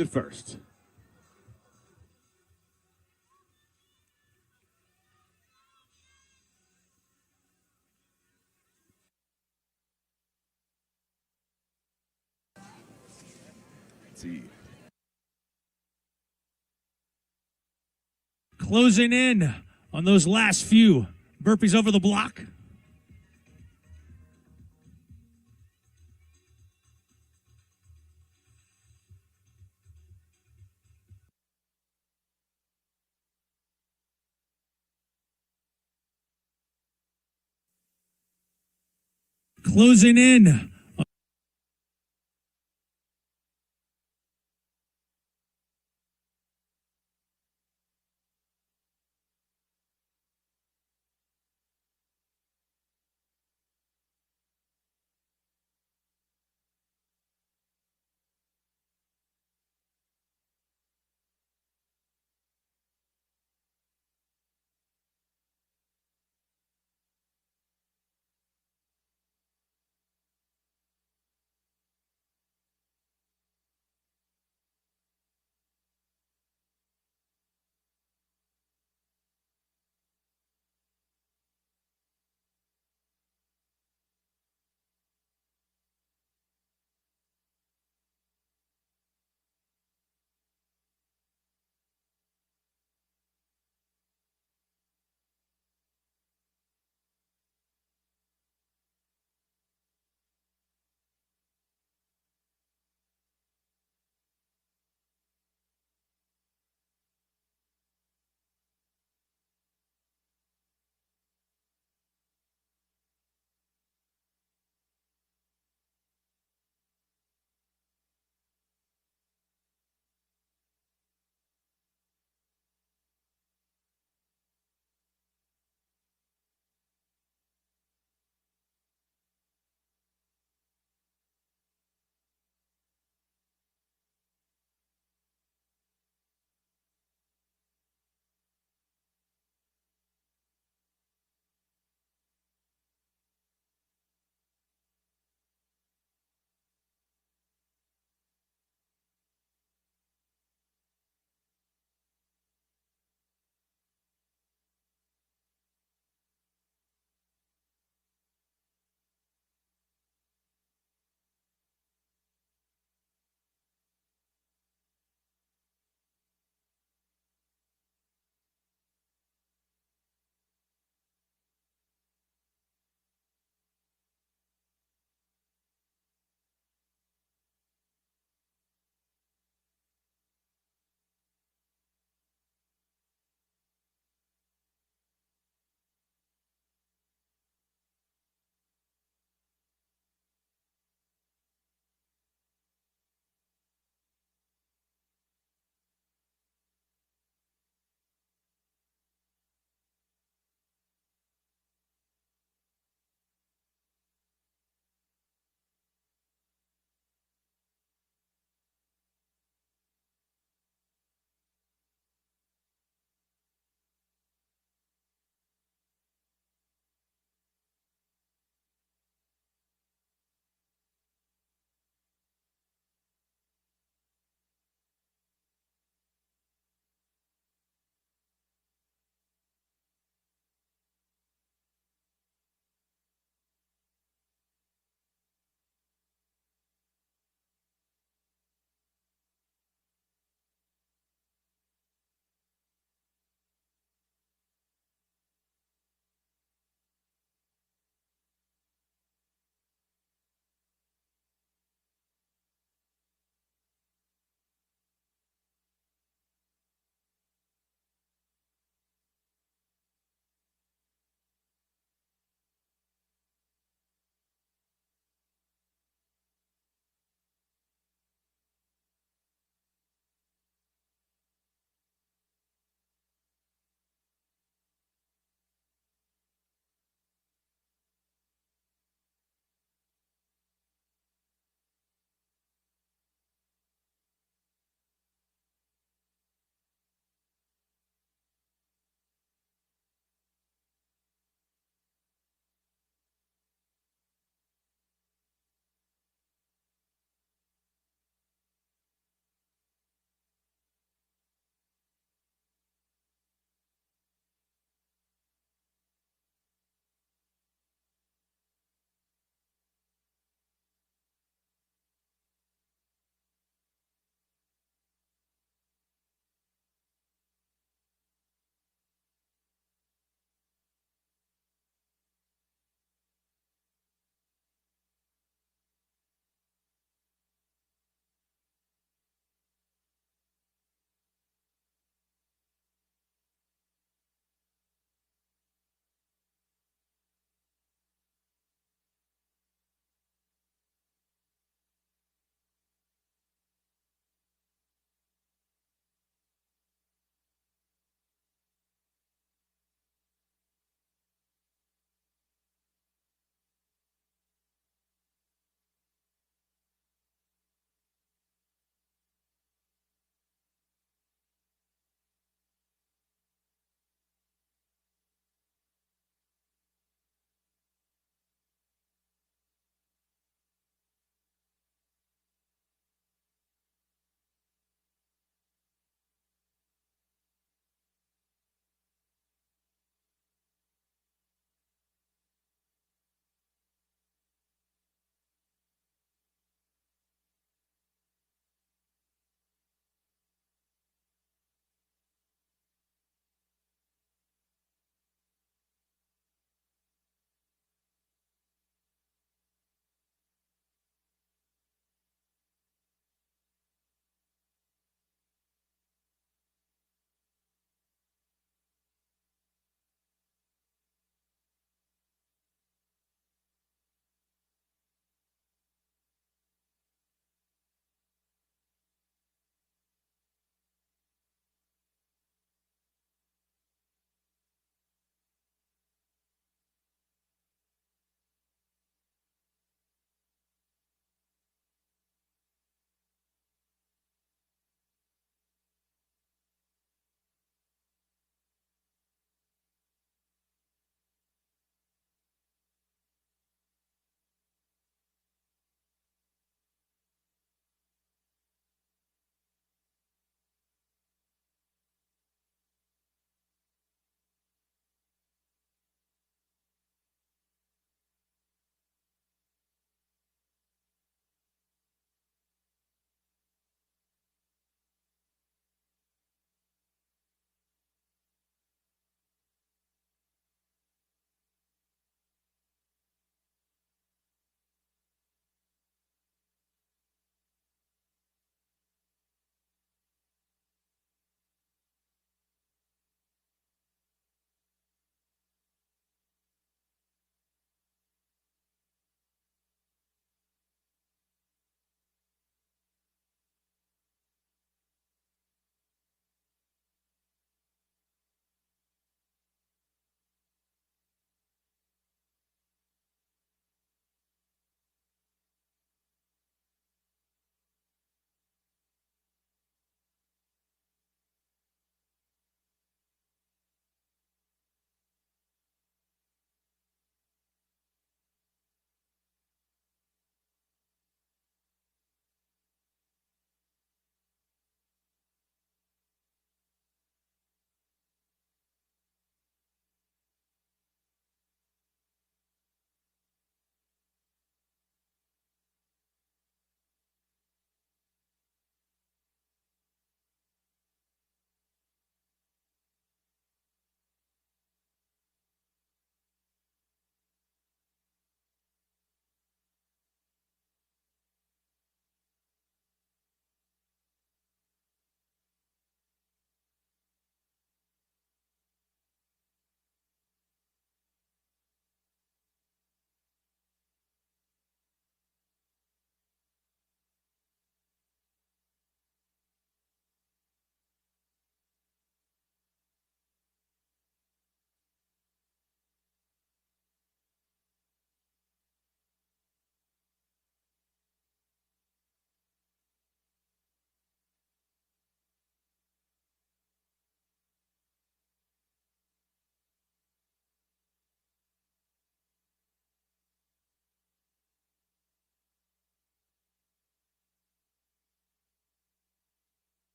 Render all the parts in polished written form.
it first. Let's see. Closing in on those last few burpees over the block. Closing in.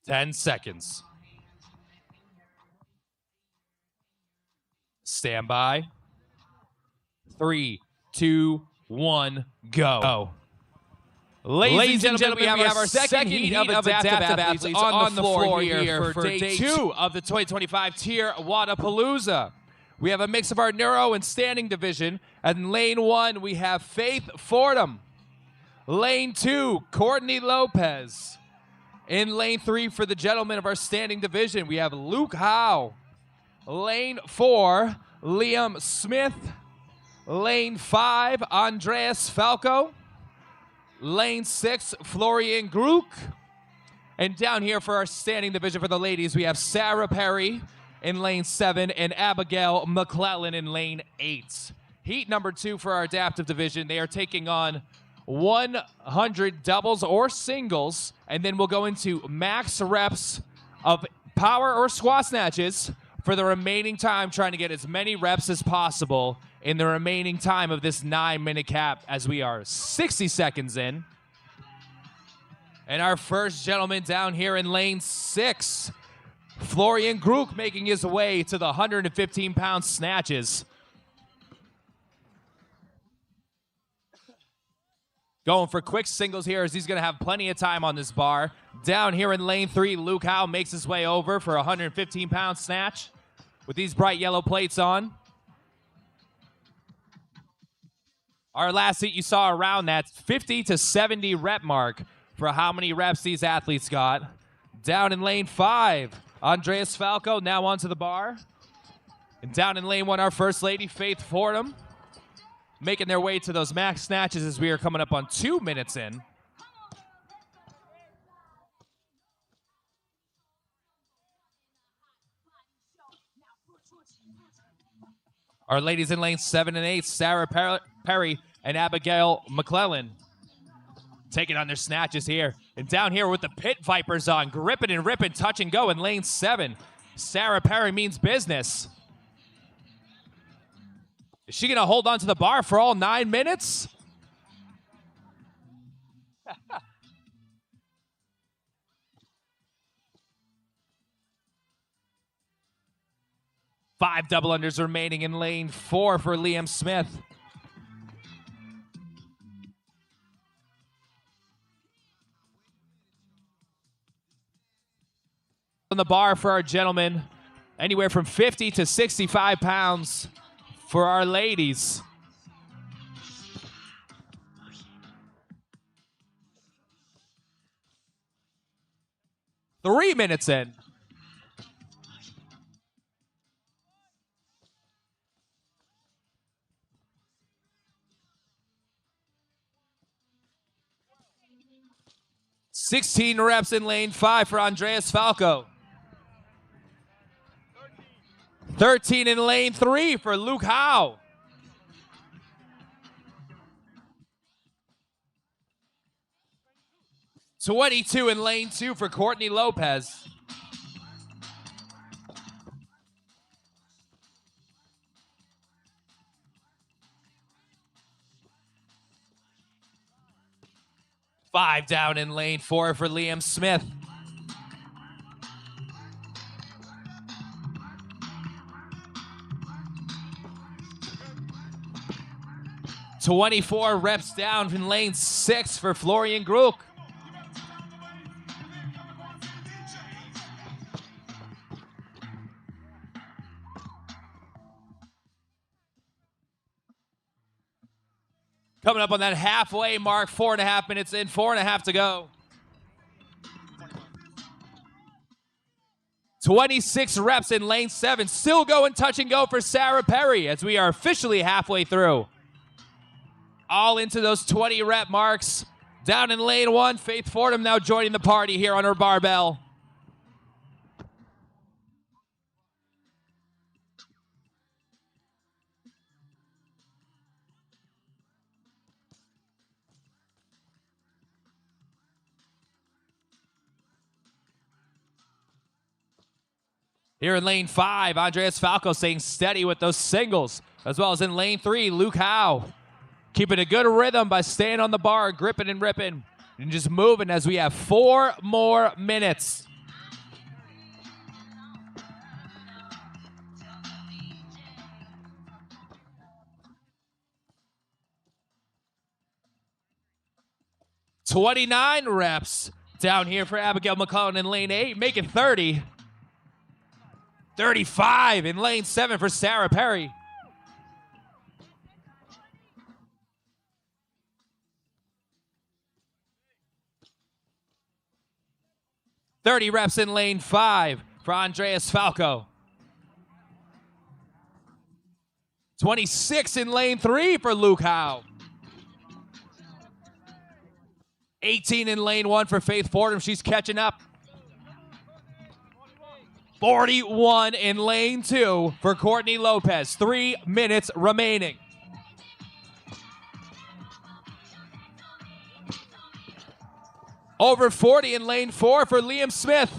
10 seconds. Stand by. 3, 2, 1, go. Ladies and gentlemen, we have our second heat of adaptive athletes on the floor here for day 2 of the 2025 tier Wodapalooza. We have a mix of our neuro and standing division. In lane 1, we have Faith Fordham. Lane 2, Courtney Lopez. In lane 3 for the gentlemen of our standing division, we have Luke Howe. Lane 4, Liam Smith. Lane 5, Andreas Falco. Lane 6, Florian Grook. And down here for our standing division for the ladies, we have Sarah Perry in lane 7 and Abigail McClellan in lane 8. Heat number 2 for our adaptive division. They are taking on 100 doubles or singles, and then we'll go into max reps of power or squat snatches for the remaining time, trying to get as many reps as possible in the remaining time of this 9-minute cap, as we are 60 seconds in. And our first gentleman down here in lane 6, Florian Grook, making his way to the 115-pound snatches. Going for quick singles here, as he's going to have plenty of time on this bar. Down here in lane 3, Luke Howe makes his way over for a 115-pound snatch with these bright yellow plates on. Our last heat, you saw around that 50 to 70 rep mark for how many reps these athletes got. Down in lane 5, Andreas Falco now onto the bar. And down in lane 1, our first lady, Faith Fordham, making their way to those max snatches as we are coming up on 2 minutes in. Our ladies in lanes 7 and 8, Sarah Perry and Abigail McClellan, taking on their snatches here. And down here with the Pit Vipers on, gripping and ripping, touch and go in lane 7. Sarah Perry means business. Is she going to hold on to the bar for all 9 minutes? Five double unders remaining in lane 4 for Liam Smith. On the bar for our gentlemen, anywhere from 50 to 65 pounds for our ladies. Three minutes in. $16 reps in lane 5 for Andreas Falco. 13 in lane 3 for Luke Howe. $22 in lane 2 for Courtney Lopez. $5 down in lane 4 for Liam Smith. $24 reps down from lane 6 for Florian Grook. Coming up on that halfway mark, 4.5 minutes in, 4.5 to go. 26 reps in lane 7, still going touch and go for Sarah Perry as we are officially halfway through. All into those 20 rep marks. Down in lane 1, Faith Fordham now joining the party here on her barbell. Here in lane 5, Andreas Falco staying steady with those singles, as well as in lane 3, Luke Howe keeping a good rhythm by staying on the bar, gripping and ripping, and just moving as we have 4 more minutes. 29 reps down here for Abigail McClellan in lane 8, making 30. 35 in lane 7 for Sarah Perry. "30 reps in lane 5 for Andreas Falco. 26 in lane 3 for Luke Howe. 18 in lane 1 for Faith Fordham. She's catching up. 41 in lane 2 for Courtney Lopez. 3 minutes remaining. Over 40 in lane 4 for Liam Smith.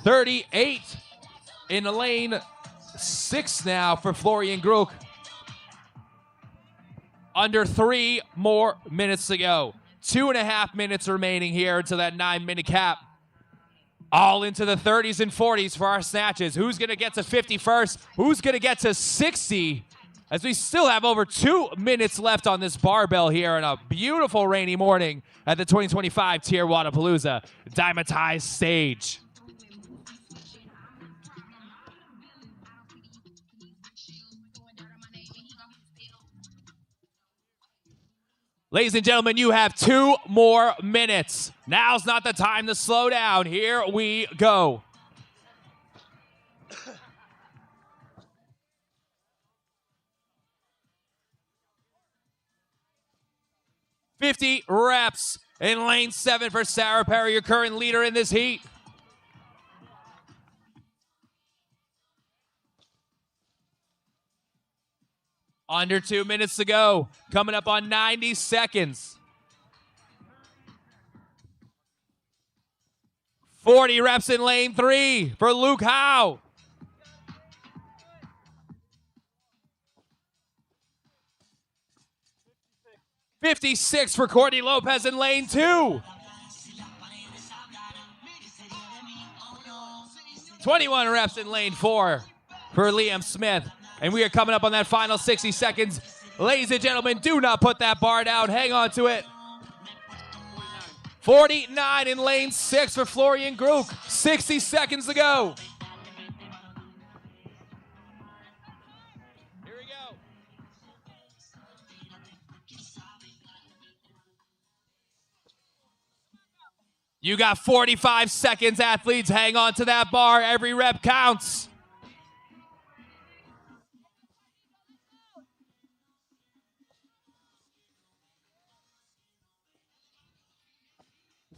38 in lane 6 now for Florian Grook. Under 3 more minutes to go. 2.5 minutes remaining here until that 9-minute cap. All into the 30s and 40s for our snatches. Who's going to get to 50 first? Who's going to get to 60? As we still have over 2 minutes left on this barbell here on a beautiful rainy morning at the 2025 Tier Wodapalooza DYMATIZE stage. Ladies and gentlemen, you have 2 more minutes. Now's not the time to slow down. Here we go. "50 reps in lane 7 for Sarah Perry, your current leader in this heat. Under 2 minutes to go. Coming up on 90 seconds. 40 reps in lane 3 for Luke Howe. 56 for Courtney Lopez in lane 2. 21 reps in lane 4 for Liam Smith. And we are coming up on that final 60 seconds. Ladies and gentlemen, do not put that bar down. Hang on to it. 49 in lane 6 for Florian Grook. 60 seconds to go. Here we go. You got 45 seconds, athletes. Hang on to that bar. Every rep counts.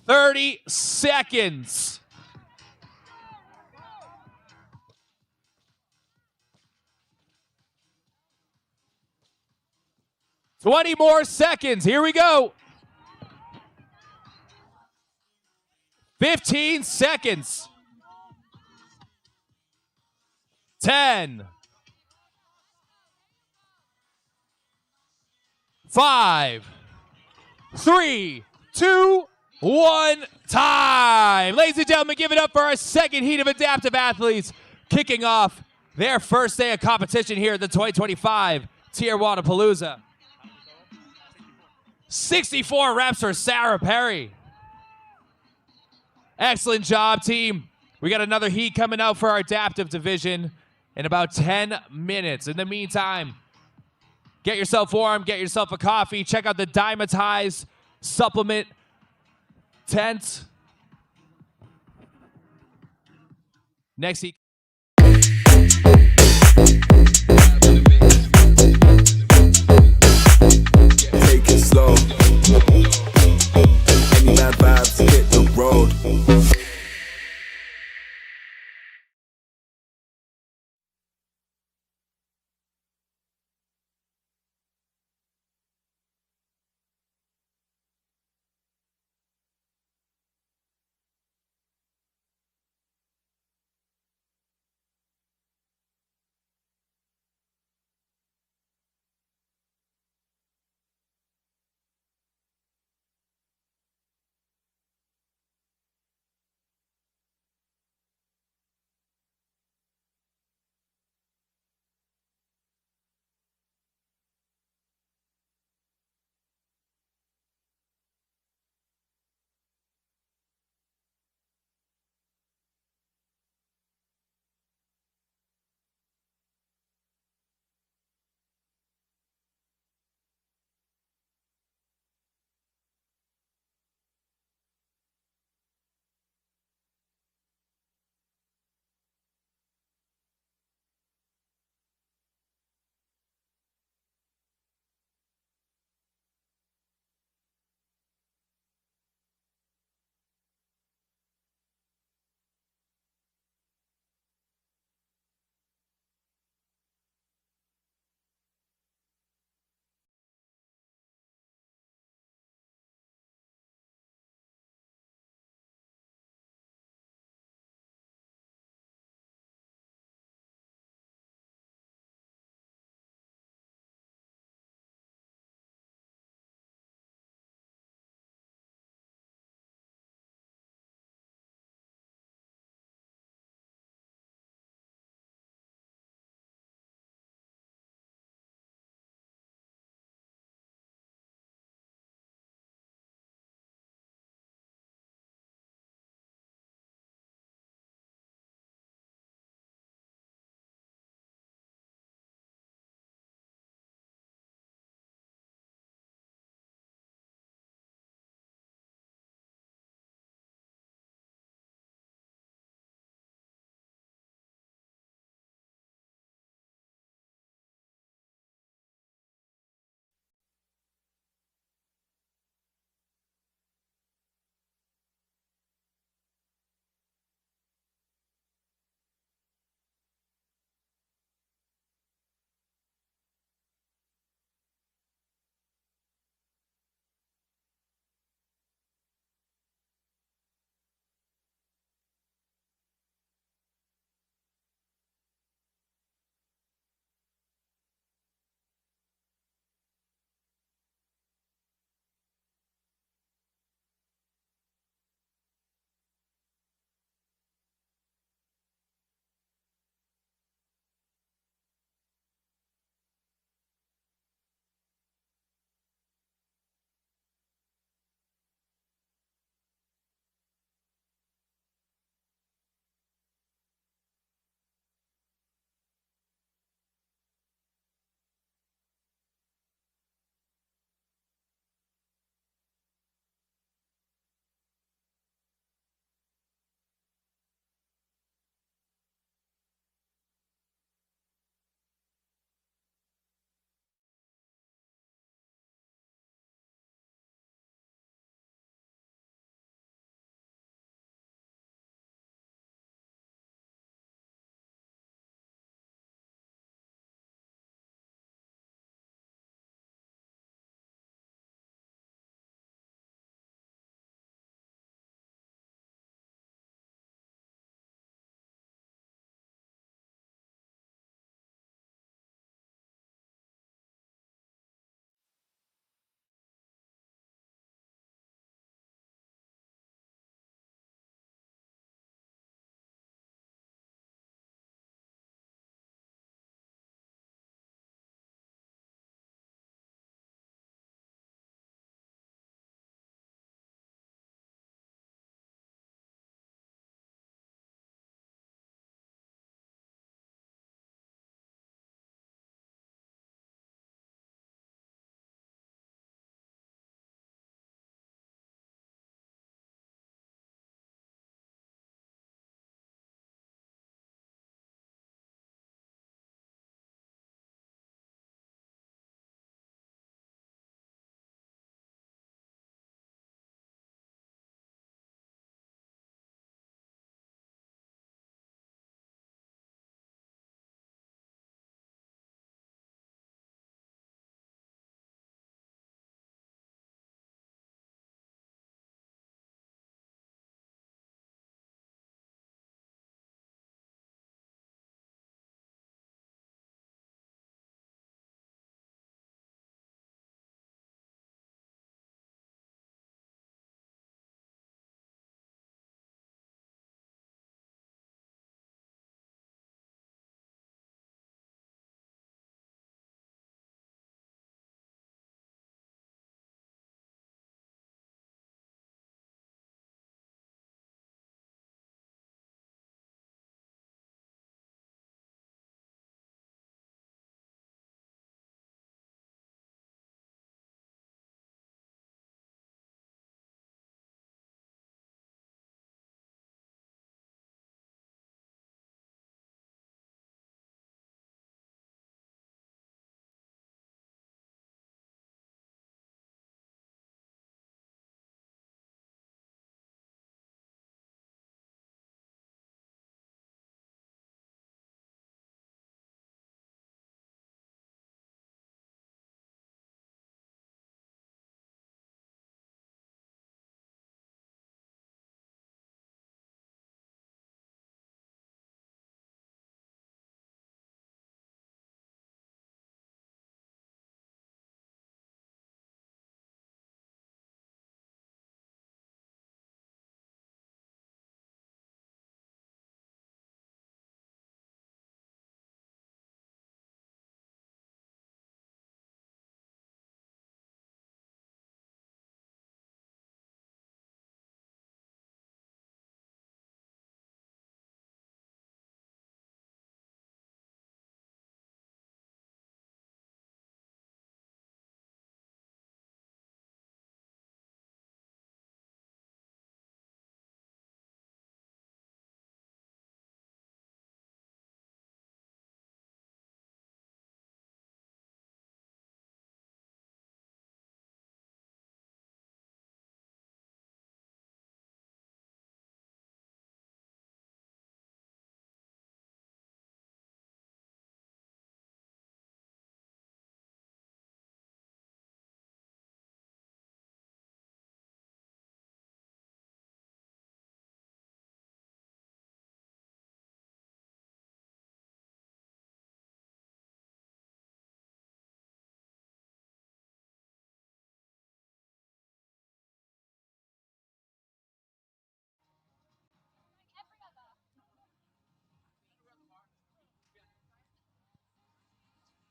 "30 seconds. "20 more seconds. Here we go. 15 seconds. 10. 5. 3, 2, 1, time. Ladies and gentlemen, give it up for our second heat of adaptive athletes, kicking off their first day of competition here at the 2025 Tier Wodapalooza. 64 reps for Sarah Perry. Excellent job, team. We got another heat coming out for our adaptive division in about 10 minutes. In the meantime, get yourself warm, get yourself a coffee, check out the DYMATIZE supplement tent. Next heat. Take it slow. Any bad vibes, hit the road.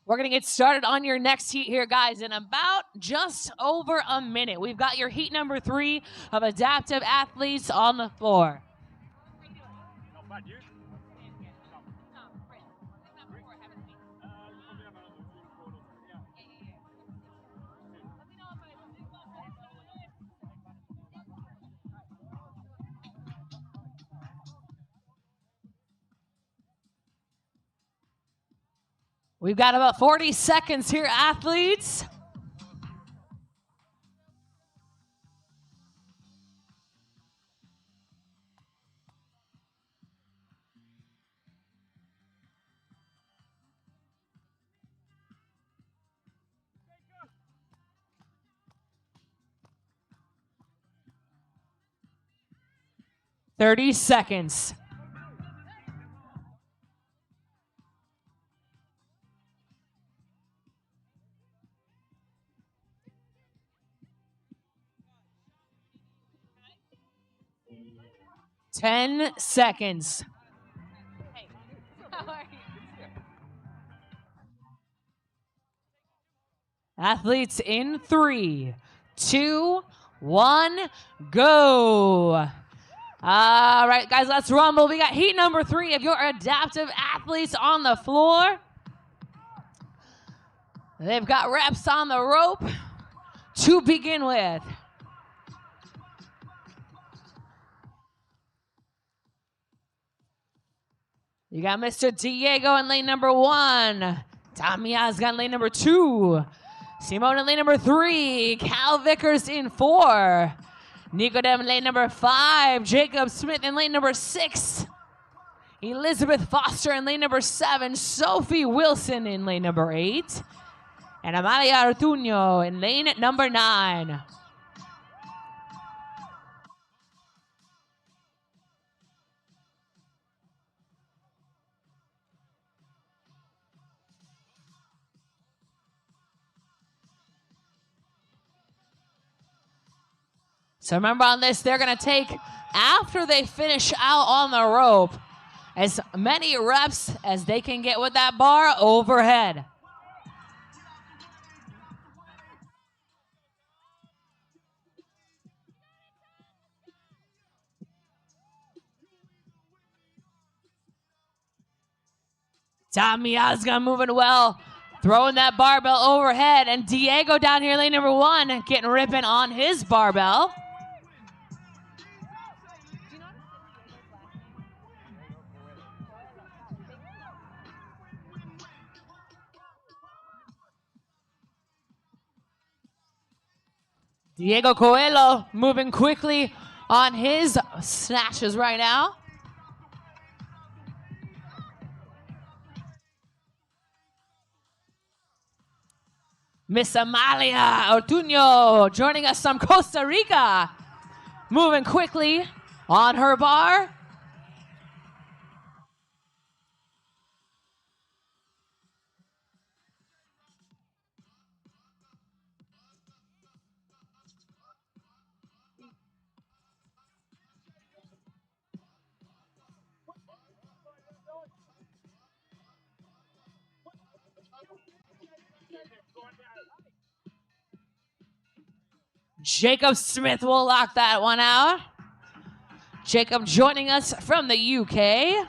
We're going to get started on your next heat here, guys, in about just over a minute. We've got your heat number 3 of adaptive athletes on the floor. We've got about 40 seconds here, athletes. Thirty seconds. Ten seconds. Hey, how are you? Athletes in 3, 2, 1, go. All right, guys, let's rumble. We got heat number 3 of your adaptive athletes on the floor. They've got reps on the rope to begin with. You got Mr. Diego in lane number 1. Damia's got lane number 2. Simone in lane number 3. Cal Vickers in 4. Nicodem in lane number 5. Jacob Smith in lane number 6. Elizabeth Foster in lane number 7. Sophie Wilson in lane number 8. And Amalia Artuño in lane number 9. So remember on this, they're going to take, after they finish out on the rope, as many reps as they can get with that bar overhead. Tom Miazga moving well, throwing that barbell overhead, and Diego down here, lane number 1, getting ripping on his barbell. Diego Coelho moving quickly on his snatches right now. Miss Amalia Ortuño joining us from Costa Rica. Moving quickly on her bar. Jacob Smith will lock that one out. Jacob joining us from the UK.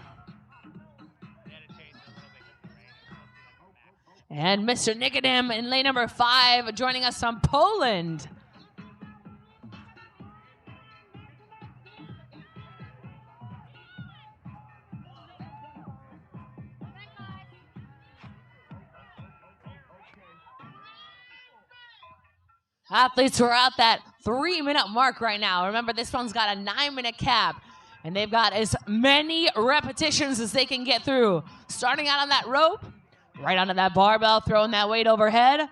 And Mr. Nicodem in lane number 5 joining us from Poland. Athletes are at that 3-minute mark right now. Remember, this one's got a 9-minute cap, and they've got as many repetitions as they can get through. Starting out on that rope, right onto that barbell, throwing that weight overhead.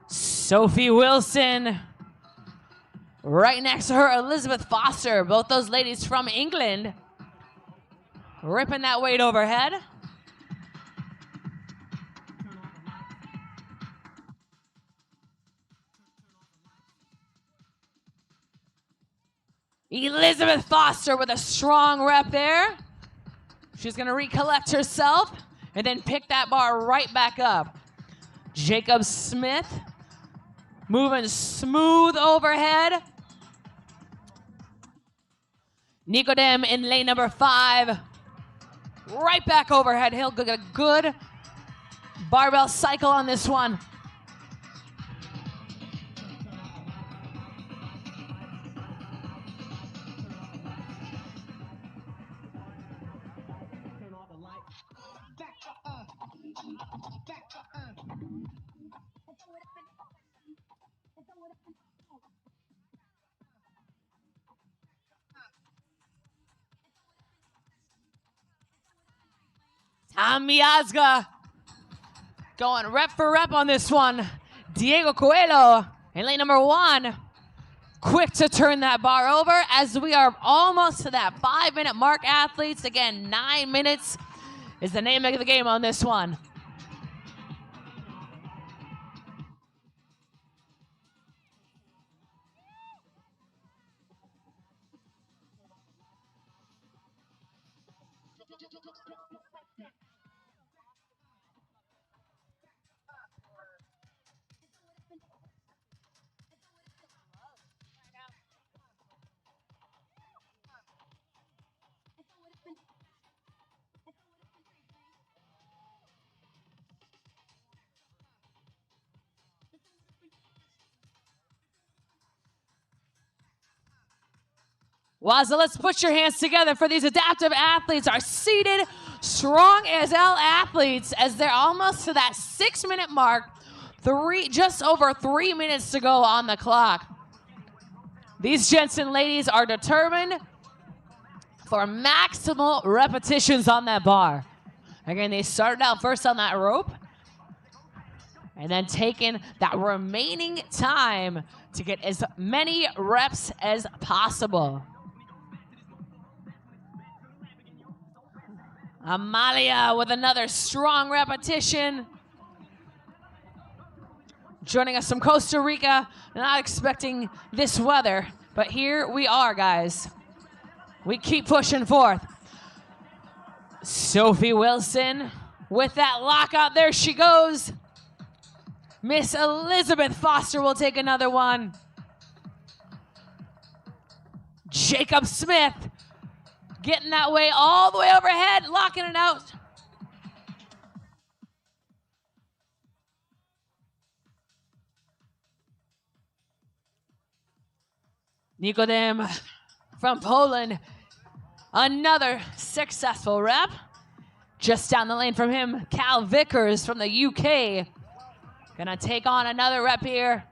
Sophie Wilson, right next to her, Elizabeth Foster, both those ladies from England, ripping that weight overhead. Elizabeth Foster with a strong rep there. She's going to recollect herself and then pick that bar right back up. Jacob Smith moving smooth overhead. Nicodem in lane number 5. Right back overhead. He'll get a good barbell cycle on this one. Miazga going rep for rep on this one. Diego Coelho in lane number 1. Quick to turn that bar over as we are almost to that 5-minute mark, athletes. Again, 9 minutes is the name of the game on this one. Waza, let's put your hands together for these adaptive athletes, our seated, strong as hell athletes, as they're almost to that 6-minute mark. Just over 3 minutes to go on the clock. These gents and ladies are determined for maximal repetitions on that bar. Again, they started out first on that rope and then taking that remaining time to get as many reps as possible. Amalia with another strong repetition. Joining us from Costa Rica. Not expecting this weather, but here we are, guys. We keep pushing forth. Sophie Wilson with that lockout. There she goes. Miss Elizabeth Foster will take another one. Jacob Smith getting that way all the way overhead, locking it out. Nicodem from Poland, another successful rep. Just down the lane from him, Cal Vickers from the UK. Gonna take on another rep here.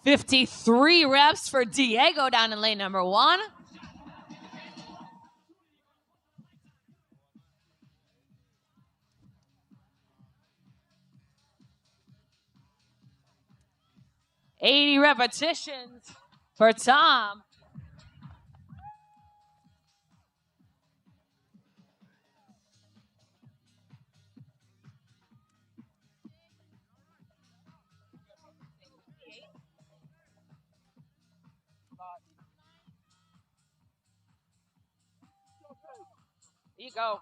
$53 reps for Diego down in lane number 1. $80 repetitions for Tom. You go.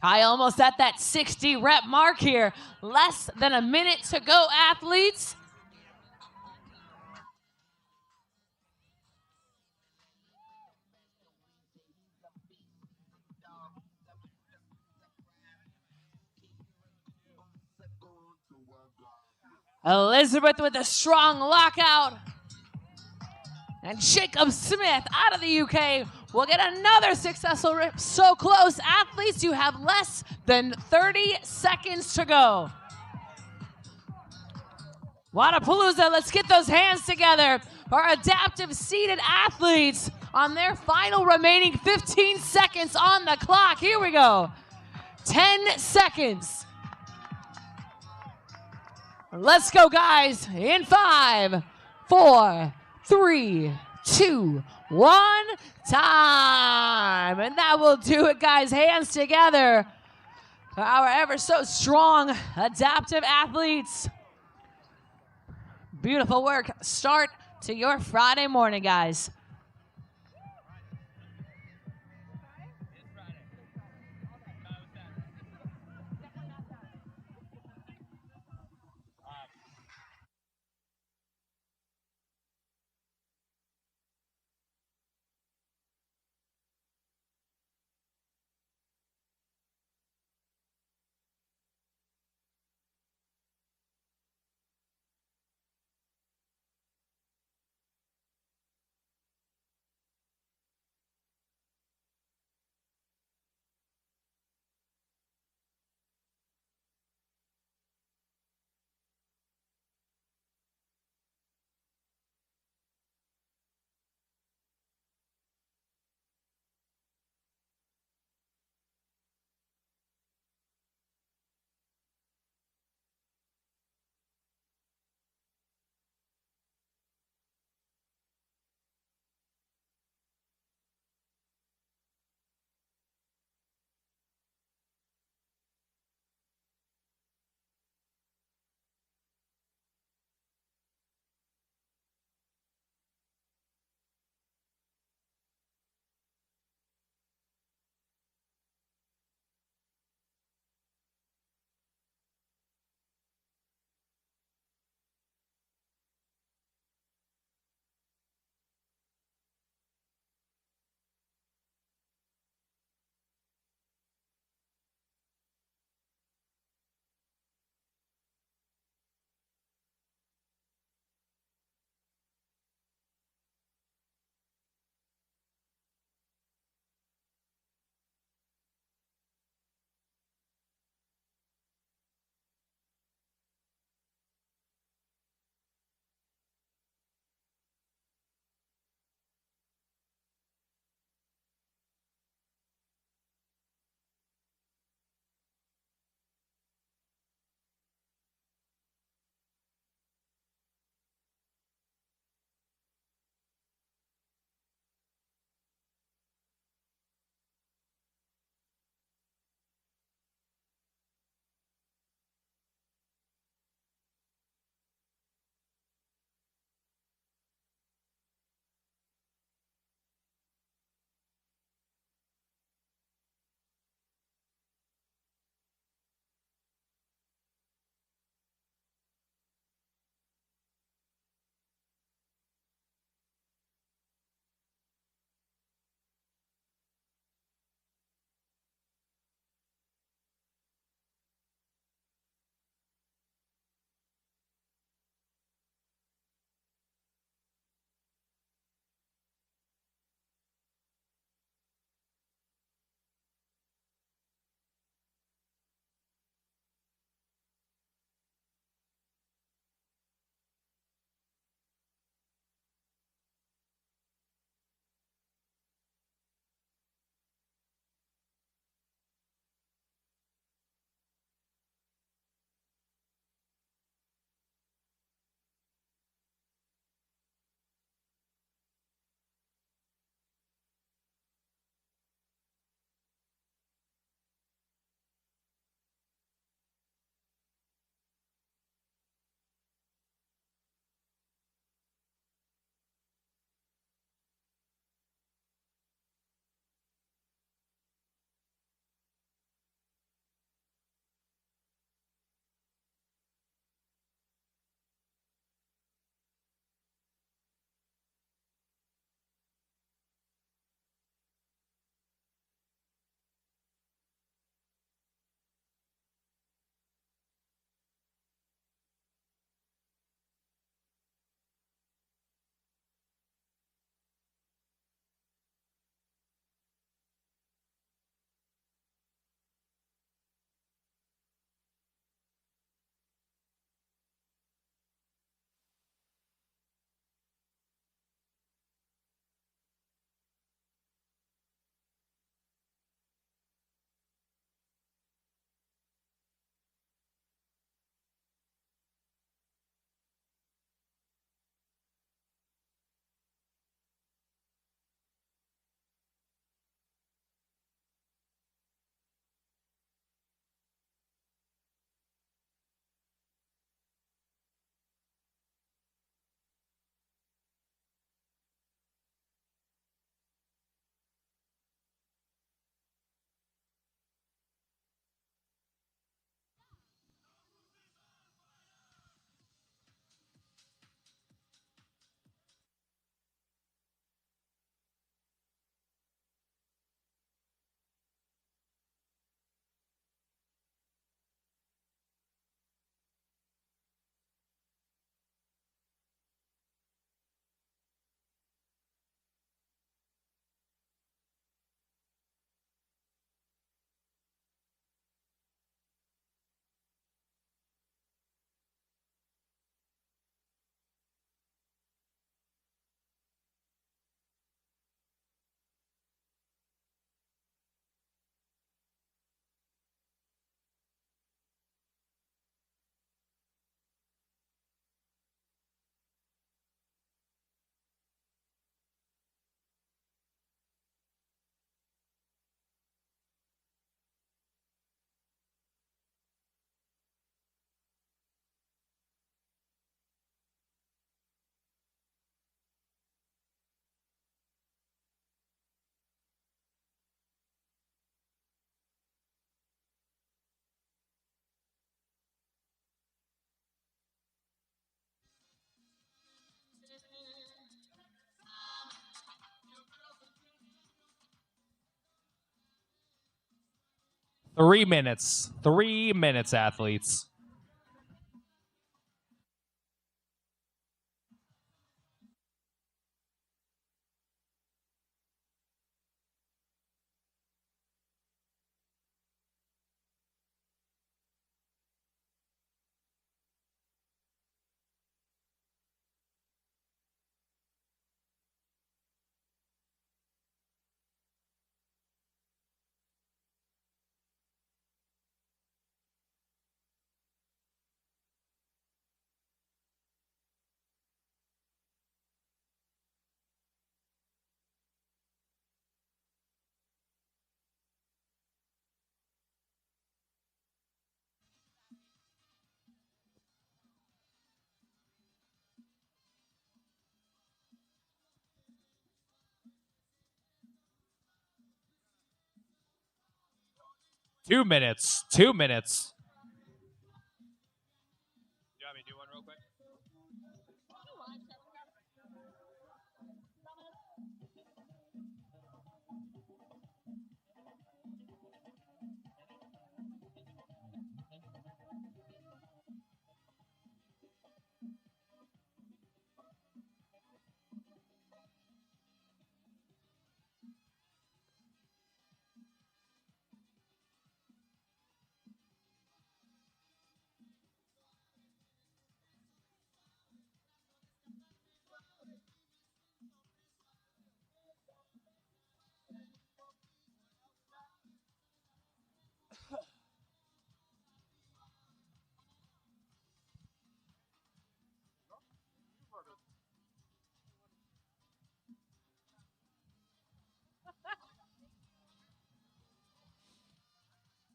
Kai almost at that 60 rep mark here. Less than a minute to go, athletes. Elizabeth with a strong lockout. And Jacob Smith out of the UK will get another successful rip. So close, athletes, you have less than 30 seconds to go. Wodapalooza, let's get those hands together for our adaptive seated athletes on their final remaining 15 seconds on the clock. Here we go. 10 seconds. Let's go, guys. In 5, 4, 3, 2, 1, time. And that will do it, guys. Hands together for our ever so strong adaptive athletes. Beautiful work. Start to your Friday morning, guys. 3 minutes. 3 minutes, athletes. Two minutes. 2 minutes. You want me to do one real quick?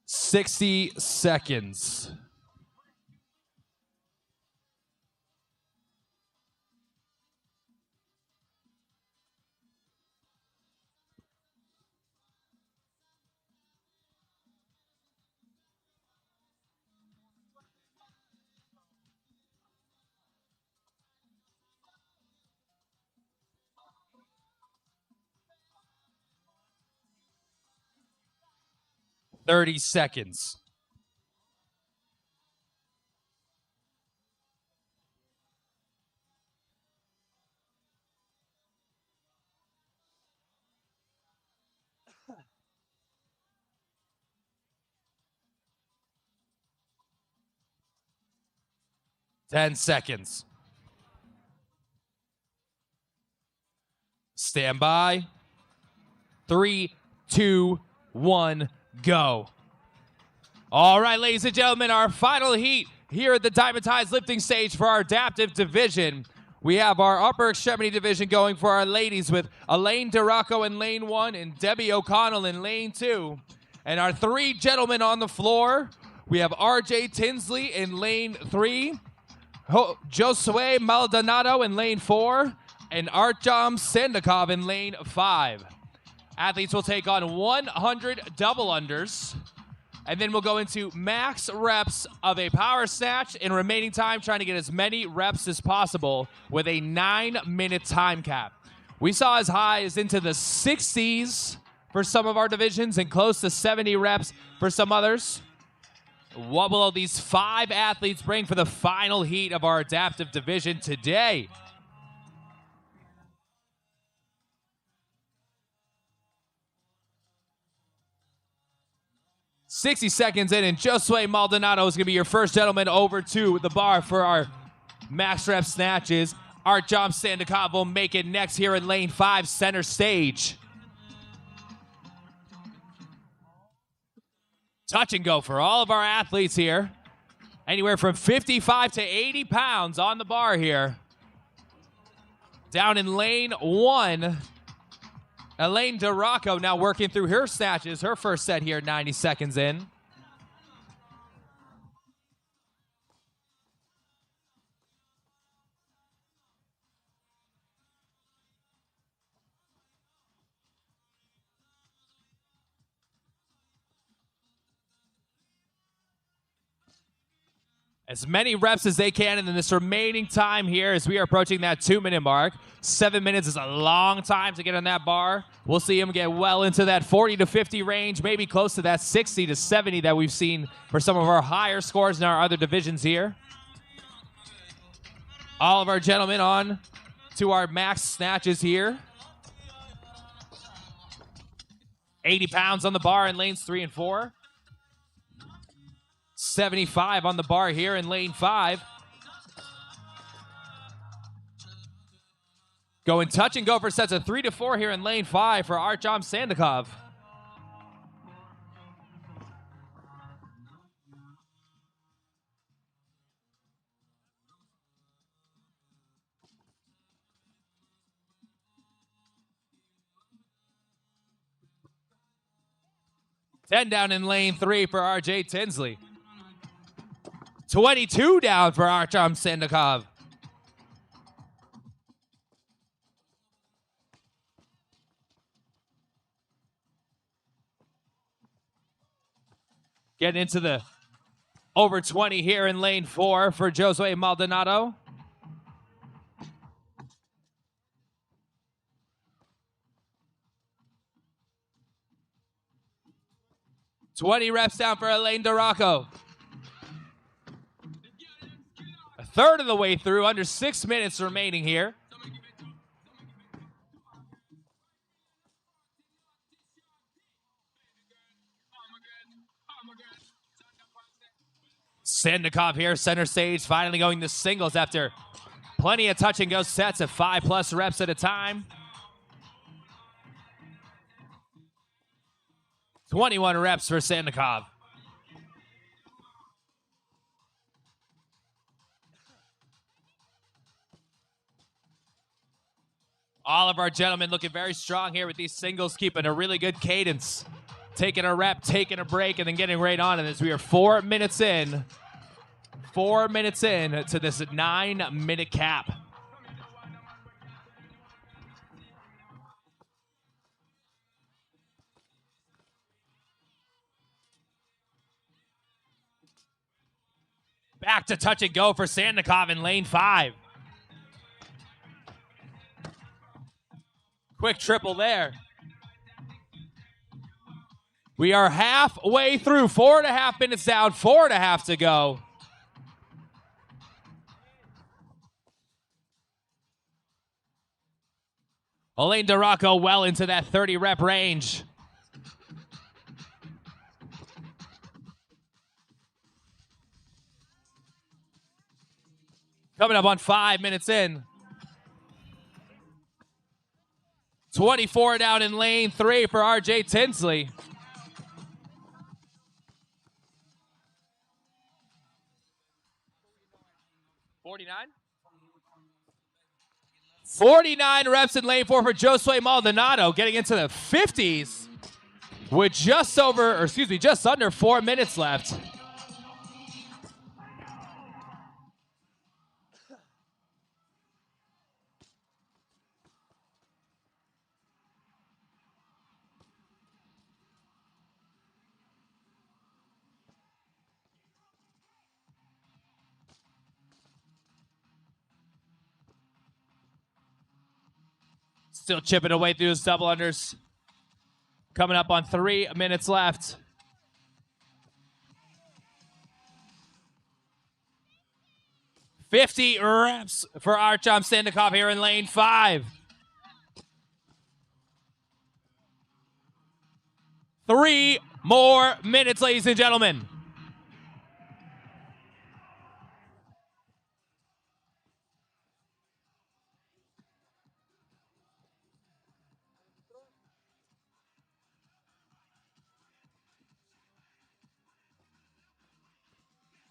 60 seconds. Thirty seconds. Ten seconds. Stand by. 3, 2, 1, go. All right, ladies and gentlemen, our final heat here at the DYMATIZE lifting stage for our adaptive division. We have our upper extremity division going for our ladies with Elaine DeRocco in lane 1 and Debbie O'Connell in lane 2. And our 3 gentlemen on the floor, we have RJ Tinsley in lane 3, Josue Maldonado in lane 4, and Artyom Sandakov in lane 5. Athletes will take on 100 double unders, and then we'll go into max reps of a power snatch in remaining time, trying to get as many reps as possible with a 9-minute time cap. We saw as high as into the 60s for some of our divisions and close to 70 reps for some others. What will these 5 athletes bring for the final heat of our adaptive division today? "60 seconds in, and Josue Maldonado is going to be your first gentleman over to the bar for our max rep snatches. Artyom Sandakov will make it next here in lane 5, center stage. Touch and go for all of our athletes here. Anywhere from 55 to 80 pounds on the bar here. Down in lane 1, Elaine DeRocco now working through her snatches, her first set here, 90 seconds in. as many reps as they can in this remaining time here as we are approaching that 2-minute mark. 7 minutes is a long time to get on that bar. We'll see him get well into that 40 to 50 range, maybe close to that 60 to 70 that we've seen for some of our higher scores in our other divisions here. All of our gentlemen on to our max snatches here. 80 pounds on the bar in lanes 3 and 4. 75 on the bar here in lane 5. Going touch and go for sets of 3 to 4 here in lane 5 for Artyom Sandikov. $10 down in lane 3 for RJ Tinsley. 22 down for Artyom Sandikov. Getting into the over 20 here in lane 4 for Josue Maldonado. $20 reps down for Elaine DeRocco. A third of the way through, under 6 minutes remaining here. Sandikov here, center stage, finally going to singles after plenty of touch and go sets of 5+ reps at a time. 21 reps for Sandikov. All of our gentlemen looking very strong here with these singles, keeping a really good cadence. Taking a rep, taking a break, and then getting right on it as we are 4 minutes in. 4 minutes in to this 9-minute cap. Back to touch and go for Sandikov in lane 5. Quick triple there. We are halfway through. 4.5 minutes down, 4.5 to go. Elaine DeRocco well into that 30 rep range. Coming up on 5 minutes in. 24 down in lane 3 for RJ Tinsley. $49? 49 reps in lane 4 for Josue Maldonado, getting into the 50s with just under 4 minutes left. Still chipping away through his double unders. Coming up on 3 minutes left. $50 reps for Artyom Sandikov here in lane 5. 3 more minutes, ladies and gentlemen.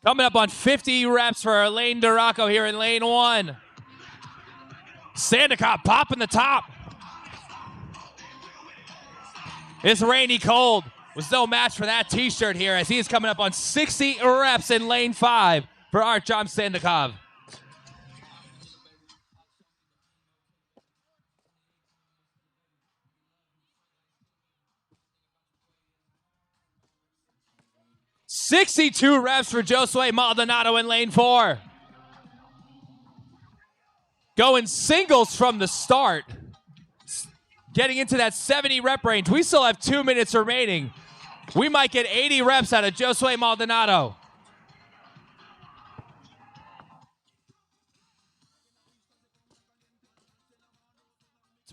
Coming up on 50 reps for Elaine DeRocco here in lane 1. Sandikov popping the top. It's rainy cold. Was no match for that t-shirt here as he is coming up on 60 reps in lane 5 for Artyom Sandikov. 62 reps for Josue Maldonado in lane 4. Going singles from the start. Getting into that 70 rep range. We still have 2 minutes remaining. We might get 80 reps out of Josue Maldonado.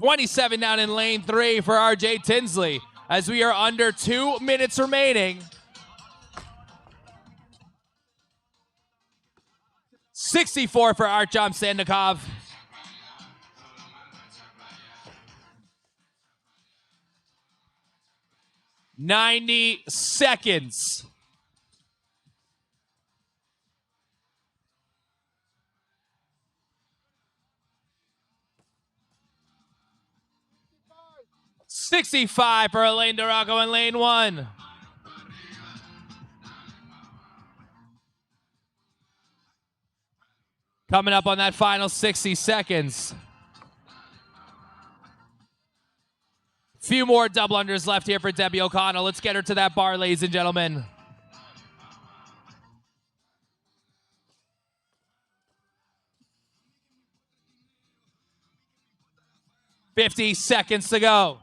$27 down in lane 3 for RJ Tinsley as we are under 2 minutes remaining. 64 for Artyom Sandikov. 90 seconds. $65 for Elaine Durago in lane 1. Coming up on that final 60 seconds. Few more double unders left here for Debbie O'Connell. Let's get her to that bar, ladies and gentlemen. $50 seconds to go.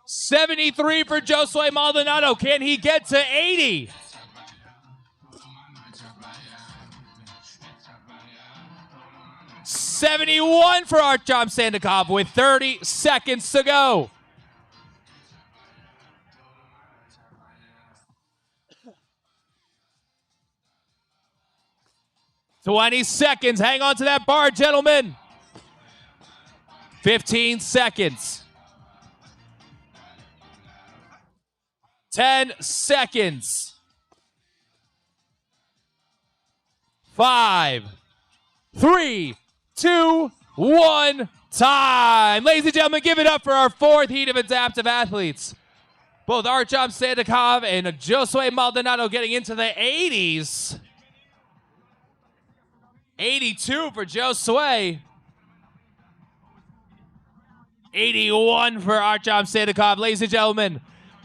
$73 for Josue Maldonado. Can he get to 80? $71 for Artyom Sandikov with 30 seconds to go. $20 seconds. Hang on to that bar, gentlemen. 15 seconds. 10 seconds. 5, 3, 2, 1, time. Ladies and gentlemen, give it up for our 4th heat of adaptive athletes. Both Artyom Sandikov and Josue Maldonado getting into the 80s. 82 for Josue. 81 for Artyom Sandikov. Ladies and gentlemen,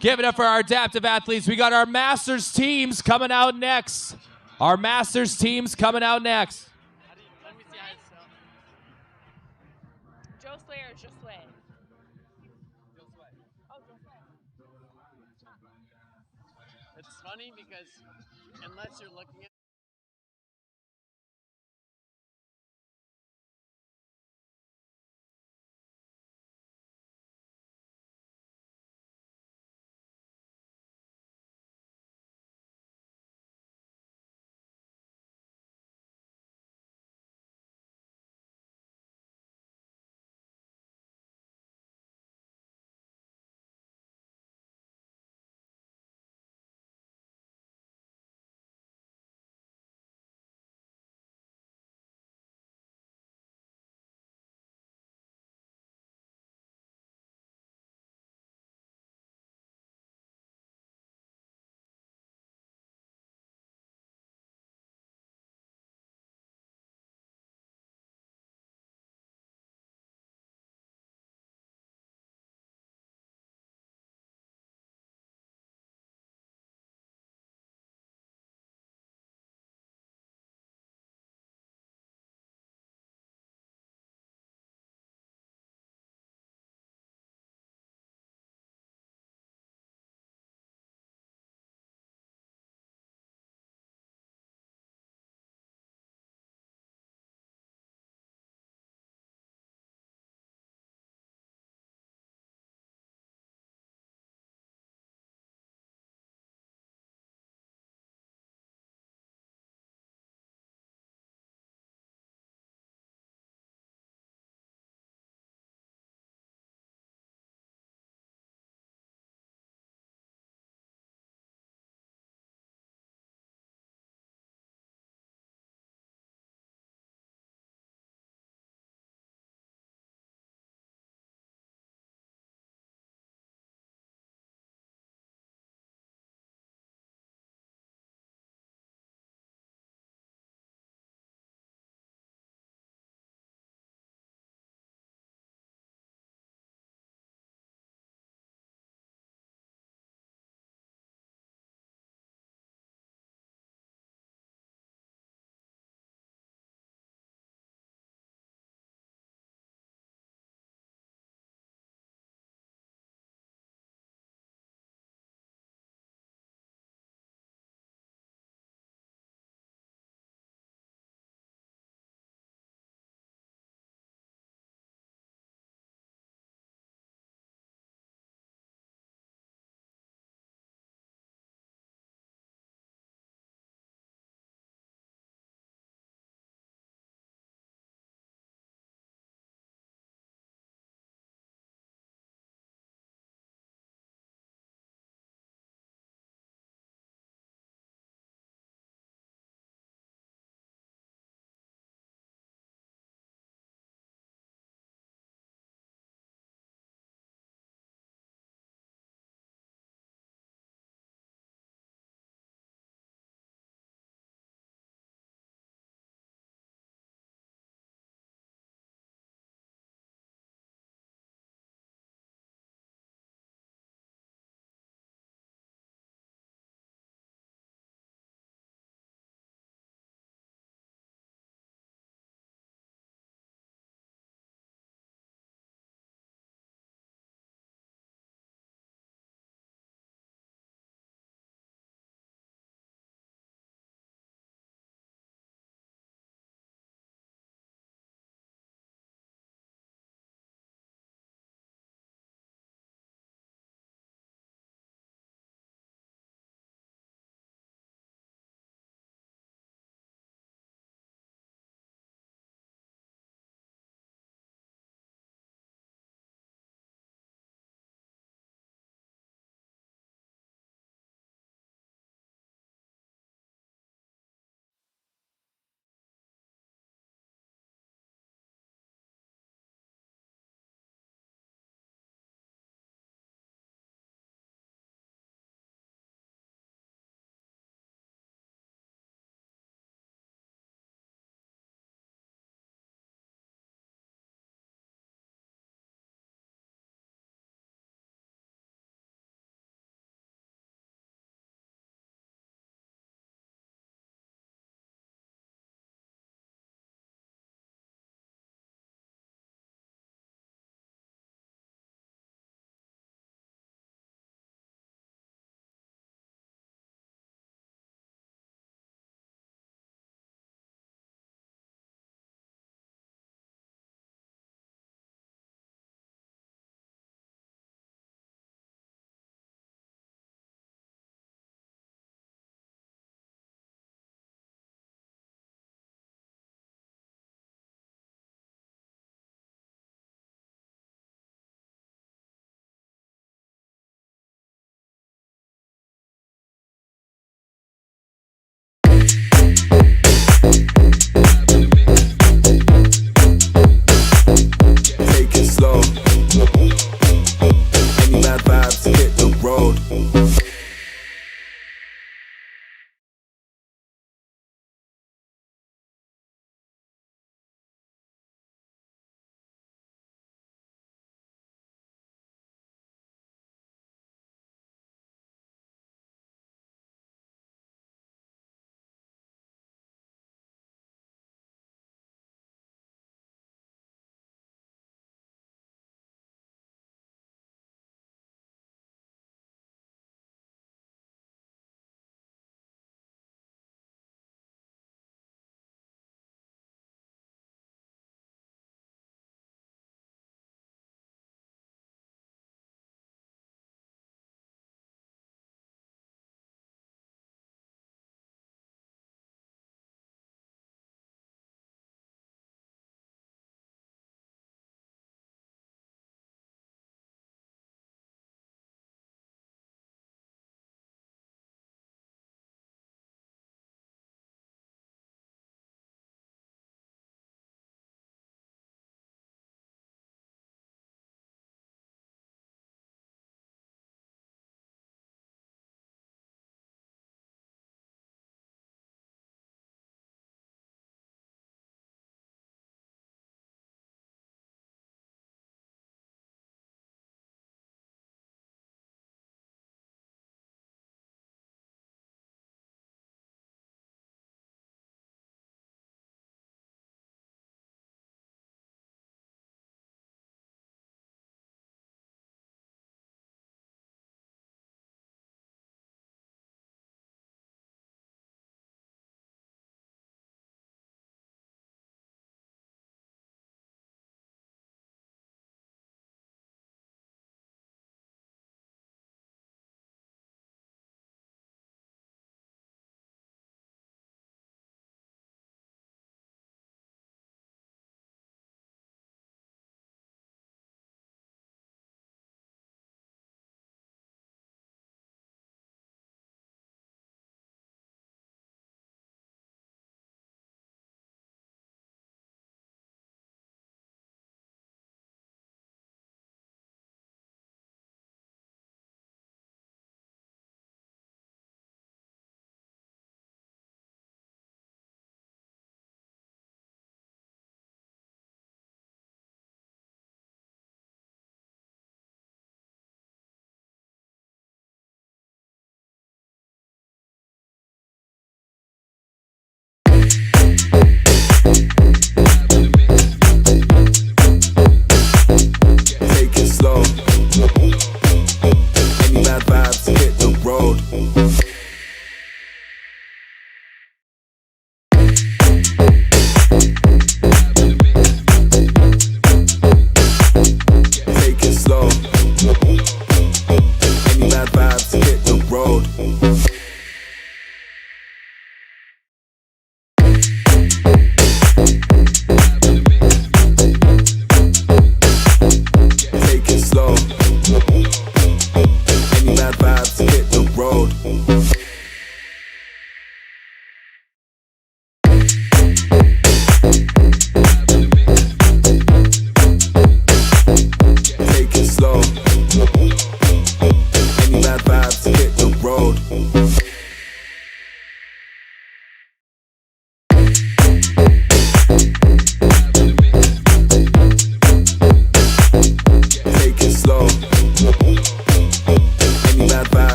give it up for our adaptive athletes. We got our Masters teams coming out next. Our Masters teams coming out next. Let me see how it's spelled. Josue or Josue? Oh, Josue. It's funny because unless you're looking at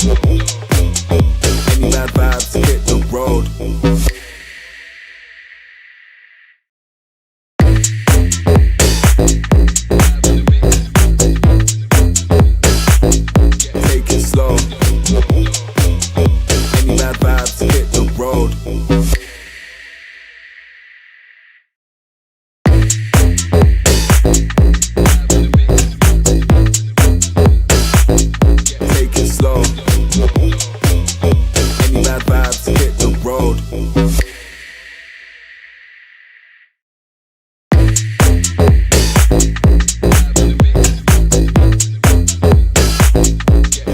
Any bad vibes, hit the road. Take it slow. Any bad vibes, hit the road. Take it slow. Any bad vibes, hit the road.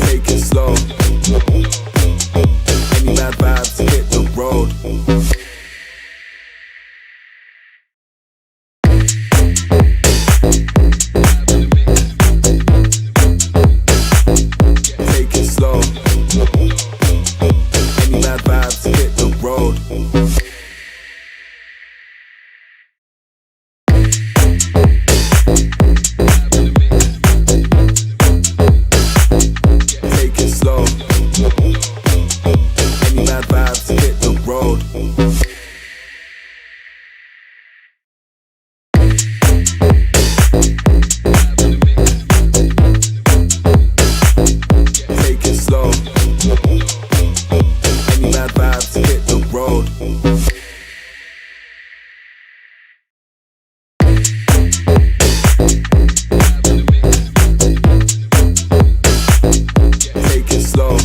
Take it slow. Any bad vibes, hit the road. Take it slow. Any bad vibes, hit the road. Take it slow. Any bad vibes, hit the road. Take it slow. Any bad vibes, hit the road. Take it slow. Any bad vibes, hit the road. Take it slow.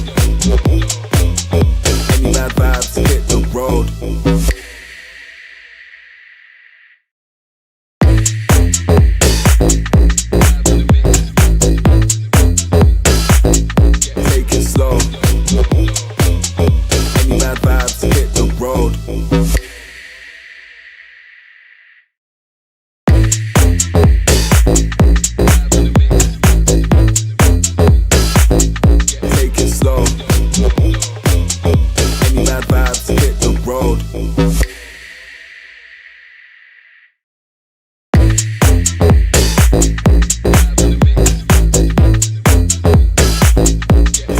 Any bad vibes, hit the road. Take it slow. Any bad vibes, hit the road.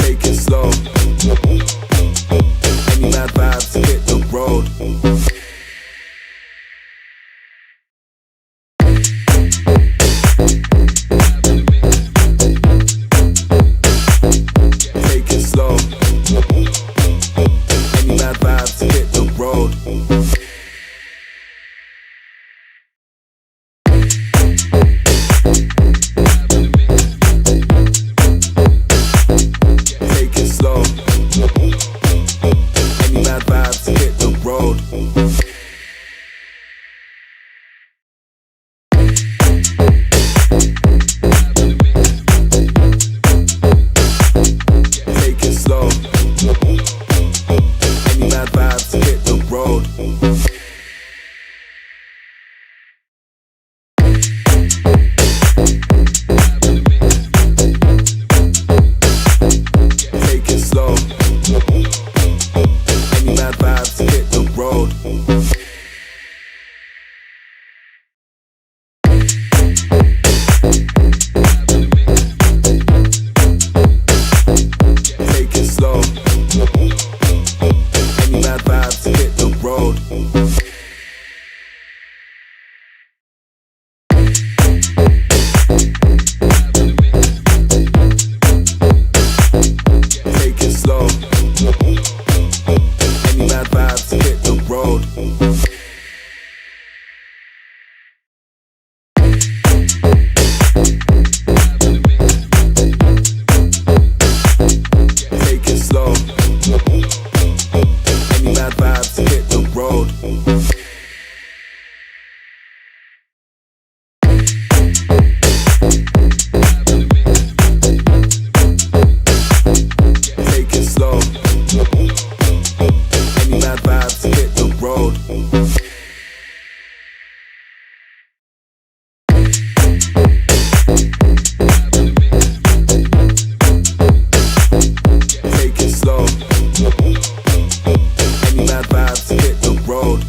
Take it slow. Any bad vibes, hit the road. Take it slow. Any bad vibes, hit the road. Take it slow. Any bad vibes, hit the road. Take it slow. Any bad vibes, hit the road. Take it slow. Any bad vibes, hit the road. Take it slow. Any bad vibes, hit the road. Take it slow. Any bad vibes, hit the road. Take it slow. Any bad vibes, hit the road. Take it slow. Any bad vibes, hit the road. Take it slow. Any bad vibes, hit the road.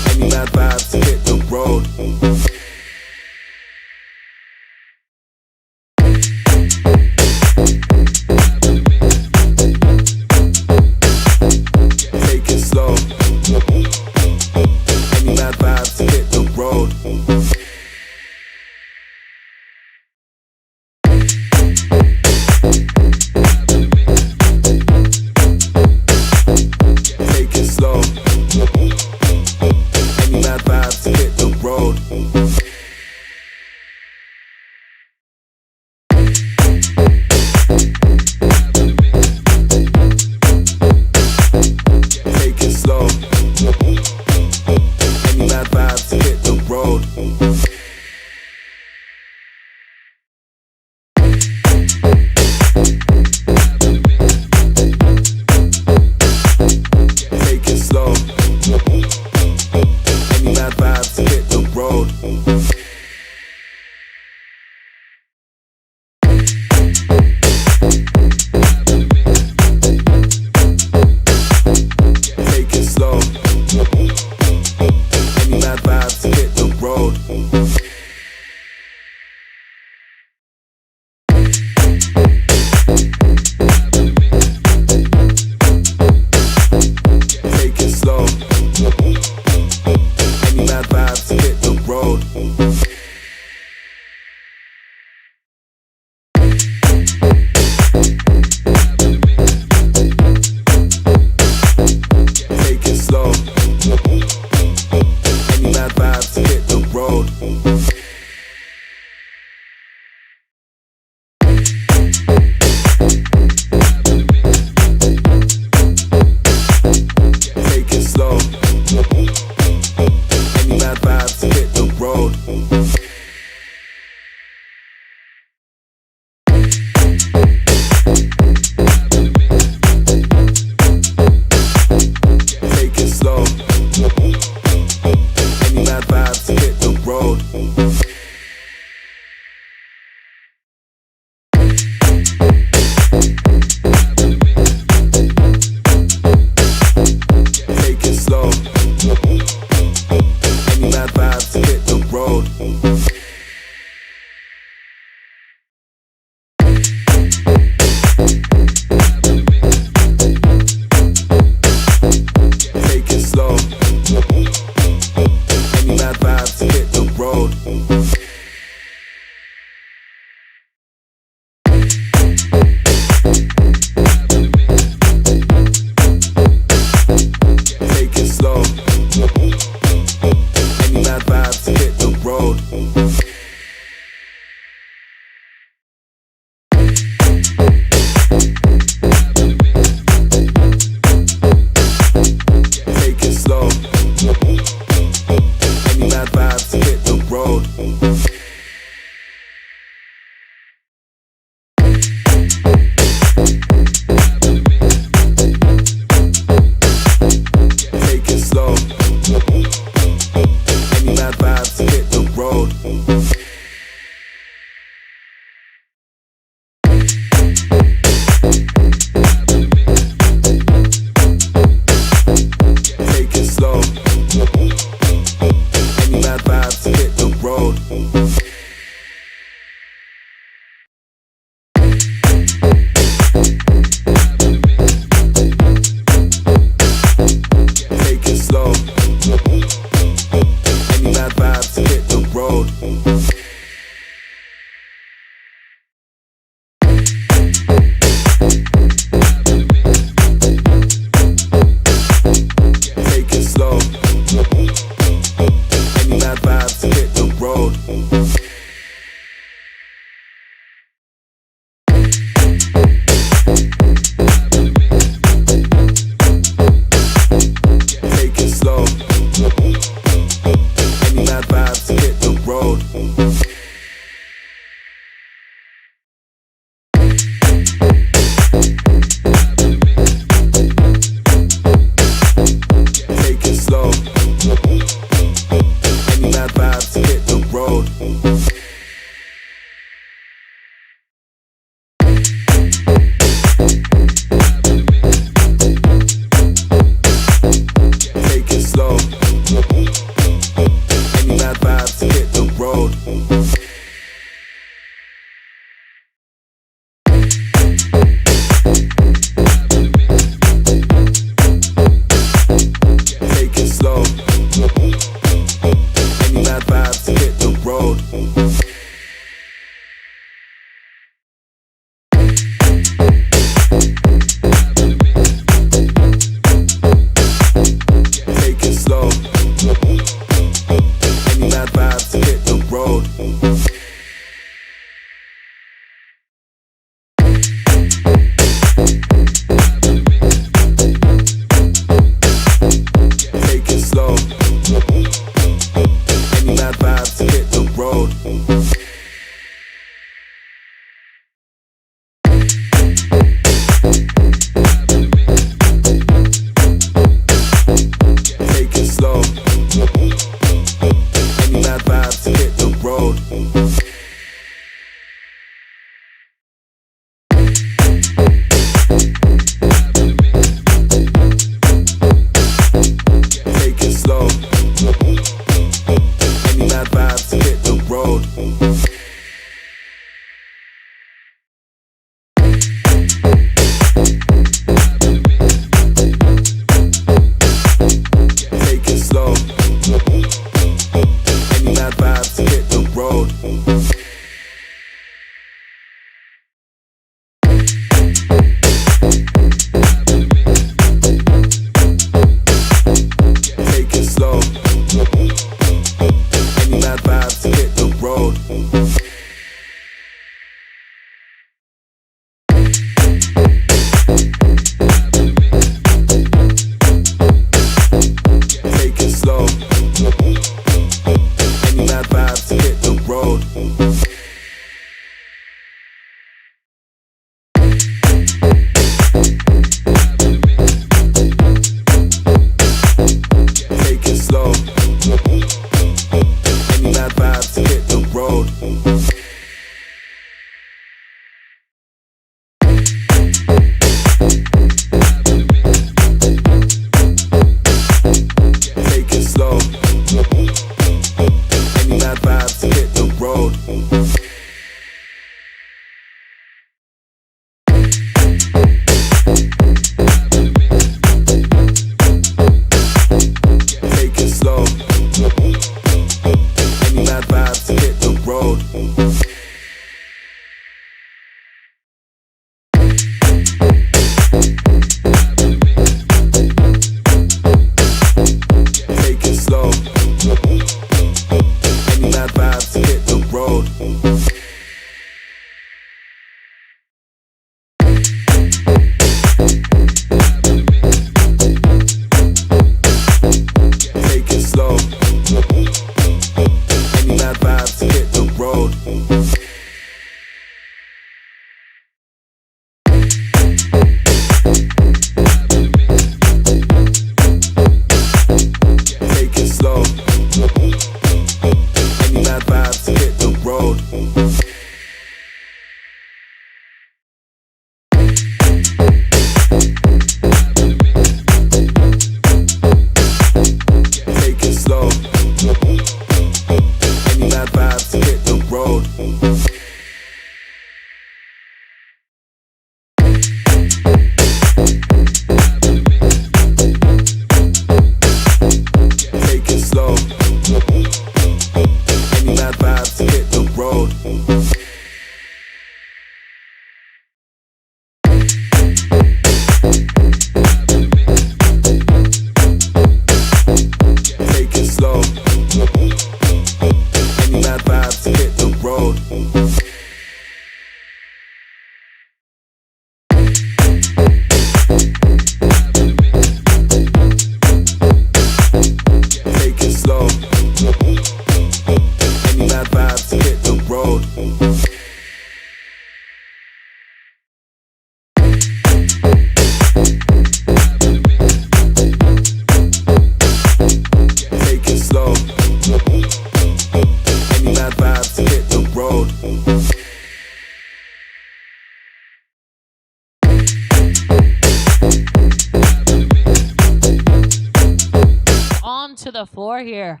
the floor here.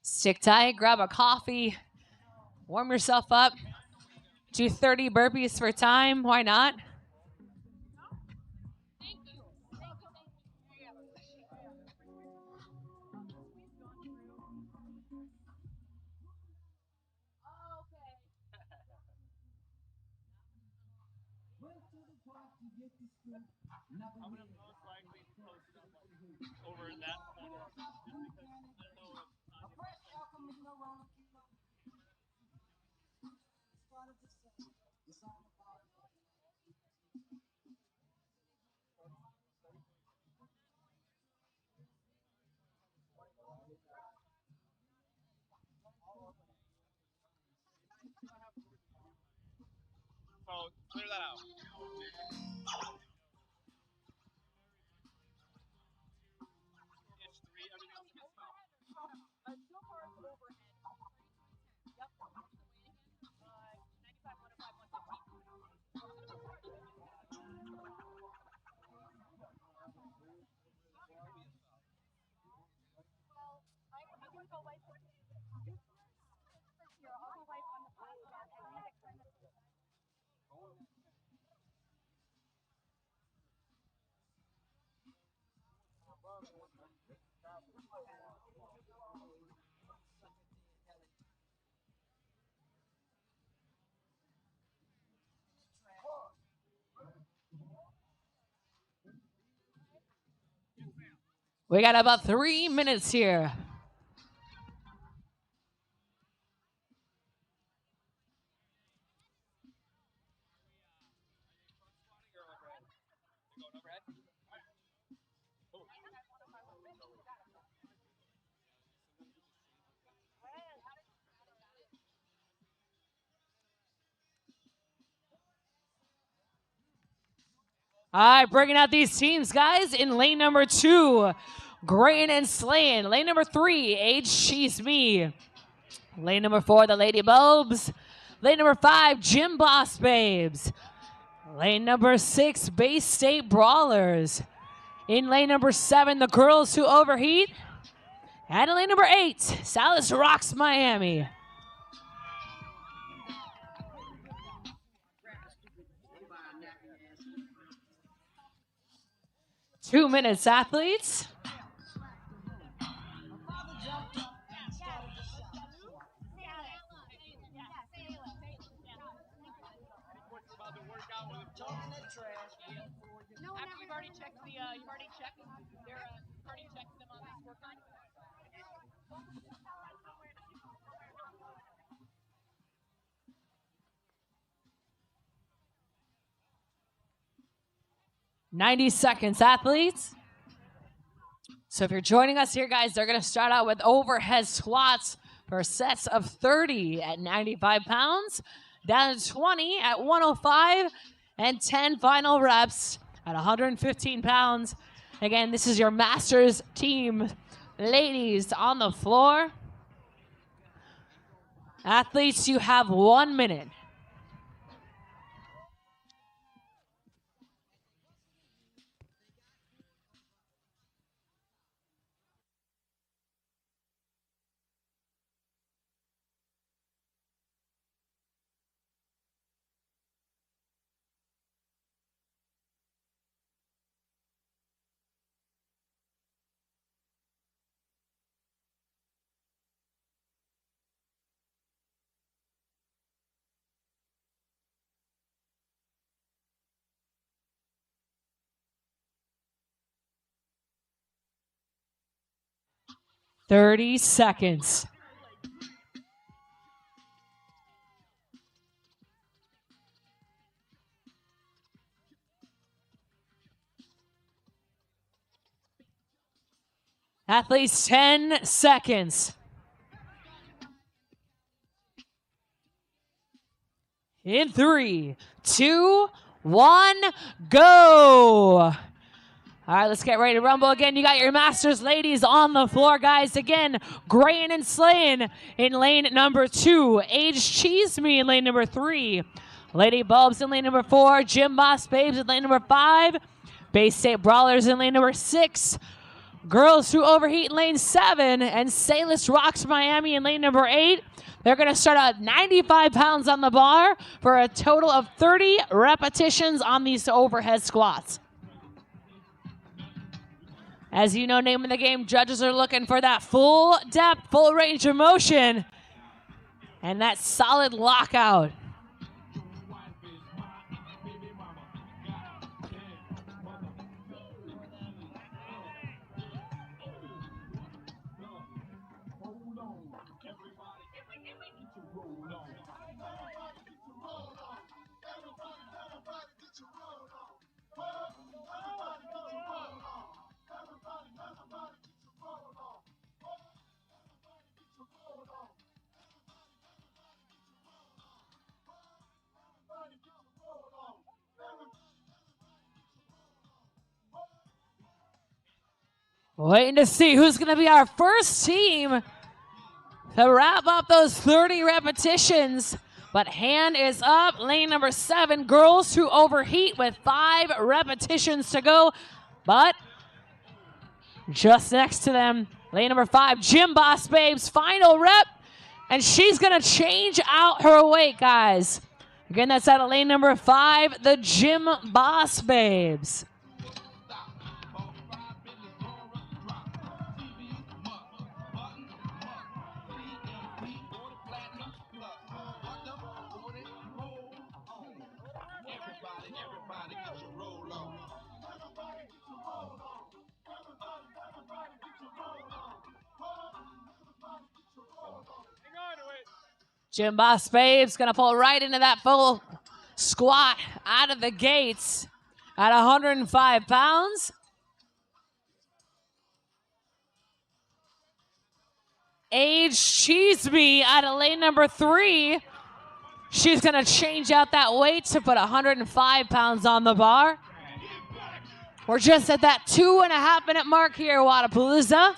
Stick tight, grab a coffee, warm yourself up. Do 30 burpees for time. Why not? I'm gonna most likely post it over in that corner just because I don't know so clear that out. Inch 3, everything else gets fine. We got about 3 minutes here. All right, bringing out these teams, guys. In lane number 2, Grain and Slayin. Lane number 3, Age Cheese Me. Lane number 4, the Lady Bulbs. Lane number 5, Gym Boss Babes. Lane number 6, Bay State Brawlers. In lane number 7, the Girls Who Overheat. And in lane number 8, Salis Rocks Miami. Two minutes, athletes. No, after you've already checked the, you've already checked, they're already checked them on the scorecard. 90 seconds, athletes. So if you're joining us here, guys, they're going to start out with overhead squats for sets of 30 at 95 pounds, down to 20 at 105, and 10 final reps at 115 pounds. Again, this is your Masters team. Ladies on the floor. Athletes, you have 1 minute. Thirty seconds. Athletes, 10 seconds. In 3, 2, 1, go. All right, let's get ready to rumble again. You got your Masters ladies on the floor, guys. Again, Grain and Slayin in lane number 2. Age Cheese Me in lane number 3. Lady Bulbs in lane number 4. Gym Boss Babes in lane number 5. Bay State Brawlers in lane number 6. Girls Who Overheat in lane 7. And Salus Rocks Miami in lane number 8. They're going to start at 95 pounds on the bar for a total of 30 repetitions on these overhead squats. As you know, name of the game, judges are looking for that full depth, full range of motion, and that solid lockout. Waiting to see who's going to be our first team to wrap up those 30 repetitions. But hand is up. Lane number 7, Girls Who Overheat with 5 repetitions to go. But just next to them, lane number 5, Gym Boss Babes, final rep. And she's going to change out her weight, guys. Again, that's out of lane number 5, the Gym Boss Babes. Gym Boss Babes gonna pull right into that full squat out of the gates at 105 pounds. Age Cheeseby out of lane number 3. She's gonna change out that weight to put 105 pounds on the bar. We're just at that 2.5 minute mark here, Wodapalooza.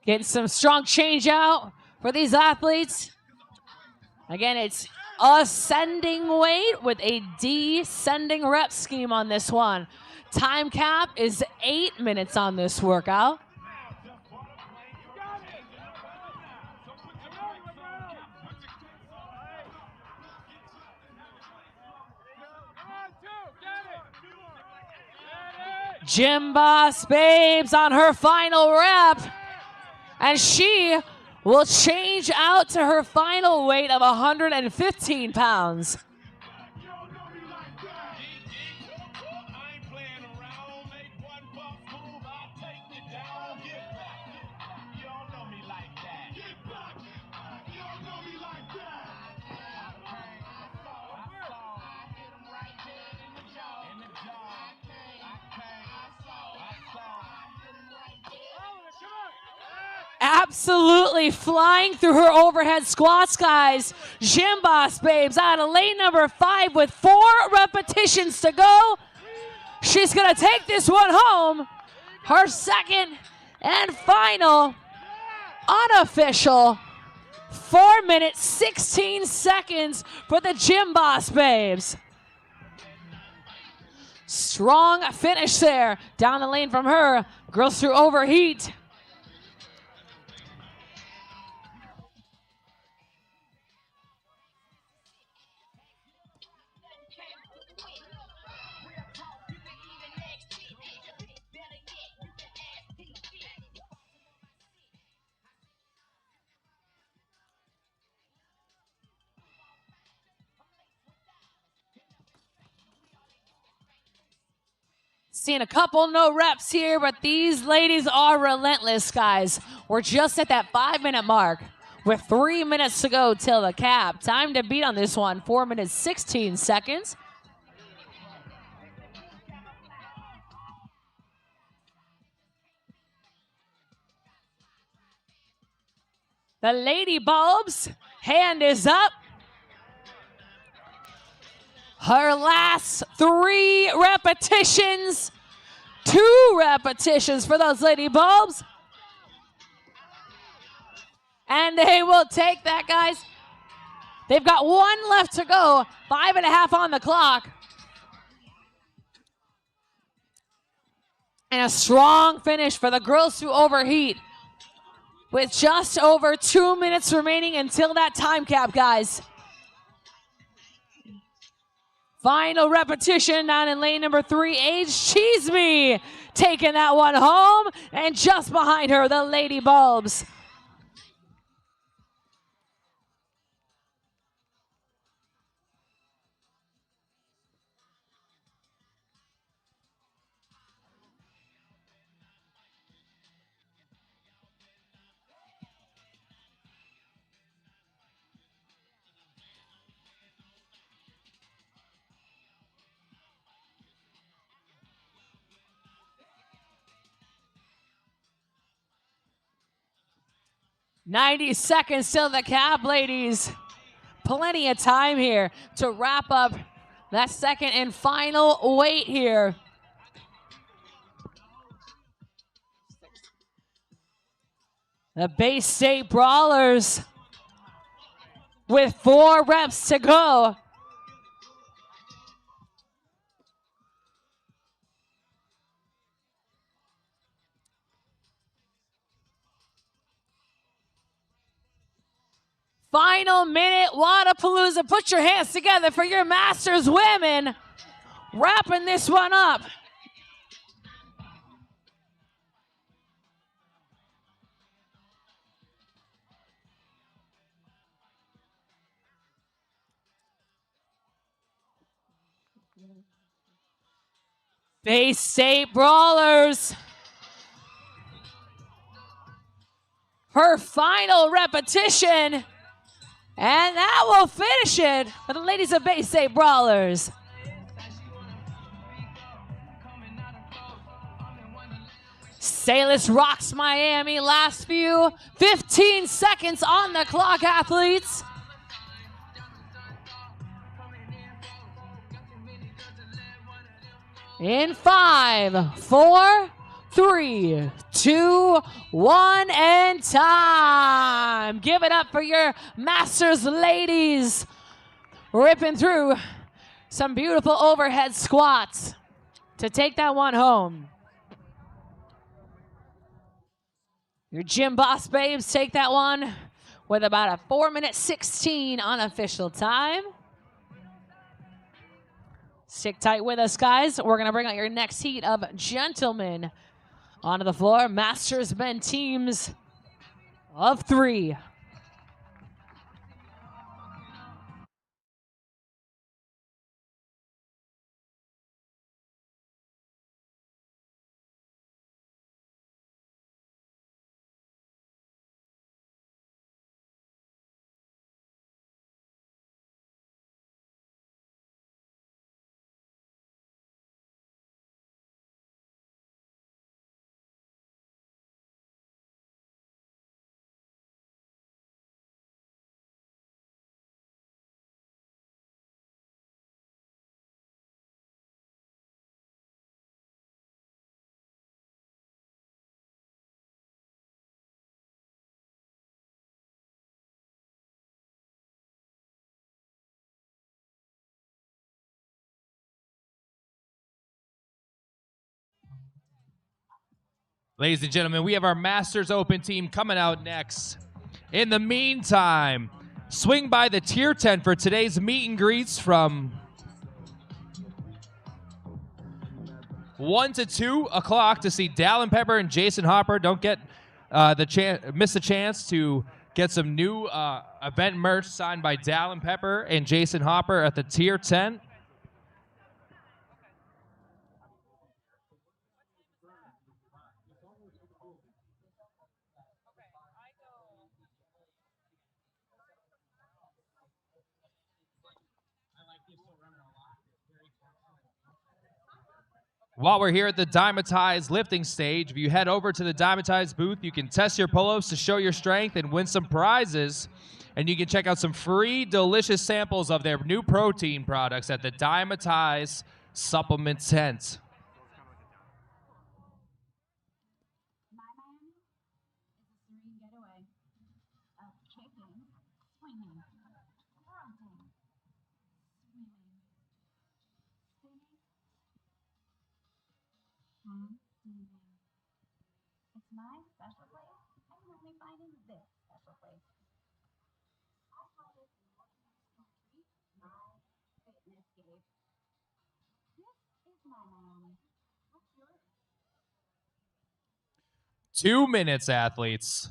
Getting some strong change out for these athletes. Again, it's ascending weight with a descending rep scheme on this one. Time cap is 8 minutes on this workout. Gym Boss Babes on her final rep. And she will change out to her final weight of 115 pounds. Absolutely flying through her overhead squats, guys. Gym Boss Babes out of lane number 5 with 4 repetitions to go. She's going to take this one home. Her second and final unofficial 4 minutes, 16 seconds for the Gym Boss Babes. Strong finish there. Down the lane from her. Girls Through Overheat. Seeing a couple no reps here, but these ladies are relentless, guys. We're just at that 5 minute mark with 3 minutes to go till the cap. Time to beat on this one, 4 minutes, 16 seconds. The Lady Bulbs, hand is up. Her last 3 repetitions. 2 repetitions for those Lady Bulbs. And they will take that, guys. They've got 1 left to go. 5.5 on the clock. And a strong finish for the girls to overheat. With just over 2 minutes remaining until that time cap, guys. Final repetition down in lane number 3. Age Cheese Me taking that one home. And just behind her, the Lady Bulbs. "90 seconds till the cap, ladies. Plenty of time here to wrap up that second and final weight here. The Bay State Brawlers with 4 reps to go. Final minute, Wodapalooza. Put your hands together for your Masters women. Wrapping this one up. Bay State Brawlers. Her final repetition. And that will finish it for the ladies of Bay State Brawlers. Salis rocks Miami. Last few 15 seconds on the clock, athletes. In 5, 4, 3, 2, 1, and time. Give it up for your Masters ladies. Ripping through some beautiful overhead squats to take that one home. Your Gym Boss babes take that one with about a 4:16 unofficial time. Stick tight with us, guys. We're going to bring out your next heat of gentlemen onto the floor. Masters men teams of 3. Ladies and gentlemen, we have our Masters Open team coming out next. In the meantime, swing by the tier tent for today's meet and greets from 1 to 2 o'clock to see Dallin Pepper and Jason Hopper. Don't get miss the chance to get some new event merch signed by Dallin Pepper and Jason Hopper at the tier tent. While we're here at the DYMATIZE lifting stage, if you head over to the DYMATIZE booth, you can test your pull-ups to show your strength and win some prizes. And you can check out some free, delicious samples of their new protein products at the DYMATIZE supplement tent. My man is a serene getaway of kicking, swinging, fronting, swimming, spinning, and steaming. It's my special place. I can only find in this special place. I call it my fitness cave. This is my Miami. What's yours? 2 minutes, athletes.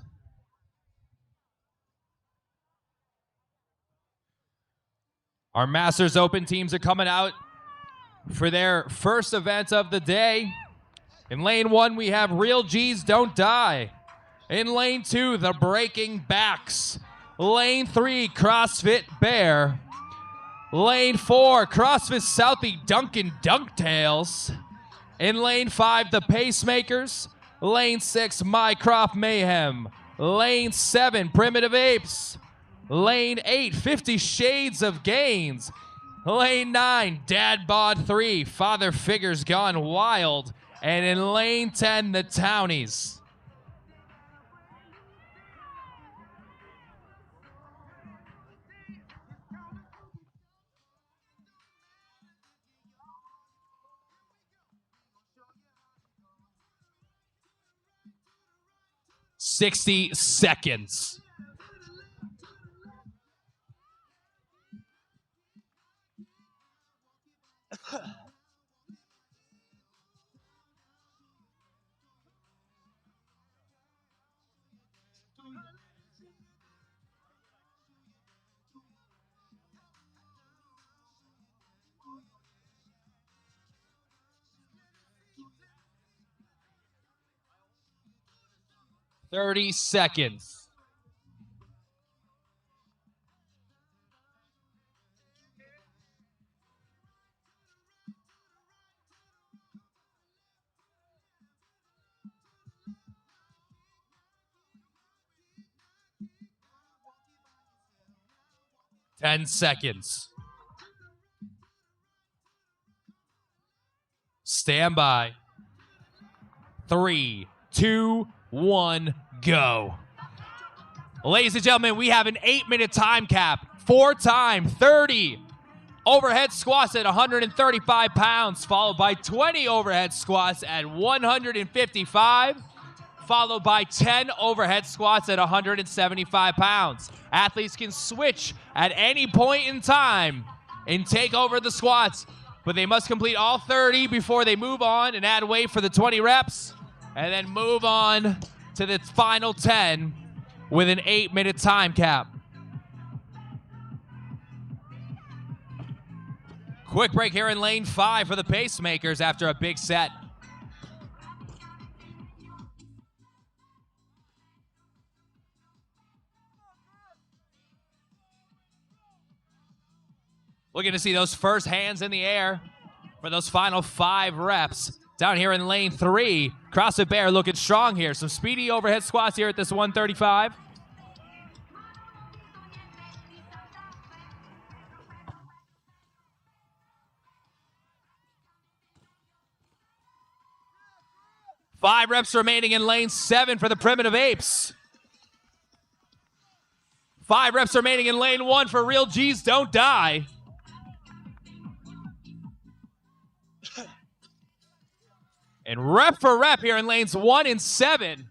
Our Masters Open teams are coming out for their first event of the day. In lane 1, we have Real G's Don't Die. In lane 2, the Breaking Backs. Lane 3, CrossFit Bear. Lane 4, CrossFit Southie Dunkin' Dunktails. In lane 5, the Pacemakers. Lane 6, Mycroft Mayhem. Lane 7, Primitive Apes. Lane 8, 50 Shades of Gains. Lane 9, Dad Bod 3, Father Figures Gone Wild. And in lane 10, the Townies. "60 seconds. "30 seconds. "10 seconds. Stand by. 3, 2, 1, go. Ladies and gentlemen, we have an 8-minute time cap. 4-time 30 overhead squats at 135 pounds, followed by 20 overhead squats at 155, followed by 10 overhead squats at 175 pounds. Athletes can switch at any point in time and take over the squats, but they must complete all 30 before they move on and add weight for the 20 reps, and then move on to the final 10 with an 8-minute time cap. Quick break here in lane 5 for the Pacemakers after a big set. Looking to see those first hands in the air for those final 5 reps. Down here in lane 3, CrossFit Bear looking strong here. Some speedy overhead squats here at this 135. Five reps remaining in lane 7 for the Primitive Apes. 5 reps remaining in lane 1 for Real G's Don't Die. And rep for rep here in lanes 1 and 7.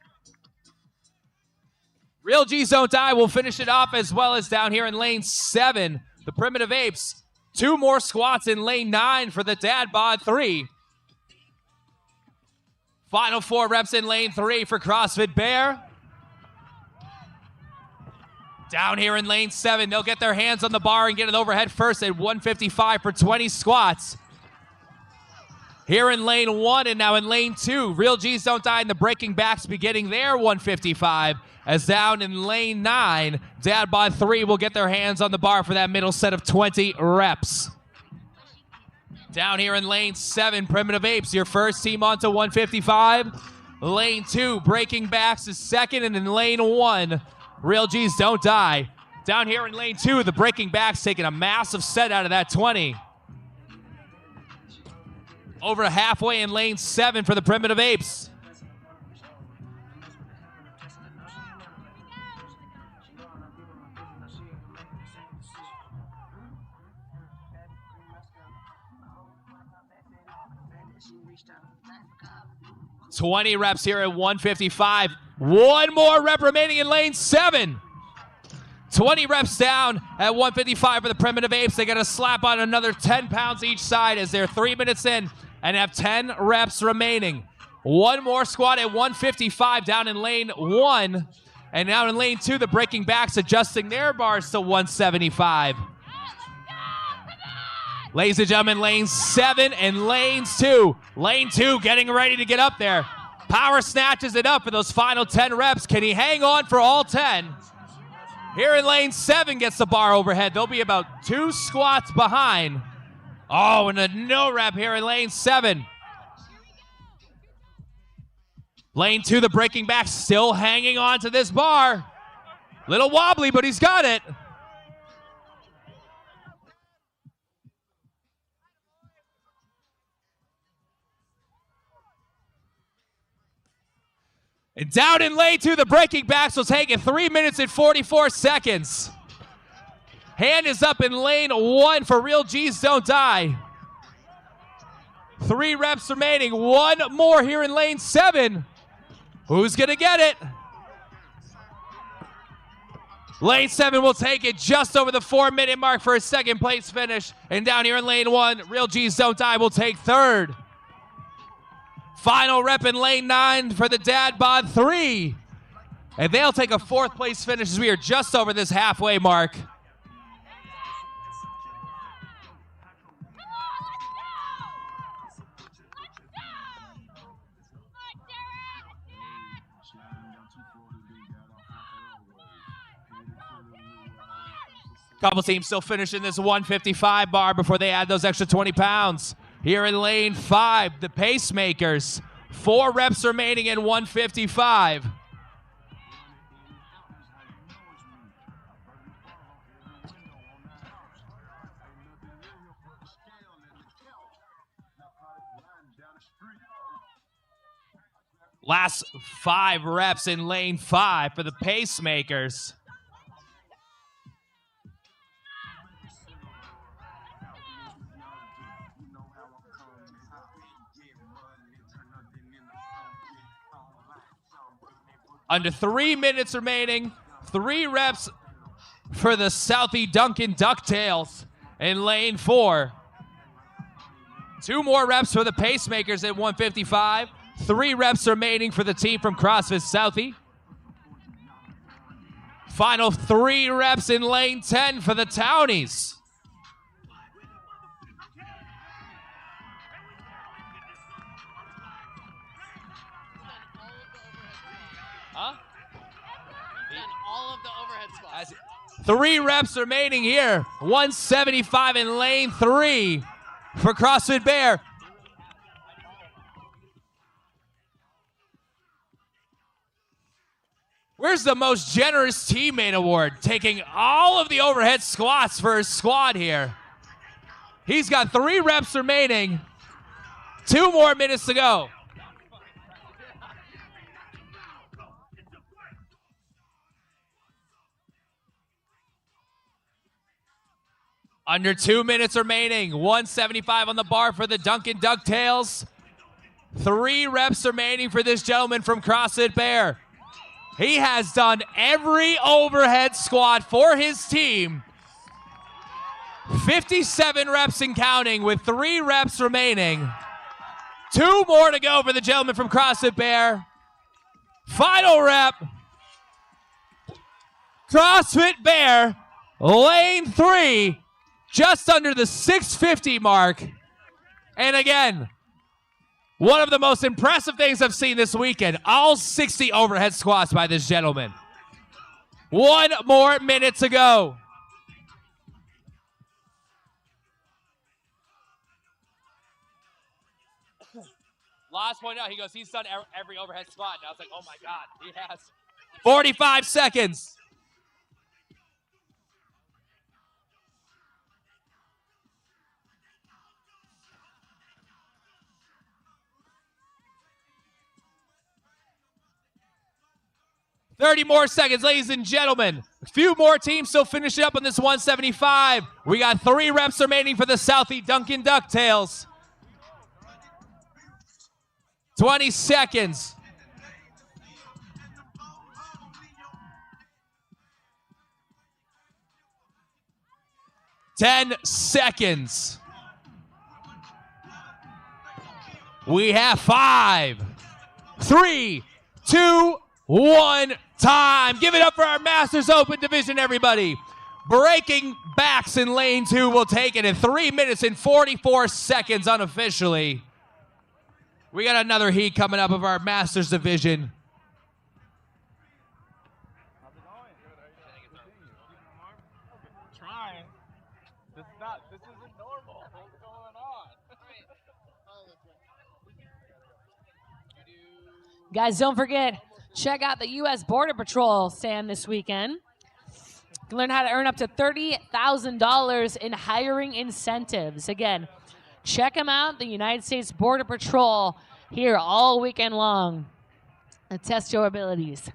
Real G's Don't Die will finish it off, as well as down here in lane 7, the Primitive Apes. 2 more squats in lane 9 for the Dad Bod 3. Final 4 reps in lane 3 for CrossFit Bear. Down here in lane 7, they'll get their hands on the bar and get it overhead first at 155 for 20 squats. Here in lane 1 and now in lane 2, Real G's Don't Die and the Breaking Backs be getting their 155. As down in lane 9, Dad Bod 3 will get their hands on the bar for that middle set of 20 reps. Down here in lane 7, Primitive Apes, your first team onto 155. Lane 2, Breaking Backs is second, and in lane 1, Real G's Don't Die. Down here in lane 2, the Breaking Backs taking a massive set out of that 20. Over halfway in lane 7 for the Primitive Apes. $20 reps here at 155. One more rep remaining in lane 7. 20 reps down at 155 for the Primitive Apes. They got to slap on another 10 pounds each side as they're 3 minutes in and have 10 reps remaining. One more squat at 155 down in lane 1. And now in lane 2, the Breaking Backs adjusting their bars to 175. Ladies and gentlemen, lane 7 and lanes 2. Lane 2 getting ready to get up there. Power snatches it up for those final 10 reps. Can he hang on for all 10? Here in lane 7 gets the bar overhead. They'll be about 2 squats behind. Oh, and a no rep here in lane 7. Lane 2, the Breaking Back still hanging on to this bar. Little wobbly, but he's got it. And down in lane 2, the Breaking Backs will take it 3 minutes and 44 seconds. Hand is up in lane 1 for Real G's Don't Die. 3 reps remaining. One more here in lane 7. Who's going to get it? Lane 7 will take it just over the 4-minute mark for a second place finish. And down here in lane 1, Real G's Don't Die will take 3rd. Final rep in lane 9 for the Dad Bod 3. And they'll take a 4th place finish as we are just over this halfway mark. Couple teams still finishing this 155 bar before they add those extra 20 pounds. Here in lane 5, the Pacemakers. 4 reps remaining in 155. Last 5 reps in lane 5 for the Pacemakers. Under 3 minutes remaining. 3 reps for the Southie Duncan Ducktails in lane 4. 2 more reps for the Pacemakers at 155. 3 reps remaining for the team from CrossFit Southie. Final 3 reps in lane 10 for the Townies. Huh? Done all of the overhead squats. 3 reps remaining here. 175 in lane 3 for CrossFit Bear. Where's the most generous teammate award? Taking all of the overhead squats for his squad here. He's got 3 reps remaining. 2 more minutes to go. Under 2 minutes remaining. 175 on the bar for the Duncan Ducktails. 3 reps remaining for this gentleman from CrossFit Bear. He has done every overhead squat for his team. 57 reps and counting with 3 reps remaining. 2 more to go for the gentleman from CrossFit Bear. Final rep. CrossFit Bear, lane 3. Just under the 650 mark. And again, one of the most impressive things I've seen this weekend, all 60 overhead squats by this gentleman. 1 more minute to go. Last point out, he goes, he's done every overhead squat. And I was like, oh my God, he has. 45 seconds. $30 more seconds, ladies and gentlemen. A few more teams still finishing up on this 175. We got 3 reps remaining for the Southie Duncan DuckTales. 20 seconds. 10 seconds. We have 5, 3, 2, 1, time. Give it up for our Masters Open division, everybody. Breaking backs in lane 2 will take it in 3 minutes and 44 seconds unofficially. We got another heat coming up of our Masters division. Trying. This isn't normal. What's going on? Guys, don't forget, check out the U.S. Border Patrol stand this weekend. You can learn how to earn up to $30,000 in hiring incentives. Again, check them out, the United States Border Patrol, here all weekend long. And test your abilities.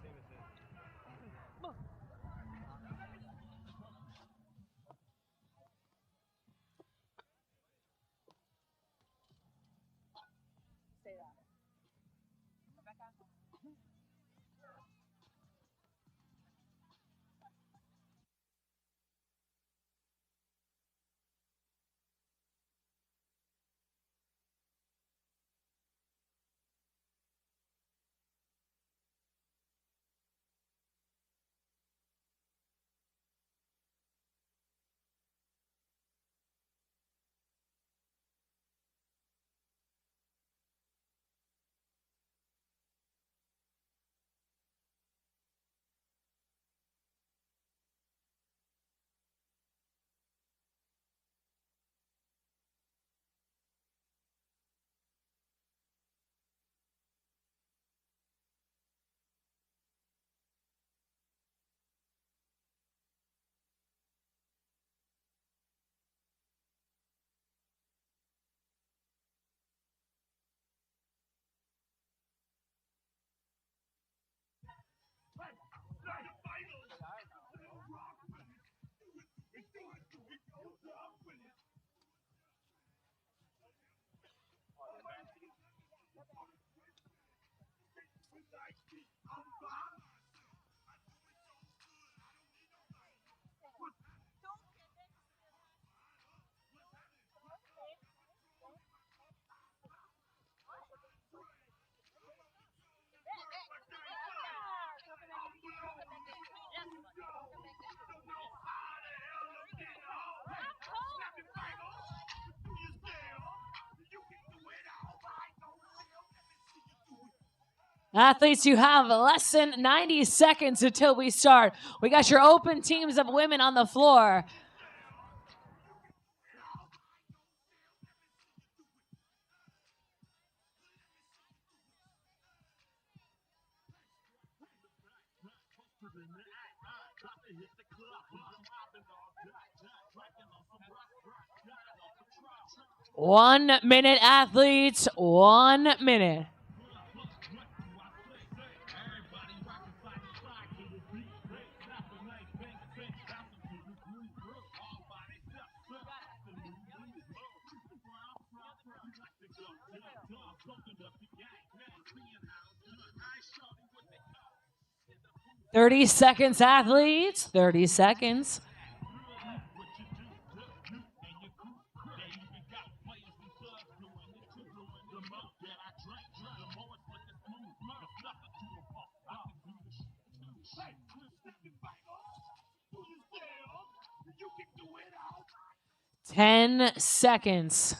Athletes, you have less than 90 seconds until we start. We got your open teams of women on the floor. One minute, athletes. 1 minute. Thirty seconds, athletes. 30 seconds. Ten seconds.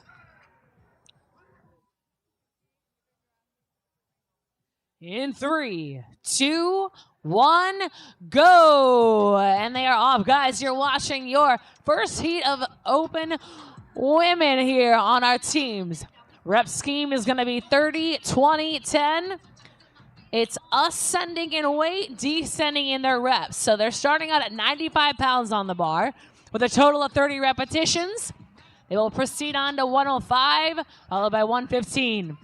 In 3, 2, 1, go. And they are off. Guys, you're watching your first heat of open women here on our teams. Rep scheme is going to be 30, 20, 10. It's ascending in weight, descending in their reps. So they're starting out at 95 pounds on the bar with a total of 30 repetitions. They will proceed on to 105, followed by 115.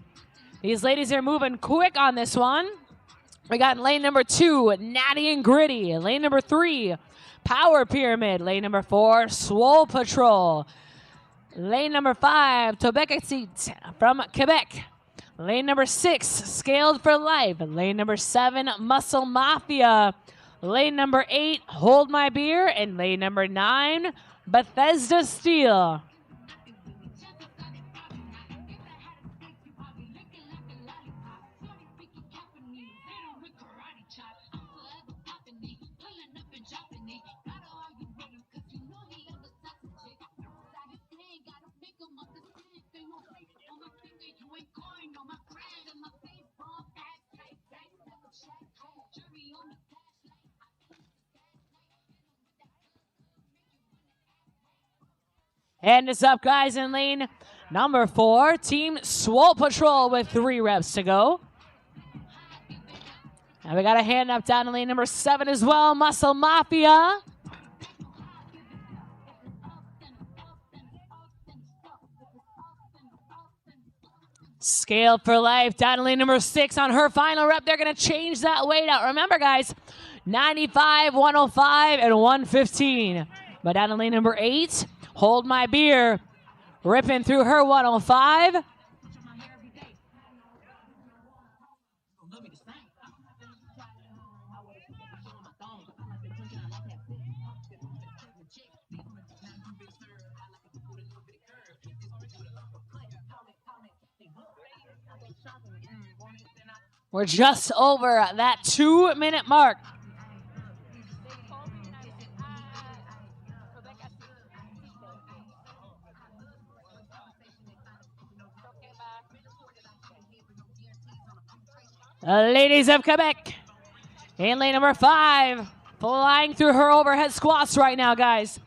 These ladies are moving quick on this one. We got in lane number 2, Natty and Gritty. Lane number 3, Power Pyramid. Lane number 4, Swole Patrol. Lane number 5, Tobekatsit from Quebec. Lane number 6, Scaled for Life. Lane number 7, Muscle Mafia. Lane number 8, Hold My Beer. And lane number 9, Bethesda Steel. And it's up, guys, in lane number 4, Team Swole Patrol with 3 reps to go. And we got a hand up down in lane number 7 as well, Muscle Mafia. Scaled for Life down in lane number 6 on her final rep. They're going to change that weight out. Remember, guys, 95, 105, and 115. But down in lane number 8, Hold My Beer, ripping through her 105. We're just over that 2-minute mark. Ladies of Quebec in lane number 5, flying through her overhead squats right now, guys.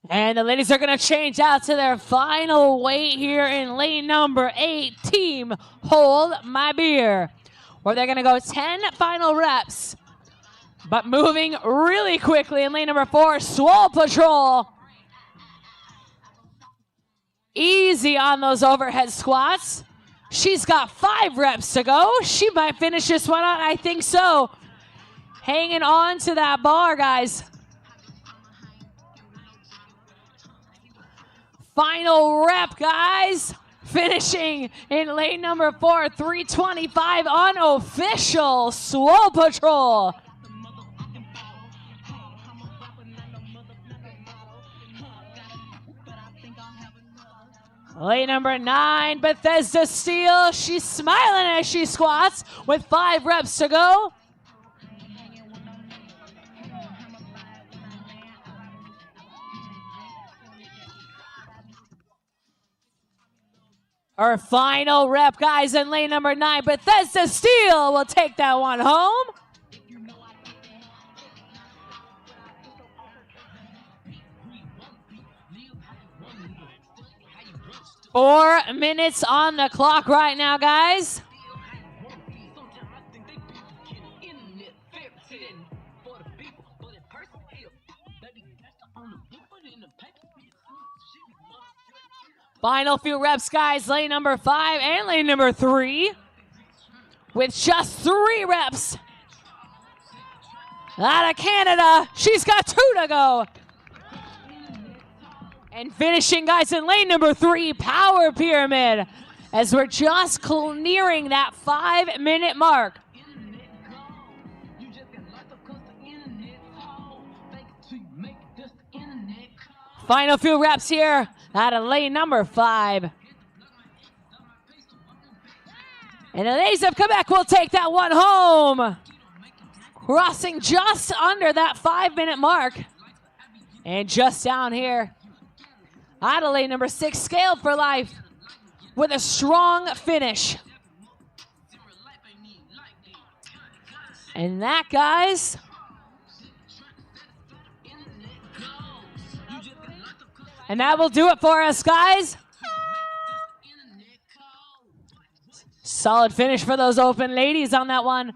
And the ladies are going to change out to their final weight here in lane number 8, Team Hold My Beer, where they're going to go 10 final reps. But moving really quickly in lane number 4, Swole Patrol. Easy on those overhead squats. She's got 5 reps to go. She might finish this one out. I think so. Hanging on to that bar, guys. Final rep, guys. Finishing in lane number 4, 325 unofficial Swole Patrol. Lane number 9, Bethesda Steel. She's smiling as she squats with 5 reps to go. Our final rep, guys, in lane number 9, Bethesda Steel will take that one home. Four minutes on the clock right now, guys. Final few reps, guys. Lane number 5 and lane number 3. With just 3 reps. Out of Canada, she's got 2 to go. And finishing, guys, in lane number 3, Power Pyramid. As we're just nearing that 5-minute mark. Final few reps here out of lane number 5. And the ladies of Quebec will take that one home. Crossing just under that 5-minute mark. And just down here, Adelaide, number 6, Scaled for Life with a strong finish. And that, guys, and that will do it for us, guys. Solid finish for those open ladies on that one.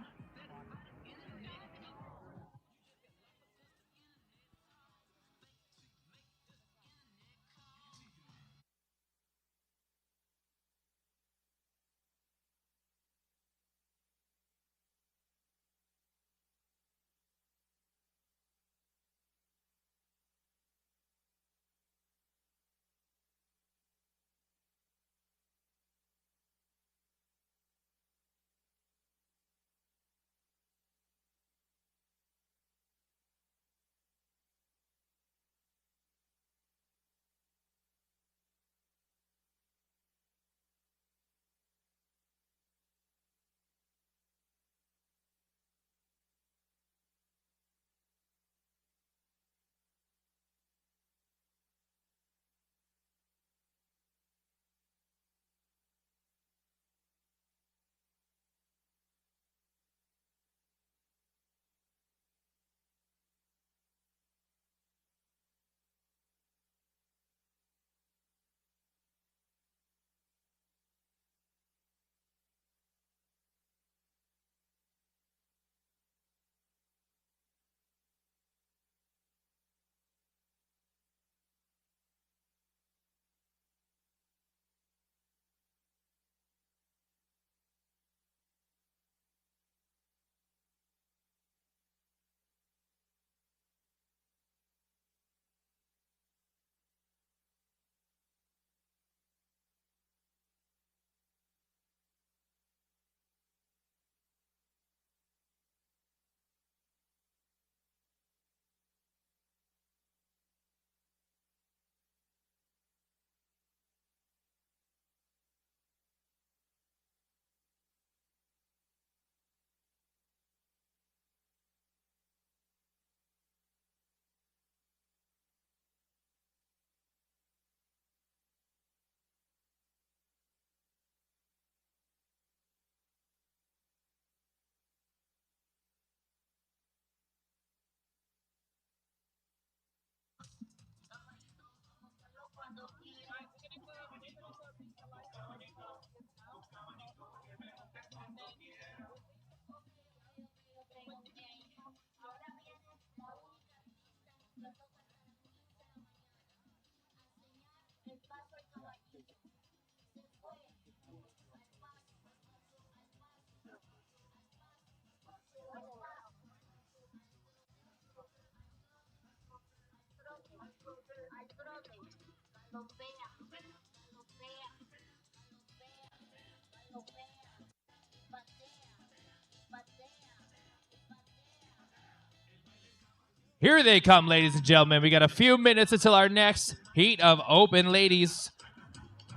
Here they come, ladies and gentlemen. We got a few minutes until our next heat of open ladies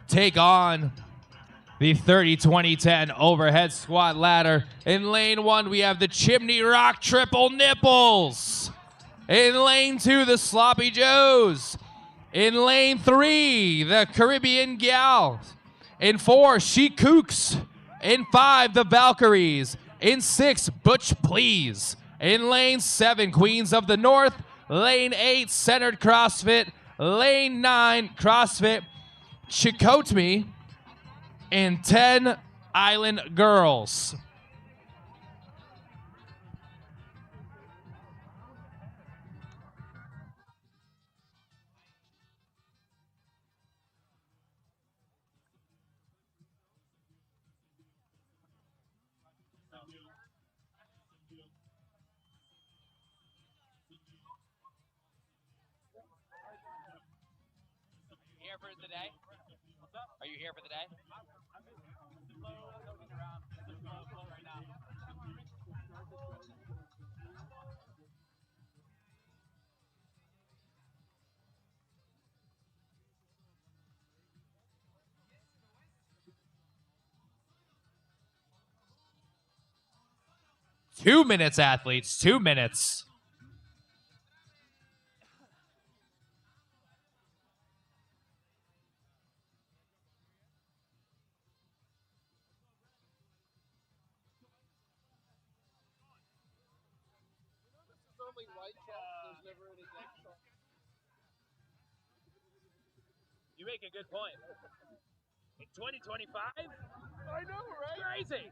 take on the 30-20-10 overhead squat ladder. In lane 1, we have the Chimney Rock triple nipples. In lane 2, the Sloppy Joes. In lane 3, the Caribbean Gals. In 4, She Kooks. In 5, the Valkyries. In 6, Butch Please. In lane 7, Queens of the North. Lane 8, Centered CrossFit. Lane 9, CrossFit Chikotmi. And 10, Island Girls. Here for the day? Are you here for the day? Right now. 2 minutes, athletes. 2 minutes. You make a good point. In 2025? I know, right? Crazy.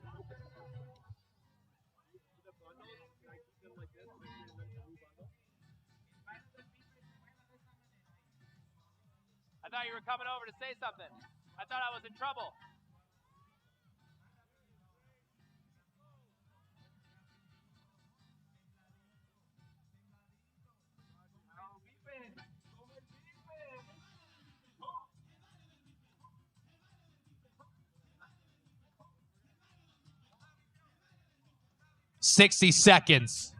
I thought you were coming over to say something. I thought I was in trouble. $60 seconds.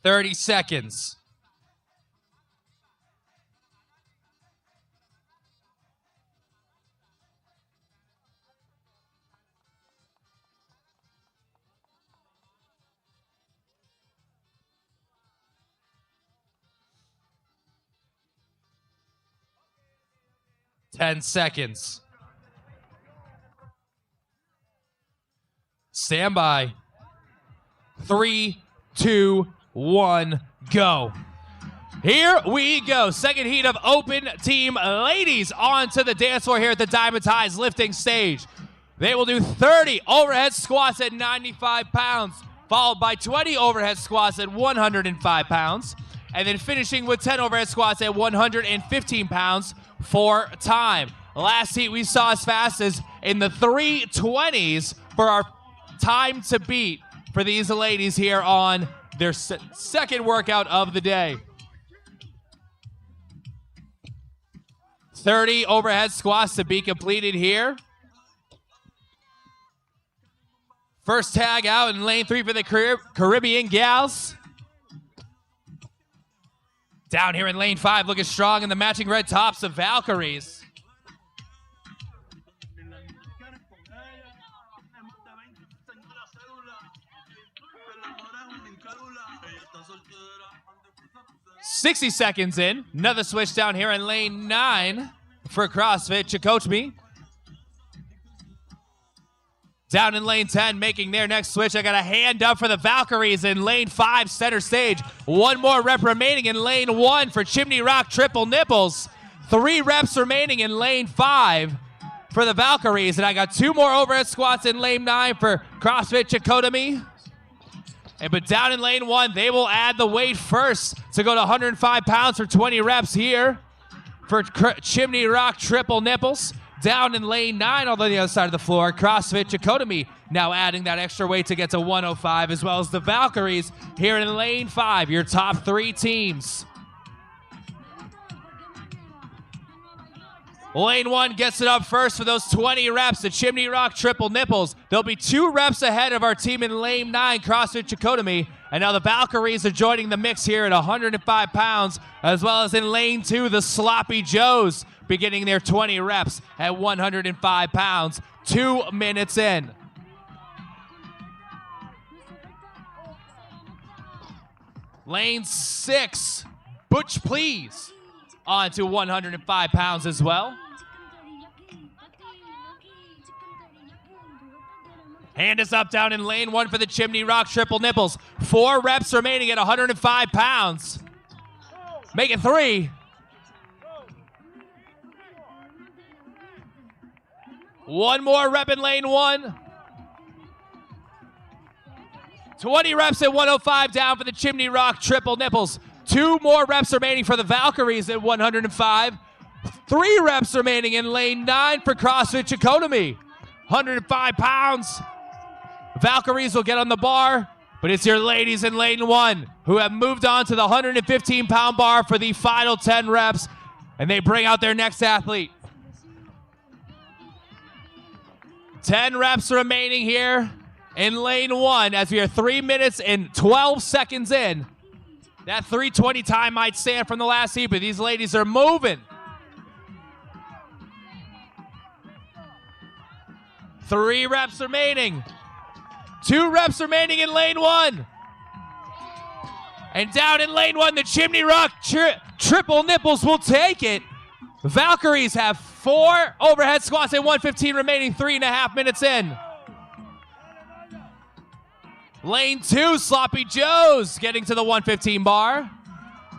$30 seconds. $10 seconds. Stand by. 3, 2, 1, go. Here we go. Second heat of open team ladies onto the dance floor here at the DYMATIZE lifting stage. They will do 30 overhead squats at 95 pounds, followed by 20 overhead squats at 105 pounds, and then finishing with 10 overhead squats at 115 pounds for time. Last heat we saw as fast as in the 320s for our time to beat for these ladies here on their second workout of the day. 30 overhead squats to be completed here. First tag out in lane 3 for the Caribbean gals. Down here in lane 5, looking strong in the matching red tops of Valkyries. $60 seconds in. Another switch down here in lane 9 for CrossFit Chakotmi. Down in lane 10, making their next switch. I got a hand up for the Valkyries in lane 5, center stage. One more rep remaining in lane 1 for Chimney Rock Triple Nipples. 3 reps remaining in lane 5 for the Valkyries. And I got 2 more overhead squats in lane 9 for CrossFit Chakotmi. But down in lane 1, they will add the weight first to go to 105 pounds for 20 reps here for Chimney Rock Triple Nipples. Down in lane 9, on the other side of the floor, CrossFit Chakotmi now adding that extra weight to get to 105, as well as the Valkyries here in lane 5, your top 3 teams. Lane 1 gets it up first for those 20 reps, the Chimney Rock Triple Nipples. They'll be 2 reps ahead of our team in lane 9, CrossFit Chakotmi. And now the Valkyries are joining the mix here at 105 pounds, as well as in lane 2, the Sloppy Joes beginning their 20 reps at 105 pounds, 2 minutes in. Lane 6, Butch Please, on to 105 pounds as well. Hand is up down in lane 1 for the Chimney Rock Triple Nipples. 4 reps remaining at 105 pounds. Make it 3. 1 more rep in lane 1. 20 reps at 105 down for the Chimney Rock Triple Nipples. 2 more reps remaining for the Valkyries at 105. 3 reps remaining in lane 9 for CrossFit Chakotmi. 105 pounds. Valkyries will get on the bar, but it's your ladies in lane 1 who have moved on to the 115-pound bar for the final 10 reps, and they bring out their next athlete. 10 reps remaining here in lane 1 as we are 3 minutes and 12 seconds in. That 3:20 time might stand from the last heat, but these ladies are moving. 3 reps remaining. 2 reps remaining in lane 1. And down in lane 1, the Chimney Rock triple nipples will take it. Valkyries have 4 overhead squats and 115 remaining, 3.5 minutes in. Lane 2, Sloppy Joes getting to the 115 bar.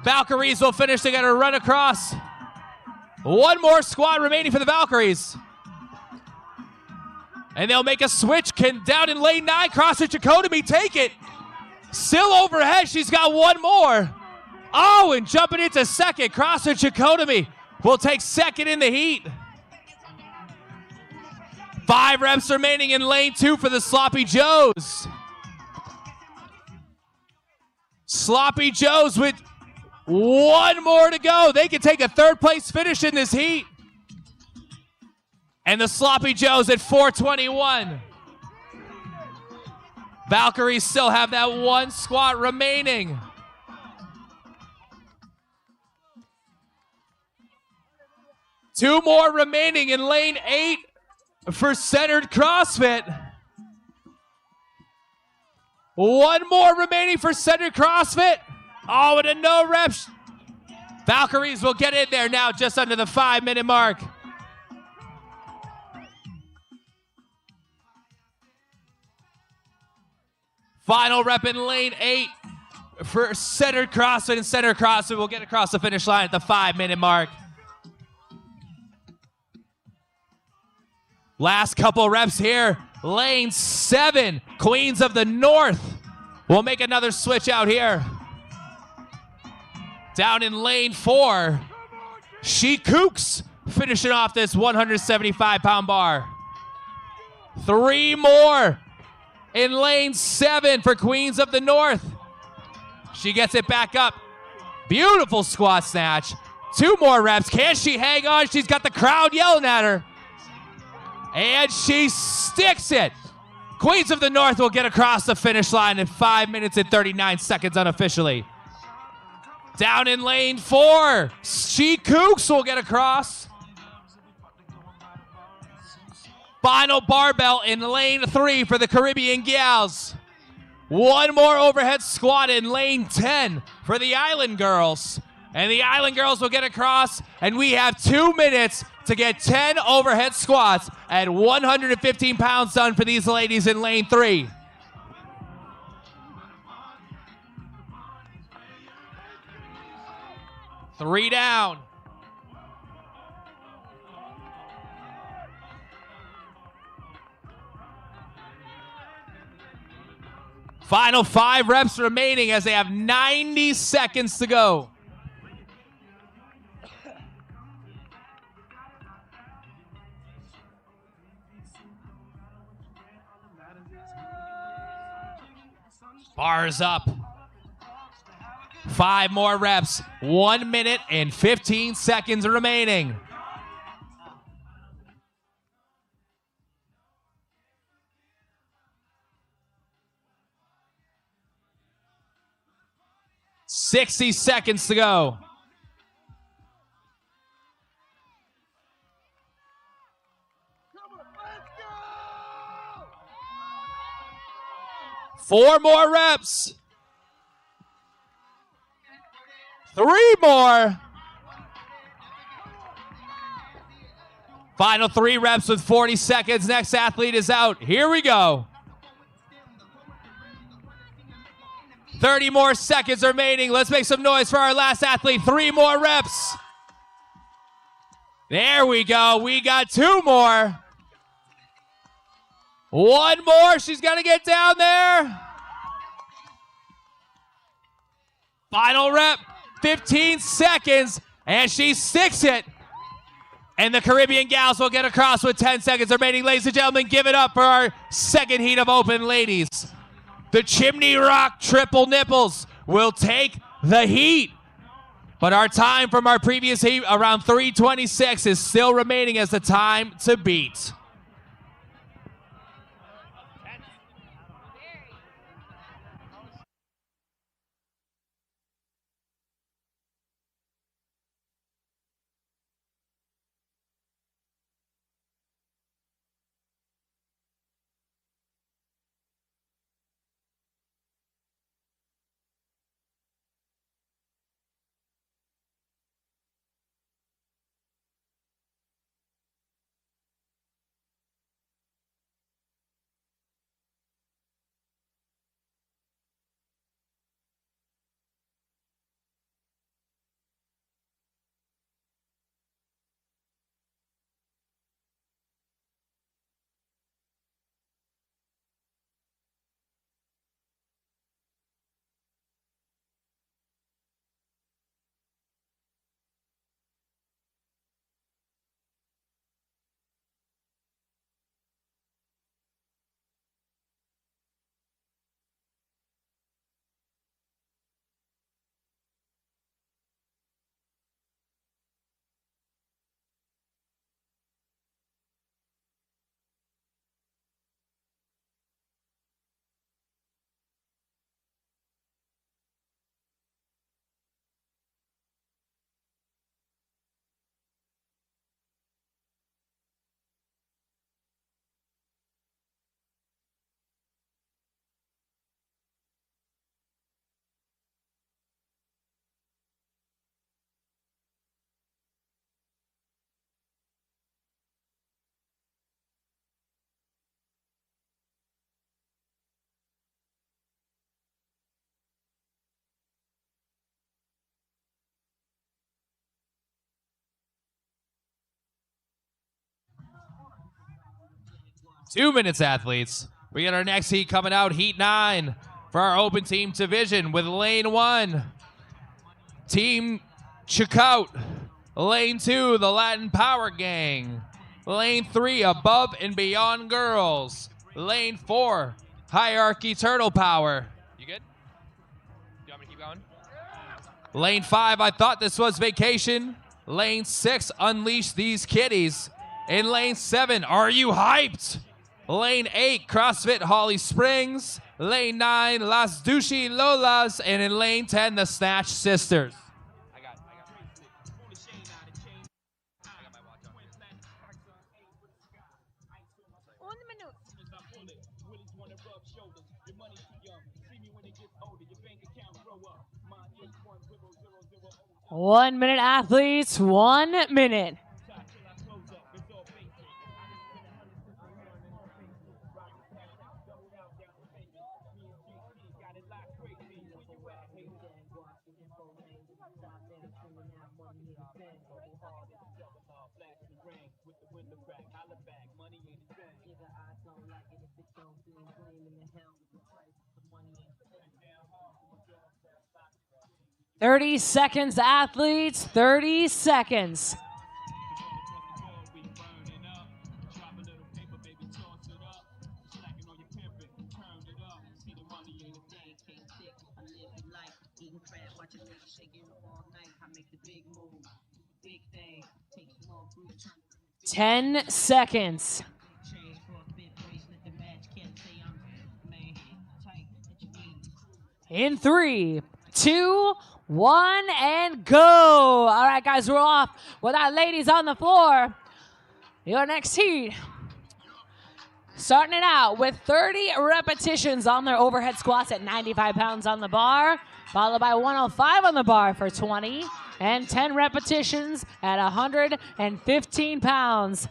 Valkyries will finish. They're going to run across. 1 more squat remaining for the Valkyries. And they'll make a switch. Can down in lane 9, CrossFit Chakotay take it. Still overhead. She's got 1 more. Oh, and jumping into second. CrossFit Chakotay will take second in the heat. 5 reps remaining in lane 2 for the Sloppy Joes. Sloppy Joes with 1 more to go. They can take a 3rd place finish in this heat. And the Sloppy Joes at 4:21. Valkyries still have that 1 squat remaining. Two more remaining in lane 8 for Centered CrossFit. 1 more remaining for Centered CrossFit. Oh, and a no reps. Valkyries will get in there now just under the 5-minute mark. Final rep in lane 8 for Centered CrossFit, and Centered CrossFit will get across the finish line at the 5-minute mark. Last couple reps here. Lane 7, Queens of the North will make another switch out here. Down in lane 4, She Kooks finishing off this 175-pound bar. 3 more in lane 7 for Queens of the North. She gets it back up. Beautiful squat snatch. 2 more reps. Can she hang on? She's got the crowd yelling at her. And she sticks it. Queens of the North will get across the finish line in 5 minutes and 39 seconds unofficially. Down in lane 4, She Kooks will get across. Final barbell in lane 3 for the Caribbean Gals. 1 more overhead squat in lane 10 for the Island Girls. And the Island Girls will get across, and we have 2 minutes to get 10 overhead squats at 115 pounds done for these ladies in lane 3. Three down. Final 5 reps remaining as they have 90 seconds to go. Bars up. 5 more reps. 1 minute and 15 seconds remaining. $60 seconds to go. Four more reps. 3 more. Final 3 reps with 40 seconds. Next athlete is out. Here we go. 30 more seconds remaining. Let's make some noise for our last athlete. 3 more reps. There we go. We got 2 more. 1 more. She's got to get down there. Final rep. 15 seconds. And she sticks it. And the Caribbean Gals will get across with 10 seconds remaining. Ladies and gentlemen, give it up for our second heat of open ladies. The Chimney Rock Triple Nipples will take the heat. But our time from our previous heat, around 3:26, is still remaining as the time to beat. 2 minutes, athletes. We got our next heat coming out, Heat 9, for our open team division with Lane 1, Team Checkout. Lane 2, the Latin Power Gang. Lane 3, Above and Beyond Girls. Lane 4, Hierarchy Turtle Power. You good? You want me to keep going? Lane 5, I Thought This Was Vacation. Lane 6, Unleash These Kitties. In Lane 7, Are You Hyped? Lane 8, CrossFit Holly Springs. Lane 9, Las Dushi Lolas. And in Lane 10, the Snatch Sisters. I got my watch on. 1 minute. One minute, athletes. 1 minute. "30 seconds, athletes. 30 seconds. Ten seconds. In 3, 2, 1, and go. All right, guys, we're off with our ladies on the floor. Your next heat. Starting it out with 30 repetitions on their overhead squats at 95 pounds on the bar, followed by 105 on the bar for 20, and 10 repetitions at 115 pounds.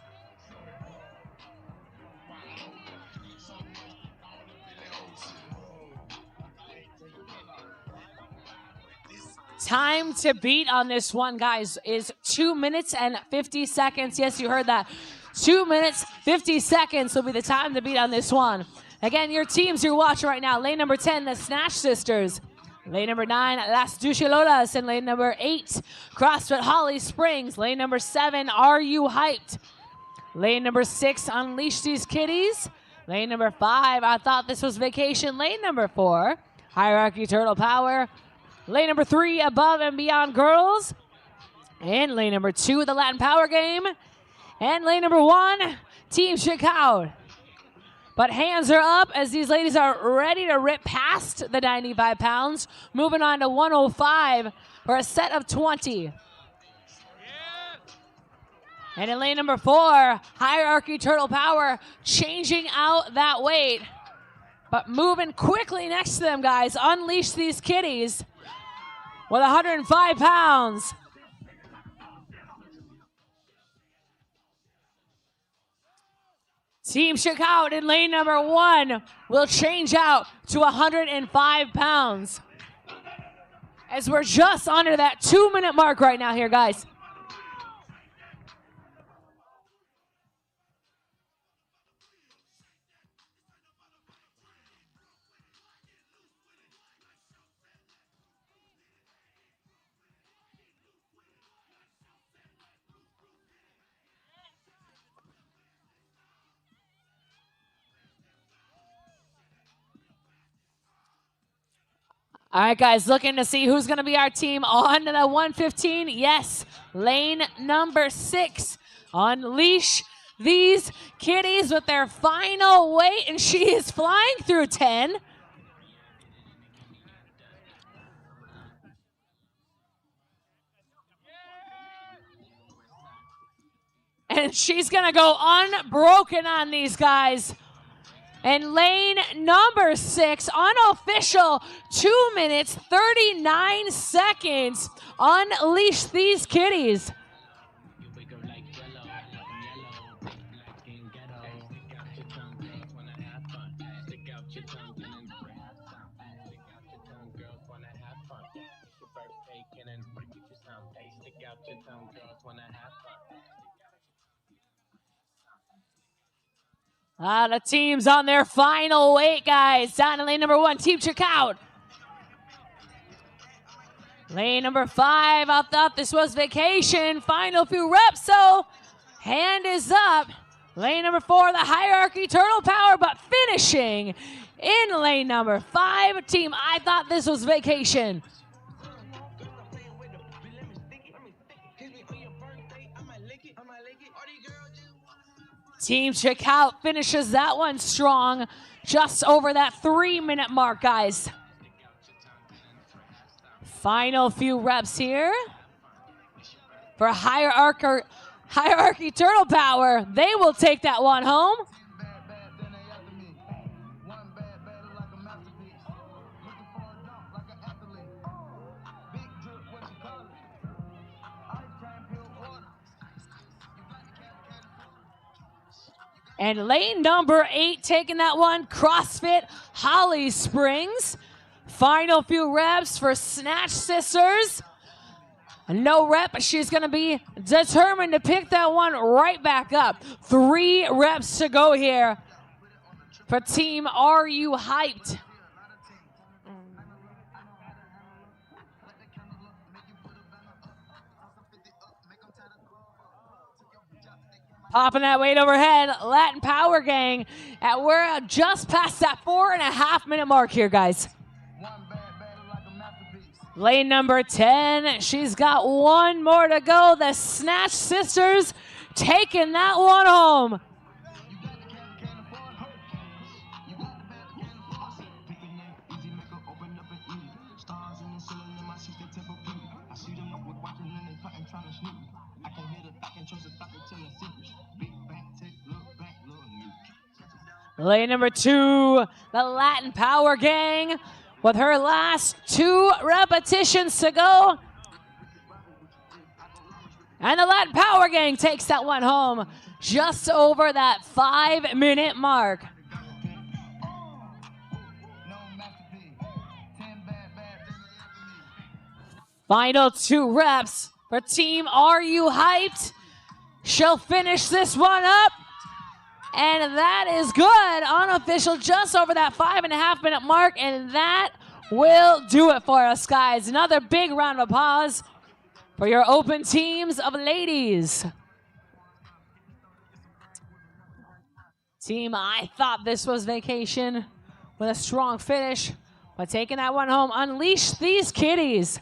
Time to beat on this one, guys, is 2 minutes and 50 seconds. Yes, you heard that. 2 minutes, 50 seconds will be the time to beat on this one. Again, your teams you're watching right now. Lane number 10, the Snatch Sisters. Lane number 9, Las Duchilolas. And lane number 8, CrossFit Holly Springs. Lane number 7, Are You Hyped? Lane number 6, Unleash These Kitties. Lane number 5, I Thought This Was Vacation. Lane number 4, Hierarchy Turtle Power. Lane number 3, Above and Beyond Girls. And lane number 2, the Latin Power Game. And lane number 1, Team Checkout. But hands are up as these ladies are ready to rip past the 95 pounds, moving on to 105 for a set of 20. And in lane number 4, Hierarchy Turtle Power changing out that weight. But moving quickly next to them, guys. Unleash These Kitties with 105 pounds. Team Checkout in lane number 1 will change out to 105 pounds. As we're just under that 2-minute mark right now here, guys. All right, guys, looking to see who's going to be our team on the 115. Yes, lane number 6. Unleash These Kitties with their final weight, and she is flying through 10. And she's going to go unbroken on these guys. And lane number 6, unofficial, 2 minutes, 39 seconds. Unleash These Kitties. The team's on their final weight, guys. Down to lane number 1, Team Checkout. Lane number 5, I thought this was vacation. Final few reps, so hand is up. Lane number 4, the Hierarchy Turtle Power, but finishing in lane number 5. Team, I thought this was vacation. Team Checkout finishes that one strong, just over that 3-minute mark, guys. Final few reps here for Hierarchy Turtle Power. They will take that one home. And lane number 8 taking that one, CrossFit Holly Springs. Final few reps for Snatch Sisters. No rep, she's gonna be determined to pick that one right back up. 3 reps to go here for Team Are You Hyped? Popping that weight overhead, Latin Power Gang. We're just past that 4.5-minute mark here, guys. Lane number 10, she's got one more to go. The Snatch Sisters taking that one home. Lane number 2, the Latin Power Gang, with her last 2 repetitions to go. And the Latin Power Gang takes that one home just over that 5-minute mark. Final 2 reps for Team Are You Hyped? She'll finish this one up. And that is good, unofficial, just over that 5.5-minute mark, and that will do it for us, guys. Another big round of applause for your open teams of ladies. Team, I thought this was vacation with a strong finish, but taking that one home, unleash these kitties.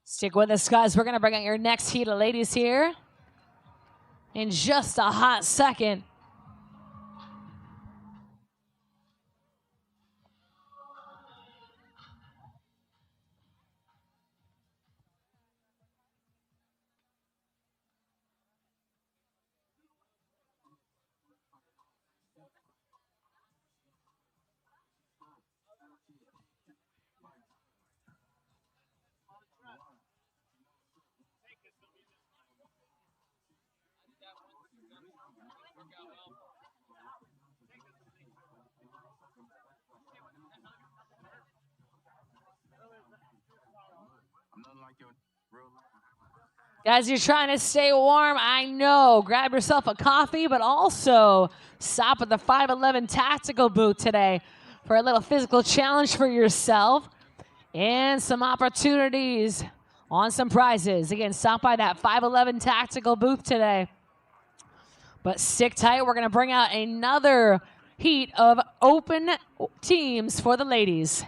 Stick with us, guys. We're going to bring out your next heat of ladies here in just a hot second. Guys, you're trying to stay warm, I know. Grab yourself a coffee, but also stop at the 511 Tactical booth today for a little physical challenge for yourself and some opportunities on some prizes. Again, stop by that 511 Tactical booth today. But stick tight, we're going to bring out another heat of open teams for the ladies.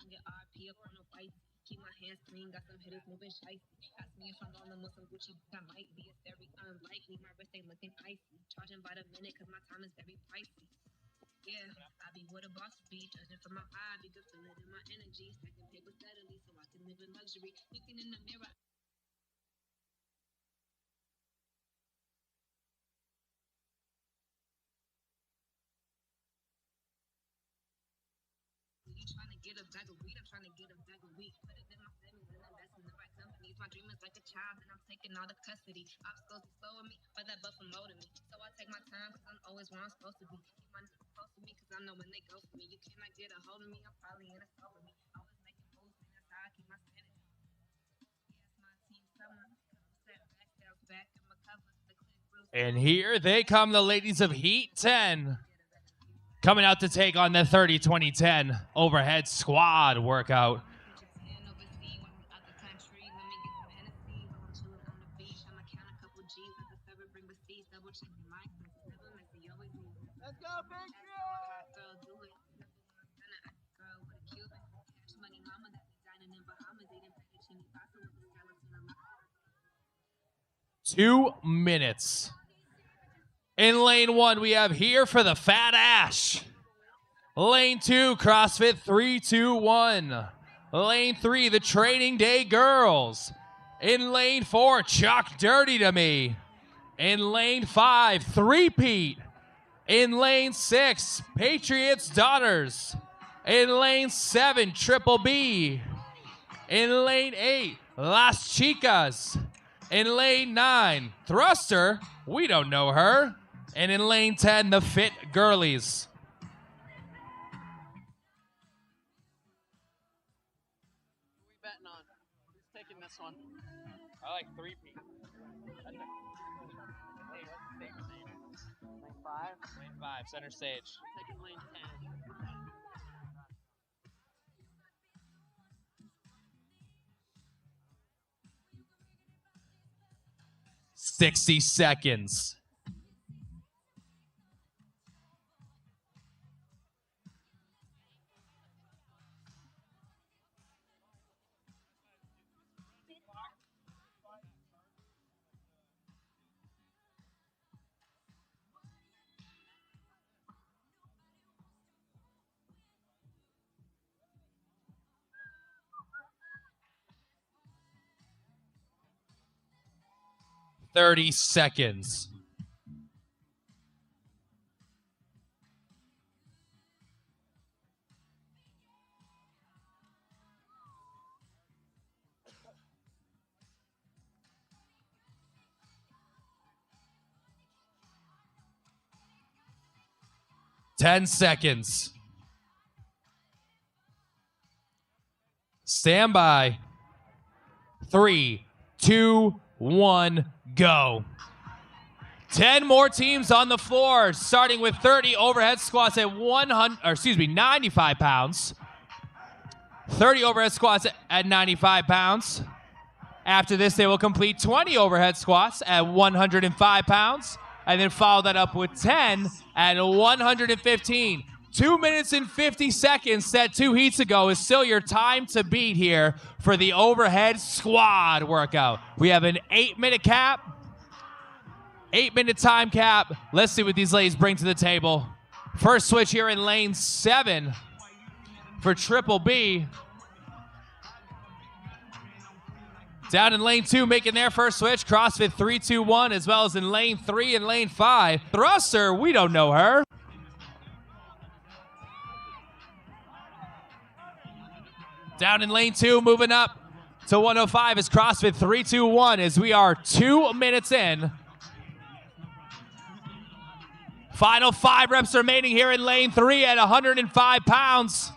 Get RP up on the white. Keep my hands clean, got some hitters moving shite. Ask me if I'm rolling with some Gucci, that might be. It's very unlikely. My wrist ain't looking icy. Charging by the minute, cause my time is very pricey. Yeah, I be what a boss be. Judging from my eye, be good feel it in my energy. Stacking paper steadily so I can live in luxury. Looking in the mirror. You trying to get a bag of weed, I'm trying to get a bag of weed. Put it in my savings and invest in the right companies. My dream is like a child and I'm taking all the custody. Obstacles be slowing me, but that buffer molding me. So I take my time cause I'm always where I'm supposed to be. Keep my niggas close to me cause I know when they go for me. You cannot get a hold of me, I'm probably in a store with me. Always making moves, and that's how I keep my sanity. Yes, my team summer. Set back, sales back, and my covers, the click groups. And here they come, the ladies of Heat 10. Coming out to take on the 30-20-10 overhead squad workout. Let's go, big Two minutes. In lane 1, we have here for the Fat Ash. Lane 2, CrossFit 3-2-1. Lane 3, the Training Day Girls. In lane 4, Chalk Dirty to Me. In lane 5, Three-Peat. In lane 6, Patriots Daughters. In lane 7, Triple B. In lane 8, Las Chicas. In lane 9, Thruster, we don't know her. And in lane 10, the Fit Girlies. Who we betting on? Who's taking this one? I like Three-Peat. Hey, what's the stage name? Lane 5? Lane 5, center stage. Taking lane 10. 60 seconds. Thirty seconds. Ten seconds. Stand by. 3, 2, 1, go. 10 more teams on the floor, starting with 30 overhead squats at 95 pounds. 30 overhead squats at 95 pounds. After this, they will complete 20 overhead squats at 105 pounds, and then follow that up with 10 at 115. 2 minutes and 50 seconds set 2 heats ago is still your time to beat here for the overhead squad workout. We have an 8-minute cap, 8-minute time cap. Let's see what these ladies bring to the table. First switch here in lane 7 for Triple B. Down in lane 2, making their first switch, CrossFit 3-2-1, as well as in lane 3 and lane 5. Thruster, we don't know her. Down in lane 2, moving up to 105 is CrossFit 3-2-1 as we are 2 minutes in. Final 5 reps remaining here in lane 3 at 105 pounds.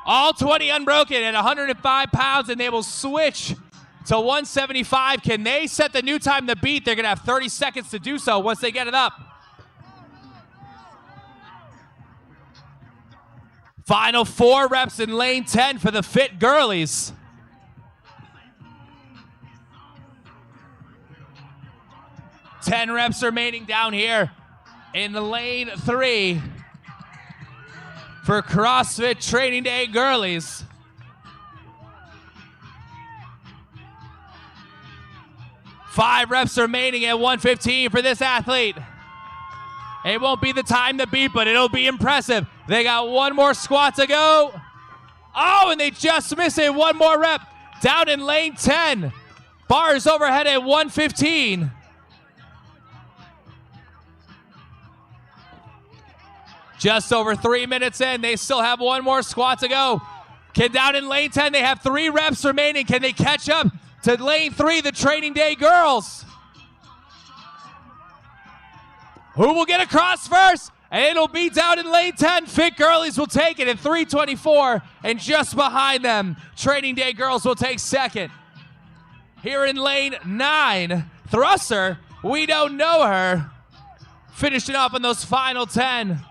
All 20 unbroken at 105 pounds, and they will switch to 175. Can they set the new time to beat? They're going to have 30 seconds to do so once they get it up. Final 4 reps in lane 10 for the Fit Girlies. Ten reps remaining down here in lane 3. for CrossFit Training Day girlies. Five reps remaining at 115 for this athlete. It won't be the time to beat, but it'll be impressive. They got one more squat to go. Oh, and they just missed it. One more rep. Down in lane 10. Bars overhead at 115. Just over 3 minutes in. They still have one more squat to go. Down in lane 10, they have 3 reps remaining. Can they catch up to lane 3, the Training Day girls? Who will get across first? And it'll be down in lane 10. Fit girlies will take it at 3:24. And just behind them, Training Day girls will take second. Here in lane 9, thruster, we don't know her. Finishing off in those final 10.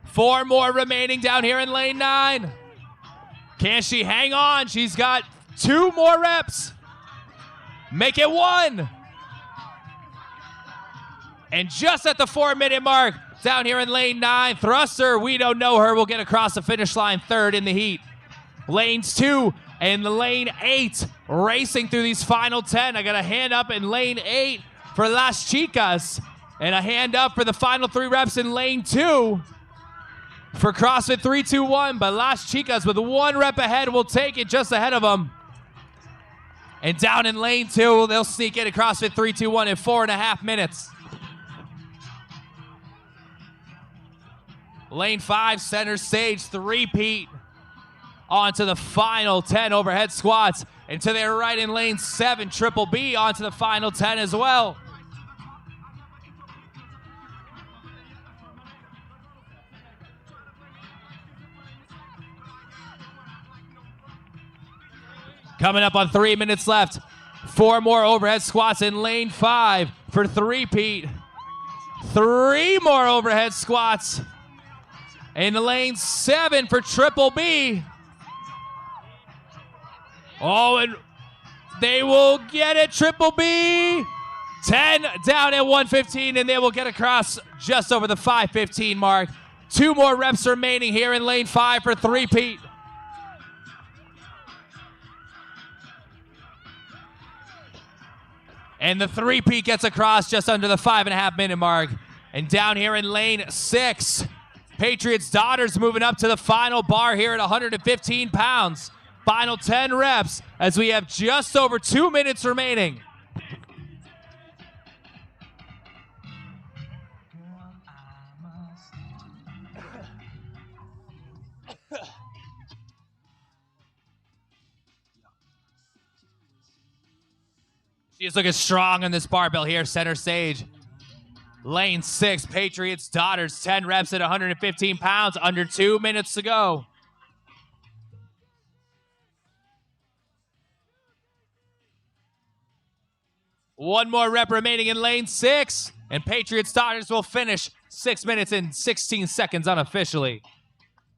Four more remaining down here in lane 9. Can she hang on? She's got 2 more reps. Make it 1. And just at the 4-minute mark, down here in lane 9, thruster, we don't know her, will get across the finish line third in the heat. Lanes 2 and lane 8 racing through these final 10. I got a hand up in lane 8 for Las Chicas and a hand up for the final 3 reps in lane 2. For CrossFit 3-2-1, but Las Chicas with 1 rep ahead will take it just ahead of them. And down in lane 2, they'll sneak in at CrossFit 3-2-1 in 4.5 minutes. Lane 5, center stage, 3-peat. On to the final 10 overhead squats. And to their right in lane 7, triple B onto the final 10 as well. Coming up on 3 minutes left. 4 more overhead squats in lane 5 for 3-peat. 3 more overhead squats in lane 7 for triple B. Oh, and they will get it, triple B. 10 down at 115, and they will get across just over the 5:15 mark. 2 more reps remaining here in lane 5 for 3-peat. And the 3-peat gets across just under the 5.5-minute mark. And down here in lane 6, Patriots Daughters moving up to the final bar here at 115 pounds. Final 10 reps as we have just over 2 minutes remaining. She's looking strong on this barbell here, center stage. Lane 6, Patriots Daughters, 10 reps at 115 pounds, under 2 minutes to go. One more rep remaining in lane 6, and Patriots Daughters will finish 6 minutes and 16 seconds unofficially.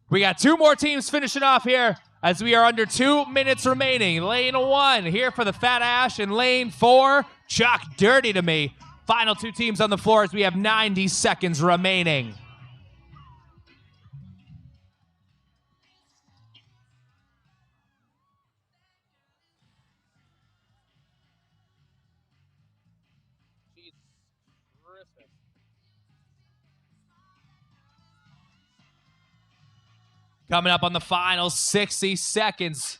We got 2 more teams finishing off here as we are under 2 minutes remaining. Lane 1 here for the Fat Ash, and lane 4, Chalk Dirty to Me. Final 2 teams on the floor as we have 90 seconds remaining. Coming up on the final 60 seconds.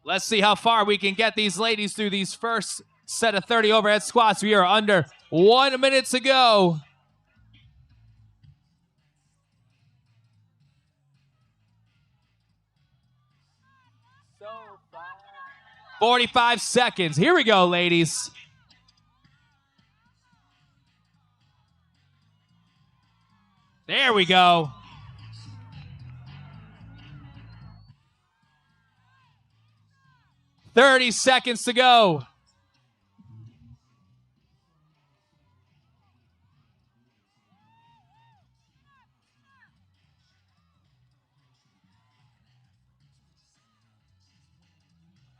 Let's see how far we can get these ladies through these first set of 30 overhead squats. We are under 1 minute to go. So 45 seconds. Here we go, ladies. There we go. "30 seconds to go.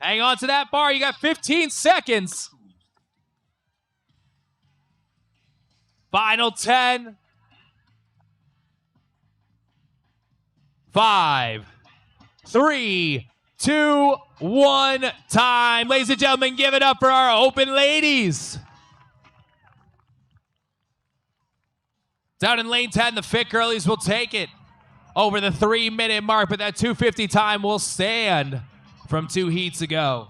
Hang on to that bar. You got 15 seconds. Final 10. 5, 3, 2, 1. Time. Ladies and gentlemen, give it up for our open ladies. Down in lane 10, the Fit Girlies will take it over the 3-minute mark, but that 2:50 time will stand from 2 heats ago.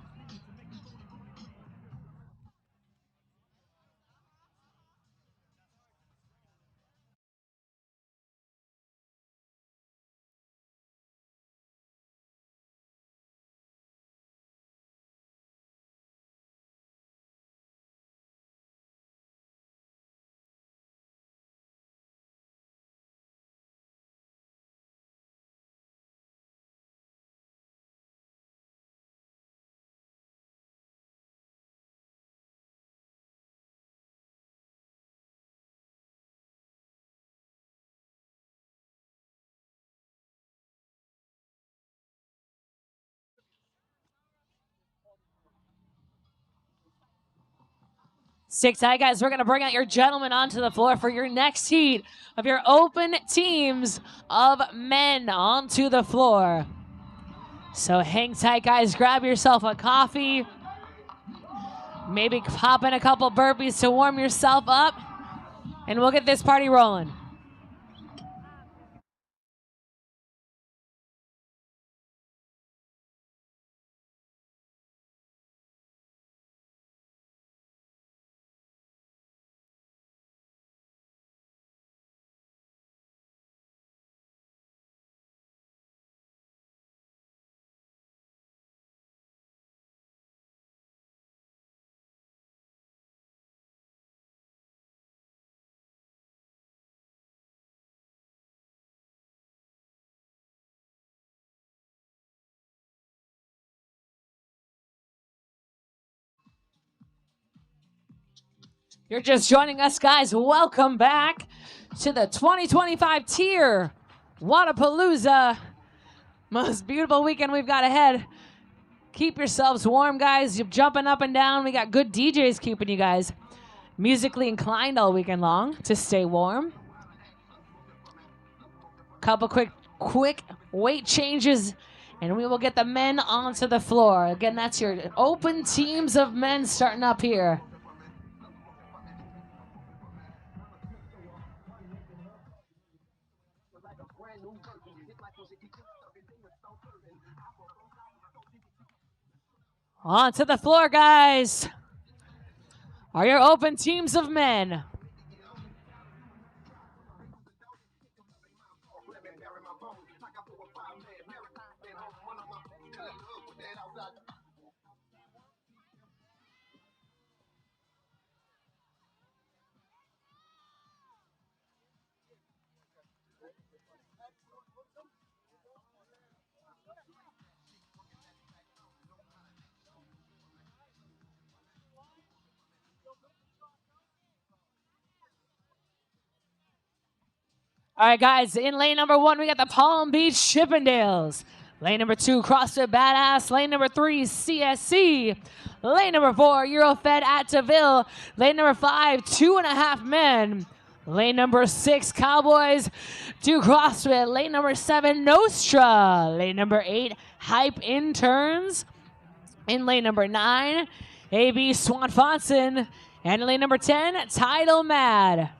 Stick tight, guys. We're going to bring out your gentlemen onto the floor for your next heat of your open teams of men onto the floor. So hang tight, guys. Grab yourself a coffee. Maybe pop in a couple burpees to warm yourself up. And we'll get this party rolling. You're just joining us, guys. Welcome back to the 2025 tier Wodapalooza. Most beautiful weekend we've got ahead. Keep yourselves warm, guys. You're jumping up and down. We got good DJs keeping you guys musically inclined all weekend long to stay warm. Couple quick weight changes, and we will get the men onto the floor. Again, that's your open teams of men starting up here. Onto the floor, guys. Are your open teams of men. All right, guys, in lane number 1, we got the Palm Beach Chippendales. Lane number 2, CrossFit Badass. Lane number 3, CSC. Lane number 4, Eurofed at DeVille. Lane number 5, 2.5 Men. Lane number 6, Cowboys do CrossFit. Lane number 7, Nostra. Lane number 8, Hype Interns. In lane number 9, AB Swan Fonson. And lane number 10, Tidal Mad.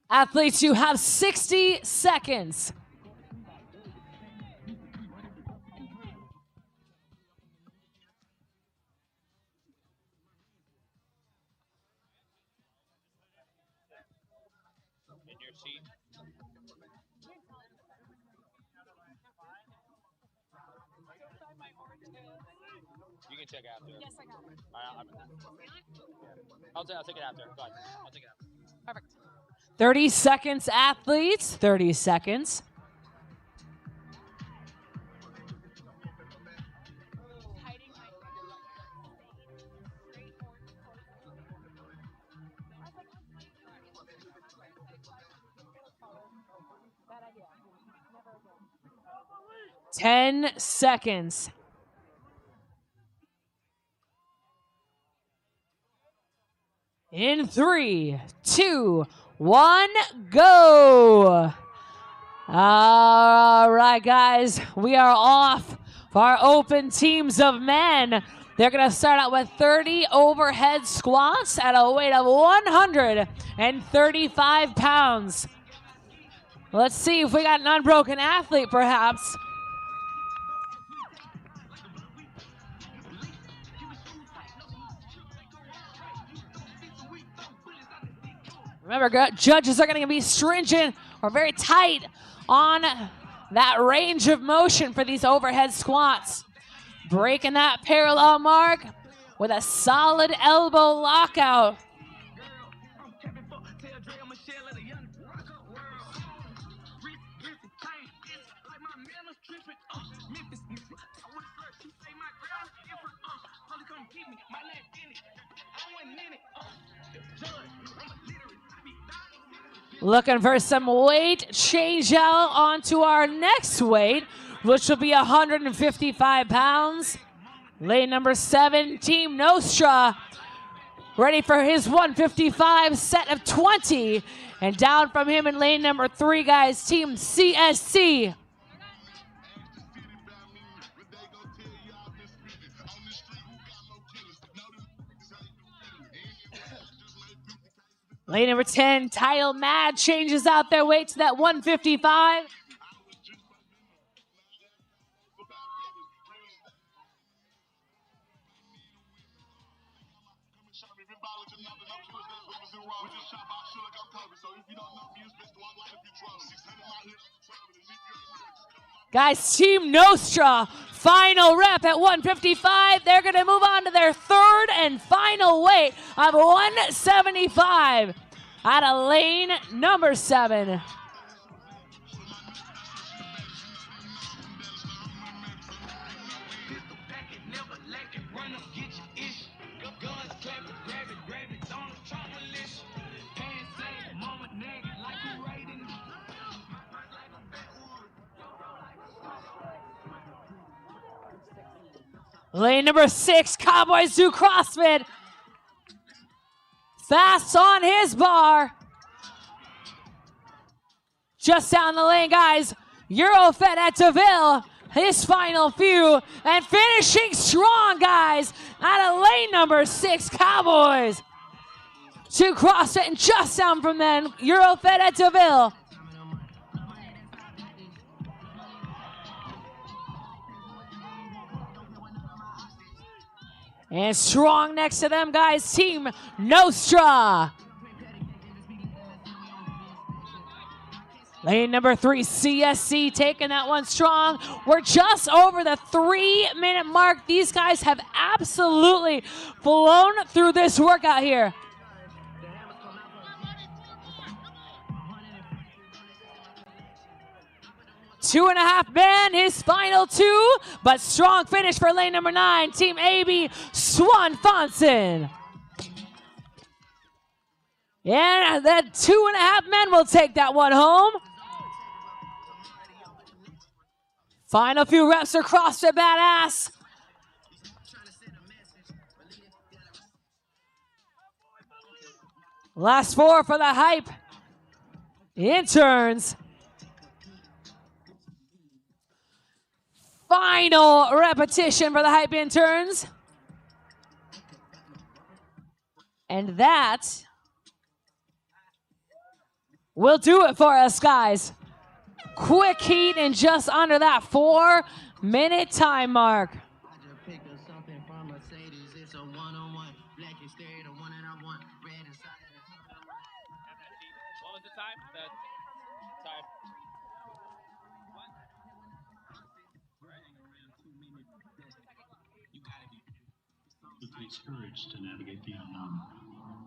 Athletes, you have 60 seconds. In your seat. You can check after. Yes, I got it. I'll take it after. Go ahead. I'll take it after. Perfect. 30 seconds, athletes. 30 seconds. Hiding my straight forward. 10 seconds. In 3, 2, 1, go. All right, guys, we are off for our open teams of men. They're going to start out with 30 overhead squats at a weight of 135 pounds. Let's see if we got an unbroken athlete, perhaps. Remember, judges are going to be stringent or very tight on that range of motion for these overhead squats. Breaking that parallel mark with a solid elbow lockout. Looking for some weight change out onto our next weight, which will be 155 pounds. Lane number 7, Team Nostra, ready for his 155 set of 20. And down from him in lane number 3, guys, Team CSC. Lane number 10, Title Mad, changes out their weight to that 155. Guys, Team Nostra, final rep at 155. They're going to move on to their third and final weight of 175 out of lane number 7. Lane number 6, Cowboys do CrossFit. Fast on his bar. Just down the lane, guys. Eurofed at DeVille, his final few. And finishing strong, guys, out of lane number 6, Cowboys. To CrossFit, and just down from them, Eurofed at DeVille. And strong next to them, guys, Team Nostra. Lane number 3, CSC, taking that one strong. We're just over the 3-minute mark. These guys have absolutely flown through this workout here. Two and a half men, his final 2, but strong finish for lane number 9, Team AB, Swan Fonson. And the 2.5 men will take that one home. Final few reps for CrossFit Badass. Last 4 for the hype interns. Final repetition for the hype interns. And that will do it for us, guys. Quick heat and just under that 4-minute time mark. What was the time? The time. It takes courage to navigate the unknown,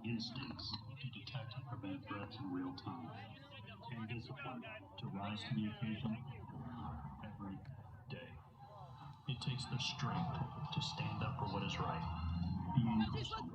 instincts to detect and prevent threats in real time, and discipline to rise to the occasion every day. It takes the strength to stand up for what is right, being yourself.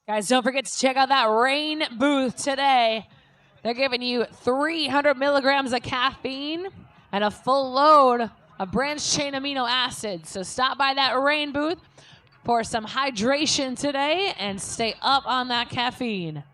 Guys, don't forget to check out that Rain booth today. They're giving you 300 milligrams of caffeine and a full load of branched chain amino acids. So stop by that Rain booth for some hydration today and stay up on that caffeine.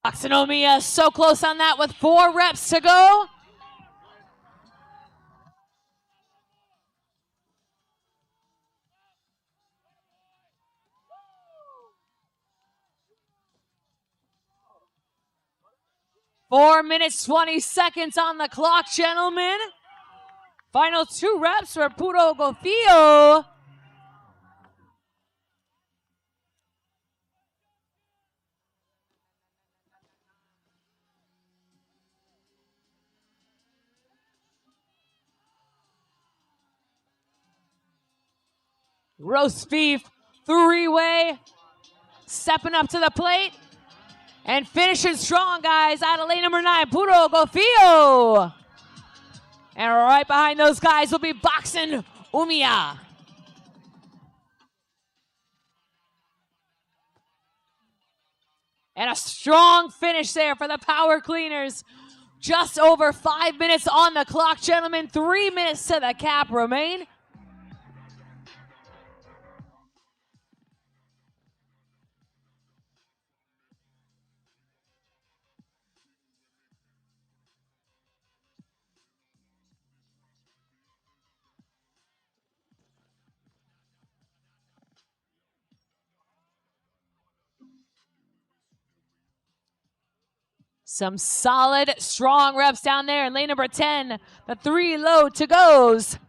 Oxanomiya so close on that with 4 reps to go. Four minutes, 20 seconds on the clock, gentlemen. Final 2 reps for Puro Gofio. Roast beef, 3-way, stepping up to the plate and finishing strong, guys. Out of lane number 9, Puro Gofio. And right behind those guys will be Boxing Umiya. And a strong finish there for the Power Cleaners. Just over 5 minutes on the clock, gentlemen. 3 minutes to the cap remain. Some solid, strong reps down there in lane number 10. The 3 low to goes.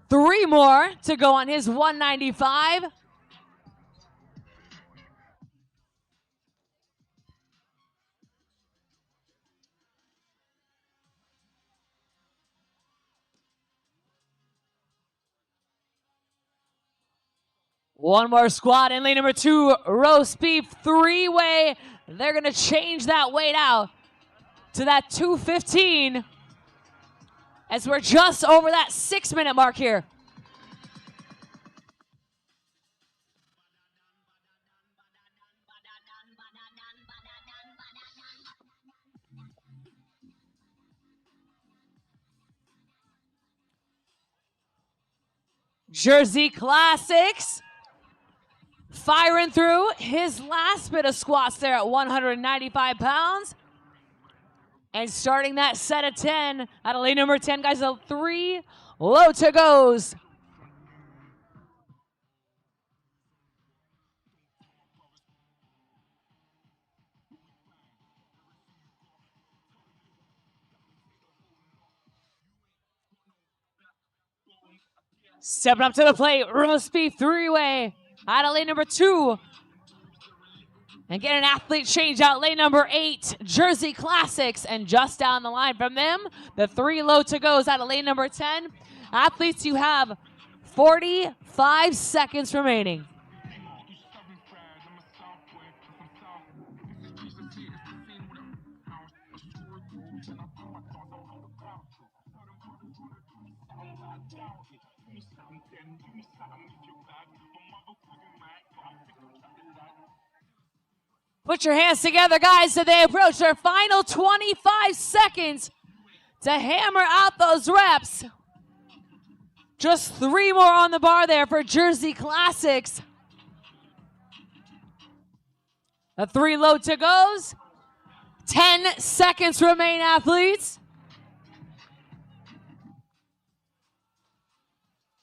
3 more to go on his 195. One more squat in lane number 2, roast beef 3-way. They're going to change that weight out to that 215 as we're just over that 6-minute mark here. Jersey Classics firing through his last bit of squats there at 195 pounds. And starting that set of 10 out of lane number 10, guys, a 3 low to goes. Stepping up to the plate, roast beef 3-way out of lane number 2. And get an athlete change out, lane number 8, Jersey Classics. And just down the line from them, the 3 low to goes out of lane number 10. Athletes, you have 45 seconds remaining. Put your hands together, guys, as they approach their final 25 seconds to hammer out those reps. Just 3 more on the bar there for Jersey Classics. The 3 low to goes. 10 seconds remain, athletes.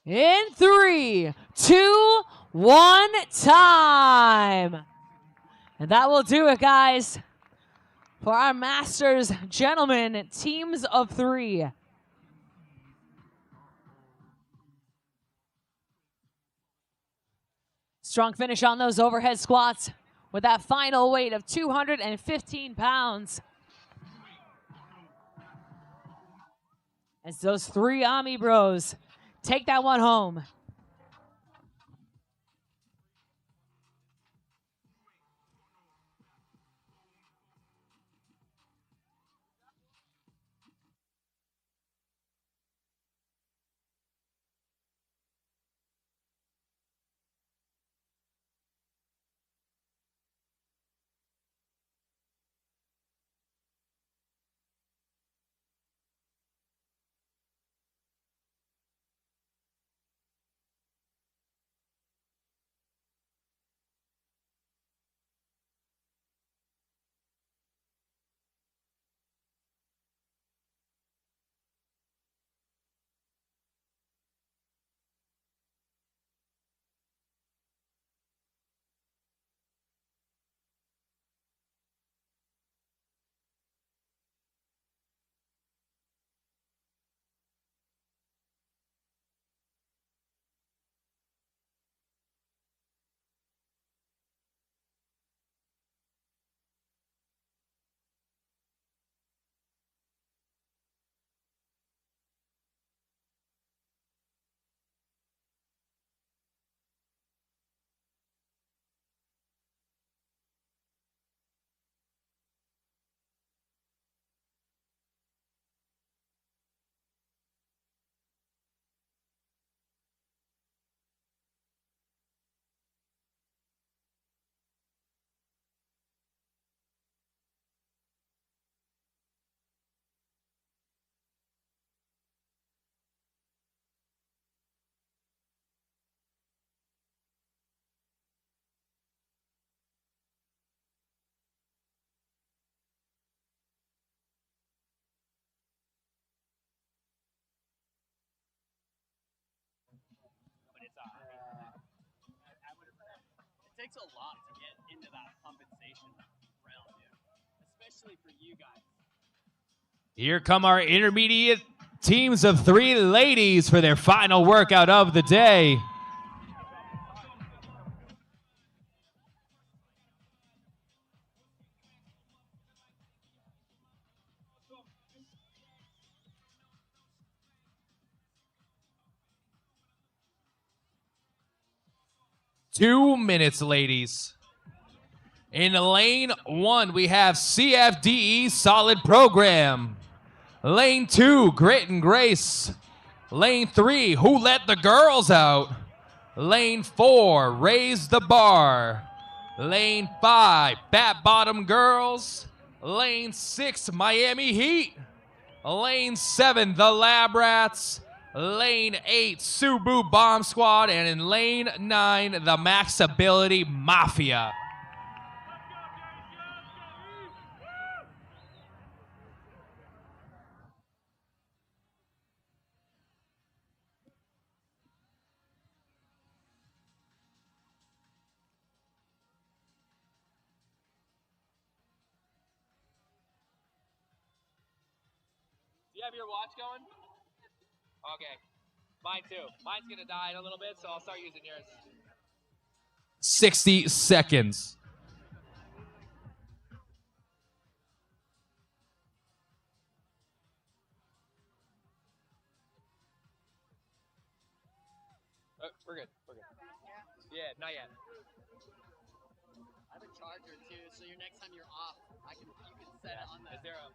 In 3, 2, 1, time. And that will do it, guys, for our Masters Gentlemen teams of 3. Strong finish on those overhead squats with that final weight of 215 pounds. As those 3 Ami bros take that one home. takes a lot to get into that compensation realm, dude. Especially for you guys. Here come our intermediate teams of 3 ladies for their final workout of the day. Two minutes, ladies. In lane 1, we have CFDE Solid Program. Lane 2, Grit and Grace. Lane 3, Who Let the Girls Out? Lane 4, Raise the Bar. Lane 5, Bat Bottom Girls. Lane 6, Miami Heat. Lane 7, the Lab Rats. Lane 8, Subu Bomb Squad. And in lane 9, the Max Ability Mafia. Do you have your watch going? Okay. Mine too. Mine's gonna die in a little bit, so I'll start using yours. 60 seconds. We're good. We're good. Yeah, not yet. I have a charger too, so your next time you're off, you can set it on that. Is there a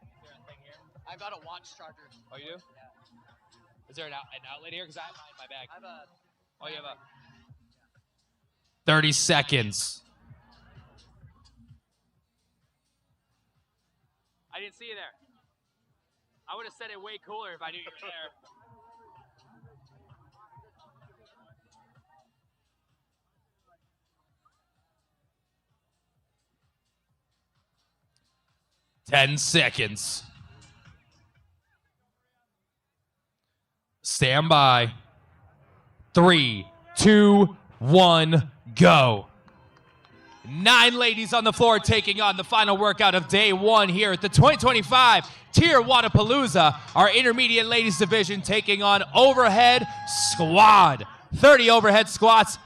thing here? I've got a watch charger. Oh, you do? Yeah. Is there an outlet here? Because I have mine in my bag. I have a. Oh, you have a. 30 seconds. I didn't see you there. I would have said it way cooler if I knew you were there. Ten seconds. Stand by. 3, 2, 1, go. 9 ladies on the floor taking on the final workout of day 1 here at the 2025 Tier Wodapalooza. Our intermediate ladies division taking on overhead squad. 30 overhead squats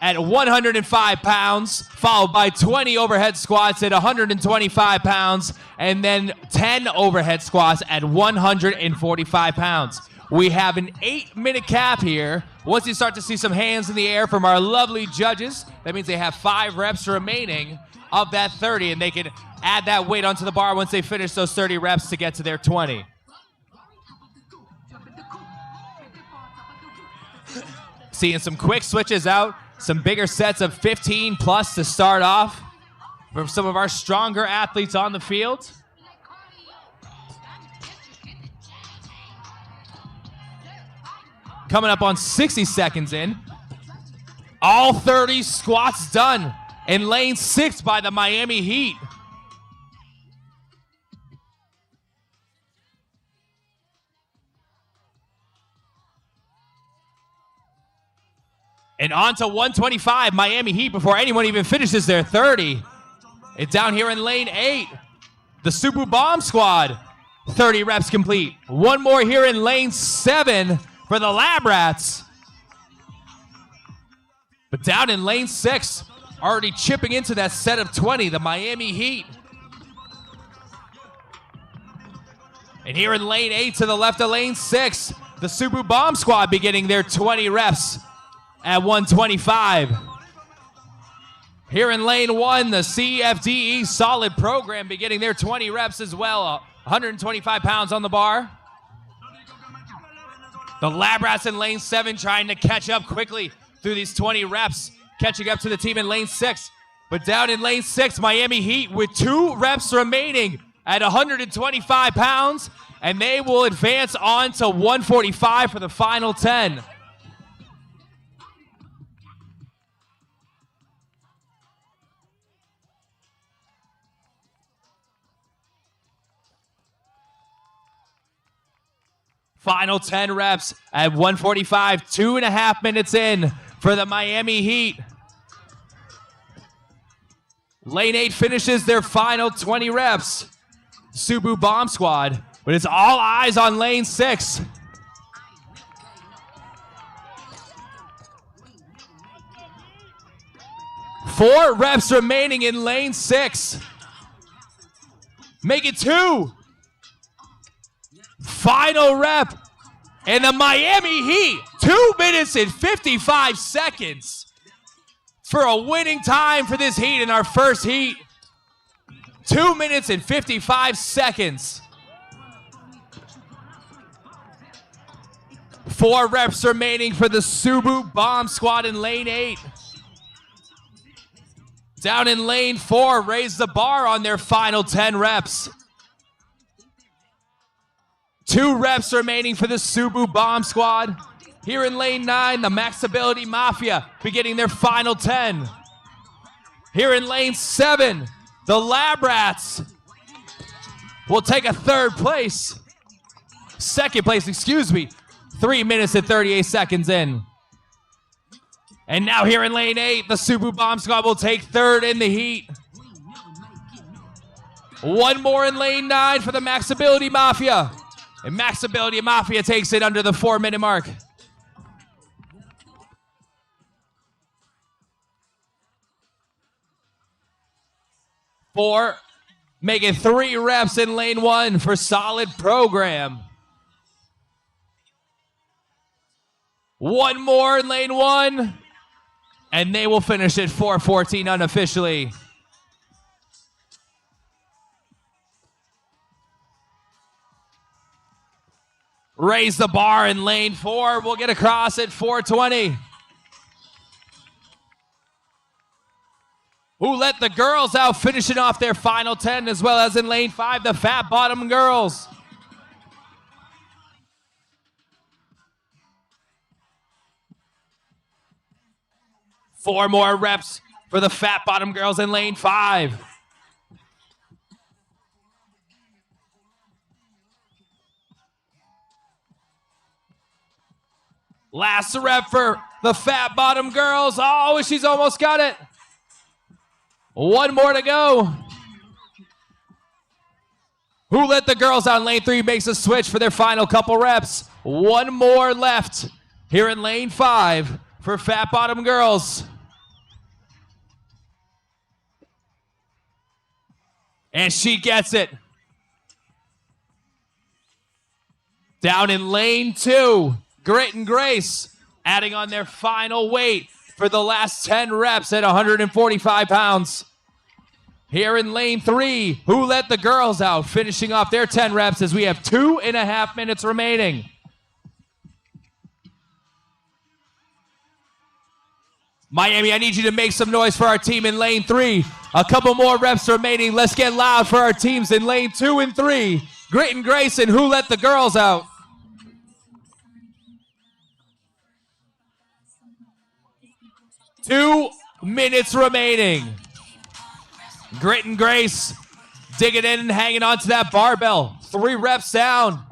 at 105 pounds, followed by 20 overhead squats at 125 pounds, and then 10 overhead squats at 145 pounds. We have an 8-minute cap here. Once you start to see some hands in the air from our lovely judges, that means they have 5 reps remaining of that 30, and they can add that weight onto the bar once they finish those 30 reps to get to their 20. Seeing some quick switches out, some bigger sets of 15 plus to start off from some of our stronger athletes on the field. Coming up on 60 seconds in. All 30 squats done in lane 6 by the Miami Heat. And on to 125, Miami Heat before anyone even finishes their 30. It's down here in lane 8. The Subu Bomb Squad, 30 reps complete. One more here in lane 7 for the Lab Rats. But down in lane 6, already chipping into that set of 20, the Miami Heat. And here in lane 8 to the left of lane 6, the Subu Bomb Squad beginning their 20 reps at 125. Here in lane 1, the CFDE Solid Program beginning their 20 reps as well, 125 pounds on the bar. The Lab Rats in lane 7 trying to catch up quickly through these 20 reps, catching up to the team in lane 6. But down in lane 6, Miami Heat with 2 reps remaining at 125 pounds, and they will advance on to 145 for the final 10. Final 10 reps at 145, 2.5 minutes in for the Miami Heat. Lane 8 finishes their final 20 reps. Subu Bomb Squad, but it's all eyes on lane 6. Four reps remaining in lane 6. Make it 2. Final rep. And the Miami Heat, 2 minutes and 55 seconds for a winning time for this heat in our first heat. 2 minutes and 55 seconds. 4 reps remaining for the Subu Bomb Squad in lane 8. Down in lane 4, raise the bar on their final 10 reps. 2 reps remaining for the Subu Bomb Squad. Here in lane 9, the Max Ability Mafia beginning their final 10. Here in lane 7, the Lab Rats will take a second place, excuse me, 3 minutes and 38 seconds in. And now here in lane 8, the Subu Bomb Squad will take 3rd in the heat. 1 more in lane 9 for the Max Ability Mafia. And Max Ability Mafia takes it under the 4-minute mark. Four, making 3 reps in lane 1 for solid program. 1 more in lane 1, and they will finish at 4:14 unofficially. Raise the bar in lane 4. We'll get across at 4:20. Who let the girls out, finishing off their final 10, as well as in lane 5, the Fat Bottom Girls. Four more reps for the Fat Bottom Girls in lane 5. Last rep for the Fat Bottom Girls. Oh, she's almost got it. 1 more to go. Who let the girls out in lane 3 makes a switch for their final couple reps. 1 more left here in lane 5 for Fat Bottom Girls. And she gets it. Down in lane 2, Grit and Grace adding on their final weight for the last 10 reps at 145 pounds. Here in lane 3, who let the girls out, finishing off their 10 reps as we have 2.5 minutes remaining. Miami, I need you to make some noise for our team in lane 3. A couple more reps remaining. Let's get loud for our teams in lane 2 and 3. Grit and Grace and who let the girls out. Two minutes remaining. Grit and Grace digging in and hanging onto that barbell. 3 reps down.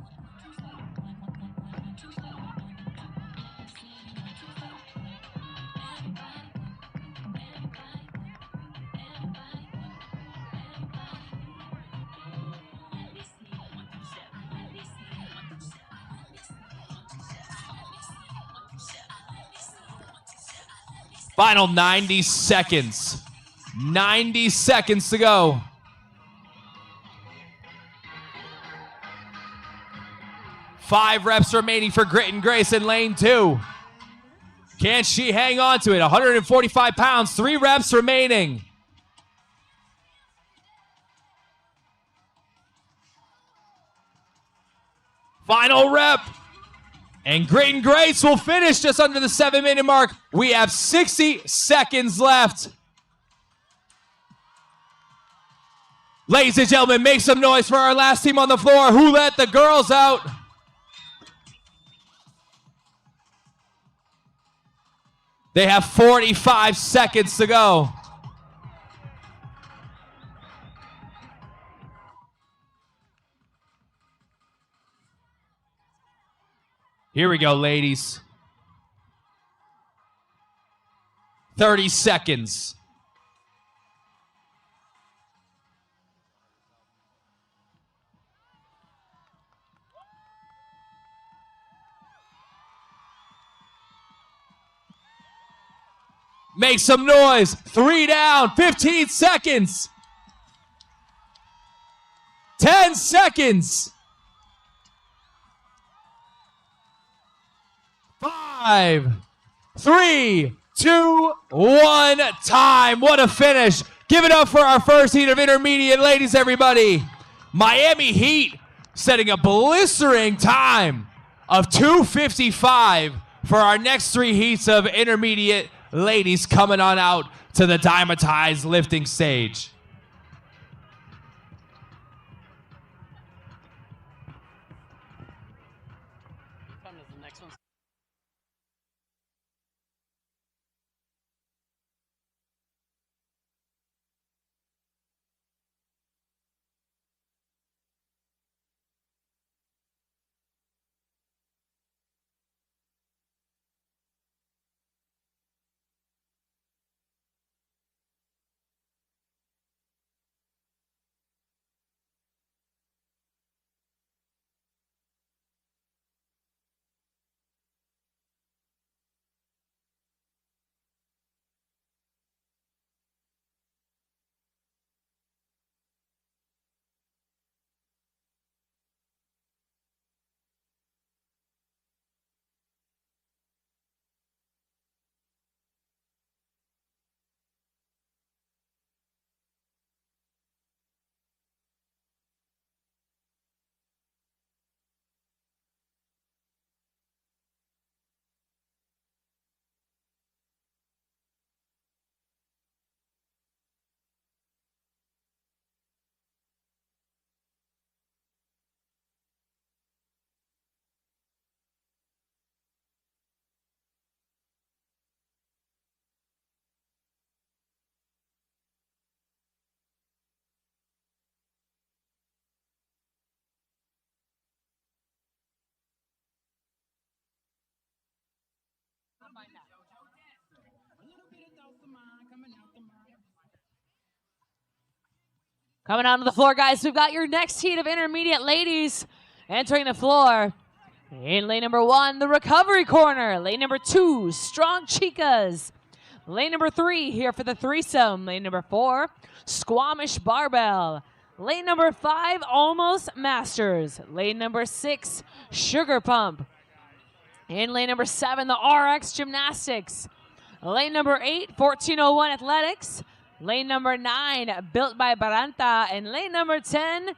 Final 90 seconds. 90 seconds to go. Five reps remaining for Grit and Grace in lane 2. Can she hang on to it? 145 pounds, 3 reps remaining. Final rep. And Grit and Grace will finish just under the 7-minute mark. We have 60 seconds left. Ladies and gentlemen, make some noise for our last team on the floor. Who let the girls out? They have 45 seconds to go. Here we go, ladies. 30 seconds. Make some noise. 3 down, 15 seconds. 10 seconds. 5, 3, 2, 1, time. What a finish. Give it up for our first heat of intermediate ladies, everybody. Miami Heat setting a blistering time of 2:55 for our next 3 heats of intermediate ladies coming on out to the DYMATIZE lifting stage. Time is the next one. Coming onto the floor, guys, we've got your next heat of intermediate ladies entering the floor. In lane number 1, the recovery corner. Lane number 2, strong chicas. Lane number 3, here for the threesome. Lane number 4, Squamish barbell. Lane number 5, almost masters. Lane number 6, sugar pump. In lane number 7, the RX gymnastics. Lane number 8, 1401 athletics. Lane number 9, built by Baranta. And lane number 10,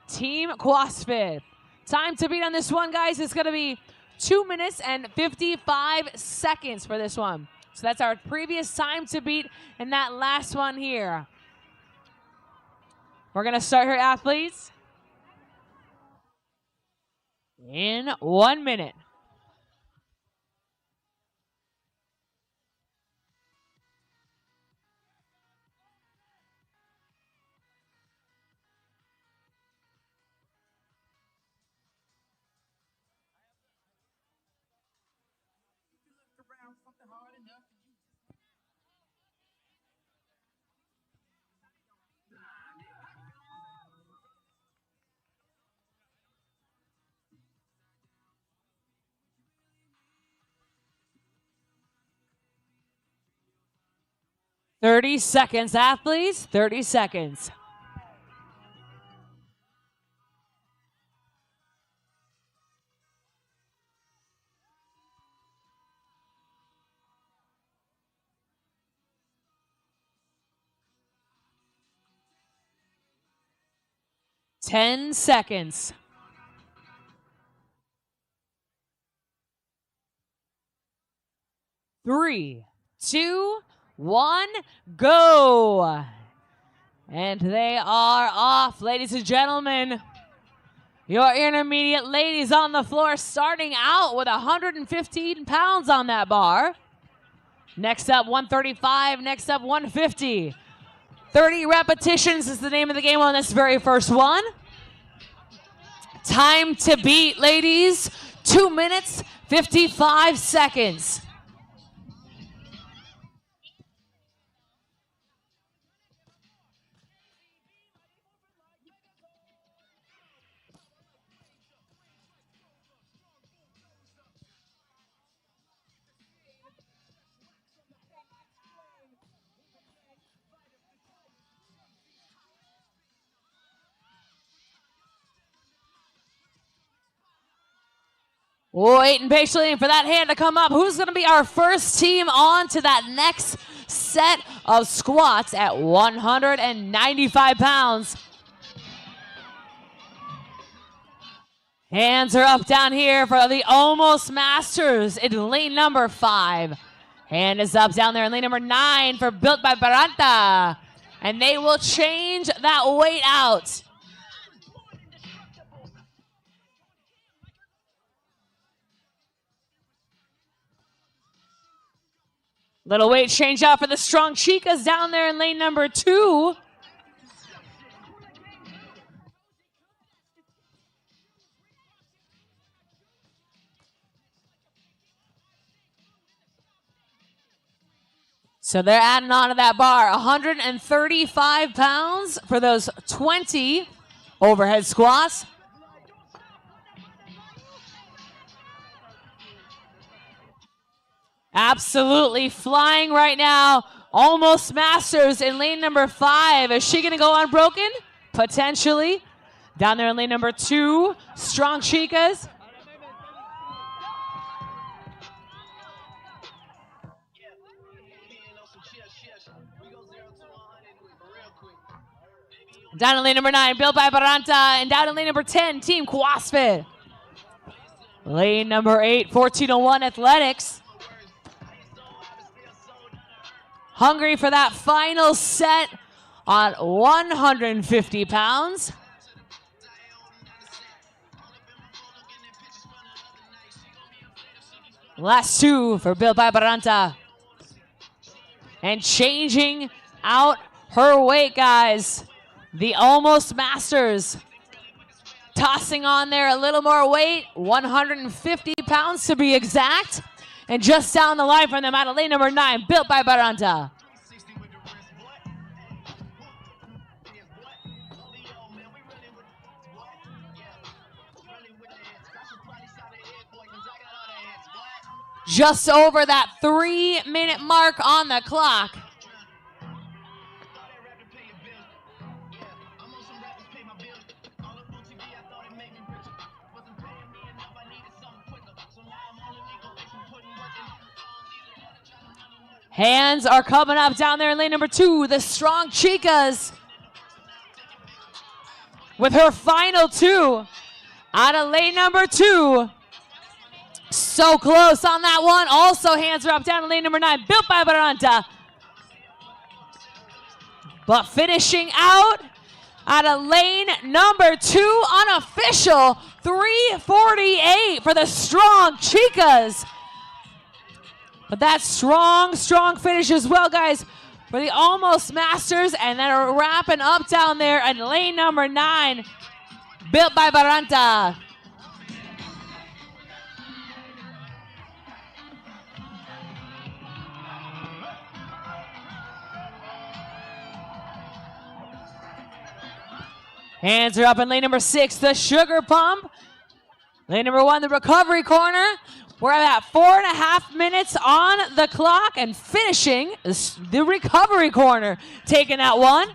Team CrossFit. Time to beat on this one, guys, is going to be 2 minutes and 55 seconds for this one. So that's our previous time to beat in that last one here. We're going to start here, athletes, in 1 minute. Thirty seconds, athletes, 30 seconds. Ten seconds. 3, 2, 1, go. And they are off, ladies and gentlemen. Your intermediate ladies on the floor starting out with 115 pounds on that bar. Next up, 135. Next up, 150. 30 repetitions is the name of the game on this very first one. Time to beat, ladies. 2 minutes, 55 seconds. Waiting patiently for that hand to come up. Who's going to be our first team on to that next set of squats at 195 pounds? Hands are up down here for the Almost Masters in lane number 5. Hand is up down there in lane number 9 for Built by Baranta. And they will change that weight out. Little weight change out for the Strong Chicas down there in lane number 2. So they're adding on to that bar, 135 pounds for those 20 overhead squats. Absolutely flying right now. Almost Masters in lane number 5. Is she going to go unbroken? Potentially. Down there in lane number 2, Strong Chicas. Down in lane number 9, Built by Baranta. And down in lane number 10, Team Quasfit. Lane number 8, 1401 Athletics. Hungry for that final set on 150 pounds. Last 2 for Built by Baranta. And changing out her weight, guys. The Almost Masters. Tossing on there a little more weight, 150 pounds to be exact. And just down the line from them out of lane number 9, Built by Baranta. Just over that 3-minute mark on the clock. Hands are coming up down there in lane number 2, the Strong Chicas. With her final 2 out of lane number 2. So close on that one. Also hands are up down in lane number 9, Built by Baranta. But finishing out of lane number 2, unofficial, 3:48 for the Strong Chicas. But that strong finish as well, guys, for the Almost Masters. And then wrapping up down there in lane number 9, Built by Baranta. Hands are up in lane number 6, the Sugar Pump. Lane number 1, the Recovery Corner. We're at 4.5 minutes on the clock and finishing the Recovery Corner. Taking that one.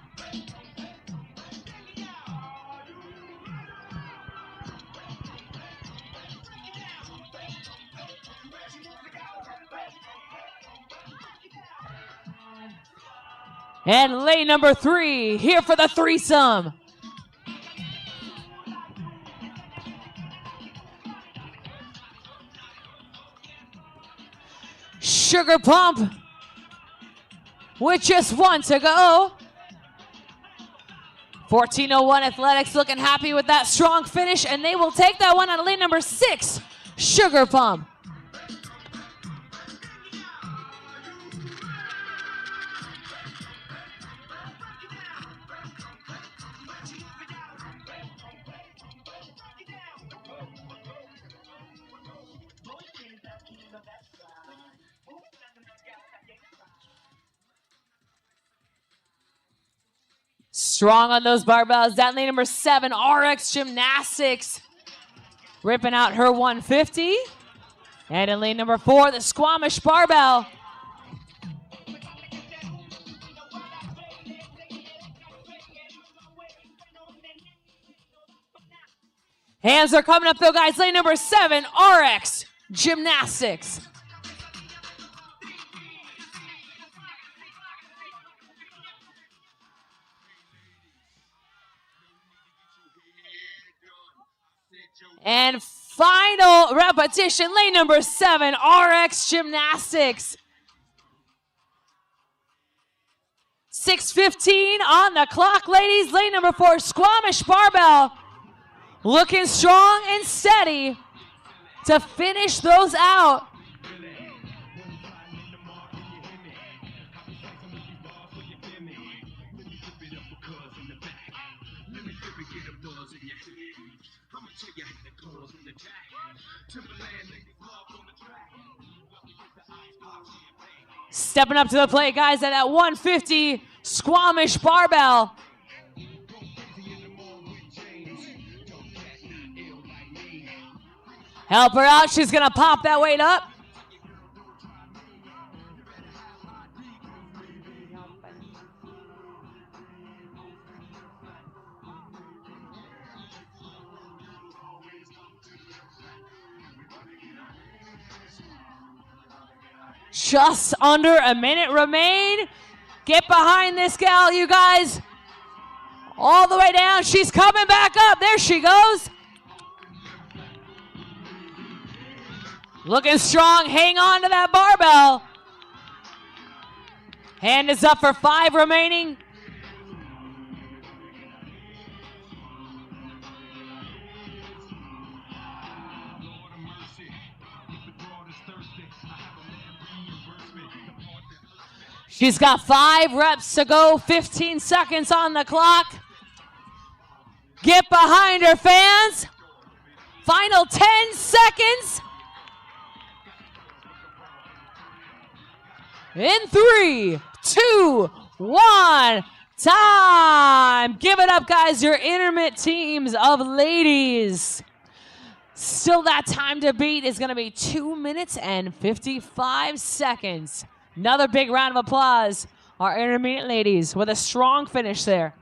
And lane number 3, here for the threesome. Sugar Pump with just 1 to go. 1401 Athletics looking happy with that strong finish, and they will take that one out of lane number 6, Sugar Pump. Strong on those barbells. Down lane number 7, RX Gymnastics. Ripping out her 150. And in lane number 4, the Squamish Barbell. Hands are coming up though, guys. Lane number 7, RX Gymnastics. And final repetition, lane number 7, RX Gymnastics. 6:15 on the clock, ladies. Lane number 4, Squamish Barbell. Looking strong and steady to finish those out. Stepping up to the plate, guys, at that 150 Squamish Barbell. Help her out. She's going to pop that weight up. Just under a minute remain. Get behind this gal, you guys. All the way down. She's coming back up. There she goes. Looking strong. Hang on to that barbell. Hand is up for 5 remaining. She's got 5 reps to go, 15 seconds on the clock. Get behind her, fans. Final 10 seconds. In 3, 2, 1, time. Give it up, guys, your intermediate teams of ladies. Still that time to beat is going to be 2 minutes and 55 seconds. Another big round of applause. Our intermediate ladies with a strong finish there.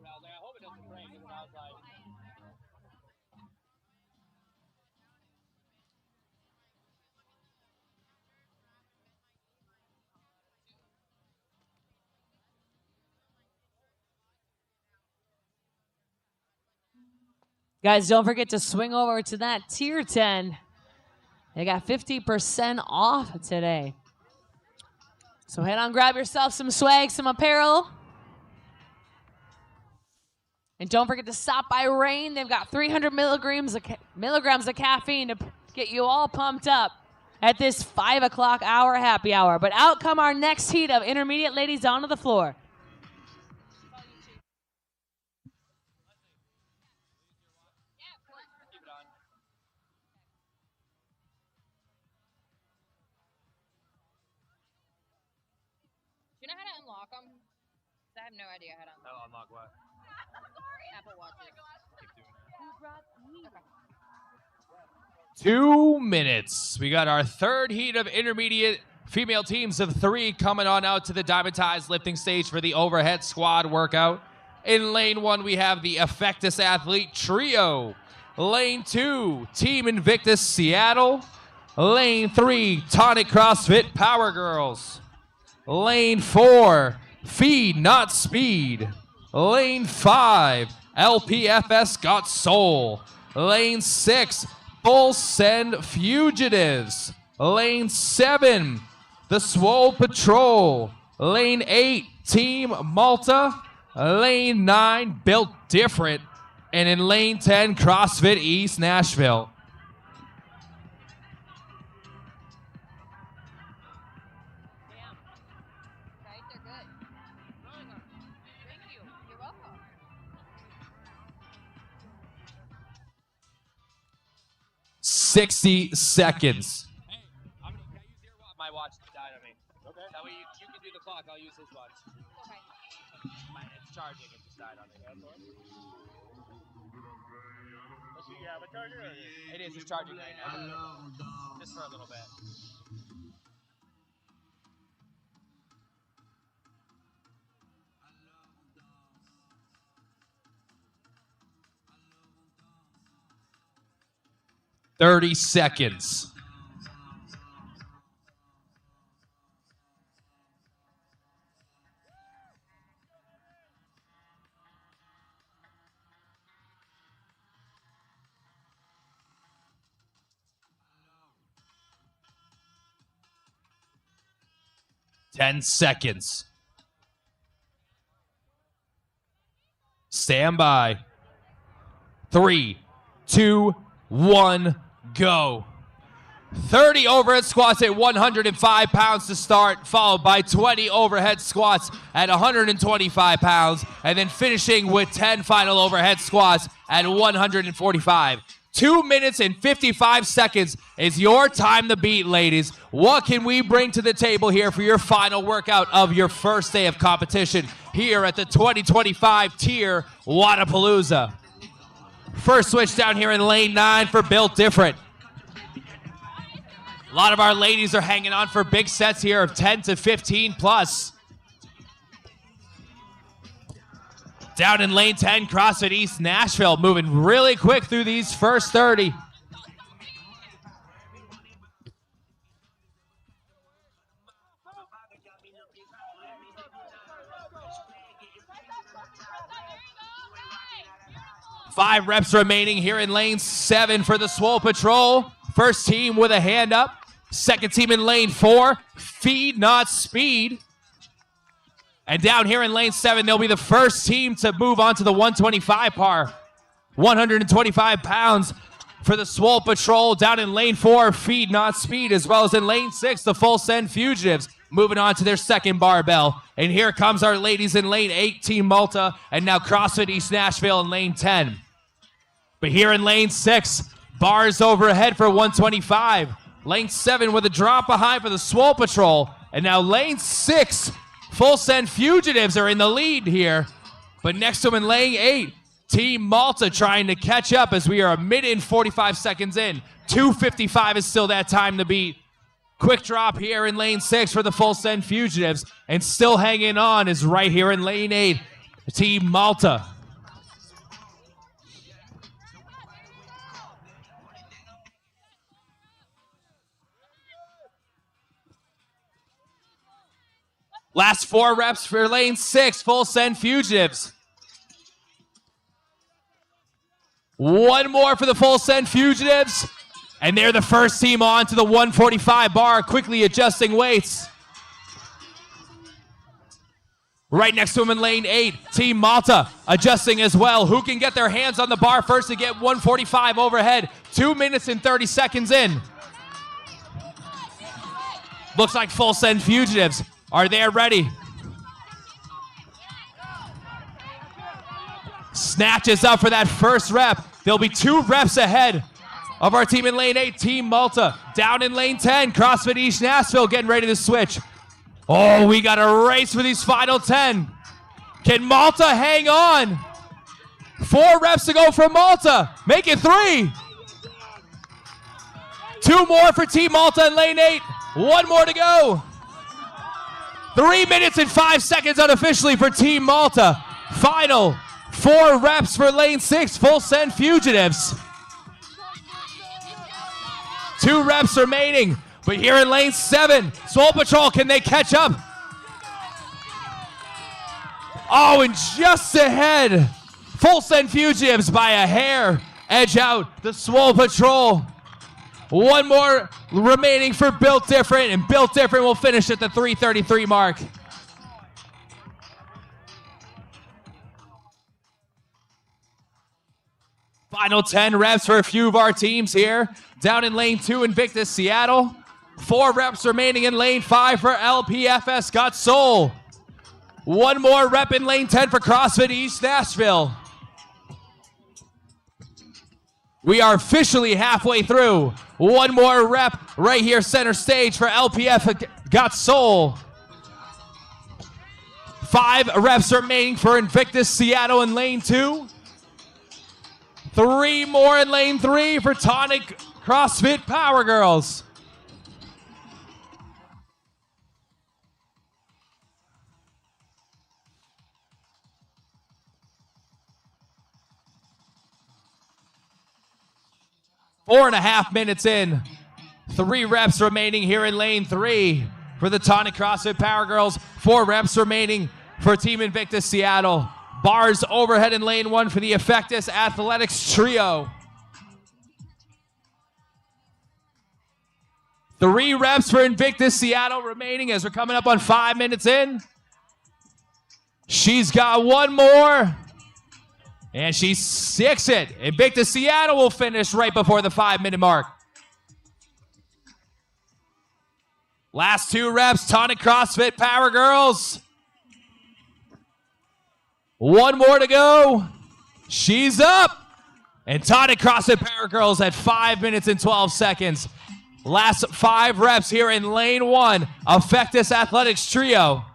I hope it doesn't break, because I was like, Guys, don't forget to swing over to that tier 10. They got 50% off today. So head on, grab yourself some swag, some apparel. And don't forget to stop by Rain. They've got 300 milligrams of caffeine to get you all pumped up at this 5 o'clock hour happy hour. But out come our next heat of intermediate ladies onto the floor. Do you know how to unlock them? I have no idea how to unlock them. unlock what? Apple Watches. 2 minutes. We got our third heat of intermediate female teams of 3 coming on out to the DYMATIZE lifting stage for the overhead squad workout. In lane 1, we have the Effectus Athlete Trio. Lane 2, Team Invictus Seattle. Lane 3, Tonic CrossFit Power Girls. Lane 4, Feed Not Speed. Lane 5, LPFS Got Soul. Lane 6, Full Send Fugitives. Lane 7, the Swole Patrol. Lane 8, Team Malta. Lane 9, Built Different. And in lane 10, CrossFit East Nashville. Right, they're good. 60 seconds. Hey, can I use your watch? My watch died on me. Okay. That way you can do the clock. I'll use his watch. Okay. It's charging. It just died on me. Does he have a charger? Or It is. It's charging right now. Just for a little bit. Thirty seconds. Ten seconds. Stand by. 3, 2, 1, go. 30 overhead squats at 105 pounds to start, followed by 20 overhead squats at 125 pounds, and then finishing with 10 final overhead squats at 145. 2 minutes and 55 seconds is your time to beat, ladies. What can we bring to the table here for your final workout of your first day of competition here at the 2025 tier Wodapalooza? First switch down here in lane 9 for Built Different. A lot of our ladies are hanging on for big sets here of 10 to 15 plus. Down in lane 10, CrossFit East Nashville, moving really quick through these first 30. Five reps remaining here in lane 7 for the Swole Patrol. First team with a hand up. Second team in lane 4, feed, not speed. And down here in lane 7, they'll be the first team to move on to the 125 par. 125 pounds for the Swole Patrol. Down in lane 4, feed, not speed, as well as in lane 6, the Full Send Fugitives moving on to their second barbell. And here comes our ladies in lane 8, Team Malta, and now CrossFit East Nashville in lane 10. But here in lane 6, bars overhead for 125. Lane 7 with a drop behind for the Swole Patrol. And now lane 6, Full Send Fugitives are in the lead here. But next to them in lane 8, Team Malta trying to catch up as we are a minute and 45 seconds in. 2:55 is still that time to beat. Quick drop here in lane 6 for the Full Send Fugitives. And still hanging on is right here in lane 8, Team Malta. Last 4 reps for lane 6, Full Send Fugitives. One more for the Full Send Fugitives. And they're the first team on to the 145 bar, quickly adjusting weights. Right next to him in lane 8, Team Malta adjusting as well. Who can get their hands on the bar first to get 145 overhead? 2 minutes and 30 seconds in. Looks like Full Send Fugitives are there ready. Snatches up for that first rep. There'll be 2 reps ahead of our team in lane 8, Team Malta. Down in lane 10, CrossFit East Nashville getting ready to switch. Oh, we got a race for these final 10. Can Malta hang on? 4 reps to go for Malta. Make it 3. 2 more for Team Malta in lane 8. 1 more to go. 3 minutes and 5 seconds unofficially for Team Malta. Final 4 reps for lane 6, Full Send Fugitives. 2 reps remaining. But here in lane 7, Swole Patrol, can they catch up? Oh, and just ahead, Full Send Fugitives by a hair edge out the Swole Patrol. 1 more remaining for Built Different, and Built Different will finish at the 3:33 mark. Final 10 reps for a few of our teams here. Down in lane 2, Invictus Seattle. 4 reps remaining in lane 5 for LPFS Got Soul. 1 more rep in lane 10 for CrossFit East Nashville. We are officially halfway through. One more rep right here center stage for LPF Got Soul. 5 reps remaining for Invictus Seattle in lane 2. 3 more in lane 3 for Tonic CrossFit Power Girls. Four and a half minutes in. 3 reps remaining here in lane 3 for the Tonic CrossFit Power Girls. 4 reps remaining for Team Invictus Seattle. Bars overhead in lane 1 for the Effectus Athletics Trio. 3 reps for Invictus Seattle remaining as we're coming up on 5 minutes in. She's got 1 more. And she 6 it. Invictus Seattle will finish right before the 5-minute mark. Last 2 reps, Tonic CrossFit Power Girls. 1 more to go. She's up. And Tonic CrossFit Power Girls at 5 minutes and 12 seconds. Last 5 reps here in lane 1. Effectus Athletics Trio.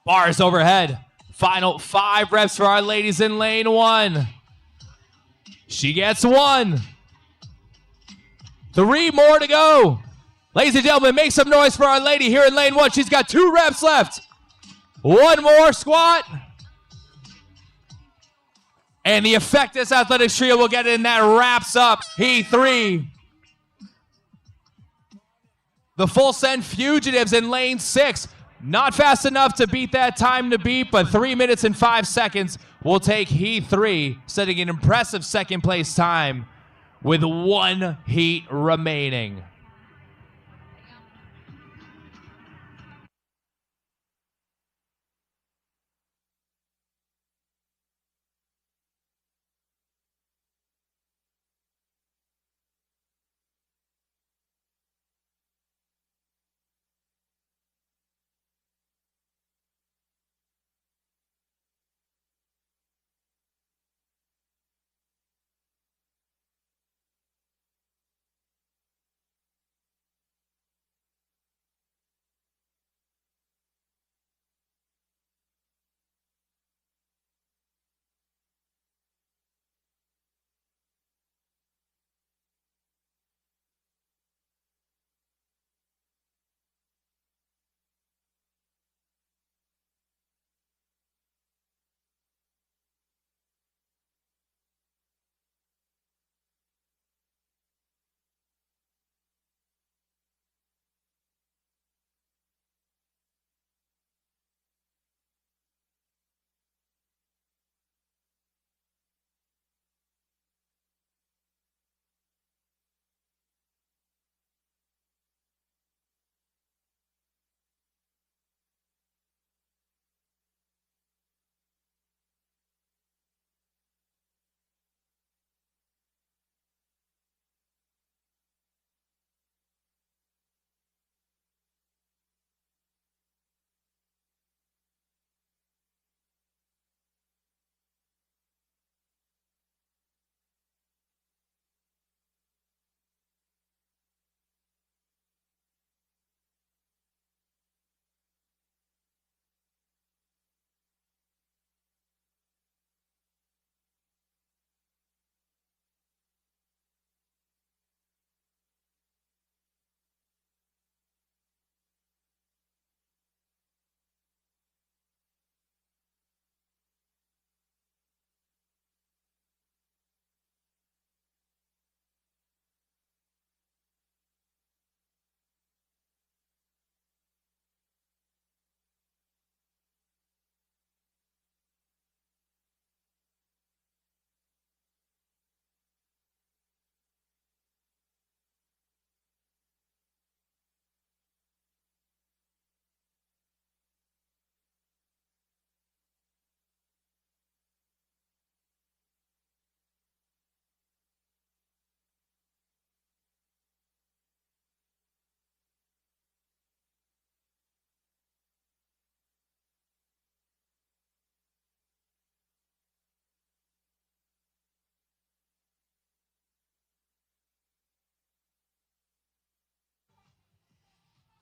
Bars overhead. Final 5 reps for our ladies in lane 1. She gets 1. 3 more to go. Ladies and gentlemen, make some noise for our lady here in lane 1. She's got 2 reps left. 1 more squat. And the Effectus Athletics Trio will get it, and that wraps up Heat 3. The Full Send Fugitives in lane 6. Not fast enough to beat that time to beat, but 3 minutes and 5 seconds will take Heat 3, setting an impressive second place time with 1 heat remaining.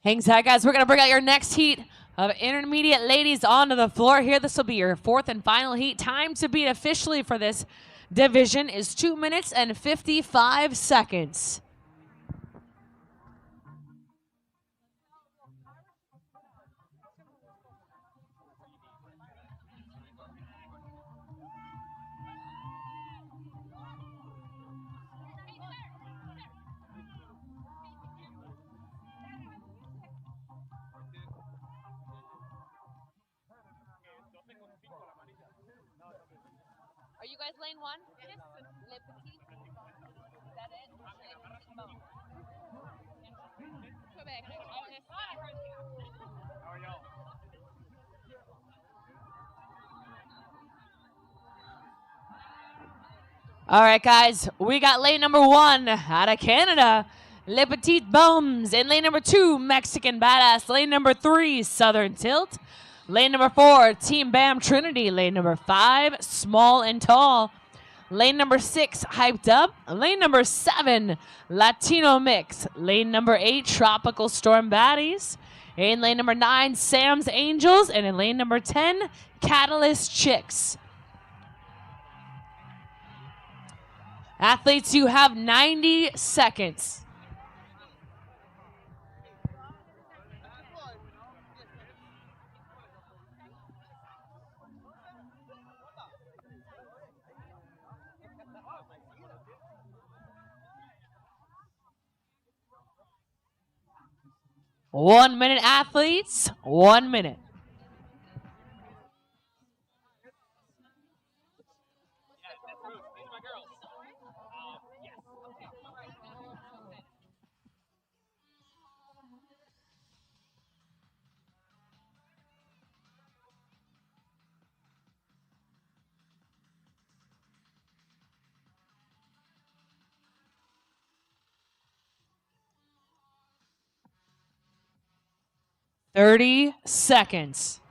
Hang tight, guys. We're going to bring out your next heat of intermediate ladies onto the floor here. This will be your fourth and final heat. Time to beat officially for this division is 2 minutes and 55 seconds. Are you guys lane one? Yes. Le Petit. Is that it? Quebec. I heard you. How are y'all? All right, guys. We got lane number 1 out of Canada. Le Petit Bombs. In lane number 2, Mexican Badass. Lane number 3, Southern Tilt. Lane number 4, Team Bam Trinity. Lane number 5, Small and Tall. Lane number 6, Hyped Up. Lane number 7, Latino Mix. Lane number 8, Tropical Storm Baddies. In lane number 9, Sam's Angels. And in lane number 10, Catalyst Chicks. Athletes, you have 90 seconds. One minute, athletes. 1 minute. These are my girls. Yes. 30 seconds.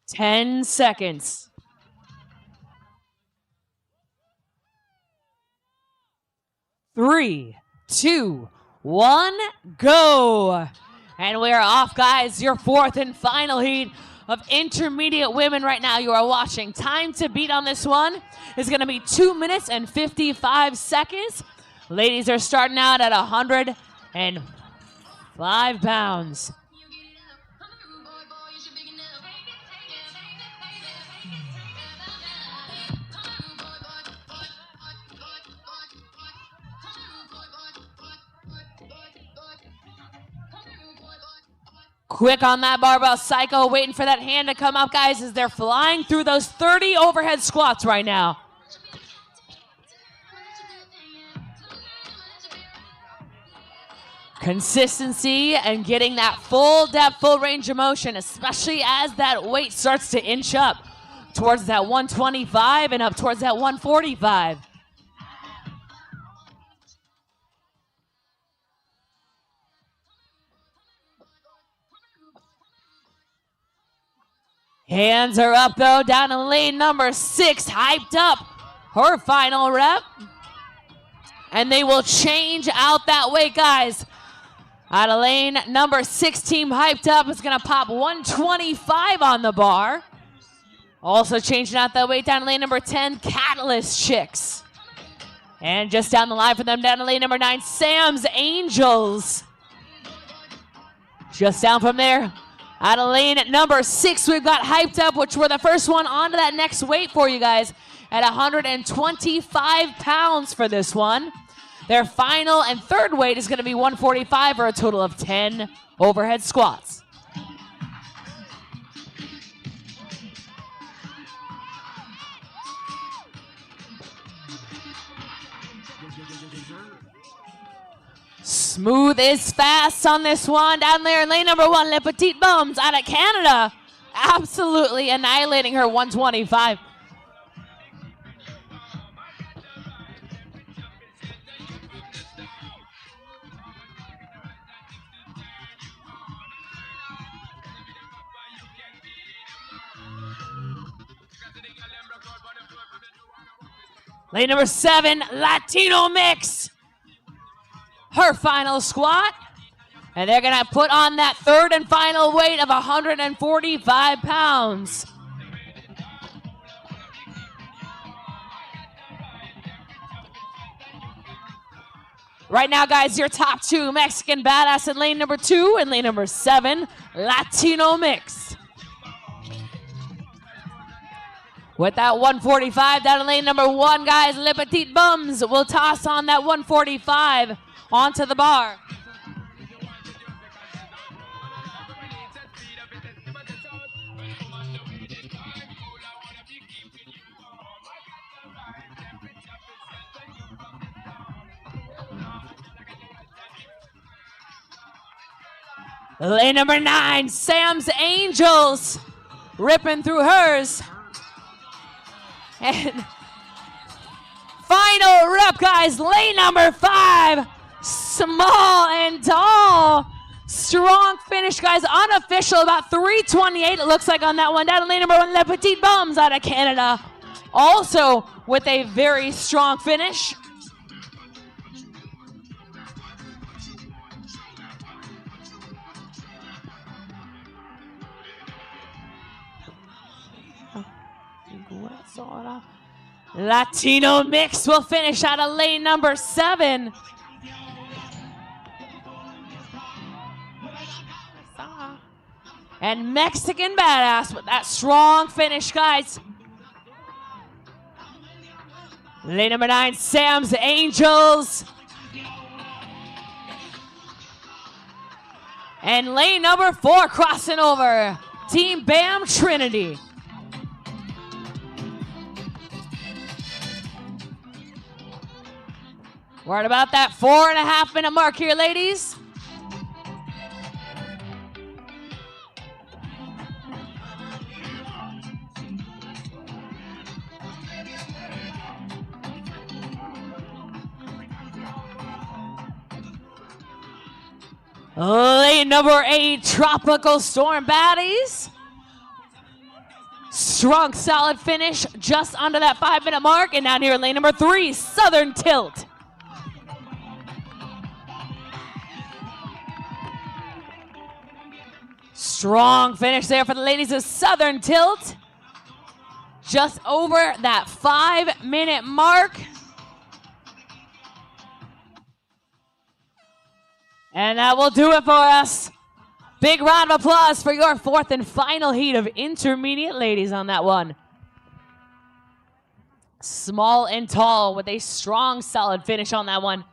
Ten seconds. 3, 2, 1, go. And we are off, guys. Your fourth and final heat of intermediate women right now you are watching. Time to beat on this one is going to be 2 minutes and 55 seconds. Ladies are starting out at 105 pounds. Quick on that barbell cycle, waiting for that hand to come up, guys, as they're flying through those 30 overhead squats right now. Consistency and getting that full depth, full range of motion, especially as that weight starts to inch up towards that 125 and up towards that 145. Hands are up, though, down in lane number 6, Hyped Up, her final rep. And they will change out that weight, guys. Out of lane number 6, Team Hyped Up is going to pop 125 on the bar. Also changing out that weight down in lane number 10, Catalyst Chicks. And just down the line for them, down in lane number 9, Sam's Angels. Just down from there. Out of lane at number 6, we've got Hyped Up, which were the first one onto that next weight for you guys at 125 pounds for this one. Their final and third weight is going to be 145 for a total of 10 overhead squats. Smooth is fast on this one. Down there in lane number 1, Le Petit Bombs out of Canada. Absolutely annihilating her 125. Lane number 7, Latino Mix. Her final squat. And they're going to put on that third and final weight of 145 pounds. Right now, guys, your top 2, Mexican Badass in lane number 2 and lane number 7, Latino Mix. With that 145 down in lane number 1, guys, Le Petit Bums will toss on that 145 onto the bar. Lane number 9, Sam's Angels, ripping through hers. And final rep, guys, lane number 5, Small and Tall. Strong finish, guys, unofficial, about 328 it looks like on that one. Down to lane number 1, Le Petit Bums out of Canada. Also with a very strong finish. Latino Mix will finish out of lane number 7. And Mexican Badass with that strong finish, guys. Lane number 9, Sam's Angels. And lane number 4, crossing over, Team Bam Trinity. We're at about that 4.5 minute mark here, ladies. Lane number 8, Tropical Storm Baddies. Strong, solid finish just under that 5 minute mark. And down here, lane number 3, Southern Tilt. Strong finish there for the ladies of Southern Tilt. Just over that 5 minute mark. And that will do it for us. Big round of applause for your 4th and final heat of intermediate ladies on that one. Small and Tall with a strong, solid finish on that one.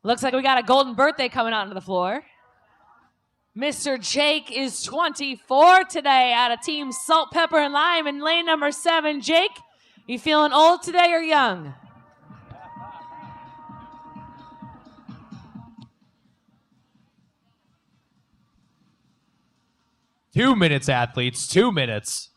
Looks like we got a golden birthday coming onto the floor. Mr. Jake is 24 today out of Team Salt, Pepper, and Lime in lane number 7. Jake, you feeling old today or young? Two minutes, athletes. 2 minutes.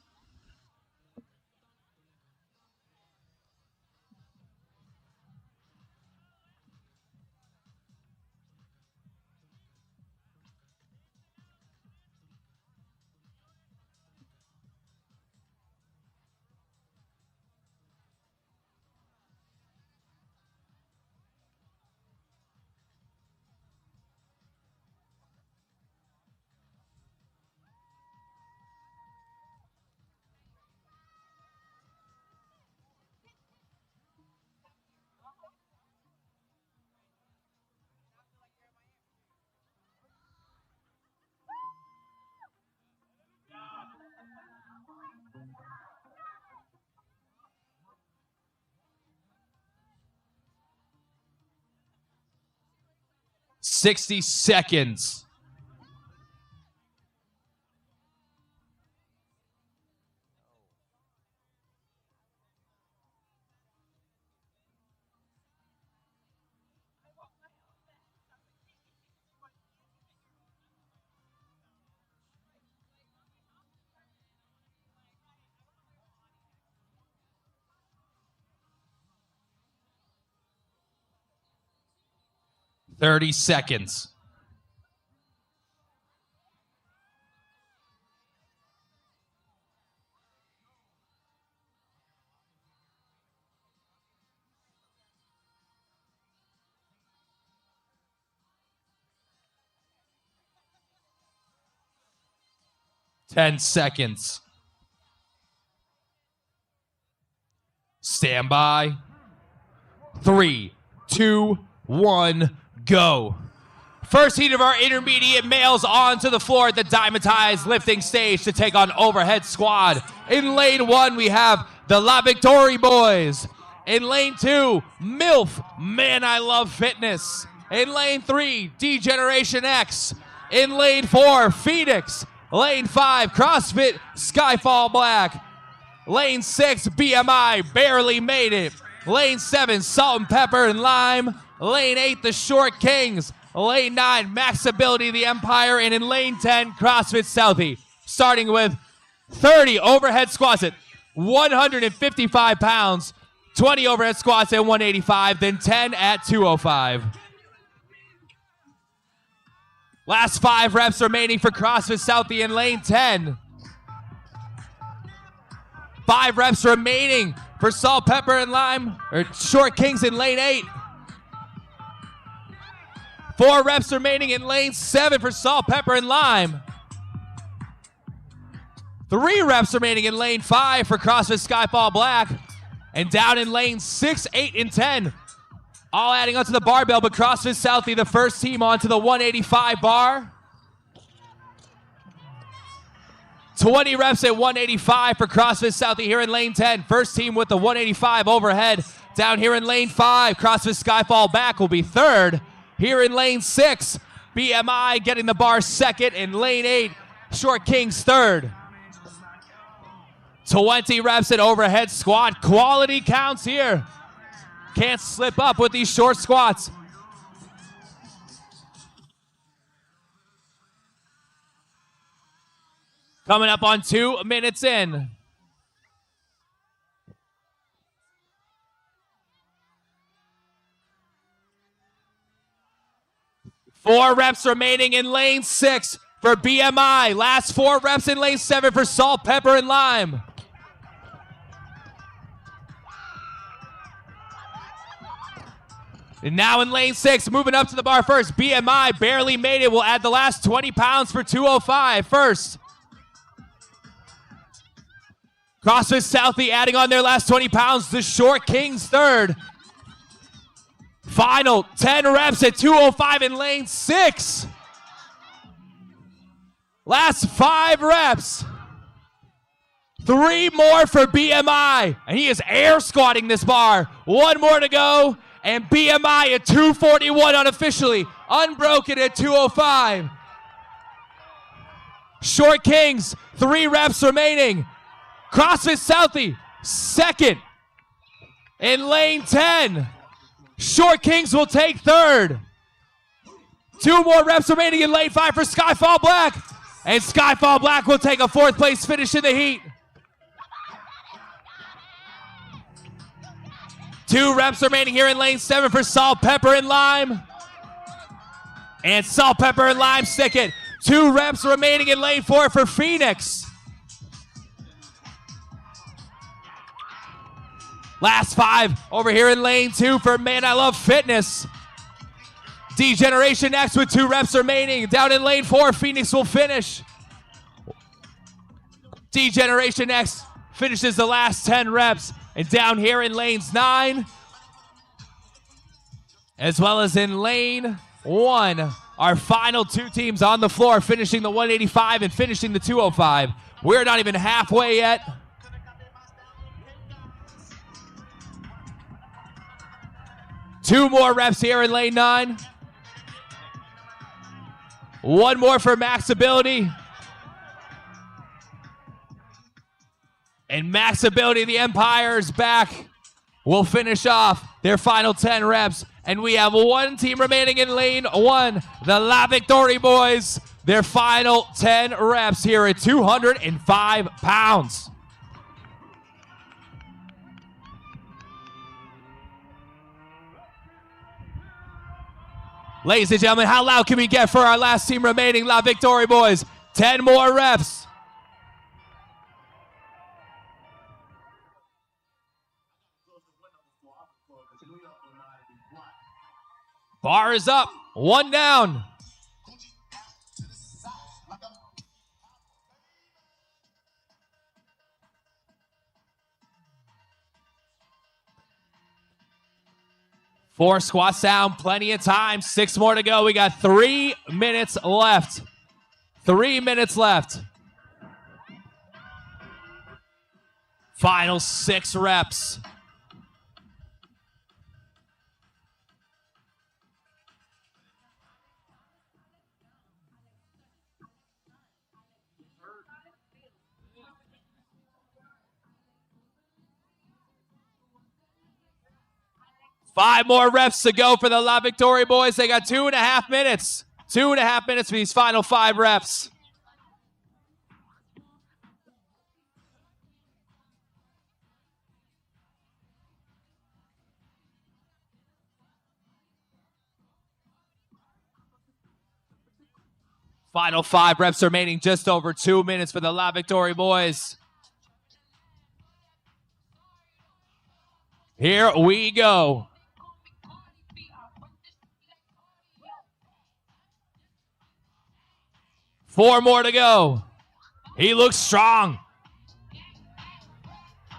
$60 seconds. $30 seconds. $10 seconds. Stand by. 3, 2, 1, go. First heat of our intermediate males onto the floor at the DYMATIZE lifting stage to take on overhead squad. In lane 1, we have the La Victory boys. In lane 2, MILF, Man I Love Fitness. In lane 3, D-Generation X. In lane 4, Phoenix. Lane 5, CrossFit, Skyfall Black. Lane 6, BMI, Barely Made It. Lane 7, Salt and Pepper and Lime. Lane 8, the Short Kings. Lane 9, Max Ability, the Empire. And in lane 10, CrossFit Southie. Starting with 30 overhead squats at 155 pounds. 20 overhead squats at 185. Then 10 at 205. Last 5 reps remaining for CrossFit Southie in lane 10. 5 reps remaining for Salt, Pepper, and Lime, or Short Kings in lane 8. 4 reps remaining in lane 7 for Salt, Pepper, and Lime. 3 reps remaining in lane 5 for CrossFit Skyfall Black. And down in lane 6, 8, and 10. All adding onto the barbell, but CrossFit Southie, the first team onto the 185 bar. 20 reps at 185 for CrossFit Southie here in lane 10. First team with the 185 overhead. Down here in lane 5, CrossFit Skyfall Back will be third. Here in lane 6, BMI getting the bar second. In lane 8, Short Kings third. 20 reps at overhead squat. Quality counts here. Can't slip up with these short squats. Coming up on 2 minutes in. Four reps remaining in lane 6 for BMI. Last 4 reps in lane 7 for Salt, Pepper, and Lime. And now in lane 6, moving up to the bar first. BMI Barely Made It. Will add the last 20 pounds for 205 first. CrossFit Southie adding on their last 20 pounds. The Short Kings third. Final 10 reps at 205 in lane 6. Last 5 reps. 3 more for BMI. And he is air squatting this bar. 1 more to go. And BMI at 241 unofficially. Unbroken at 205. Short Kings, 3 reps remaining. CrossFit Southie, second. In lane 10. Short Kings will take third. 2 more reps remaining in lane 5 for Skyfall Black. And Skyfall Black will take a 4th place finish in the heat. 2 reps remaining here in lane 7 for Salt, Pepper, and Lime. And Salt, Pepper, and Lime second. 2 reps remaining in lane 4 for Phoenix. Last 5 over here in lane 2 for Man I Love Fitness. D-Generation next with 2 reps remaining. Down in lane 4, Phoenix will finish. D-Generation next finishes the last 10 reps. And down here in lanes 9, as well as in lane 1, our final 2 teams on the floor, finishing the 185 and finishing the 205. We're not even halfway yet. Two more reps here in lane 9. 1 more for Max Ability. And Max Ability, the Empire's back, will finish off their final 10 reps. And we have 1 team remaining in lane 1, the La Victory Boys. Their final 10 reps here at 205 pounds. Ladies and gentlemen, how loud can we get for our last team remaining, La Victory Boys? 10 more reps. Bar is up, 1 down. Four squats down, plenty of time. 6 more to go. We got 3 minutes left. 3 minutes left. Final 6 reps. Five more reps to go for the La Victory Boys. They got 2.5 minutes. 2.5 minutes for these final 5 reps. Final 5 reps remaining, just over 2 minutes for the La Victory Boys. Here we go. Four more to go. He looks strong.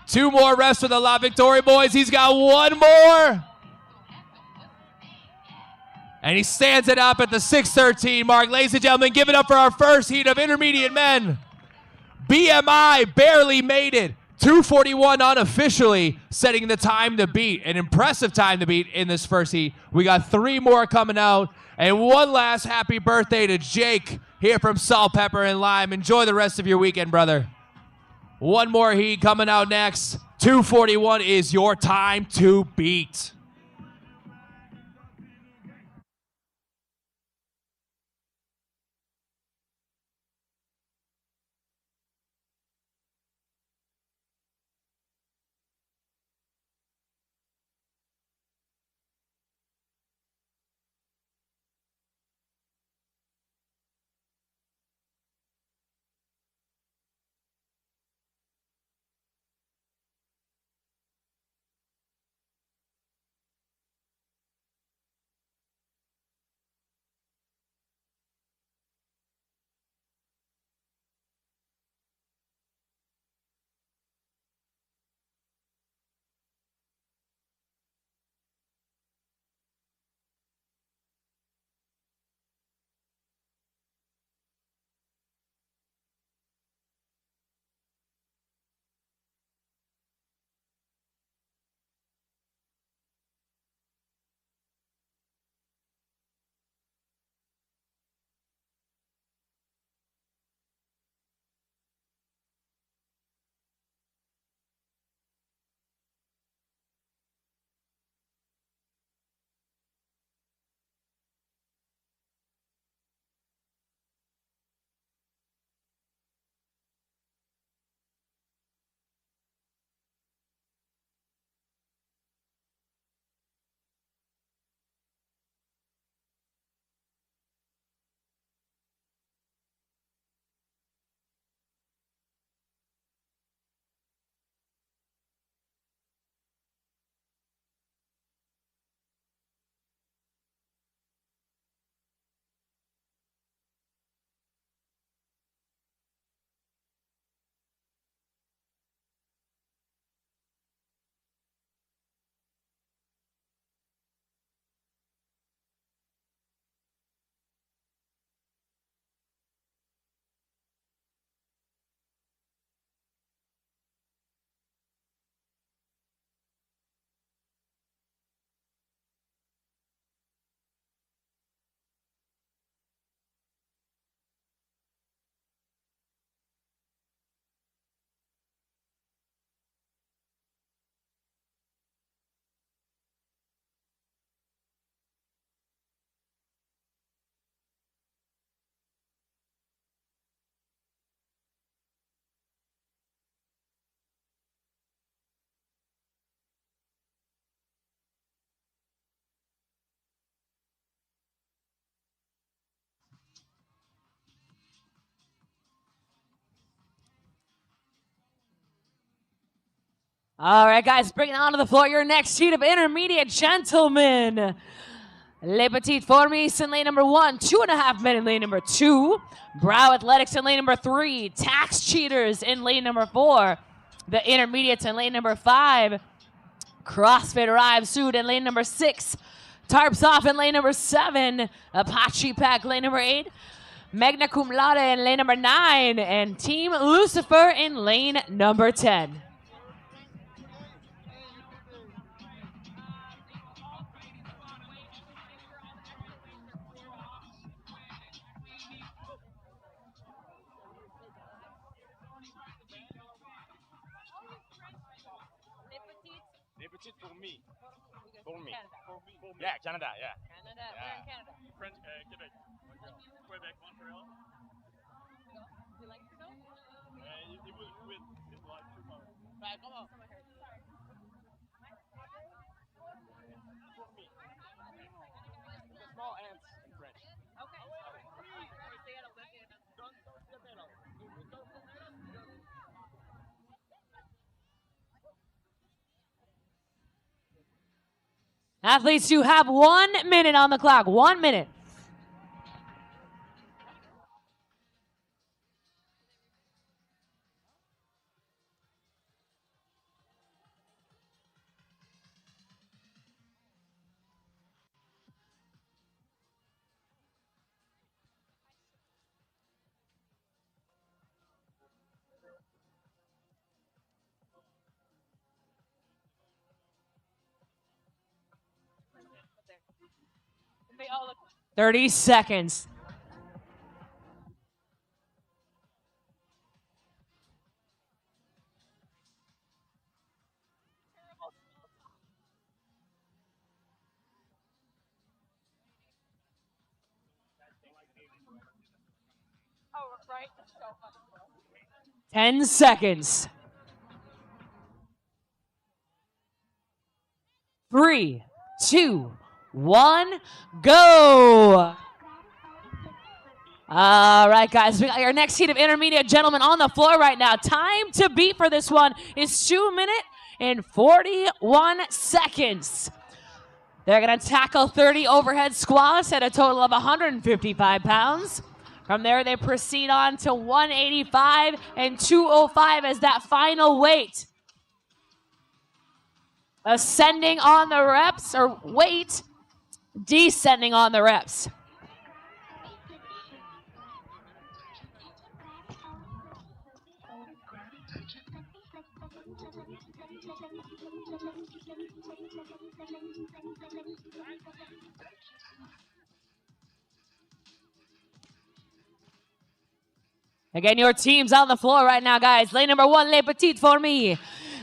2 more reps for the La Victory Boys. He's got 1 more. And he stands it up at the 6:13 mark. Ladies and gentlemen, give it up for our first heat of intermediate men. BMI barely made it. 241 unofficially, setting the time to beat. An impressive time to beat in this first heat. We got 3 more coming out. And one last happy birthday to Jake here from Salt, Pepper, and Lime. Enjoy the rest of your weekend, brother. 1 more heat coming out next. 241 is your time to beat. All right, guys, bring it onto the floor. Your next heat of intermediate gentlemen. Les Petites Fourmis in lane number 1, 2.5 men in lane number 2. Brow Athletics in lane number 3. Tax Cheaters in lane number 4. The Intermediates in lane number 5. CrossFit Rive Sud in lane number 6. Tarps Off in lane number 7. Apache Pack lane number 8. Magna Cum Laude in lane number 9. And Team Lucifer in lane number 10. Les petites pour me. For me. Yeah, Canada, yeah. Canada. Where in Canada? French, Quebec. Montreal. Quebec, Montreal. Do you like to go? It was with his life too much. Right, come on. Small ants in French. Okay. Say it a little bit. Athletes, you have 1 minute on the clock. 1 minute. They all look 30 seconds. right. So fucking 10 seconds. 3, 2, 1, go. All right, guys, we got your next heat of intermediate gentlemen on the floor right now. Time to beat for this one is 2 minutes and 41 seconds. They're going to tackle 30 overhead squats at a total of 155 pounds. From there, they proceed on to 185 and 205 as that final weight. Ascending on the reps, or weight, descending on the reps. Again, your team's on the floor right now, guys. Lane number 1, Les Petites Fourmis.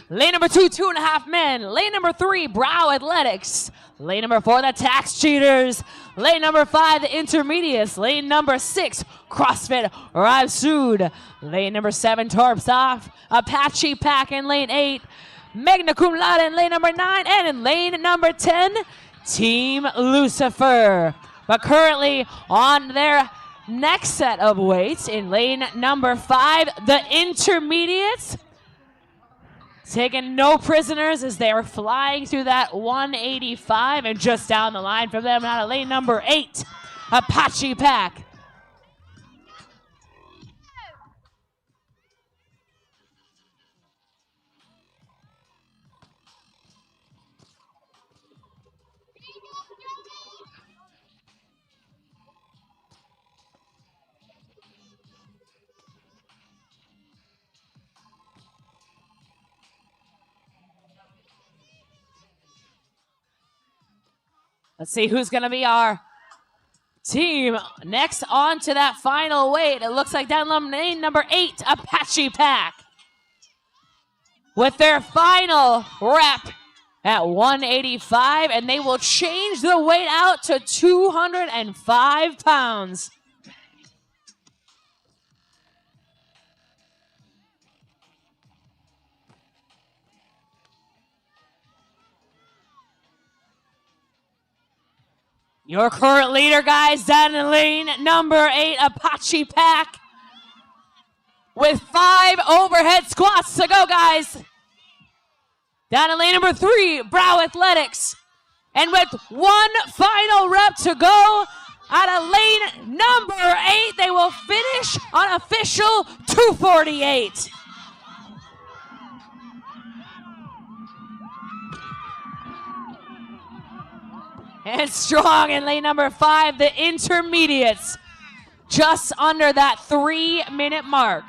Lane number 2, 2.5 men. Lane number 3, Brow Athletics. Lane number 4, the Tax Cheaters. Lane number 5, the Intermediates. Lane number 6, CrossFit Rive Sud. Lane number 7, Tarps Off. Apache Pack in lane 8. Magna Cum Laude in lane number 9. And in lane number 10, Team Lucifer. But currently on their next set of weights in lane number 5, the Intermediates. Taking no prisoners as they are flying through that 185, and just down the line from them out of lane number 8, Apache Pack. Let's see who's going to be our team next on to that final weight. It looks like down lane number 8, Apache Pack. With their final rep at 185, and they will change the weight out to 205 pounds. Your current leader, guys, down in lane number 8, Apache Pack. With 5 overhead squats to go, guys. Down in lane number 3, Brow Athletics. And with one final rep to go, out of lane number 8, they will finish on official 248. And strong in lane number 5, the intermediates, just under that 3-minute mark.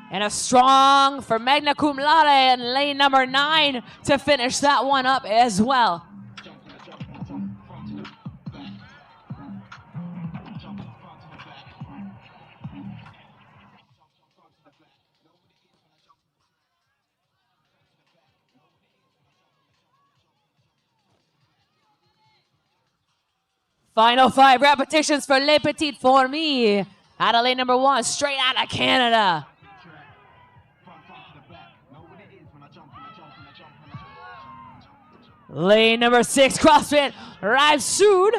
And a strong for magna cum laude in lane number 9 to finish that one up as well. Final 5 repetitions for Les Petites Fourmis. Out of lane number 1, straight out of Canada. Lane number 6, CrossFit Rive Sud.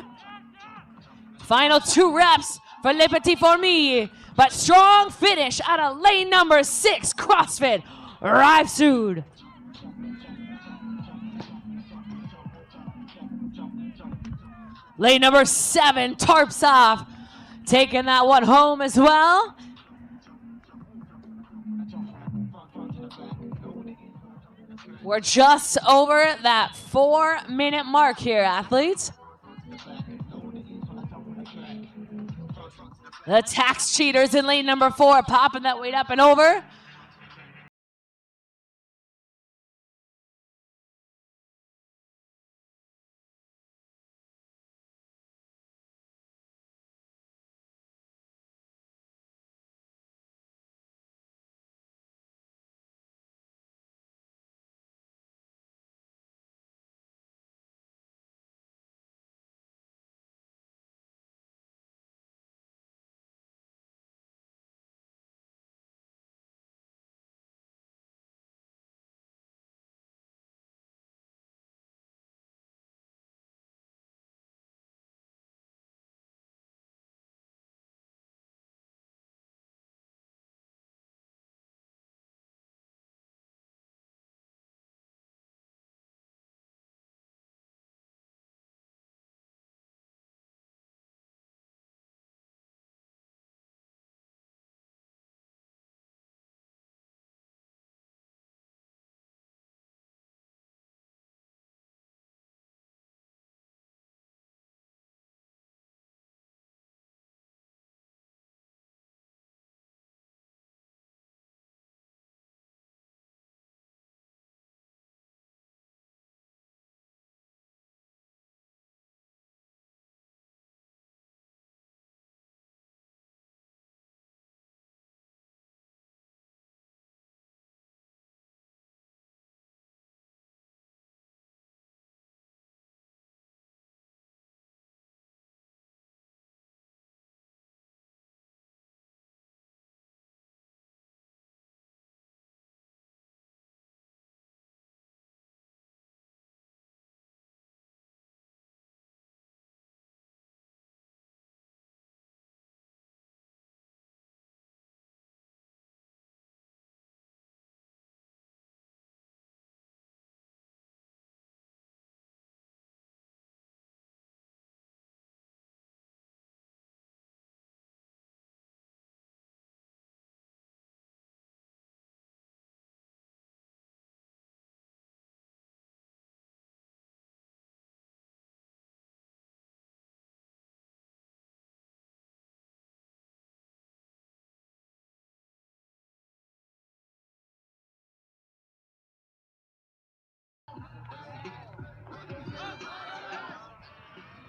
Final 2 reps for Les Petites Fourmis. But strong finish out of lane number 6, CrossFit Rive Sud. Lane number 7, Tarps Off, taking that one home as well. We're just over that 4-minute mark here, athletes. The tax cheaters in lane number 4, popping that weight up and over.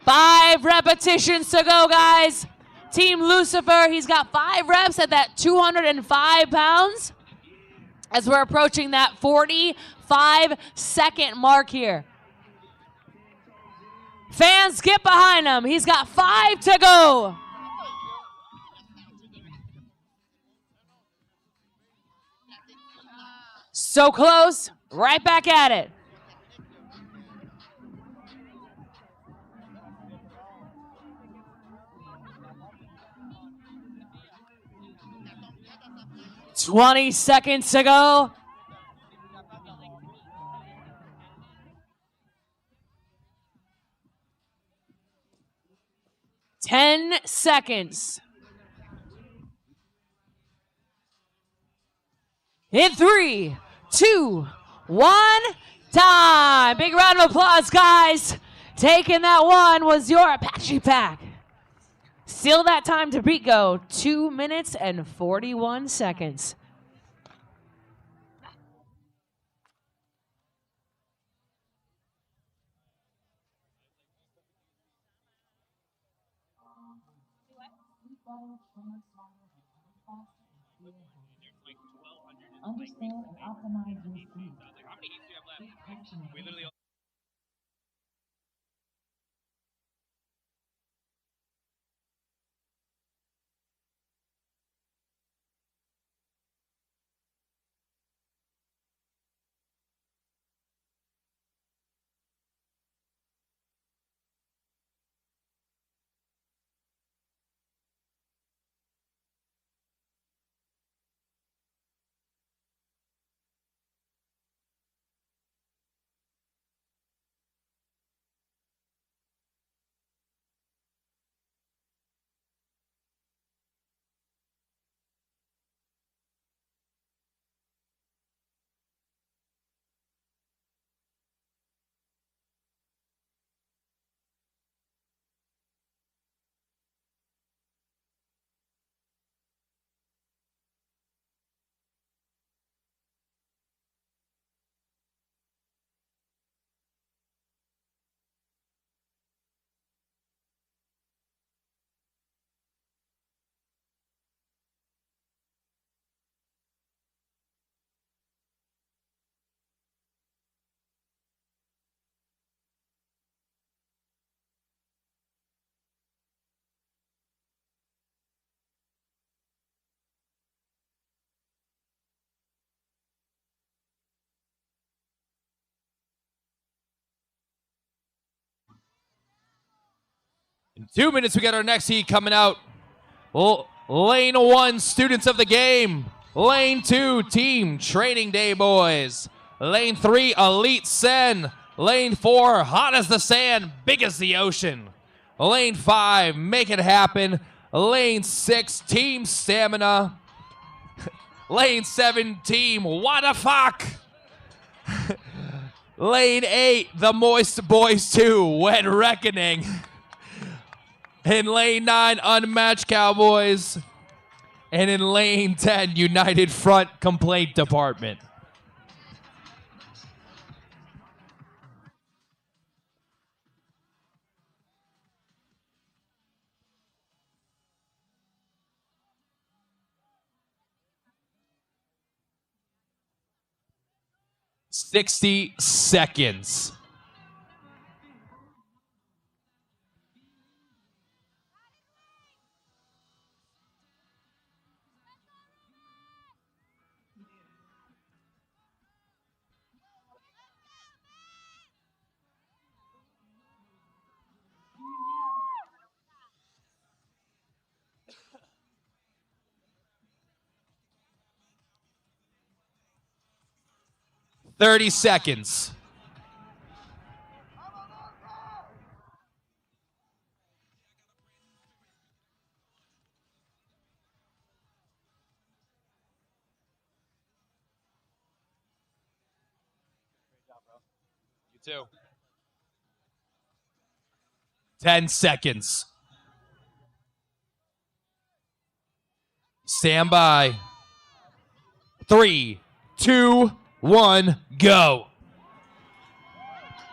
Five repetitions to go, guys. Team Lucifer, he's got 5 reps at that 205 pounds as we're approaching that 45-second mark here. Fans, get behind him. He's got 5 to go. So close, right back at it. 20 seconds to go. 10 seconds. In 3, 2, 1, time. Big round of applause, guys. Taking that one was your Apache Pack. Still that time to beat go, 2 minutes and 41 seconds. Understand and optimize your sleep. How many heats do you have left? We literally. In 2 minutes, we got our next heat coming out. Lane 1, students of the game. Lane 2, team training day boys. Lane 3, elite sen. Lane 4, hot as the sand, big as the ocean. Lane 5, make it happen. Lane 6, team stamina. Lane 7, team what the fuck. Lane 8, the moist boys 2, wet reckoning. In lane 9, Unmatched Cowboys. And in lane 10, United Front Complaint Department. "60 seconds. "30 seconds. You too. 10 seconds. Stand by. 3, 2, 1, go.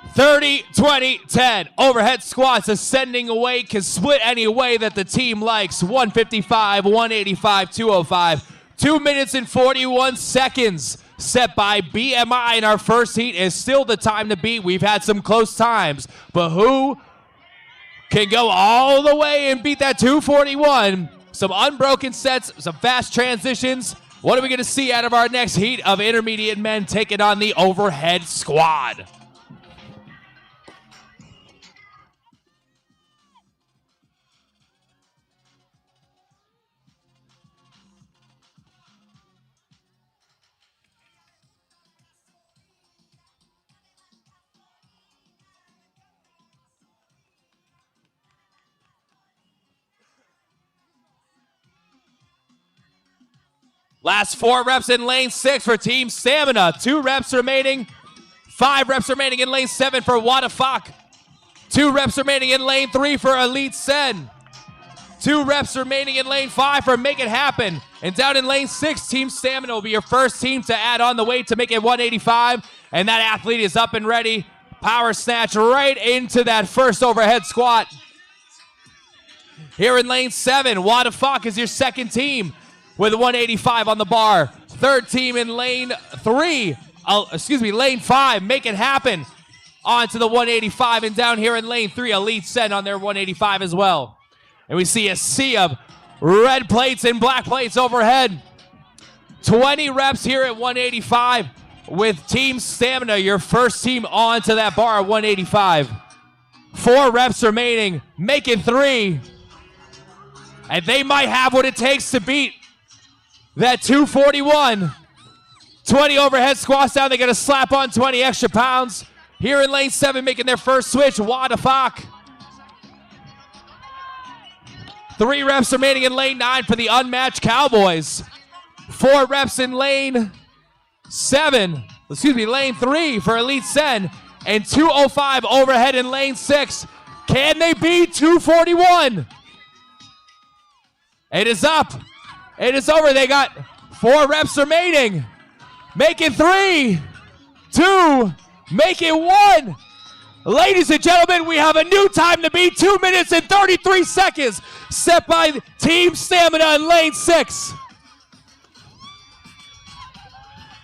30, 20, 10. Overhead squats, ascending weight can split any way that the team likes. 155, 185, 205. 2 minutes and 41 seconds set by BMI in our first heat is still the time to beat. We've had some close times, but who can go all the way and beat that 241? Some unbroken sets, some fast transitions. What are we going to see out of our next heat of intermediate men taking on the overhead squad? Last 4 reps in lane 6 for Team Stamina. 2 reps remaining. 5 reps remaining in lane 7 for Wodapalooza. 2 reps remaining in lane 3 for Elite Sen. 2 reps remaining in lane 5 for Make It Happen. And down in lane 6, Team Stamina will be your first team to add on the weight to make it 185. And that athlete is up and ready. Power snatch right into that first overhead squat. Here in lane 7, Wodapalooza is your second team with 185 on the bar. Third team in lane 5, Make It Happen. On to the 185, and down here in lane 3, Elite Sen on their 185 as well. And we see a sea of red plates and black plates overhead. 20 reps here at 185 with Team Stamina, your first team on to that bar at 185. 4 reps remaining, make it 3. And they might have what it takes to beat that 241. 20 overhead squats down. They got to slap on 20 extra pounds. Here in lane 7, making their first switch, Wodapalooza. 3 reps remaining in lane 9 for the Unmatched Cowboys. 4 reps in lane 3 for Elite Sen. And 205 overhead in lane 6. Can they beat 241? It is up. It is over. They got 4 reps remaining. Make it 3, 2, make it 1. Ladies and gentlemen, we have a new time to beat, 2 minutes and 33 seconds, set by Team Stamina in lane 6.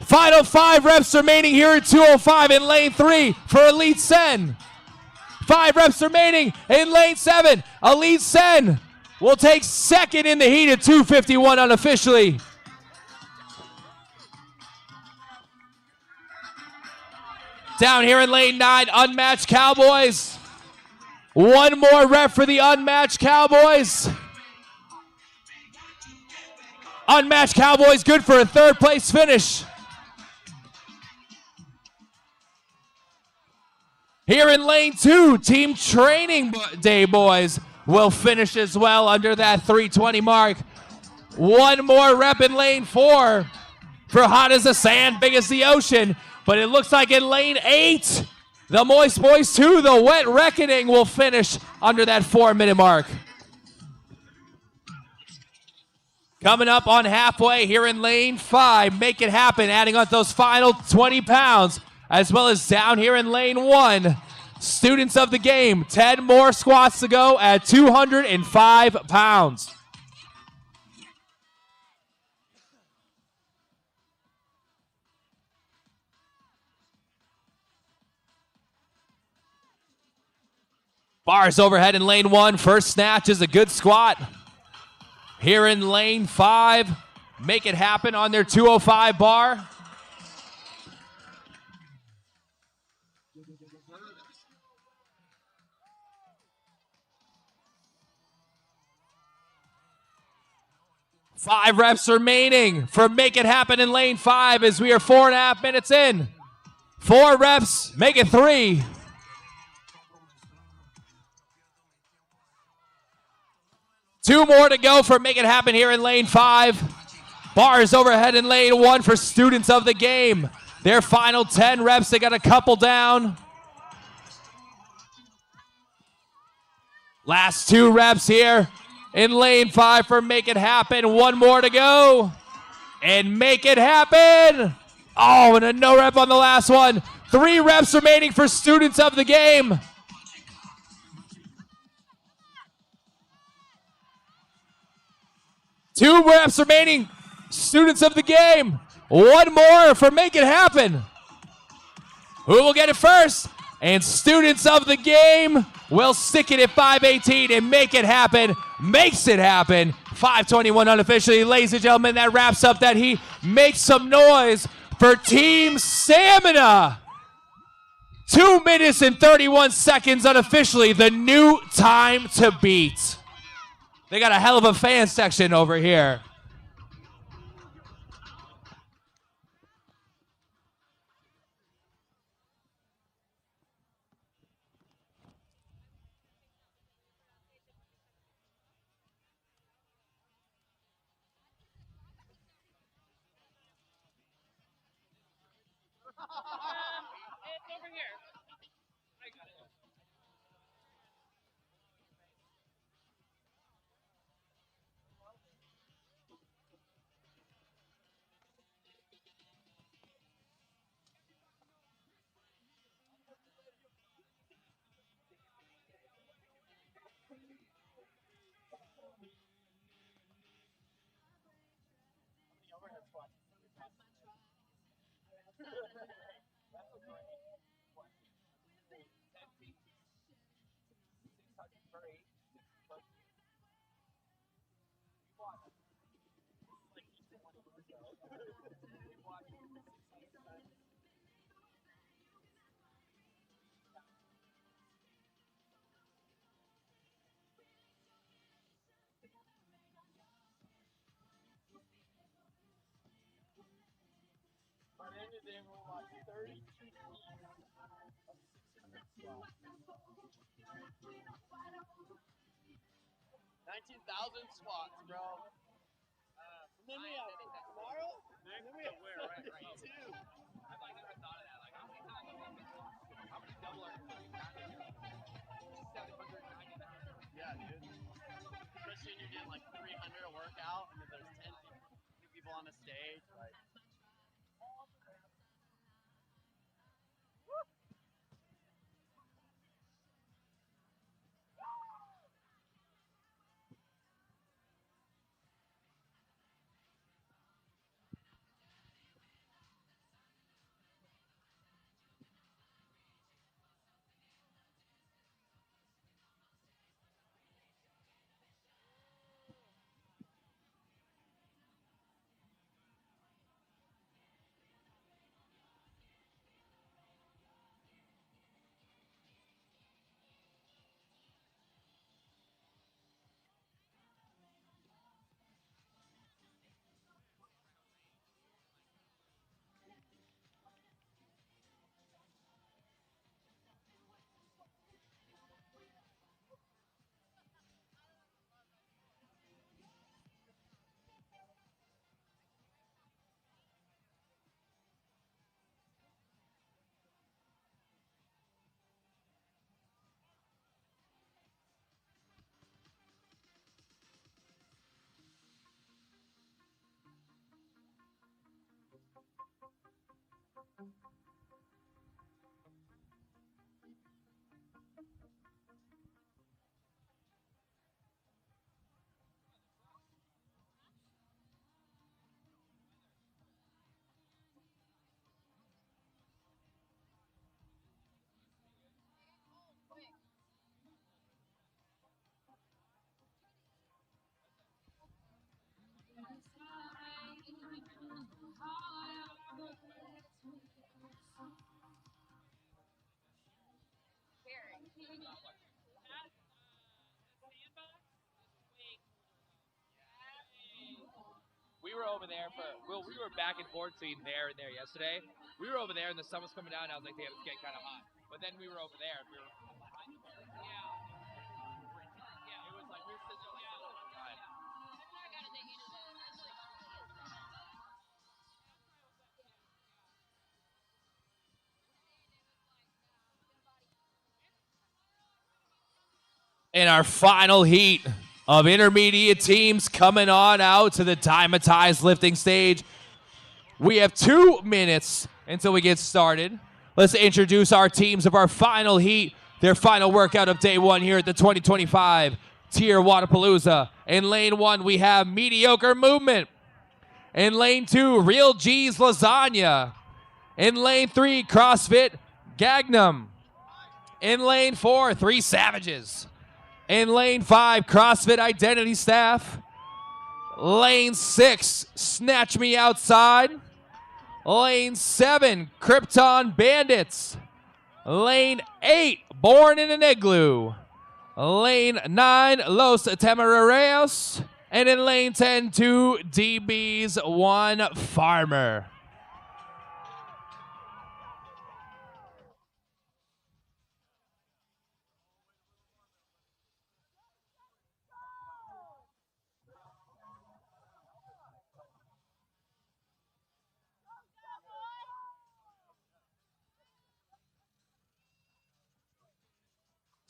Final 5 reps remaining here at 205 in lane 3 for Elite Sen. 5 reps remaining in lane 7. Elite Sen will take second in the heat at 251 unofficially. Down here in lane 9, Unmatched Cowboys. 1 more rep for the Unmatched Cowboys. Unmatched Cowboys good for a 3rd place finish. Here in lane 2, Team Training Day Boys will finish as well under that 320 mark. 1 more rep in lane 4 for Hot as the Sand, Big as the Ocean. But it looks like in lane 8, the Moist Boys 2, the Wet Reckoning, will finish under that 4-minute mark. Coming up on halfway here in lane 5, Make It Happen, adding on those final 20 pounds, as well as down here in lane 1, Students of the Game, 10 more squats to go at 205 pounds. Bars overhead in lane 1. First snatch is a good squat. Here in lane 5, Make It Happen on their 205 bar. Five reps remaining for Make It Happen in lane 5 as we are 4.5 minutes in. 4 reps, make it 3. Two more to go for Make It Happen here in lane 5. Bars overhead in lane 1 for Students of the Game. Their final 10 reps, they got a couple down. Last 2 reps here in lane 5 for Make It Happen. 1 more to go. And Make It Happen. Oh, and a no rep on the last one. 3 reps remaining for Students of the Game. Two reps remaining, Students of the Game. 1 more for Make It Happen. Who will get it first? And Students of the Game will stick it at 518 and Make It Happen. Makes it happen. 521 unofficially. Ladies and gentlemen, that wraps up that heat. Make some noise for Team Stamina. 2 minutes and 31 seconds unofficially. The new time to beat. They got a hell of a fan section over here. It's over here. I got it. By the end of the day, we'll watch 32 19,000 squats, bro. Then we have tomorrow. Then we have where, right? Two. I've never thought of that. Like, how many times? How many double are you back in here? 790. Yeah, dude. Especially when you're getting like 300 a workout, and then there's 10 people on the stage, like. We were over there we were back and forth between there and there yesterday. We were over there and the sun was coming down and I was like, damn, it's getting kind of hot. But then we were over there and we were yeah, it was like we were sitting there like, oh my god. In our final heat of intermediate teams coming on out to the DYMATIZE lifting stage. We have 2 minutes until we get started. Let's introduce our teams of our final heat, their final workout of day 1 here at the 2025 Tier Wodapalooza. In lane 1, we have Mediocre Movement. In lane 2, Real G's Lasagna. In lane 3, CrossFit Gagnum. In lane 4, 3 Savages. In lane 5, CrossFit Identity Staff. Lane 6, Snatch Me Outside. Lane 7, Krypton Bandits. Lane 8, Born in an Igloo. Lane 9, Los Temerarios. And in lane 10, 2 DBs, 1 Farmer.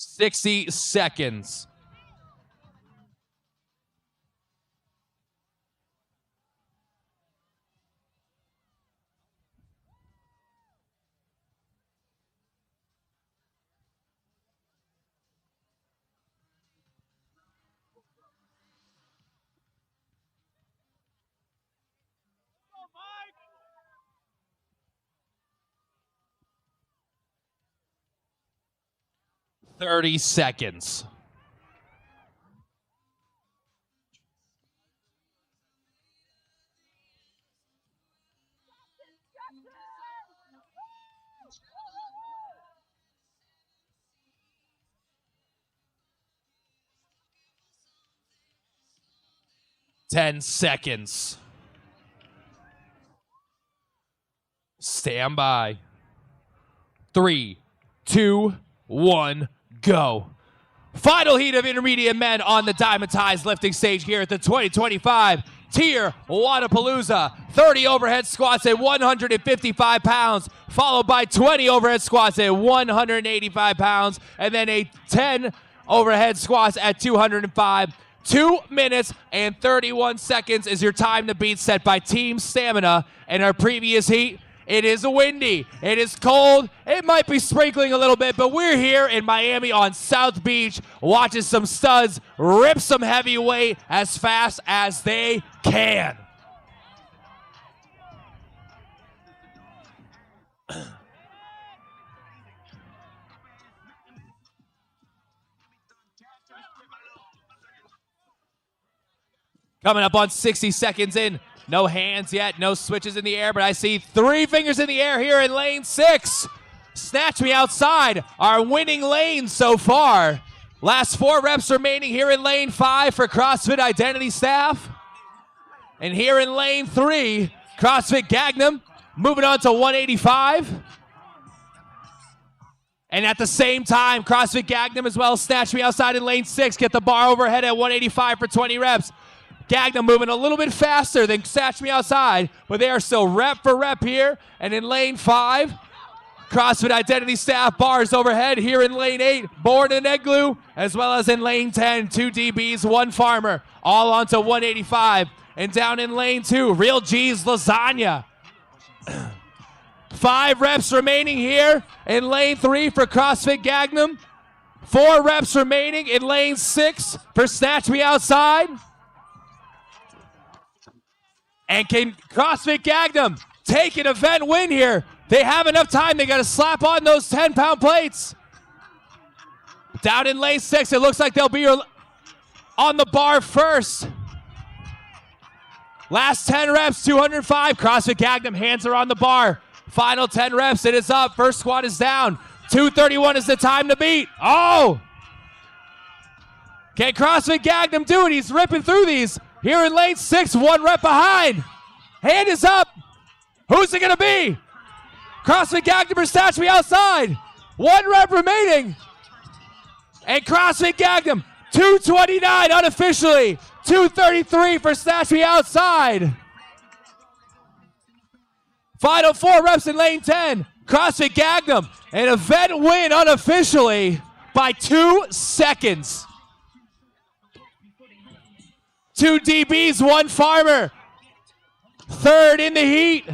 60 seconds. Mike! 30 seconds. Ten seconds. Stand by. 3, 2, 1, go. Final heat of intermediate men on the DYMATIZE lifting stage here at the 2025 Tier Wodapalooza. 30 overhead squats at 155 pounds, followed by 20 overhead squats at 185 pounds, and then a 10 overhead squats at 205. 2 minutes and 31 seconds is your time to beat set by Team Stamina. In our previous heat, it is windy, it is cold, it might be sprinkling a little bit, but we're here in Miami on South Beach watching some studs rip some heavy weight as fast as they can. Coming up on 60 seconds in. No hands yet, no switches in the air, but I see 3 fingers in the air here in lane 6. Snatch Me Outside, our winning lane so far. Last 4 reps remaining here in lane 5 for CrossFit Identity staff. And here in lane 3, CrossFit Gagnum moving on to 185. And at the same time, CrossFit Gagnum as well, Snatch Me Outside in lane 6, get the bar overhead at 185 for 20 reps. Gagnum moving a little bit faster than Snatch Me Outside, but they are still rep for rep here. And in lane 5, CrossFit Identity staff bars overhead. Here in lane 8, Born in Egg Glue, as well as in lane 10, 2 DBs, 1 farmer, all onto 185. And down in lane 2, Real G's Lasagna. 5 reps remaining here in lane 3 for CrossFit Gagnum. 4 reps remaining in lane 6 for Snatch Me Outside. And can CrossFit Gagnum take an event win here? They have enough time. They got to slap on those 10-pound plates. Down in lane 6, it looks like they'll be on the bar first. Last 10 reps, 205. CrossFit Gagnum, hands are on the bar. Final 10 reps, it is up. First squat is down. 231 is the time to beat. Oh! Can CrossFit Gagnum do it? He's ripping through these. Here in lane 6, 1 rep behind. Hand is up. Who's it going to be? CrossFit Gagnum or Snatch Me Outside. 1 rep remaining. And CrossFit Gagnum, 229 unofficially. 233 for Snatch Me Outside. Final 4 reps in lane 10. CrossFit Gagnum, an event win unofficially by 2 seconds. 2 DBs, 1 farmer. 3rd in the heat.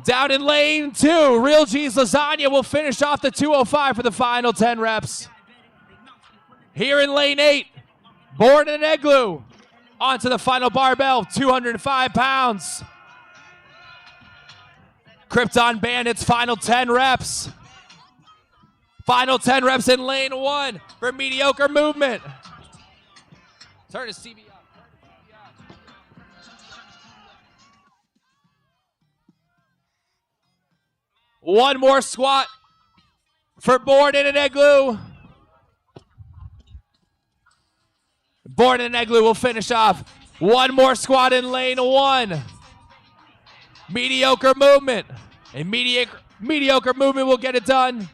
Down in lane 2, Real G's Lasagna will finish off the 205 for the final 10 reps. Here in lane 8, Born in Egg Glue. Onto the final barbell, 205 pounds. Krypton Bandits, final 10 reps. Final 10 reps in lane 1 for Mediocre Movement. Turn to CB up. 1 more squat for Born in an Egg Glue. Born in an Egg Glue will finish off. 1 more squat in lane 1. Mediocre Movement. And mediocre Movement will get it done.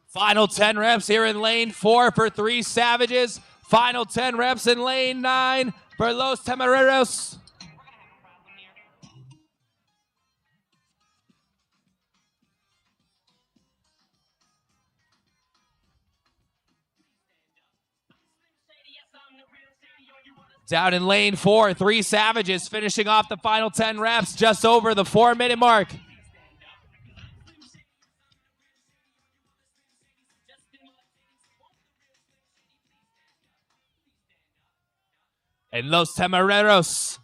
Final 10 reps here in lane 4 for 3 Savages. Final 10 reps in lane 9 for Los Temereros. Down in lane 4, 3 Savages finishing off the final 10 reps just over the 4-minute mark. And Los Temereros,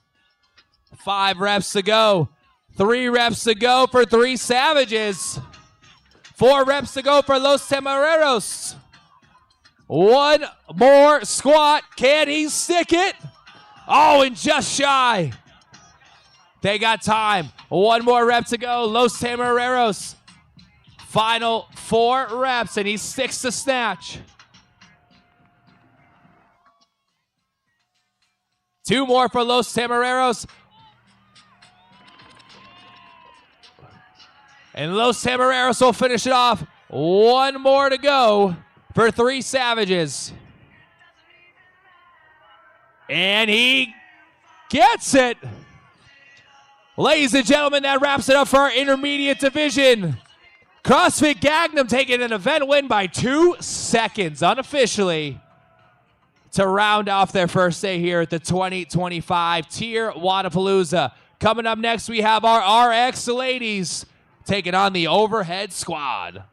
5 reps to go. 3 reps to go for 3 Savages. 4 reps to go for Los Temereros. 1 more squat. Can he stick it? Oh, and just shy. They got time. 1 more rep to go. Los Temereros. Final 4 reps, and he sticks the snatch. 2 more for Los Temereros. And Los Temereros will finish it off. 1 more to go for 3 Savages. And he gets it. Ladies and gentlemen, that wraps it up for our intermediate division. CrossFit Gangnam taking an event win by 2 seconds unofficially to round off their first day here at the 2025 Tier Wodapalooza. Coming up next, we have our RX ladies taking on the Overhead Squad.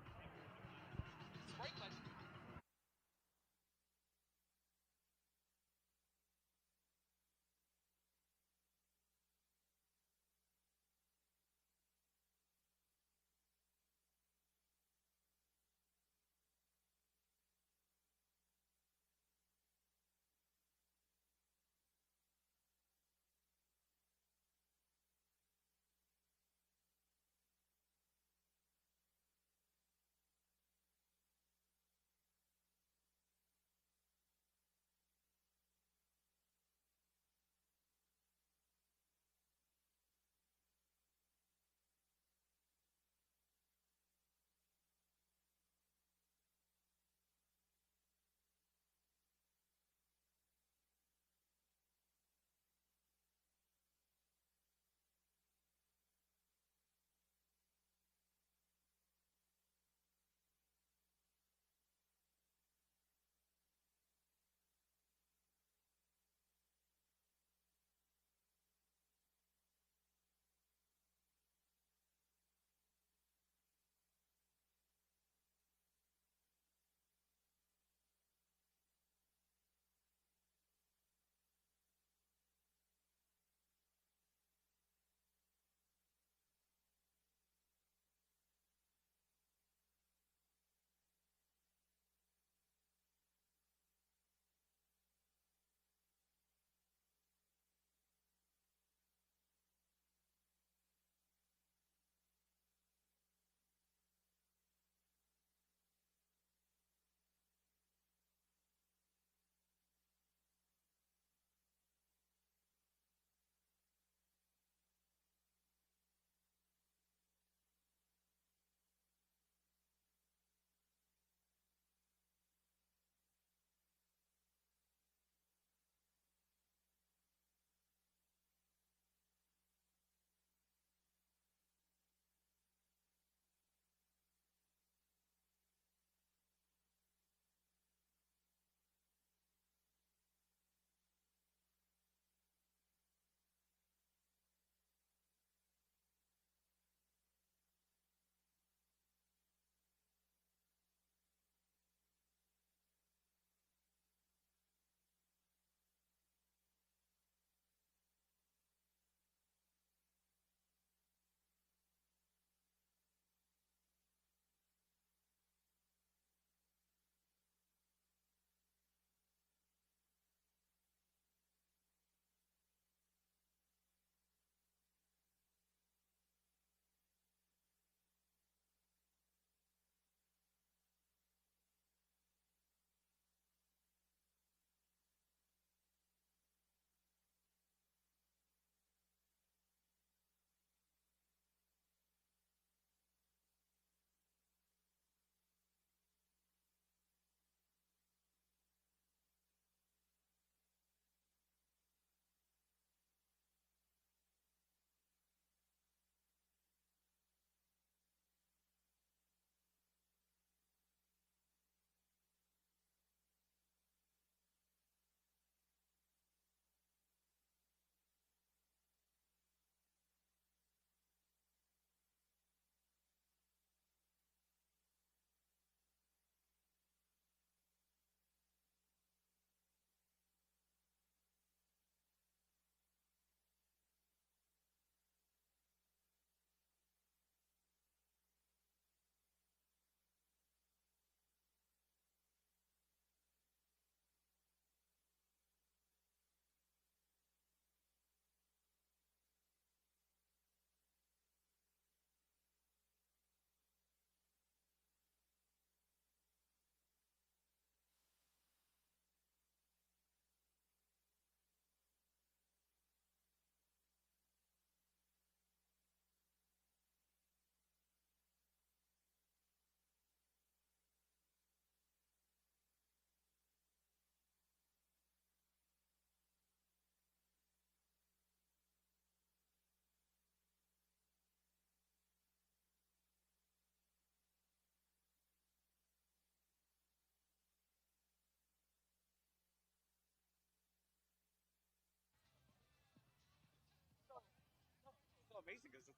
facing because the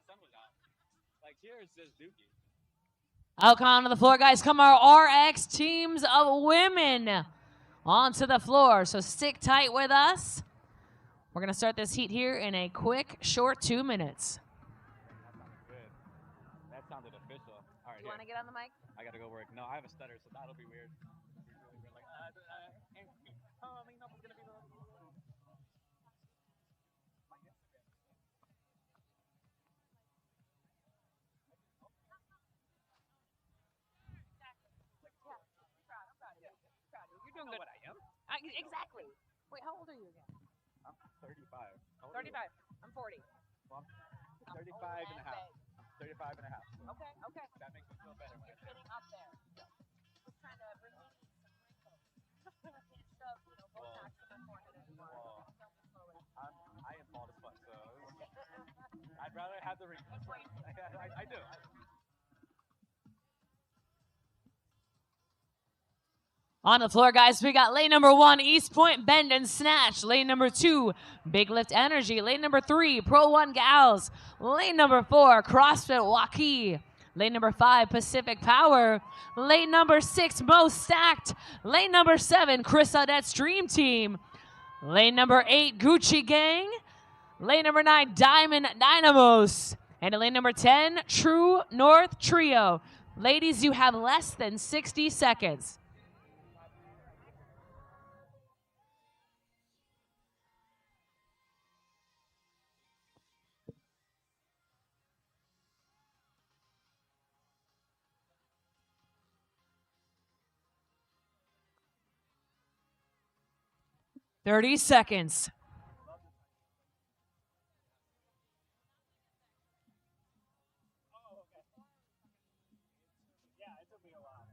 sun was out. Like here, it's just Dookie. Out onto the floor, guys. Come our RX teams of women onto the floor. So stick tight with us. We're going to start this heat here in a quick, short 2 minutes. That sounded good. That sounded official. All right, Do you want to get on the mic? I got to go work. No, I have a stutter, so that'll be weird. Like, it's gonna be the... You're doing good. What I am? Exactly. Wait, how old are you again? I'm 35. How old are 35. I'm 40. you? Well, I'm 35 and a half. I'm 35 and a half. Okay, okay. That makes me feel better. You're getting up there. Just trying to remove some wrinkles. Can't shove, Botox in my forehead anymore. I am bald as fuck, so I'd rather have the wrinkles. I do. On the floor, guys, we got lane number 1, East Point Bend and Snatch. Lane number 2, Big Lift Energy. Lane number 3, Pro 1 Gals. Lane number 4, CrossFit Waukee. Lane number 5, Pacific Power. Lane number 6, Most Stacked. Lane number 7, Chris Audette's Dream Team. Lane number 8, Gucci Gang. Lane number 9, Diamond Dynamos. And lane number 10, True North Trio. Ladies, you have less than 60 seconds. Thirty seconds. Yeah, it took me a while.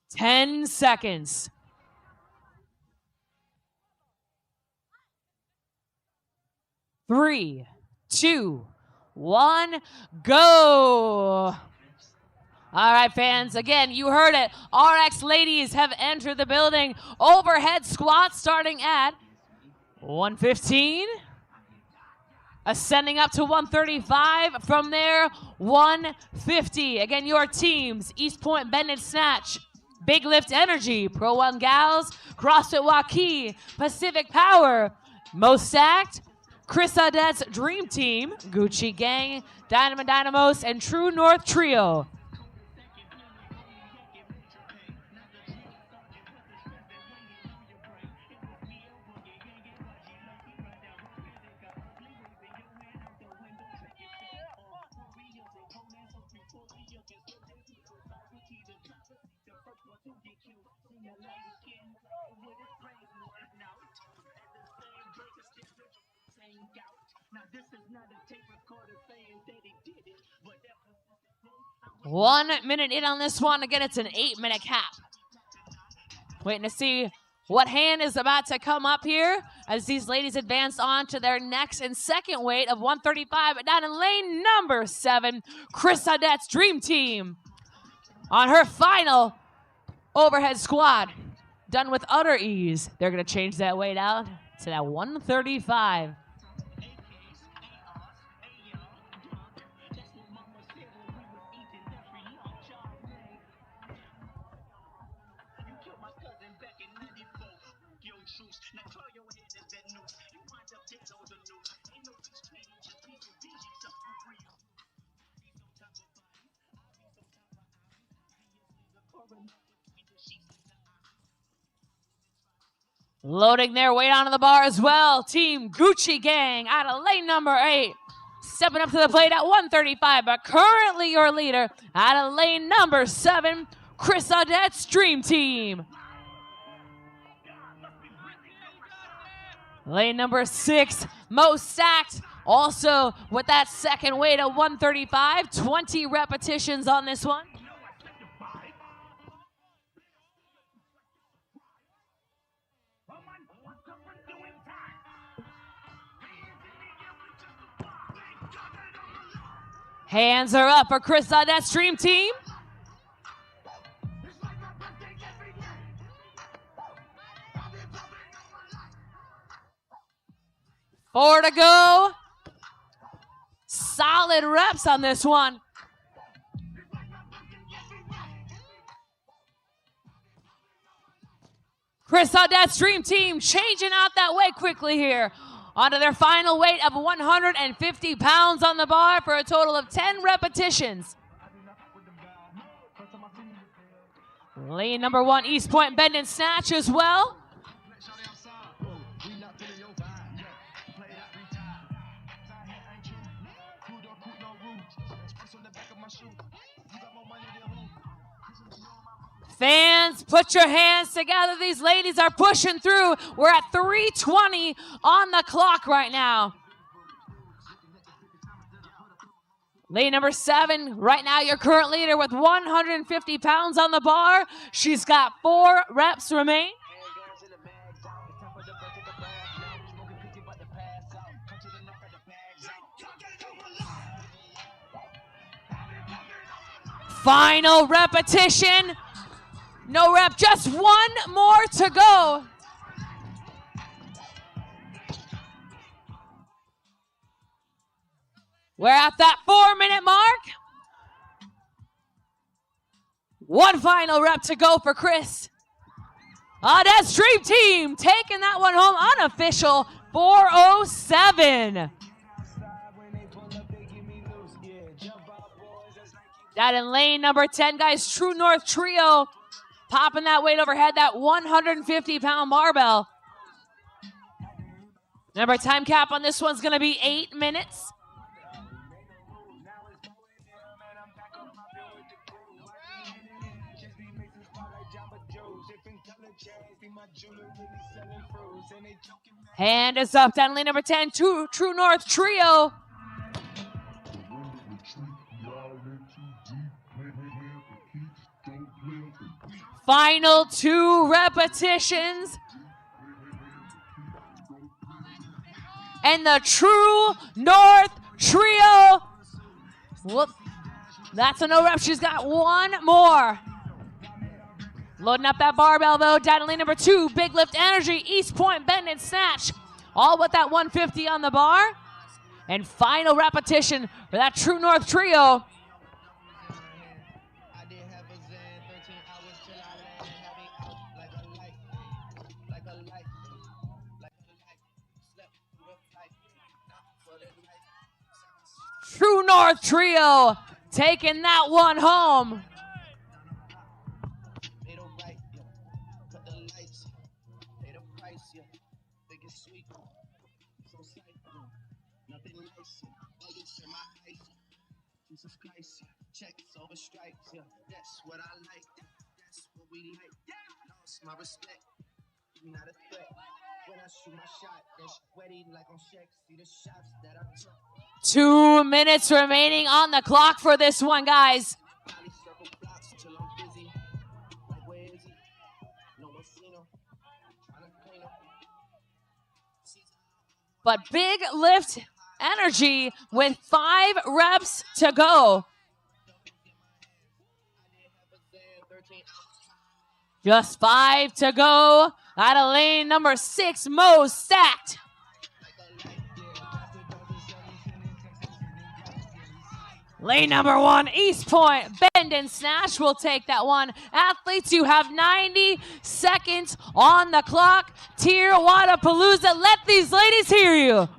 10 seconds. 3, 2, 1, go. All right, fans, again, you heard it. RX ladies have entered the building. Overhead squats starting at 115. Ascending up to 135. From there, 150. Again, your teams, East Point Bend and Snatch, Big Lift Energy, Pro 1 Gals, CrossFit Waukee, Pacific Power, Most Stacked, Chris Audette's Dream Team, Gucci Gang, Diamond Dynamos, and True North Trio. This is not a tape recorder saying that he did it, but 1 minute in on this one. Again, it's an 8-minute cap. Waiting to see what hand is about to come up here as these ladies advance on to their next and second weight of 135. But down in lane number 7, Chris Audette's Dream Team on her final overhead squat. Done with utter ease. They're going to change that weight out to that 135. Loading their weight onto the bar as well. Team Gucci Gang out of lane number 8. Stepping up to the plate at 135, but currently your leader out of lane number 7, Chris Audette's Dream Team. Lane number 6, Most Stacked, also with that second weight of 135, 20 repetitions on this one. Hands are up for Chris Audette's Dream Team. 4 to go. Solid reps on this one. Chris Audette's Dream Team changing out that weight quickly here. Onto their final weight of 150 pounds on the bar for a total of 10 repetitions. Lane number 1, East Point bend and snatch as well. Fans, put your hands together. These ladies are pushing through. We're at 3:20 on the clock right now. Lane number 7, right now your current leader with 150 pounds on the bar. She's got 4 reps remain. Final repetition. No rep, just 1 more to go. We're at that 4-minute mark. 1 final rep to go for Chris. Audette's Dream Team taking that one home, unofficial 4:07. That in lane number 10, guys, True North Trio popping that weight overhead, that 150-pound barbell. Remember, time cap on this one's going to be 8 minutes. Hand is up, down lane number 10, True North Trio. Final 2 repetitions. And the True North Trio. Whoop. That's a no rep. She's got 1 more. Loading up that barbell, though. Down to lane number 2, Big Lift Energy, East Point bend and snatch. All with that 150 on the bar. And final repetition for that True North Trio. True North Trio taking that one home. That's what I like. That's what we like. Lost my respect. Not a threat. When I shoot my shot, then she wetty like on Shaq. See the shots that I took. 2 minutes remaining on the clock for this one, guys. But Big Lift Energy with 5 reps to go. Just 5 to go. Out of lane number 6, Mo stacked. Lane number 1, East Point bend and snatch will take that one. Athletes, you have 90 seconds on the clock. Tier Wodapalooza, let these ladies hear you.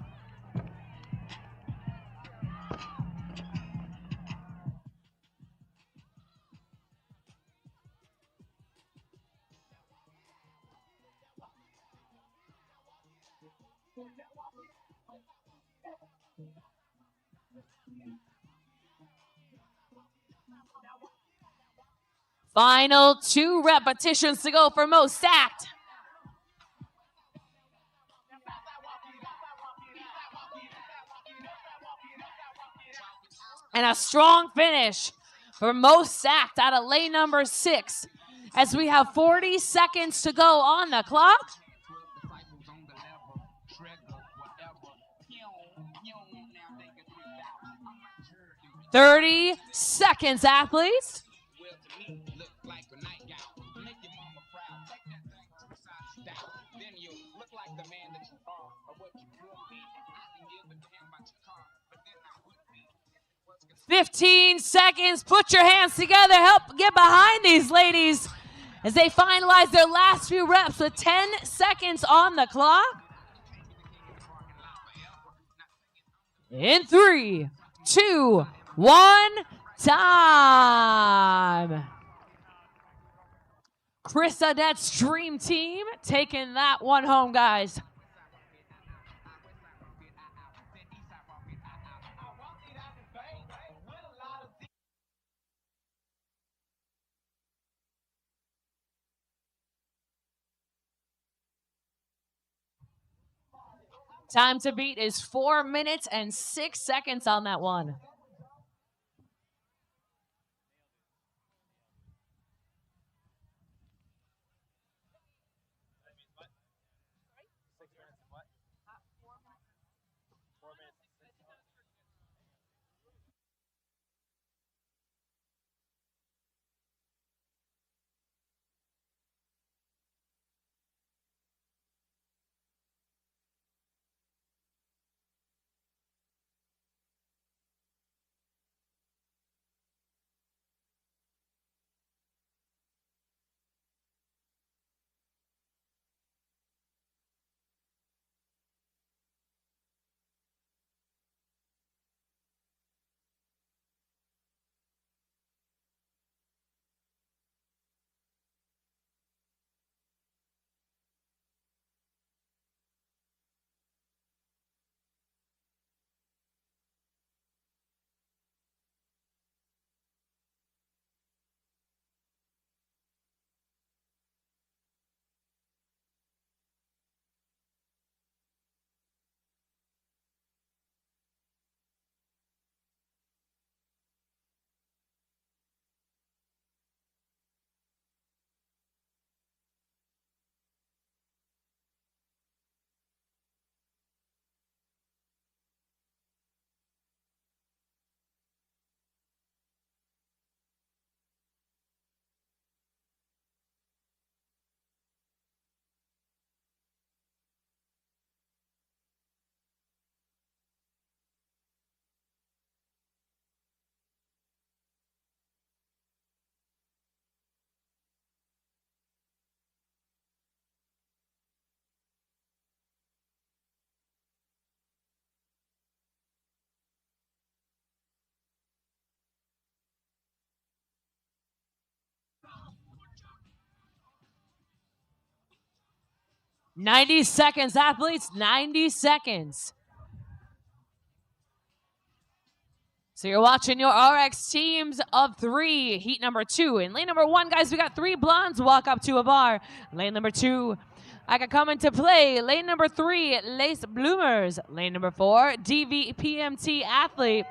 Final 2 repetitions to go for Mo stacked. And a strong finish for Mo stacked out of lane number 6 as we have 40 seconds to go on the clock. 30 seconds, athletes. 15 seconds. Put your hands together. Help get behind these ladies as they finalize their last few reps with 10 seconds on the clock. In 3, 2, 1, time. Chris Adet's dream team taking that one home, guys. Time to beat is 4 minutes and 6 seconds on that one. "90 seconds, athletes, 90 seconds. So you're watching your RX teams of 3, heat number 2. In lane number 1, guys, we got 3 blondes walk up to a bar. Lane number 2, I can come into play. Lane number 3, lace bloomers. Lane number 4, DVPMT athlete.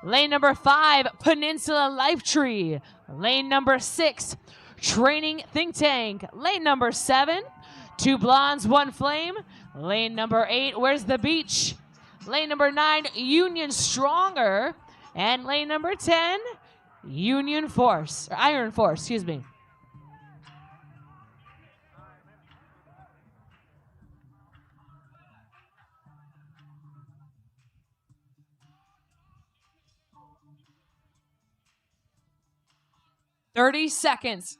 Lane number 5, Peninsula Life Tree. Lane number 6, Training Think Tank. Lane number 7, 2 blondes, 1 flame. Lane number 8, Where's the Beach? Lane number 9, Union Stronger. And lane number 10, Union Force, or Iron Force, excuse me. "30 seconds.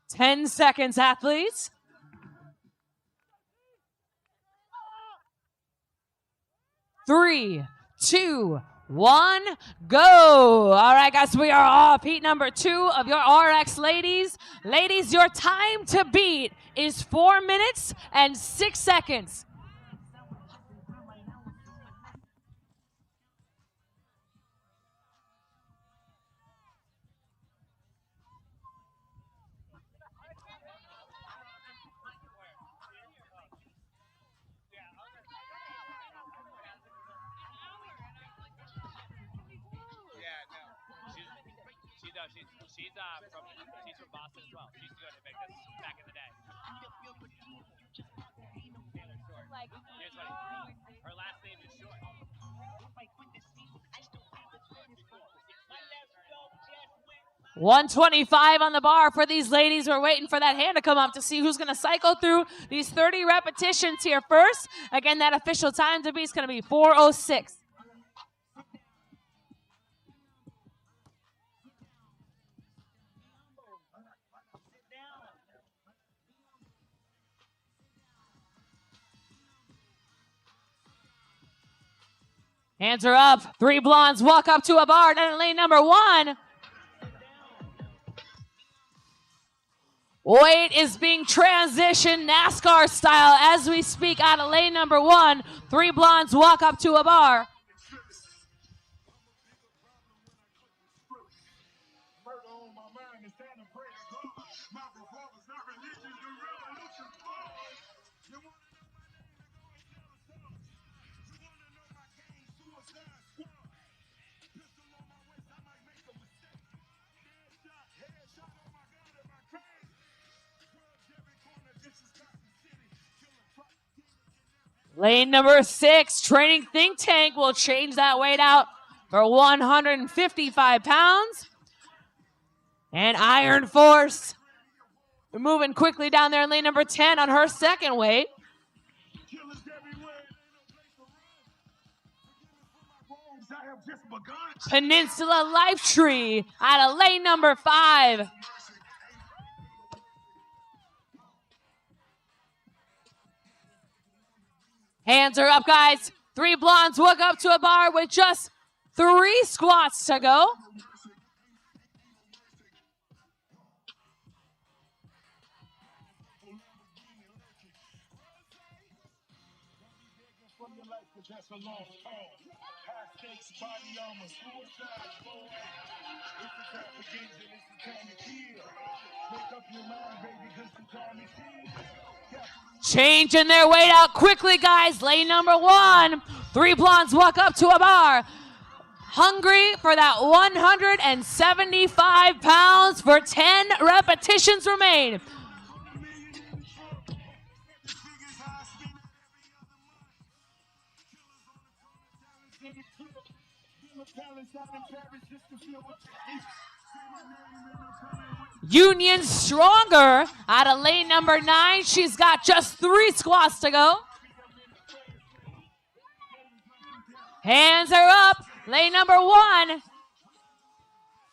"10 seconds, athletes. Three, 2, 1, go. All right, guys, we are off heat number 2 of your RX ladies. Ladies, your time to beat is 4 minutes and 6 seconds. She's from Boston as well. She used to go to Invictus back in the day. Taylor Short. Here's funny. Her last name is Short. 125 on the bar for these ladies. We're waiting for that hand to come up to see who's going to cycle through these 30 repetitions here first. Again, that official time to be is going to be 4:06. Hands are up. 3 blondes walk up to a bar down in lane number 1. Weight is being transitioned NASCAR style as we speak out of lane number 1. 3 blondes walk up to a bar. Lane number 6, Training Think Tank will change that weight out for 155 pounds. And Iron Force moving quickly down there in lane number 10 on her second weight. Peninsula Lifetree out of lane number 5. Hands are up, guys. 3 blondes walk up to a bar with just 3 squats to go. Changing their weight out quickly, guys. Lane number 1. 3 blondes walk up to a bar. Hungry for that 175 pounds for 10 repetitions remain. Union Stronger out of lane number 9. She's got just 3 squats to go. Hands are up. Lane number 1.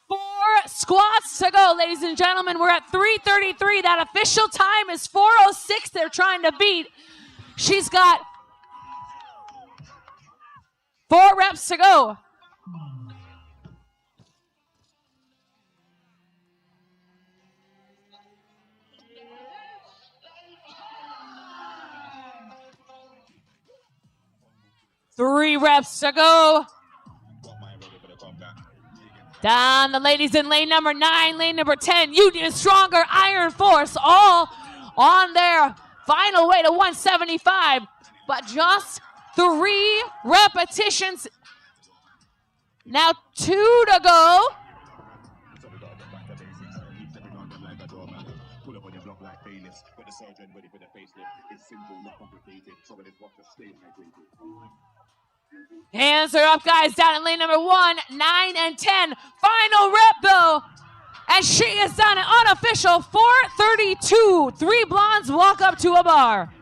4 squats to go, ladies and gentlemen. We're at 3:33. That official time is 4:06 they're trying to beat. She's got 4 reps to go. Three reps to go. Down the ladies in lane number 9, lane number 10. Union Stronger, Iron Force, all on their final way to 175. But just 3 repetitions. Now 2 to go. Hands are up, guys, down in lane number 1, 9 and 10. Final rep, though. And she has done an unofficial 4:32. 3 blondes walk up to a bar.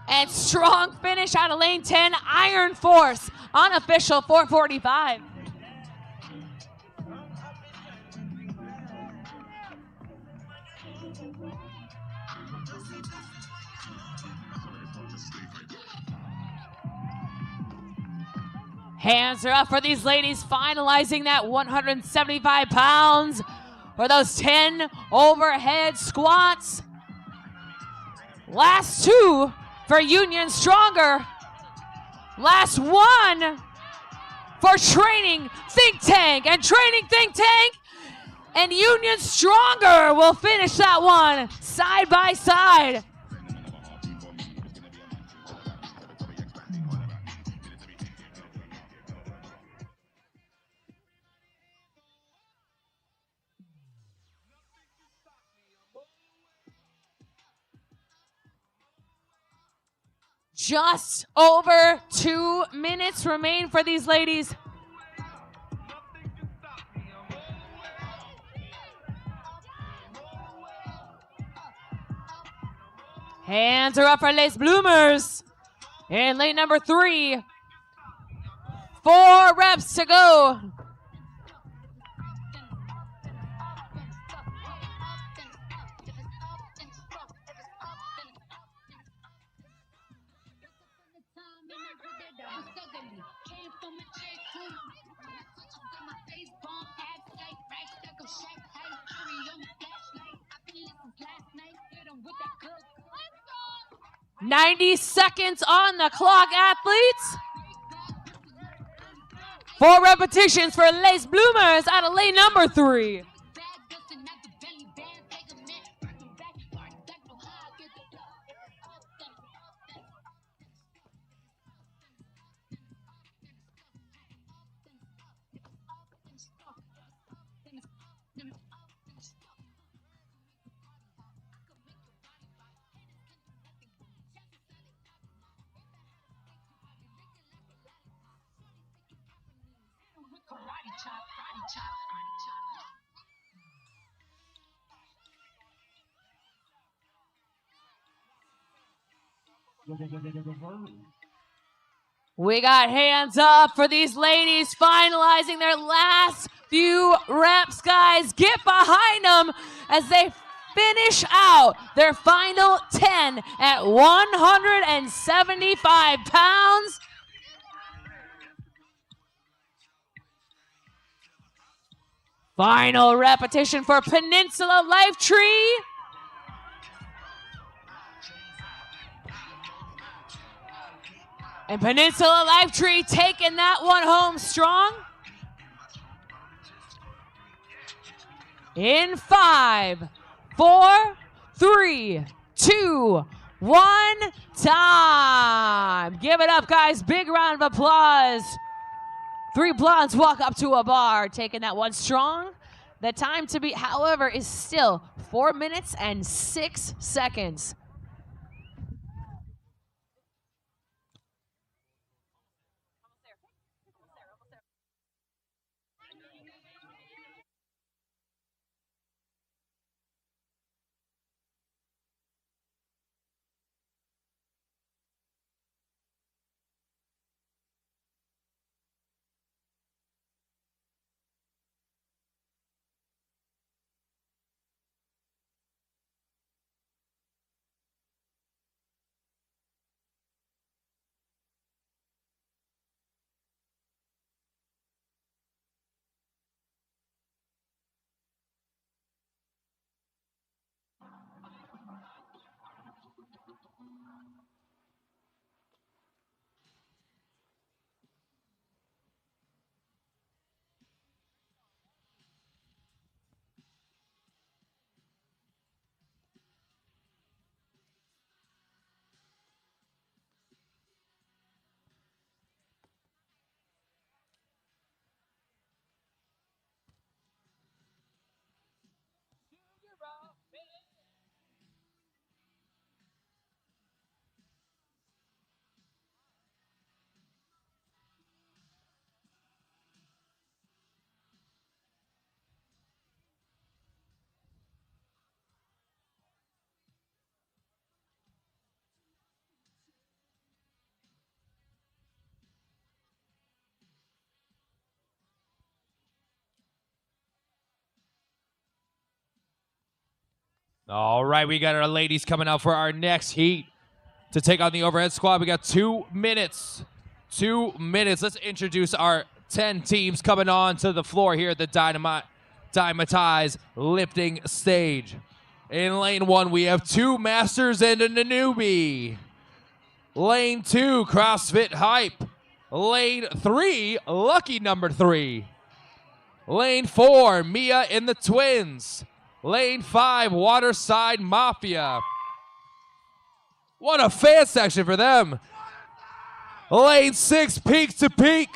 And strong finish out of lane 10, Iron Force. Unofficial 4:45. Hands are up for these ladies, finalizing that 175 pounds for those 10 overhead squats. Last 2 for Union Stronger. Last 1 for Training Think Tank. And Training Think Tank and Union Stronger will finish that one side by side. Just over 2 minutes remain for these ladies. Hands are up for Les Bloomers. In lane number 3. 4 reps to go. Let's go. 90 seconds on the clock, athletes. 4 repetitions for Les Bloomers out of lane number 3. We got hands up for these ladies finalizing their last few reps, guys. Get behind them as they finish out their final 10 at 175 pounds. Final repetition for Peninsula Lifetree. And Peninsula Lifetree taking that one home strong. In 5, 4, 3, 2, 1, time. Give it up, guys. Big round of applause. 3 blondes walk up to a bar, taking that one strong. The time to beat, however, is still 4 minutes and 6 seconds. All right, we got our ladies coming out for our next heat to take on the overhead squad. We got 2 minutes. 2 minutes. Let's introduce our 10 teams coming on to the floor here at the DYMATIZE lifting stage. In lane 1, we have 2 masters and a newbie. Lane 2, CrossFit Hype. Lane 3, Lucky number 3. Lane 4, Mia and the Twins. Lane 5, Waterside Mafia. What a fan section for them. Lane 6, Peak to Peak.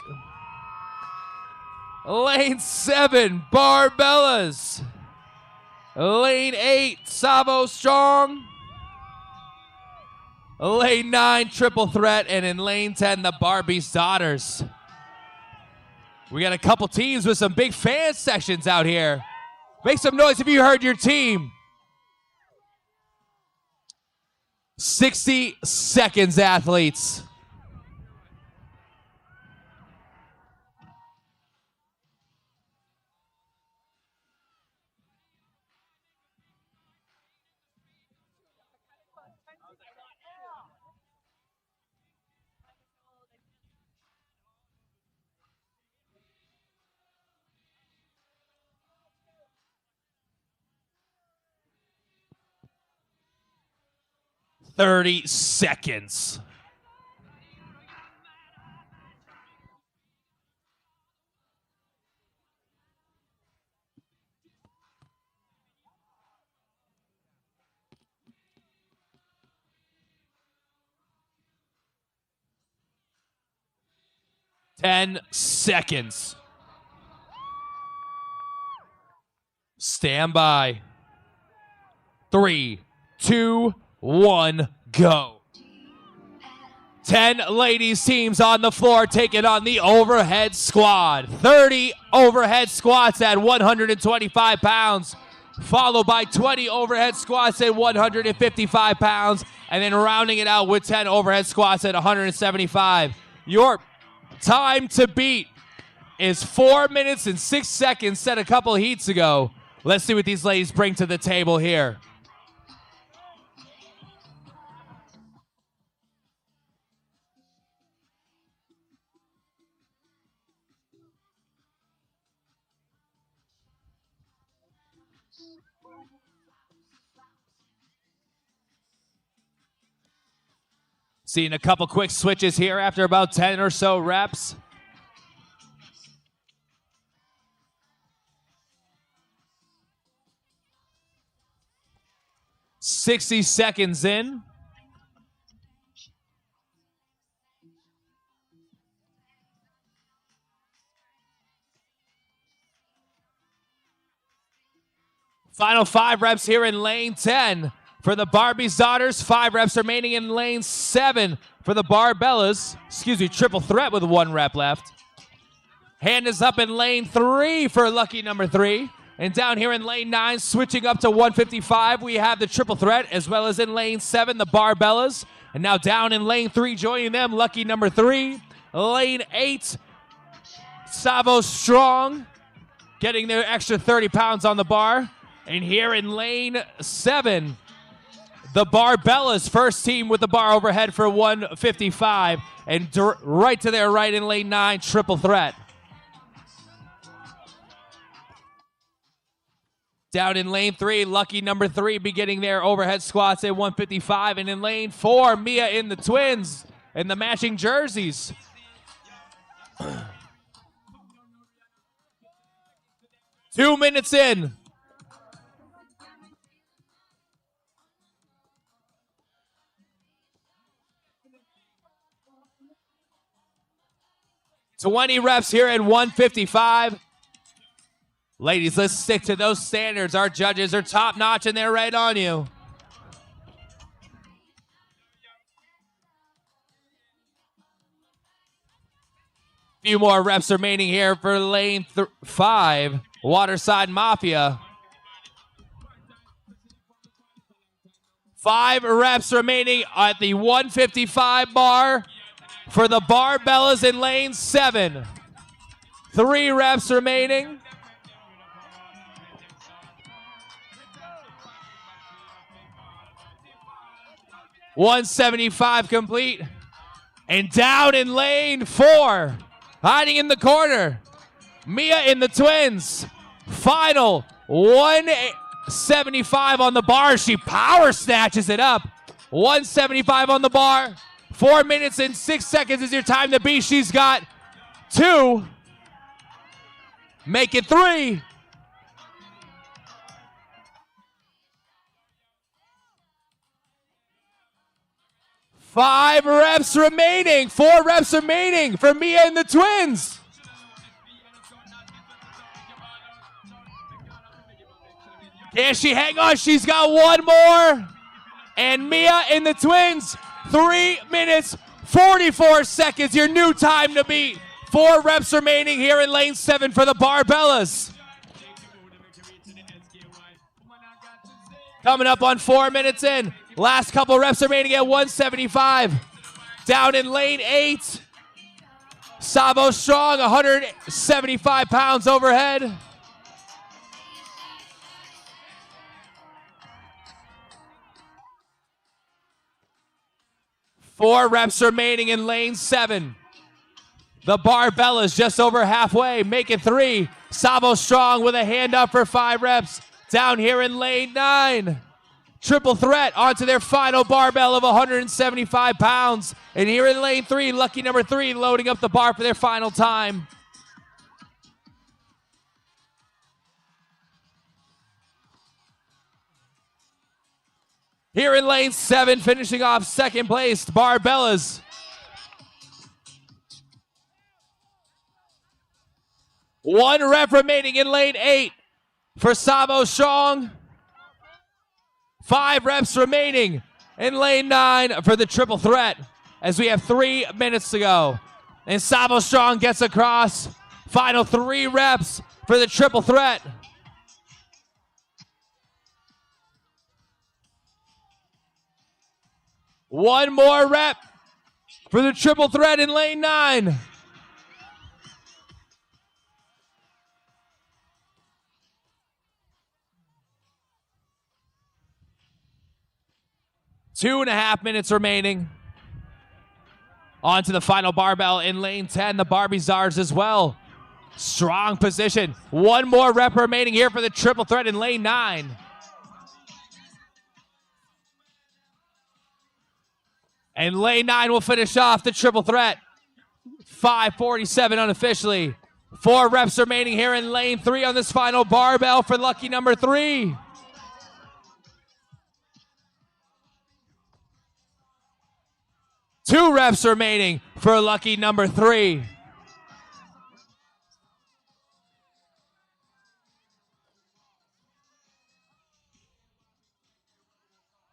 Lane 7, Barbellas. Lane 8, Savo Strong. lane 9, triple threat, and in lane 10, the Barbie's Daughters. We got a couple teams with some big fan sections out here. Make some noise if you heard your team. 60 seconds, athletes. $30 seconds. $10 seconds. Stand by. 3, 2, 1, go. 10 ladies teams on the floor taking on the overhead squad. 30 overhead squats at 125 pounds, followed by 20 overhead squats at 155 pounds, and then rounding it out with 10 overhead squats at 175. Your time to beat is 4 minutes and 6 seconds set a couple heats ago. Let's see what these ladies bring to the table here. Seeing a couple quick switches here after about 10 or so reps. $60 seconds in. Final 5 reps here in lane 10 for the Barbie's Daughters. 5 reps remaining in lane 7 for the Barbellas. Triple threat with 1 rep left. Hand is up in lane 3 for lucky number 3. And down here in lane 9, switching up to 155, we have the triple threat, as well as in lane 7, the Barbellas. And now down in lane 3, joining them, lucky number 3. Lane 8, Savo Strong, getting their extra 30 pounds on the bar. And here in lane 7, the Barbellas, first team with the bar overhead for 155. And right to their right in lane 9, triple threat. Down in lane 3, lucky number 3 beginning their overhead squats at 155. And in lane 4, Mia in the twins and the matching jerseys. 2 minutes in. $20 reps here at 155. Ladies, let's stick to those standards. Our judges are top notch and they're right on you. Few more reps remaining here for lane 5, Waterside Mafia. 5 reps remaining at the 155 bar for the Barbellas in lane 7. 3 reps remaining. $175 complete. And down in lane 4, hiding in the corner, Mia in the twins. Final 175 on the bar. She power snatches it up. 175 on the bar. 4 minutes and 6 seconds is your time to beat. She's got 2. Make it 3. Five reps remaining. 4 reps remaining for Mia and the twins. Can she hang on? She's got 1 more. And Mia and the twins 3 minutes, 44 seconds, your new time to beat. 4 reps remaining here in lane 7 for the Barbellas. Coming up on 4 minutes in. Last couple reps remaining at 175. Down in lane 8. Sabo Strong, 175 pounds overhead. Four reps remaining in lane 7. The Barbellas just over halfway, make it 3. Sabo Strong with a hand up for 5 reps. Down here in lane 9. Triple threat onto their final barbell of 175 pounds. And here in lane 3, lucky number 3 loading up the bar for their final time. Here in lane 7, finishing off second place, Barbellas. One rep remaining in lane 8 for Sabo Strong. 5 reps remaining in lane 9 for the triple threat as we have 3 minutes to go. And Sabo Strong gets across. Final 3 reps for the triple threat. One more rep for the triple threat in lane 9. Two and a half minutes remaining. On to the final barbell in lane 10, the Barbie Czars as well. Strong position. One more rep remaining here for the triple threat in lane 9. And lane 9 will finish off the triple threat. 5:47 unofficially. 4 reps remaining here in lane 3 on this final barbell for lucky number 3. Two reps remaining for lucky number 3.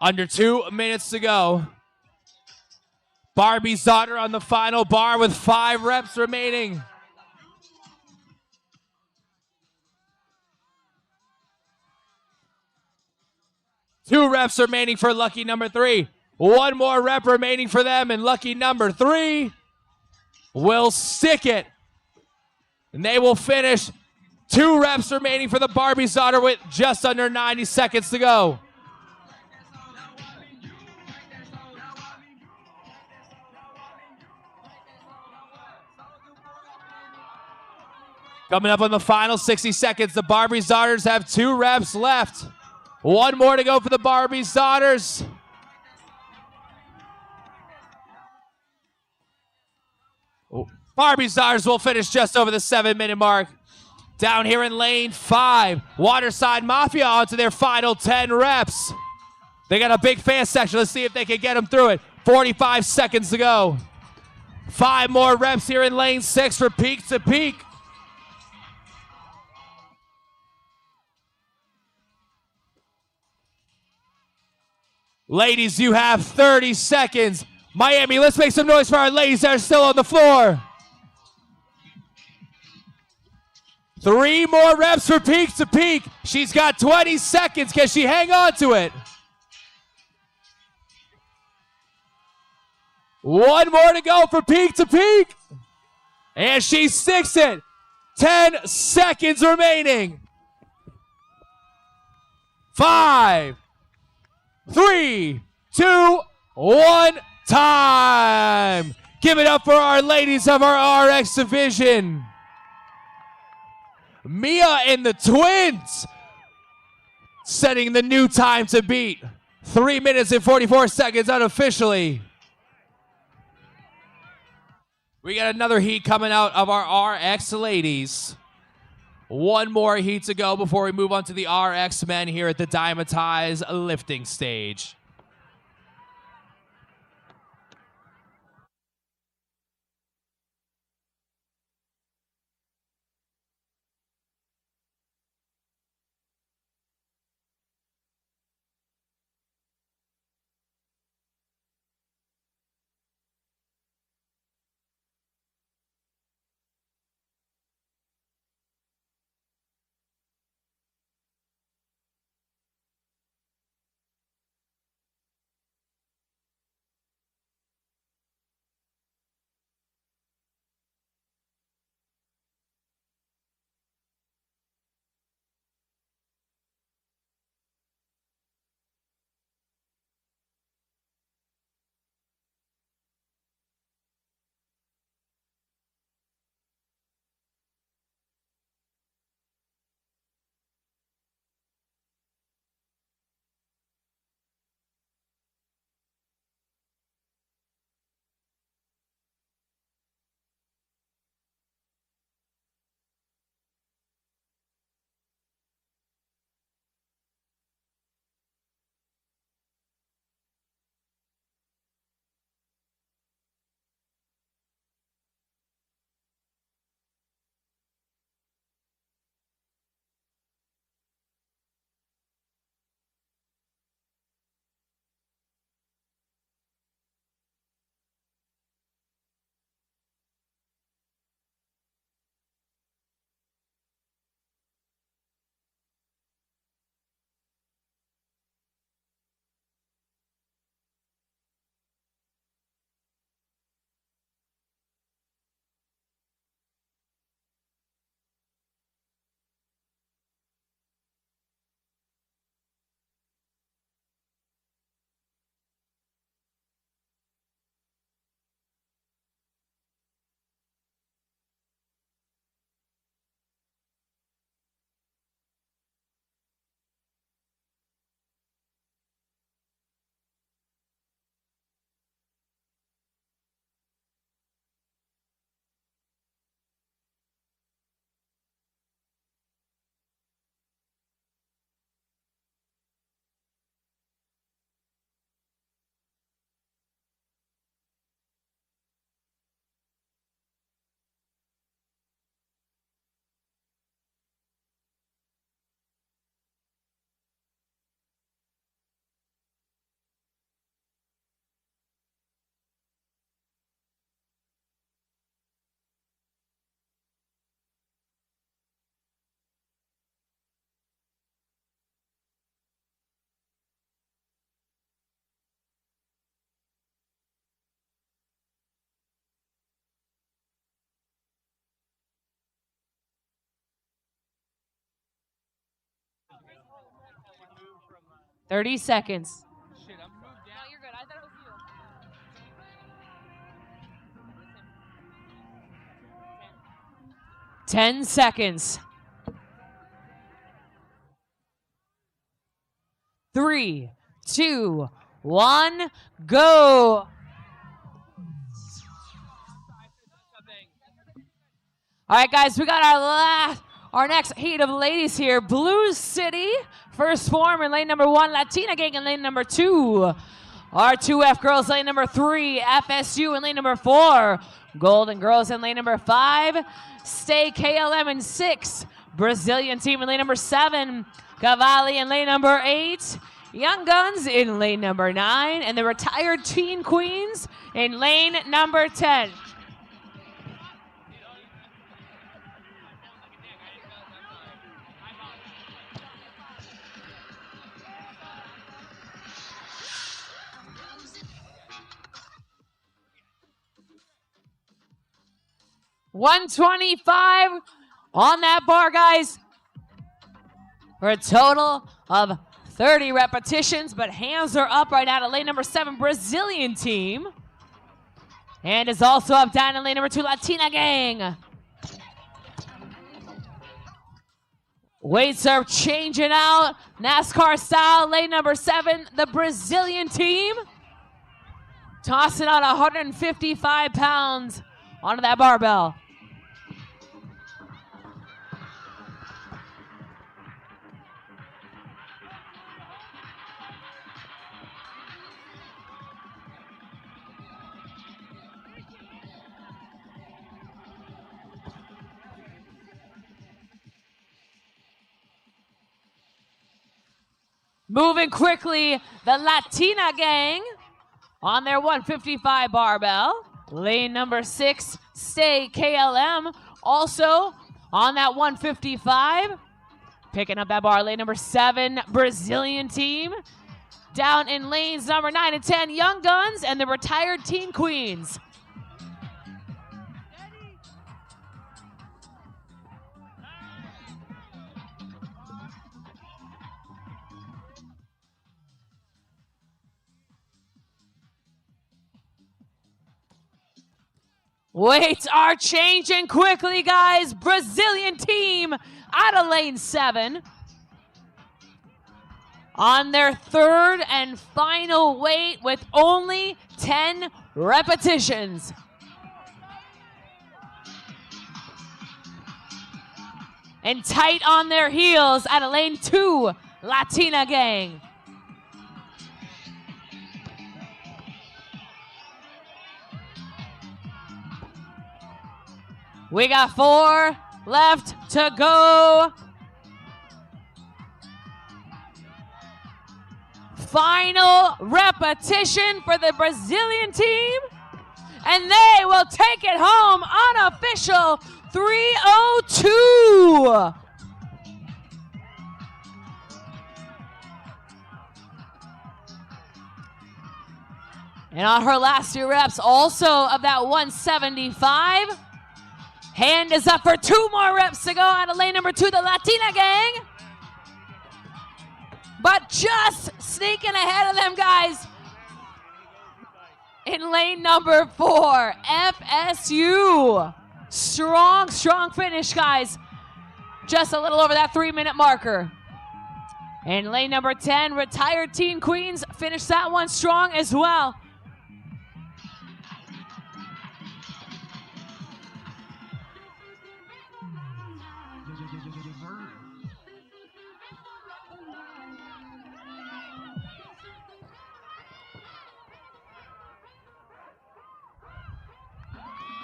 Under 2 minutes to go. Barbie Zotter on the final bar with 5 reps remaining. Two reps remaining for lucky number 3. One more rep remaining for them, and lucky number 3 will stick it. And they will finish 2 reps remaining for the Barbie Zotter with just under 90 seconds to go. Coming up on the final 60 seconds, the Barbie Zotters have 2 reps left. One more to go for the Barbie Zotters. Barbie Zotters will finish just over the 7-minute mark. Down here in lane 5, Waterside Mafia onto their final 10 reps. They got a big fan section. Let's see if they can get them through it. 45 seconds to go. 5 more reps here in lane 6 for peak to peak. Ladies, you have 30 seconds. Miami, let's make some noise for our ladies that are still on the floor. 3 more reps for peak to peak. She's got 20 seconds. Can she hang on to it? 1 more to go for peak to peak. And she sticks it. 10 seconds remaining. 5, 3, 2, 1, time. Give it up for our ladies of our RX division. Mia and the Twins setting the new time to beat. 3 minutes and 44 seconds unofficially. We got another heat coming out of our RX ladies. 1 more heat to go before we move on to the RX men here at the DYMATIZE lifting stage. 30 seconds. Shit, I'm moved No, down. you're good. I thought it was you. 10 seconds. 3, 2, 1, go. All right, guys, we got our next heat of ladies here. Blue City, first form in lane number 1. Latina Gang in lane number 2. Our 2F girls, lane number 3. FSU in lane number 4. Golden Girls in lane number 5. Stay KLM in 6. Brazilian team in lane number 7. Cavalli in lane number 8. Young Guns in lane number 9. And the Retired Teen Queens in lane number 10. $125 on that bar, guys, for a total of 30 repetitions, but hands are up right now to lane number 7, Brazilian team. And is also up down in lane number 2, Latina Gang. Weights are changing out, NASCAR style, lane number 7, the Brazilian team. Tossing out 155 pounds onto that barbell. Moving quickly, the Latina Gang on their 155 barbell. Lane number 6, Stay KLM, also on that 155. Picking up that bar, lane number 7, Brazilian team. Down in lanes number 9 and 10, Young Guns and the Retired Teen Queens. Weights are changing quickly, guys. Brazilian team out of lane 7. On their third and final weight with only 10 repetitions. And tight on their heels out of lane 2, Latina Gang. We got 4 left to go. Final repetition for the Brazilian team. And they will take it home, unofficial 3:02. And on her last 2 reps, also of that 175. Hand is up for 2 more reps to go out of lane number 2, the Latina Gang. But just sneaking ahead of them, guys. In lane number 4, FSU. Strong, strong finish, guys. Just a little over that 3-minute marker. And lane number 10, Retired Teen Queens, finished that one strong as well.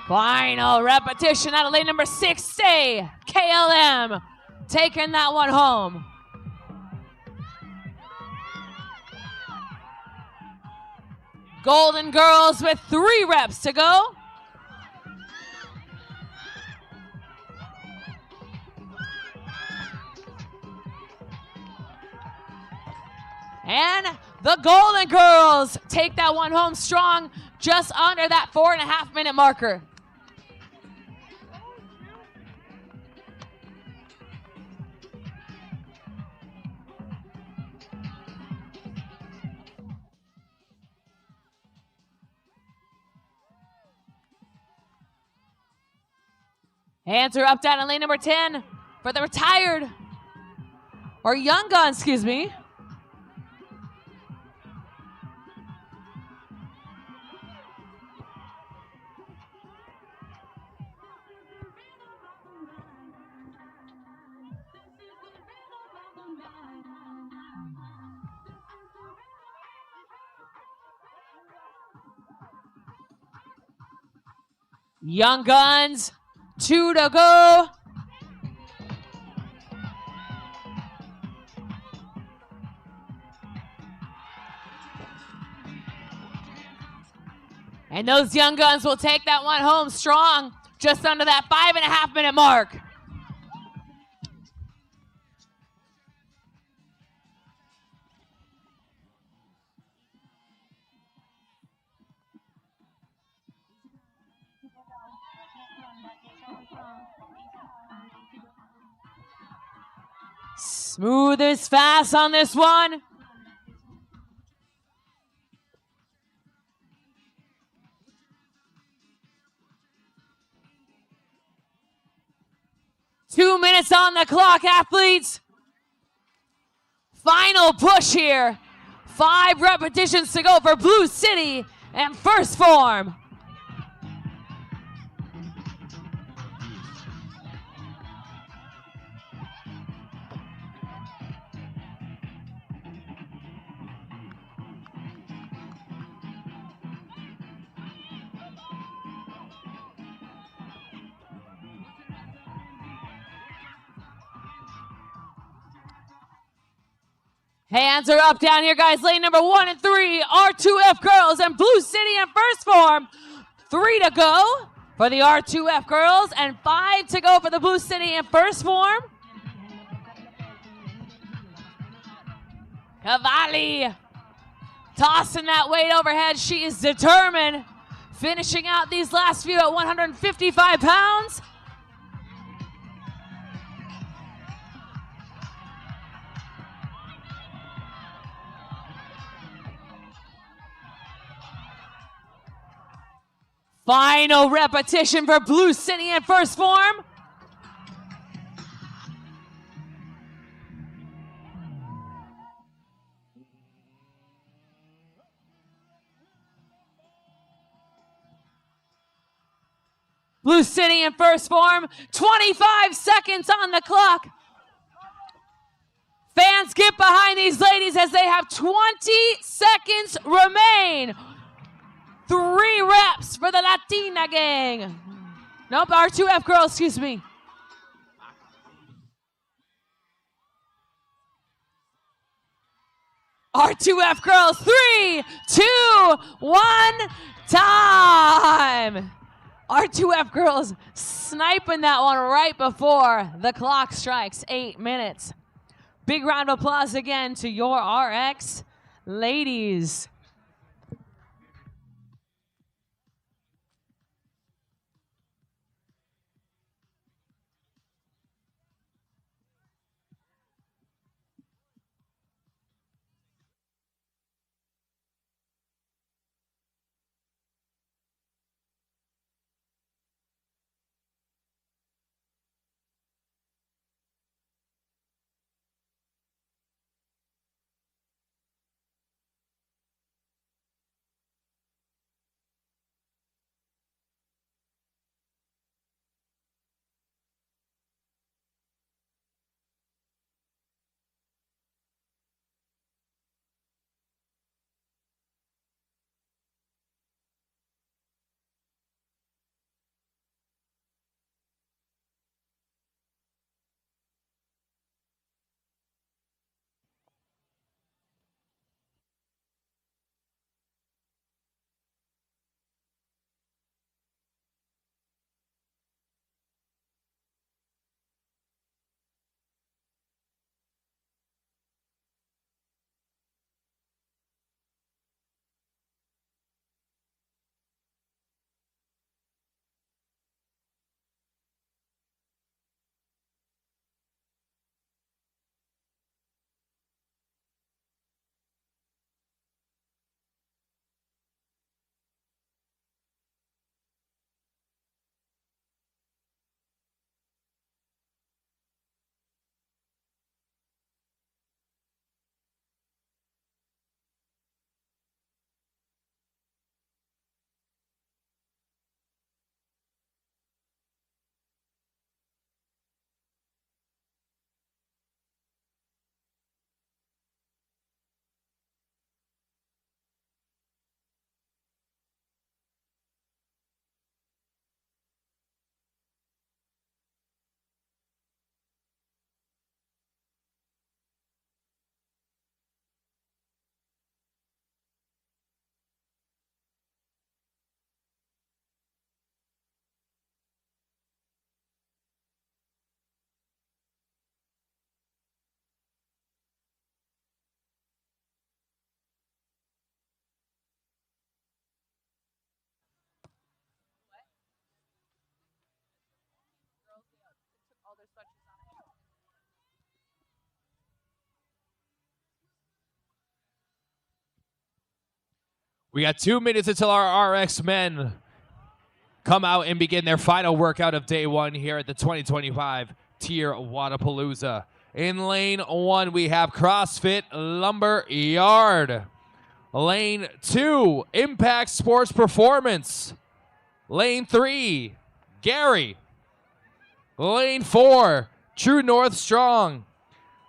Final repetition out of lane number 6, Stay KLM, taking that one home. Golden Girls with 3 reps to go. And the Golden Girls take that one home strong, just under that 4.5-minute marker. Hands are up down in lane number 10 for the retired, or young gun, excuse me. Young Guns, 2 to go. And those Young Guns will take that one home strong, just under that 5.5 minute mark. Smooth as fast on this one. Two minutes on the clock, athletes. Final push here. 5 repetitions to go for Blue City and first form. Hands are up down here, guys. Lane number 1 and 3, R2F girls and Blue City in first form. 3 to go for the R2F girls and 5 to go for the Blue City in first form. Cavalli tossing that weight overhead. She is determined. Finishing out these last few at 155 pounds. Final repetition for Blue City in first form. Blue City in first form, 25 seconds on the clock. Fans get behind these ladies as they have 20 seconds remain. 3 reps for the Latina gang. Nope, R2F girls, excuse me. R2F girls, 3, 2, 1, time. R2F girls sniping that one right before the clock strikes 8 minutes. Big round of applause again to your RX ladies. We got 2 minutes until our RX men come out and begin their final workout of day one here at the 2025 Tier Wodapalooza. In lane 1, we have CrossFit Lumber Yard. Lane 2, Impact Sports Performance. Lane 3, Gary. Lane 4, True North Strong.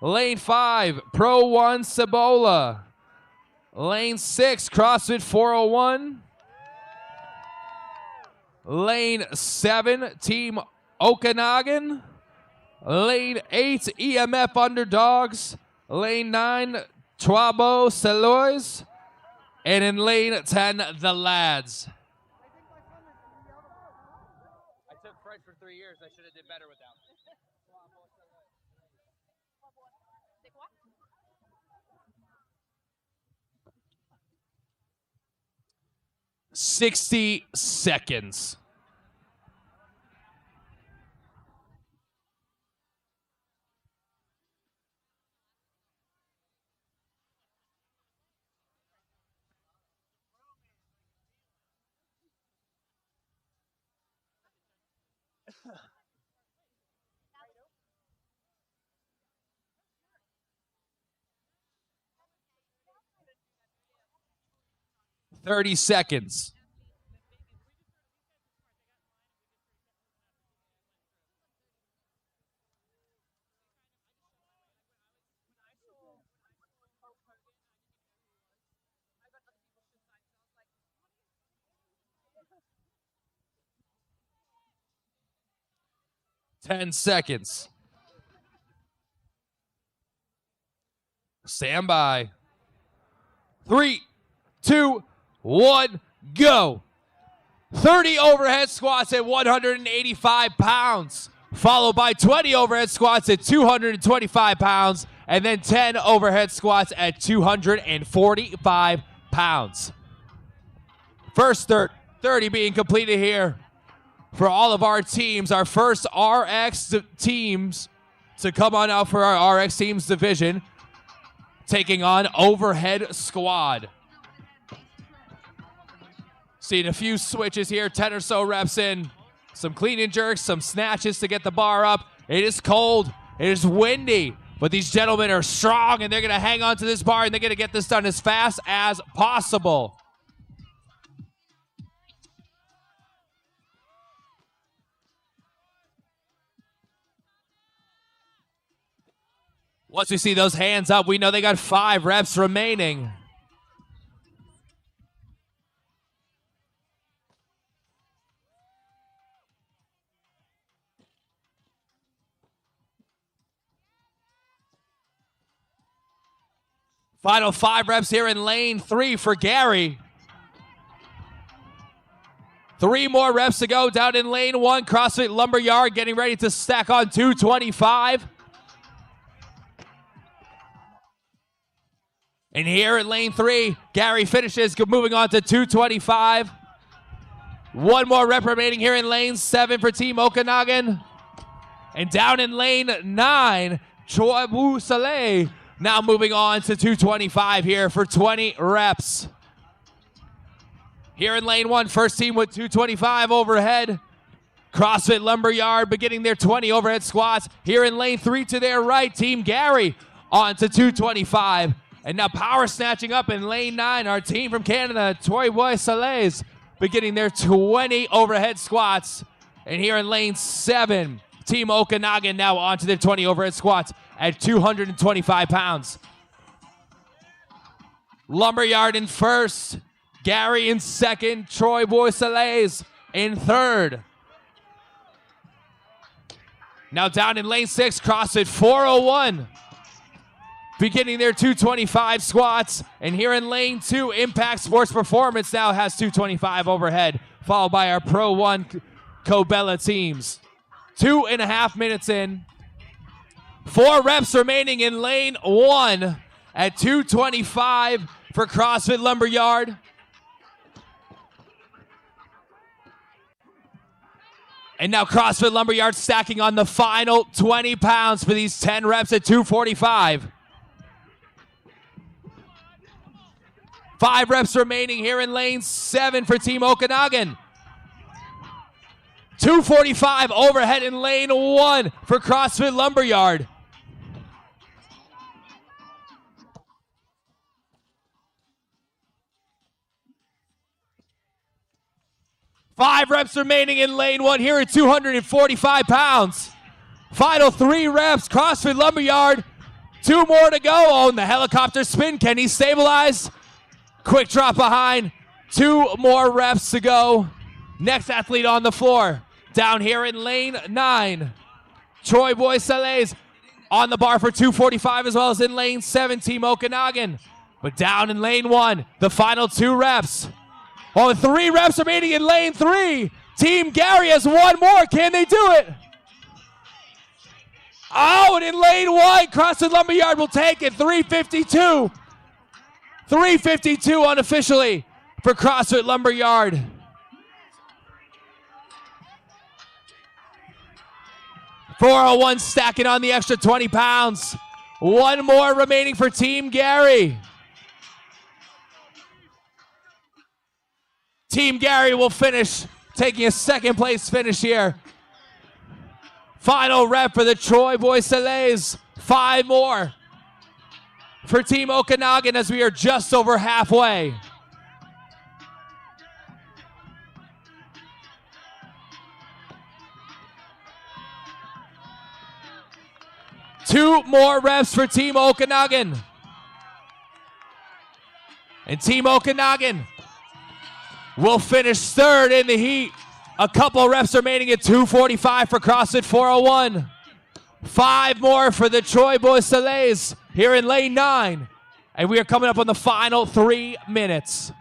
Lane 5, Pro 1 Cibola. Lane 6, CrossFit 401. Lane 7, Team Okanagan. Lane 8, EMF Underdogs. Lane 9, Twabo Selois. And in lane 10, the Lads. I took French for 3 years. I should have did better without. 60 seconds. Thirty seconds. Ten seconds. Stand by. 3, 2, 1, go. 30 overhead squats at 185 pounds, followed by 20 overhead squats at 225 pounds, and then 10 overhead squats at 245 pounds. First 30 being completed here for all of our teams. Our first RX teams to come on out for our RX teams division, taking on overhead squad. Seeing a few switches here, 10 or so reps in. Some clean and jerks, some snatches to get the bar up. It is cold, it is windy, but these gentlemen are strong and they're gonna hang on to this bar and they're gonna get this done as fast as possible. Once we see those hands up, we know they got 5 reps remaining. Final 5 reps here in lane 3 for Gary. 3 more reps to go down in lane 1. CrossFit Lumberyard getting ready to stack on 225. And here in lane 3, Gary finishes, moving on to 225. 1 more rep remaining here in lane 7 for Team Okanagan. And down in lane 9, Twabo Selois now moving on to 225 here for 20 reps. Here in lane 1, first team with 225 overhead. CrossFit Lumberyard beginning their 20 overhead squats. Here in lane 3 to their right, Team Gary on to 225. And now power snatching up in lane 9, our team from Canada, Twabo Selois, beginning their 20 overhead squats. And here in lane 7, Team Okanagan now onto their 20 overhead squats at 225 pounds. Lumberyard in first, Gary in second, Twabo Selois in third. Now down in lane 6, CrossFit 401. Beginning their 225 squats. And here in lane 2, Impact Sports Performance now has 225 overhead, followed by our Pro 1 Cobella teams. 2.5 minutes in. 4 reps remaining in lane 1 at 225 for CrossFit Lumberyard. And now CrossFit Lumberyard stacking on the final 20 pounds for these 10 reps at 245. 5 reps remaining here in lane 7 for Team Okanagan. 245 overhead in lane 1 for CrossFit Lumberyard. Five reps remaining in lane 1 here at 245 pounds. Final 3 reps, CrossFit Lumberyard. 2 more to go. Oh, and the helicopter spin. Can he stabilize? Quick drop behind. 2 more reps to go. Next athlete on the floor. Down here in lane 9. Troy Boycelles on the bar for 245 as well as in lane 7, Team Okanagan. But down in lane 1, the final 2 reps. Oh, 3 reps remaining in lane 3. Team Gary has 1 more. Can they do it? Oh, and in lane 1, CrossFit Lumberyard will take it. 352. 352 unofficially for CrossFit Lumberyard. .401 stacking on the extra 20 pounds. 1 more remaining for Team Gary. Team Gary will finish, taking a 2nd place finish here. Final rep for the Troy Boycelles. 5 more for Team Okanagan as we are just over halfway. Two more reps for Team Okanagan. And Team Okanagan will finish 3rd in the heat. A couple reps remaining at 245 for CrossFit 401. 5 more for the Troy Boycelles here in lane 9. And we are coming up on the final 3 minutes.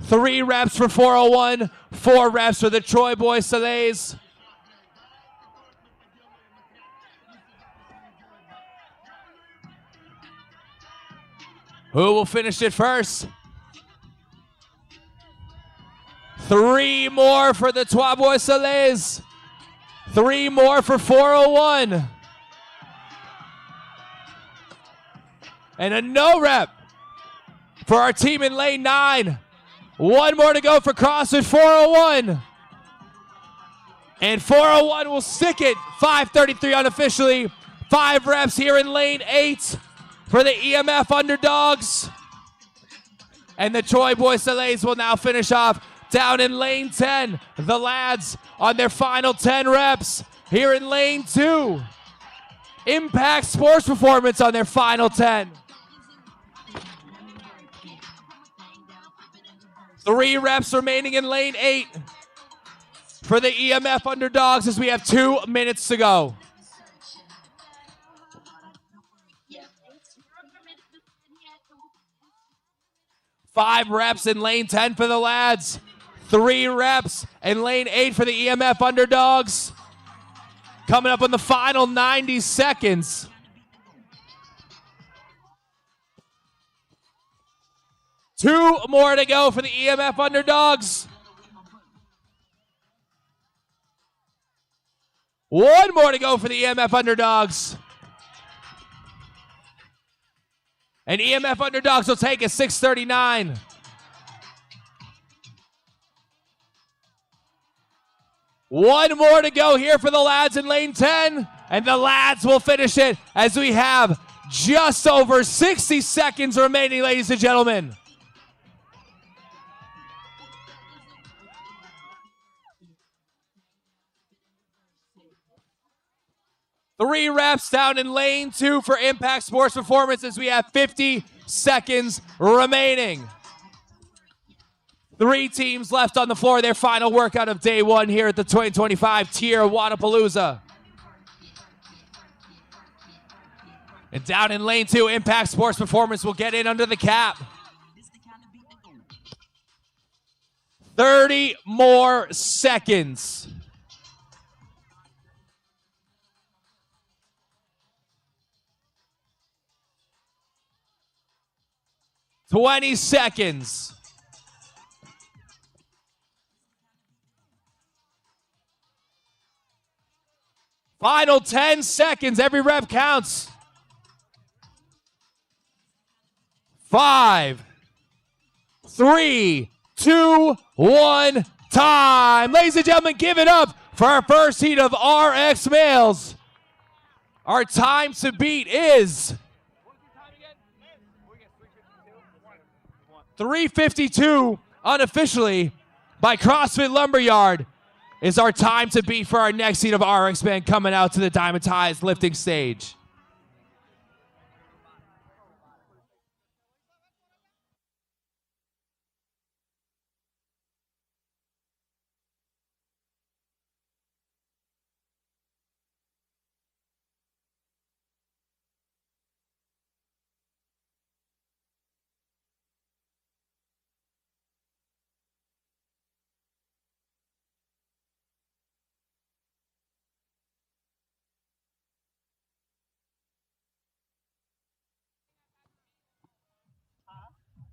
3 reps for 401, 4 reps for the Troy Boycelles. Who will finish it first? 3 more for the Troy Boycelles. 3 more for 401. And a no rep for our team in lane 9. 1 more to go for CrossFit 401. And 401 will stick it. 5:33 unofficially. 5 reps here in lane 8 for the EMF underdogs. And the Troy Boycelles will now finish off down in lane 10. The lads on their final 10 reps here in lane 2. Impact Sports Performance on their final 10. 3 reps remaining in lane 8 for the EMF underdogs as we have 2 minutes to go. Five reps in lane 10 for the lads. 3 reps in lane 8 for the EMF underdogs. Coming up on the final 90 seconds. Two more to go for the EMF underdogs. 1 more to go for the EMF underdogs. And EMF underdogs will take it 6:39. One more to go here for the lads in lane 10. And the lads will finish it as we have just over 60 seconds remaining, ladies and gentlemen. Three reps down in lane 2 for Impact Sports Performance as we have 50 seconds remaining. 3 teams left on the floor, their final workout of day 1 here at the 2025 tier Wodapalooza. And down in lane 2, Impact Sports Performance will get in under the cap. 30 more seconds. 20 seconds. Final 10 seconds. Every rep counts. 5, 3, 2, 1, time. Ladies and gentlemen, give it up for our first heat of RX males. Our time to beat is 3:52 unofficially by CrossFit Lumberyard is our time to beat for our next heat of RX men coming out to the DYMATIZE lifting stage.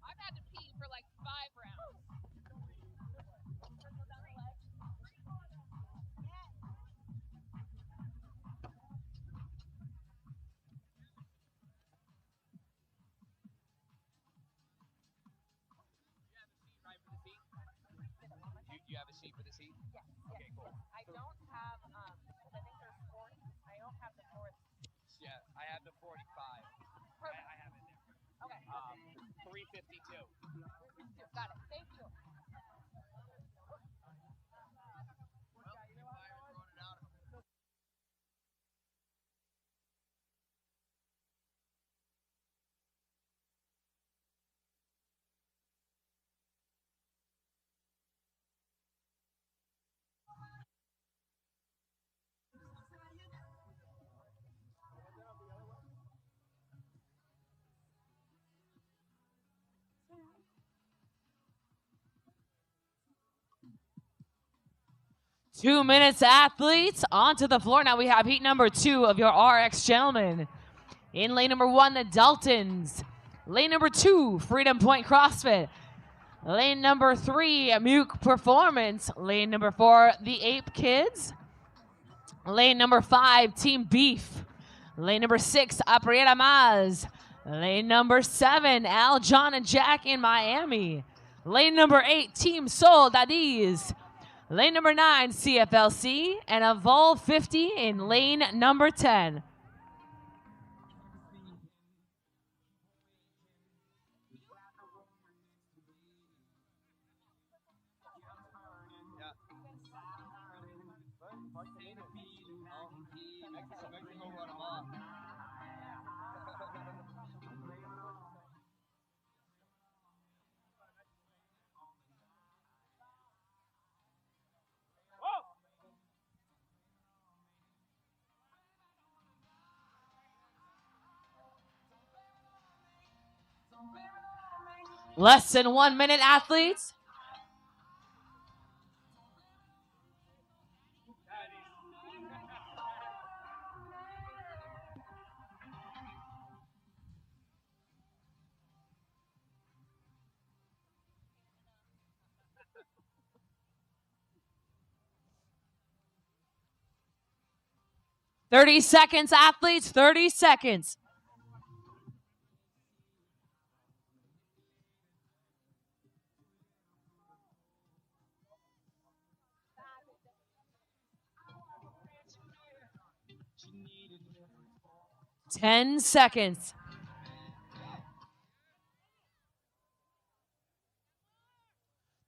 I've had to pee for like 5 rounds. You have a seat for the seat? Yes. Okay, cool. I don't have, because I think there's 40. I don't have the 40. Yeah, I have the 45. I have it there. Okay. 352. Got it. Thank you. Two minutes, athletes, onto the floor. Now we have heat number 2 of your RX gentlemen. In lane number 1, the Daltons. Lane number 2, Freedom Point CrossFit. Lane number 3, Muke Performance. Lane number 4, the Ape Kids. Lane number 5, Team Beef. Lane number 6, Aprieta Maz. Lane number 7, Al, John, and Jack in Miami. Lane number 8, Team Soldadiz. Lane number 9, CFLC, and Evolve 50 in lane number 10. Less than 1 minute, athletes. Thirty seconds, athletes, 30 seconds. Ten seconds.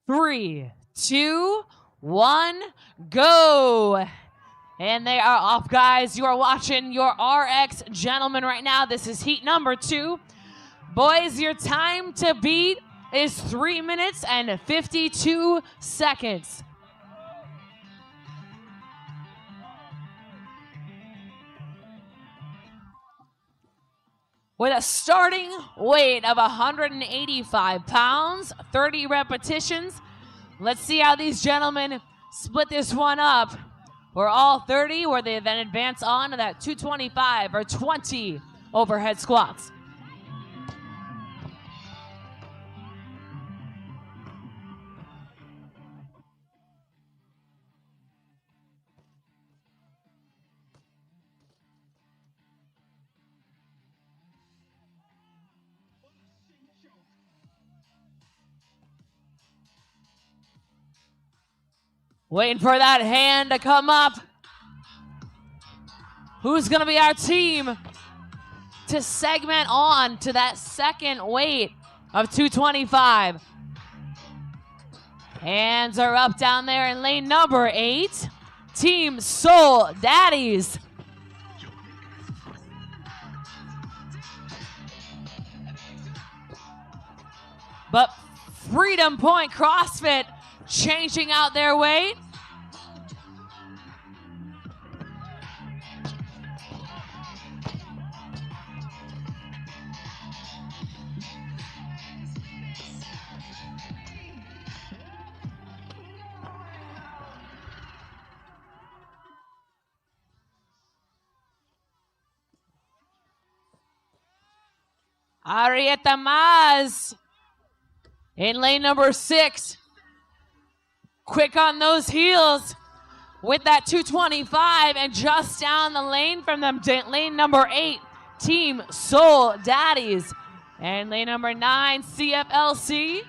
Three, two, one, go. And they are off, guys. You are watching your RX gentlemen right now. This is heat number 2. Boys, your time to beat is 3 minutes and 52 seconds. With a starting weight of 185 pounds, 30 repetitions. Let's see how these gentlemen split this one up. We're all 30, where they then advance on to that 225 or 20 overhead squats. Waiting for that hand to come up. Who's going to be our team to segment on to that second weight of 225? Hands are up down there in lane number 8. Team Soul Daddies. But Freedom Point CrossFit changing out their weight. Arieta Maz in lane number 6. Quick on those heels with that 225, and just down the lane from them, lane number 8, Team Soul Daddies. And lane number 9, CFLC.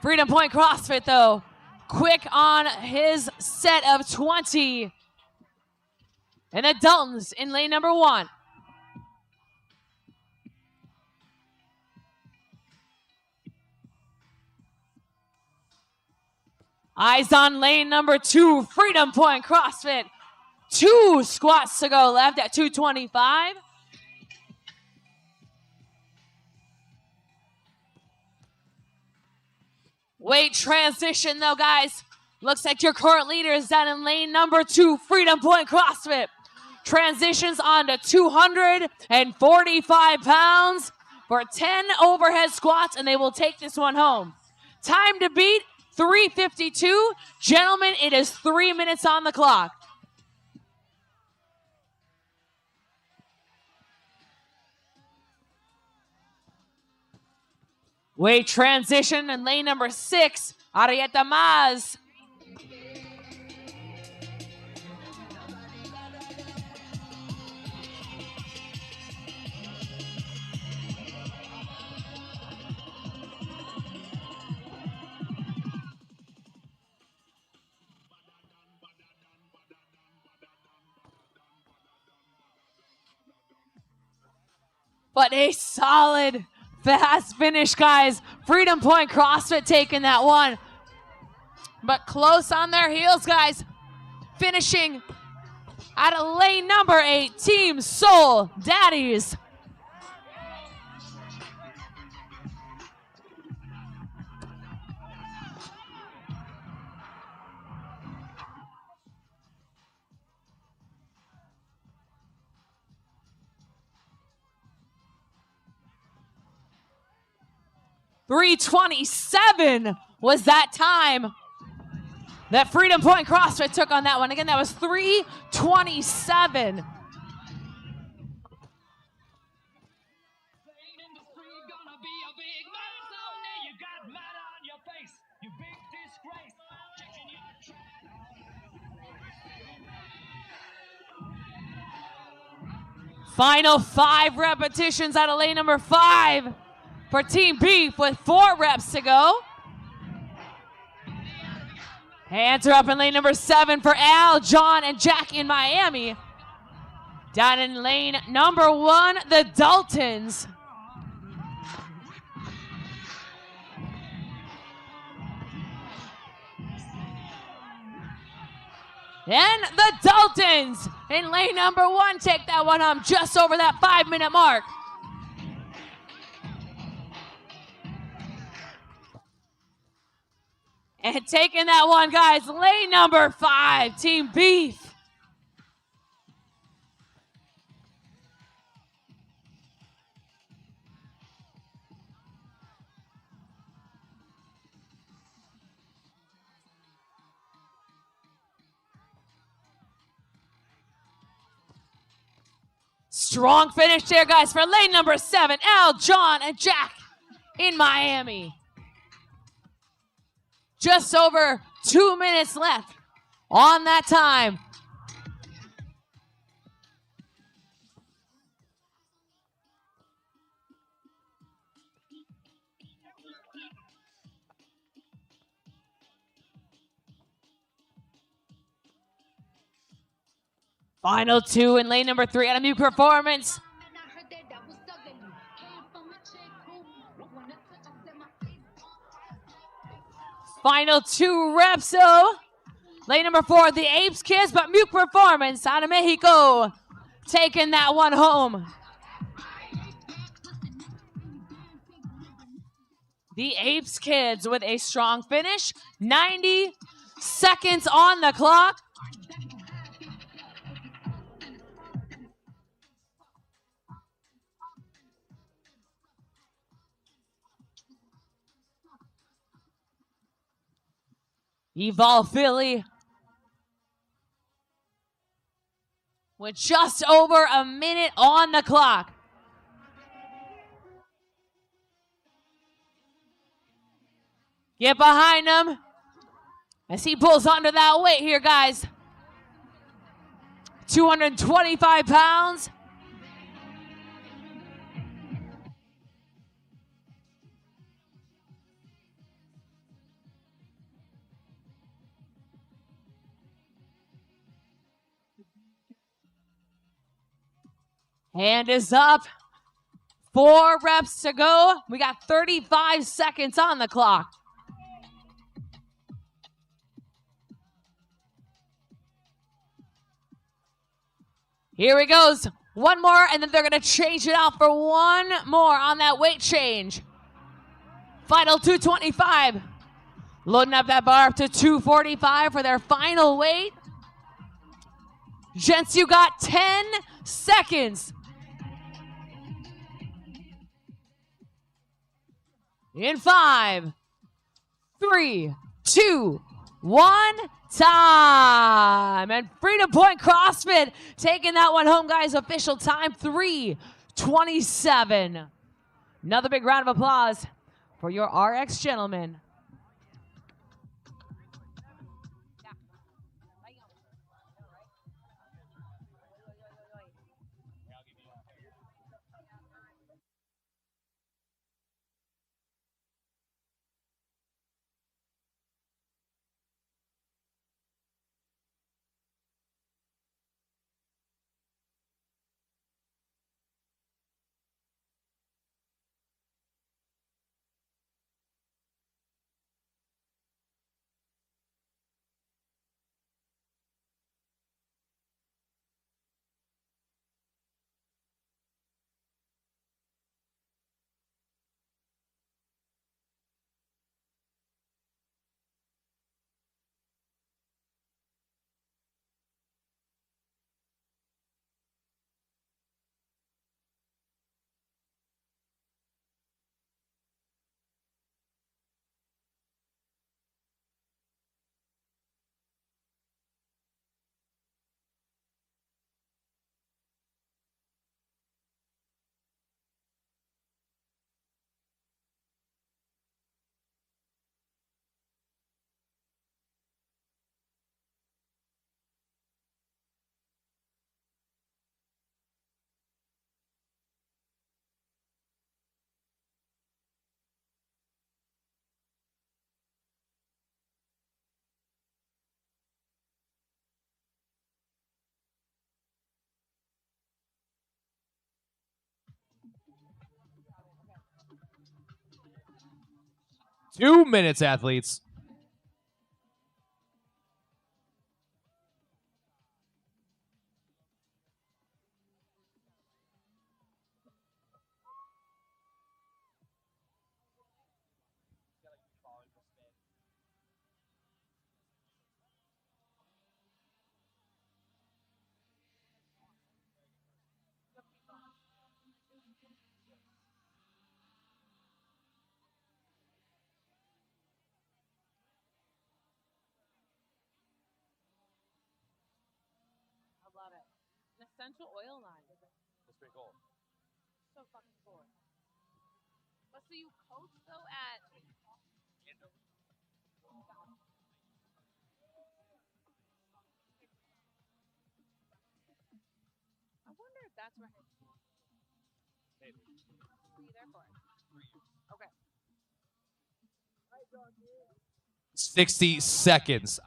Freedom Point CrossFit, though, quick on his set of 20. And the Daltons in lane number 1. Eyes on lane number 2, Freedom Point CrossFit. 2 squats to go left at 225. Weight transition though, guys. Looks like your current leader is down in lane number 2, Freedom Point CrossFit. Transitions on to 245 pounds for 10 overhead squats, and they will take this one home. Time to beat, 3:52. Gentlemen, it is 3 minutes on the clock. Weight transition in lane number 6, Arieta Maz. But a solid, fast finish, guys. Freedom Point CrossFit taking that one. But close on their heels, guys. Finishing at a lane number 8, Team Soul Daddies. .327 was that time that Freedom Point CrossFit took on that one. Again, that was 3:27. Final 5 repetitions out of lane number 5 for Team Beef with 4 reps to go. Hands are up in lane number 7 for Al, John, and Jack in Miami. Down in lane number 1, the Daltons. And the Daltons in lane number 1 take that one home just over that 5-minute mark. And taking that one, guys, lane number 5, Team Beef. Strong finish there, guys, for lane number 7, Al, John, and Jack in Miami. Just over 2 minutes left on that time. Final 2 in lane number 3 on a mute performance. Final 2 reps, so lane number 4, the Apes Kiss, but mute performance out of Mexico, taking that one home. The Apes Kids with a strong finish. 90 seconds on the clock. Evolve Philly with just over a minute on the clock. Get behind him as he pulls under that weight here, guys. 225 pounds. Hand is up. 4 reps to go. We got 35 seconds on the clock. Here he goes. One more, and then they're going to change it out for one more on that weight change. Final 225. Loading up that bar up to 245 for their final weight. Gents, you got 10 seconds. In 5, 3, 2, 1, time. And Freedom Point CrossFit taking that one home, guys. Official time 3:27. Another big round of applause for your RX gentlemen. Two minutes, athletes. I love it. An essential oil line. That's pretty cool. So fucking cool. But so you coach though at I wonder if that's where Maybe. what are you there for? 3 years. Okay. 60 seconds.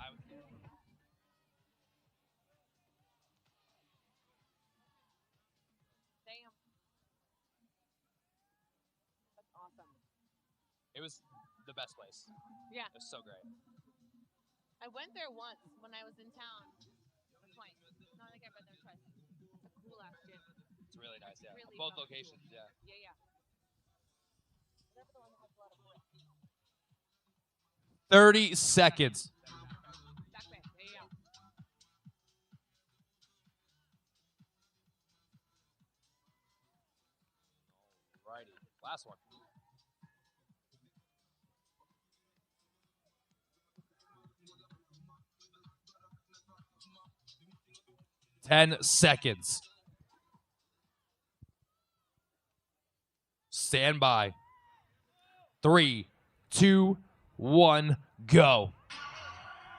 the best place. Yeah. It's so great. I went there once when I was in town. Or twice. Not like I've been there twice. It's a cool ass gym. It's really nice, yeah. Really Both fucking locations, cool. yeah. Yeah, yeah. Whatever the one that has a lot of wood. 30 seconds. Back way. Yeah, yeah. Righty. Last one. Ten seconds. Stand by. 3, 2, 1, go.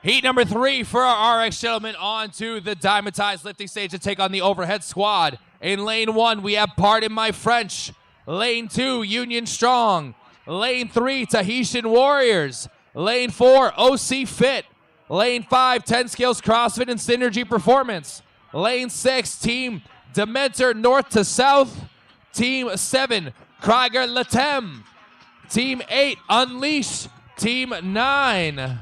Heat number 3 for our RX gentlemen on to the DYMATIZE lifting stage to take on the overhead squad. In lane 1, we have Pardon My French. Lane 2, Union Strong. Lane 3, Tahitian Warriors. Lane 4, OC Fit. Lane 5, 10 Skills CrossFit and Synergy Performance. Lane 6, Team Dementor North to South. Team 7, Krieger Latem. Team 8, Unleash. Team 9,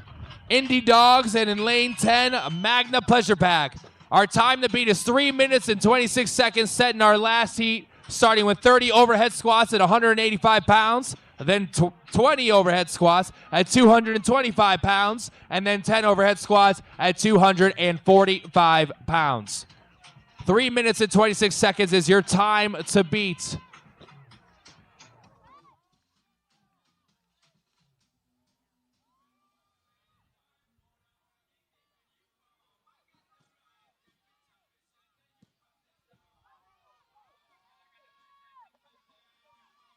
Indie Dogs. And in lane 10, Magna Pleasure Pack. Our time to beat is 3 minutes and 26 seconds set in our last heat, starting with 30 overhead squats at 185 pounds, then 20 overhead squats at 225 pounds, and then 10 overhead squats at 245 pounds. 3 minutes and 26 seconds is your time to beat.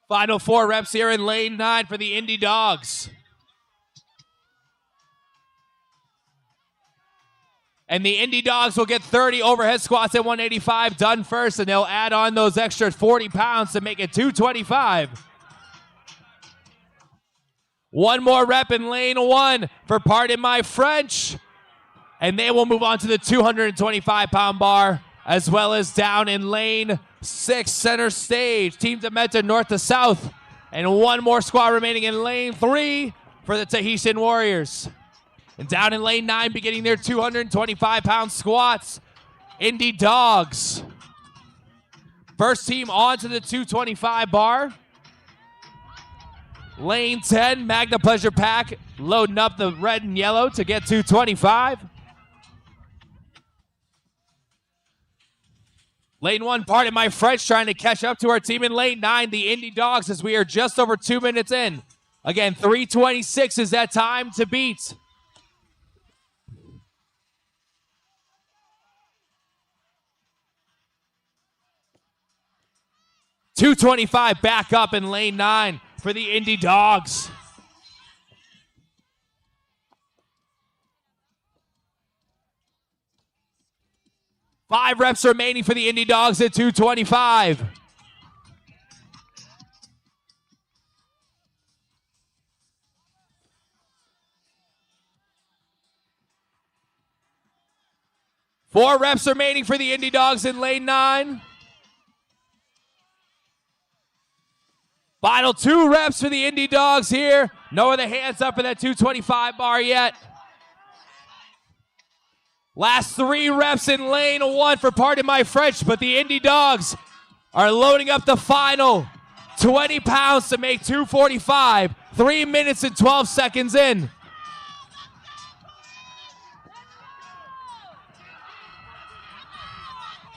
Final 4 reps here in lane 9 for the Indie Dogs. And the Indie Dogs will get 30 overhead squats at 185 done first, and they'll add on those extra 40 pounds to make it 225. One more rep in lane 1 for Pardon My French. And they will move on to the 225-pound bar, as well as down in lane 6, center stage, Team Dementor North to South. And one more squat remaining in lane 3 for the Tahitian Warriors. And down in lane 9, beginning their 225-pound squats, Indie Dogs. First team onto the 225 bar. Lane 10, Magna Pleasure Pack, loading up the red and yellow to get 225. Lane 1, Pardon My French, trying to catch up to our team in lane 9, the Indie Dogs, as we are just over 2 minutes in. Again, 3:26 is that time to beat. $225 back up in lane 9 for the Indie Dogs. Five reps remaining for the Indie Dogs at 225. Four reps remaining for the Indie Dogs in lane 9. Final 2 reps for the Indie Dogs here. No other hands up for that 225 bar yet. Last 3 reps in lane 1 for Pardon My French, but the Indie Dogs are loading up the final 20 pounds to make 245. 3 minutes and 12 seconds in.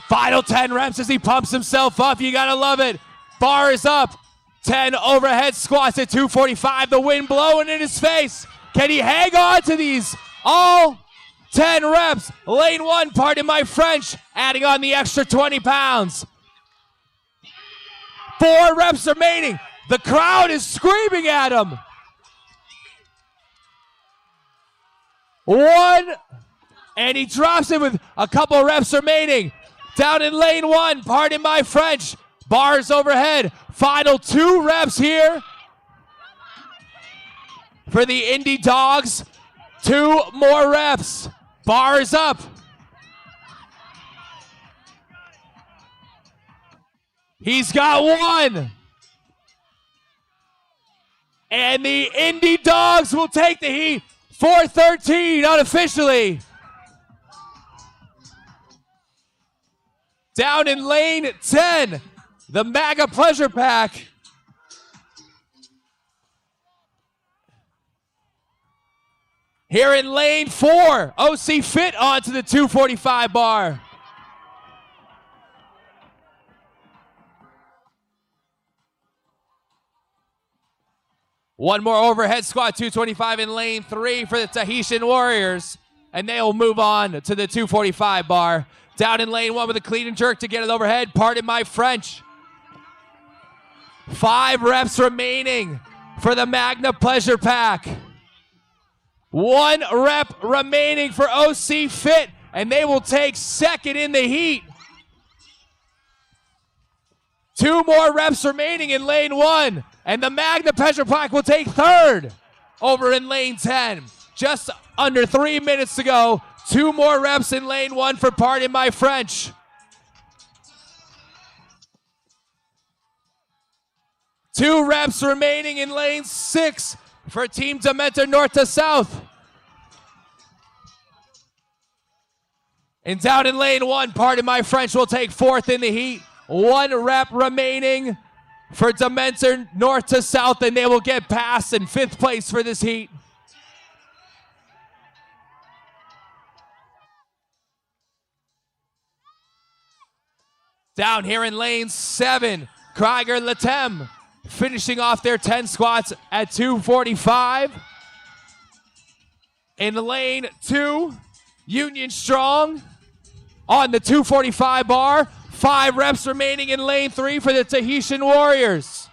Final 10 reps as he pumps himself up. You gotta love it. Bar is up. 10 overhead squats at 245. The wind blowing in his face. Can he hang on to these all 10 reps? Lane 1, Pardon My French, adding on the extra 20 pounds. 4 reps remaining. The crowd is screaming at him. 1, and he drops it with a couple reps remaining. Down in lane 1, Pardon My French, bars overhead. Final 2 reps here for the Indie Dogs. 2 more reps. Bars up. He's got 1. And the Indie Dogs will take the heat. 4-13 unofficially. Down in lane 10, the MAGA Pleasure Pack. Here in lane 4, OC Fit onto the 245 bar. One more overhead squat, 225 in lane 3 for the Tahitian Warriors. And they'll move on to the 245 bar. Down in lane 1 with a clean and jerk to get it overhead. Pardon my French. 5 reps remaining for the Magna Pleasure Pack. 1 rep remaining for OC Fit, and they will take second in the heat. 2 more reps remaining in lane 1, and the Magna Pleasure Pack will take third over in lane 10. Just under 3 minutes to go. 2 more reps in lane 1 for Pardon My French. 2 reps remaining in lane 6 for Team Dementor North to South. And down in lane 1, Pardon My French will take fourth in the heat. 1 rep remaining for Dementor North to South, and they will get past in 5th place for this heat. Down here in lane 7, Krieger Latem finishing off their 10 squats at 245. In lane 2, Union Strong on the 245 bar. 5 reps remaining in lane 3 for the Tahitian Warriors.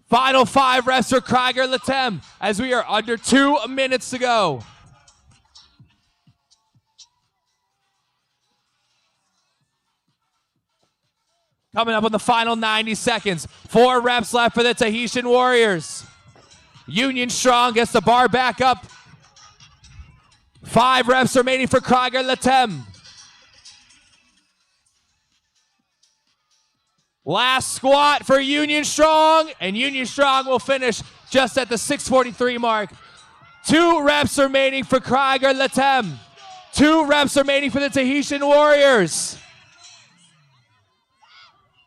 Final 5 reps for Krieger Latem as we are under 2 minutes to go. Coming up on the final 90 seconds. 4 reps left for the Tahitian Warriors. Union Strong gets the bar back up. 5 reps remaining for Krieger Latem. Last squat for Union Strong, and Union Strong will finish just at the 6:43 mark. 2 reps remaining for Krieger Latem. 2 reps remaining for the Tahitian Warriors.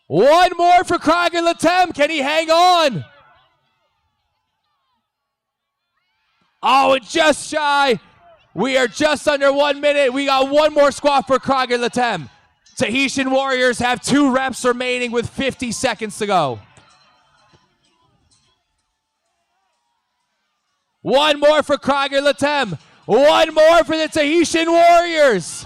1 more for Krieger Latem. Can he hang on? Oh, and just shy. We are just under 1 minute. We got 1 more squat for Krieger Latem. Tahitian Warriors have 2 reps remaining with 50 seconds to go. 1 more for Krieger Latem. 1 more for the Tahitian Warriors.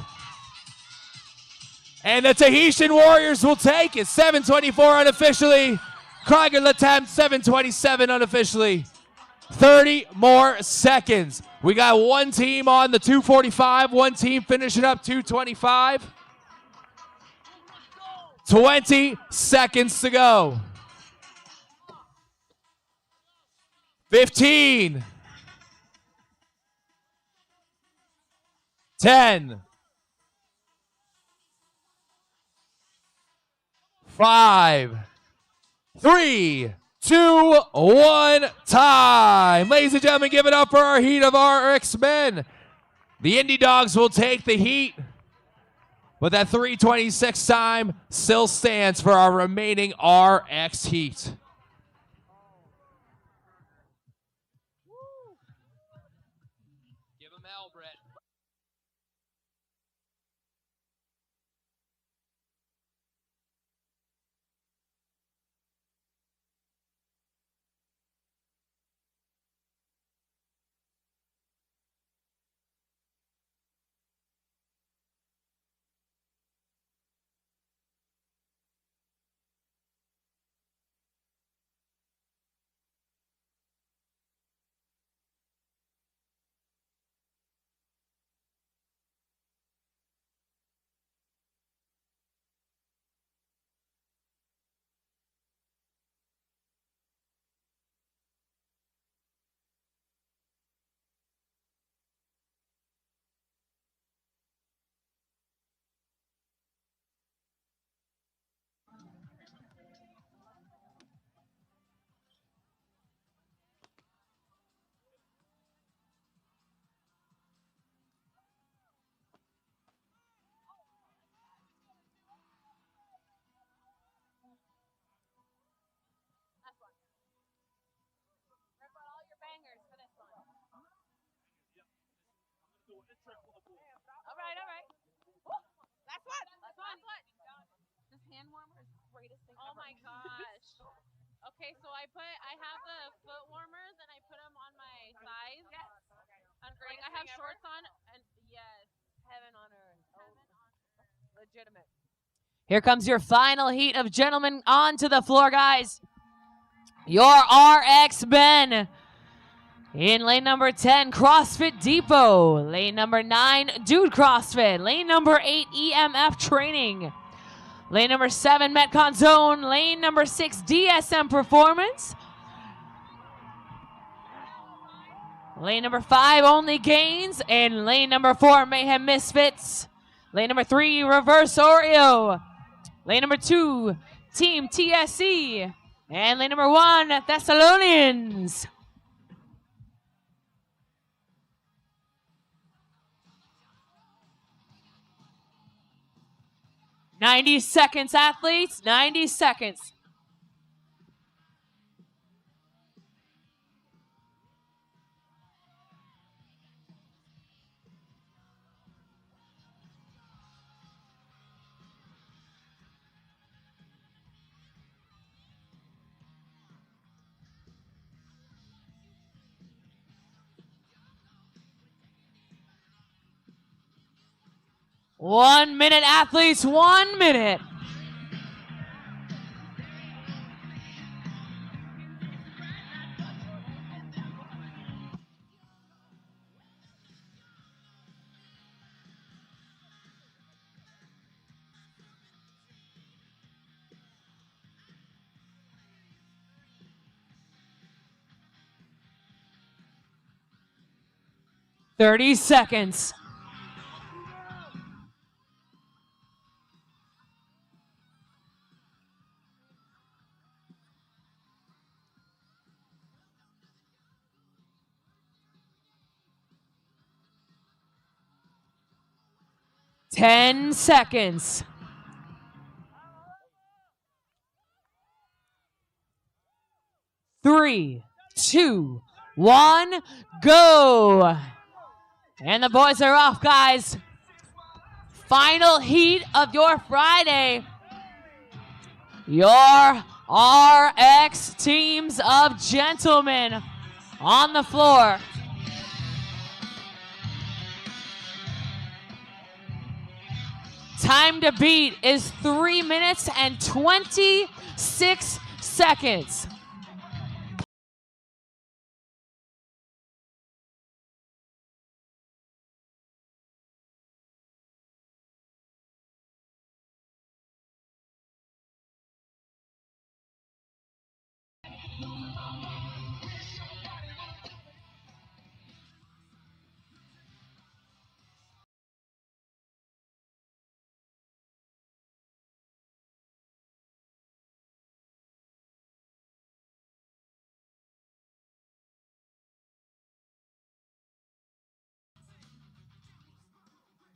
And the Tahitian Warriors will take it. 7:24 unofficially. Krieger Latem, 7:27 unofficially. 30 more seconds. We got 1 team on the 245, 1 team finishing up 225. 20 seconds to go. 15. 10. 5, 3, 2, 1, time. Ladies and gentlemen, give it up for our heat of RX men. The Indie Dogs will take the heat, but that 3:26 time still stands for our remaining RX heat. Give him hell, Brett. All right, all right. Woo! Last one. Last one. This hand warmer is the greatest thing Oh ever. my gosh. Okay, so I have the foot warmers and I put them on my thighs. Yes. Like I have shorts on and yes. Heaven on earth. Oh, legitimate. Here comes your final heat of gentlemen onto the floor, guys. Your RX Ben. In lane number 10, CrossFit Depot. Lane number 9, Dude CrossFit. Lane number 8, EMF Training. Lane number 7, Metcon Zone. Lane number 6, DSM Performance. Lane number 5, Only Gains. And lane number 4, Mayhem Misfits. Lane number 3, Reverse Oreo. Lane number 2, Team TSC. And lane number 1, Thessalonians. "90 seconds, athletes. 90 seconds. One minute, athletes. 1 minute. "30 seconds. "10 seconds. 3, 2, 1, go. And the boys are off, guys. Final heat of your Friday. Your RX teams of gentlemen on the floor. Time to beat is 3 minutes and 26 seconds.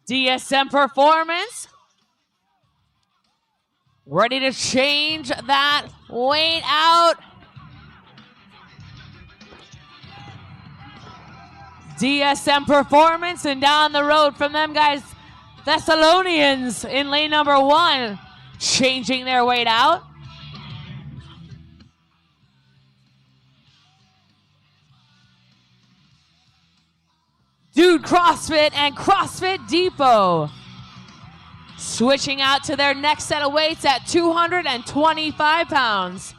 DSM Performance. Ready to change that weight out. DSM Performance, and down the road from them, guys, Thessalonians in lane number 1, changing their weight out. Dude CrossFit and CrossFit Depot switching out to their next set of weights at 225 pounds.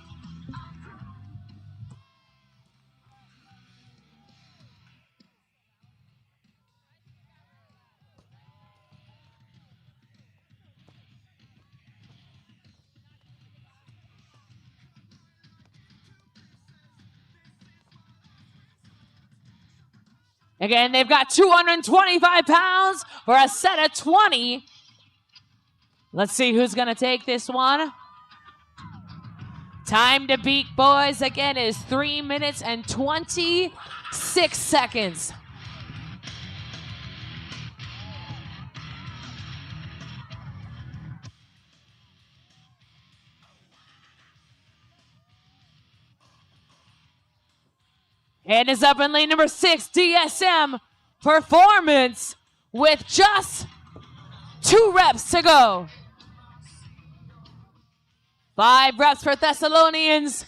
Again, they've got 225 pounds for a set of 20. Let's see who's going to take this one. Time to beat, boys, again, is 3 minutes and 26 seconds. Hand is up in lane number 6, DSM. performance with just 2 reps to go. 5 reps for Thessalonians.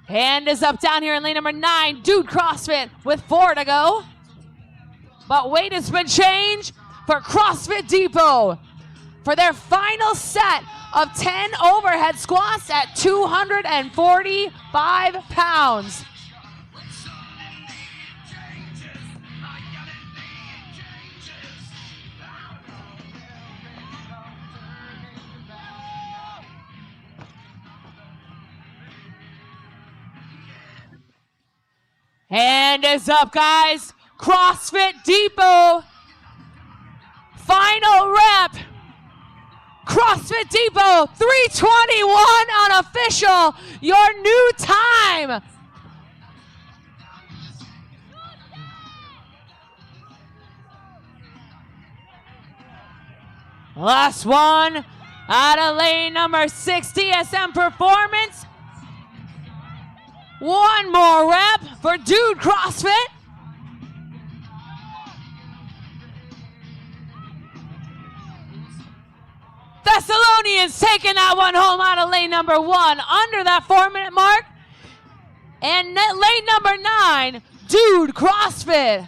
Hand is up down here in lane number 9. Dude CrossFit with 4 to go. But weight has been changed for CrossFit Depot for their final set of 10 overhead squats at 245 pounds. Hand is up, guys. CrossFit Depot. Final rep. CrossFit Depot, 321 unofficial. Your new time. Last one out of lane number 6, DSM Performance. 1 more rep for Dude CrossFit. Thessalonians taking that one home out of lane number 1 under that 4-minute mark. And lane number 9, Dude CrossFit.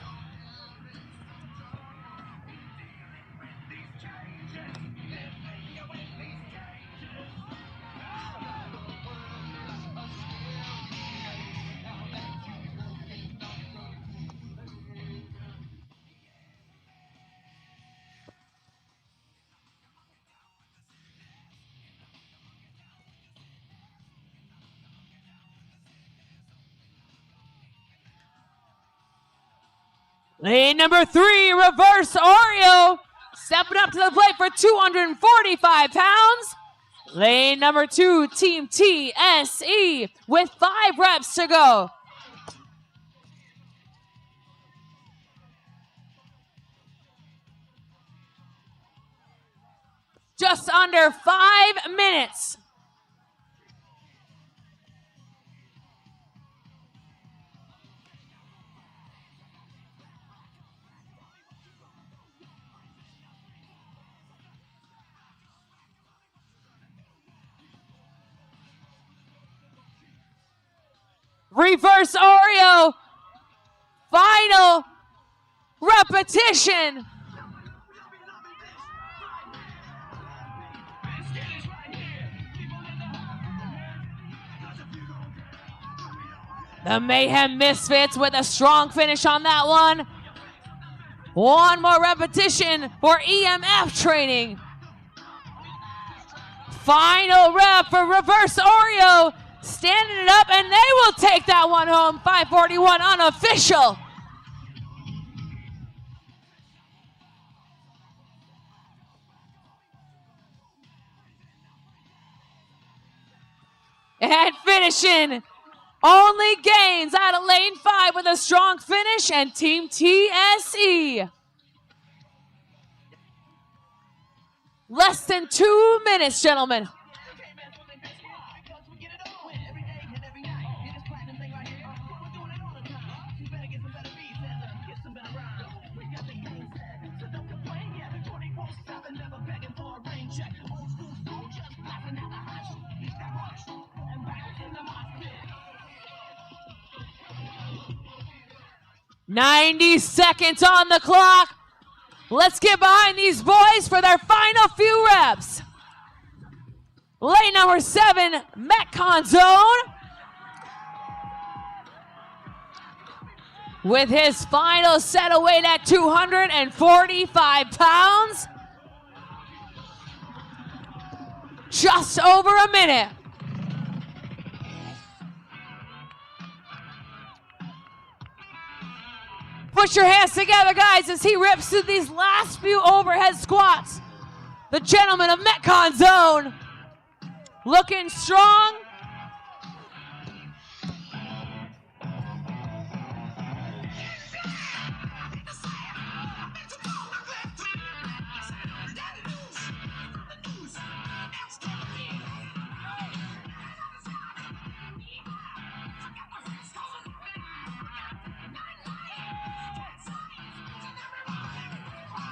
Lane number 3, Reverse Oreo, stepping up to the plate for 245 pounds. Lane number 2, Team TSE, with 5 reps to go. Just under 5 minutes. Reverse Oreo, final repetition. The Mayhem Misfits with a strong finish on that one. 1 more repetition for EMF training. Final rep for Reverse Oreo. Standing it up, and they will take that one home. 541 unofficial. And finishing, only gains out of lane 5 with a strong finish, and Team TSE. Less than 2 minutes, gentlemen. "90 seconds on the clock. Let's get behind these boys for their final few reps." Lane number 7, Metcon Zone, with his final set of weight at 245 pounds. Just over a minute. Put your hands together, guys, as he rips through these last few overhead squats. The gentleman of Metcon Zone, looking strong.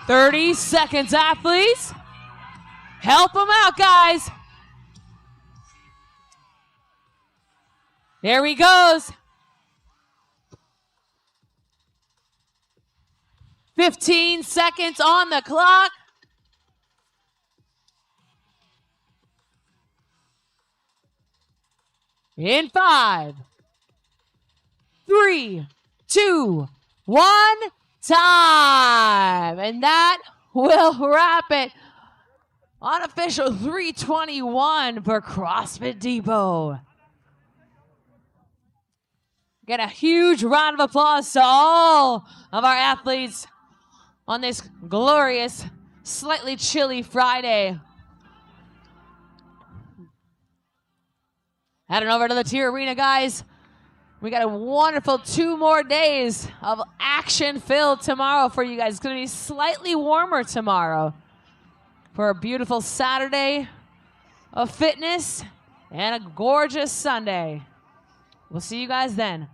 30 seconds, athletes. Help them out, guys. There he goes. 15 seconds on the clock. In 5, 3, 2, 1, time. And that will wrap it. Unofficial 321 for CrossFit Depot. Get a huge round of applause to all of our athletes on this glorious, slightly chilly Friday. Heading over to the T Arena, guys. We got a wonderful 2 more days of action filled tomorrow for you guys. It's going to be slightly warmer tomorrow for a beautiful Saturday of fitness and a gorgeous Sunday. We'll see you guys then.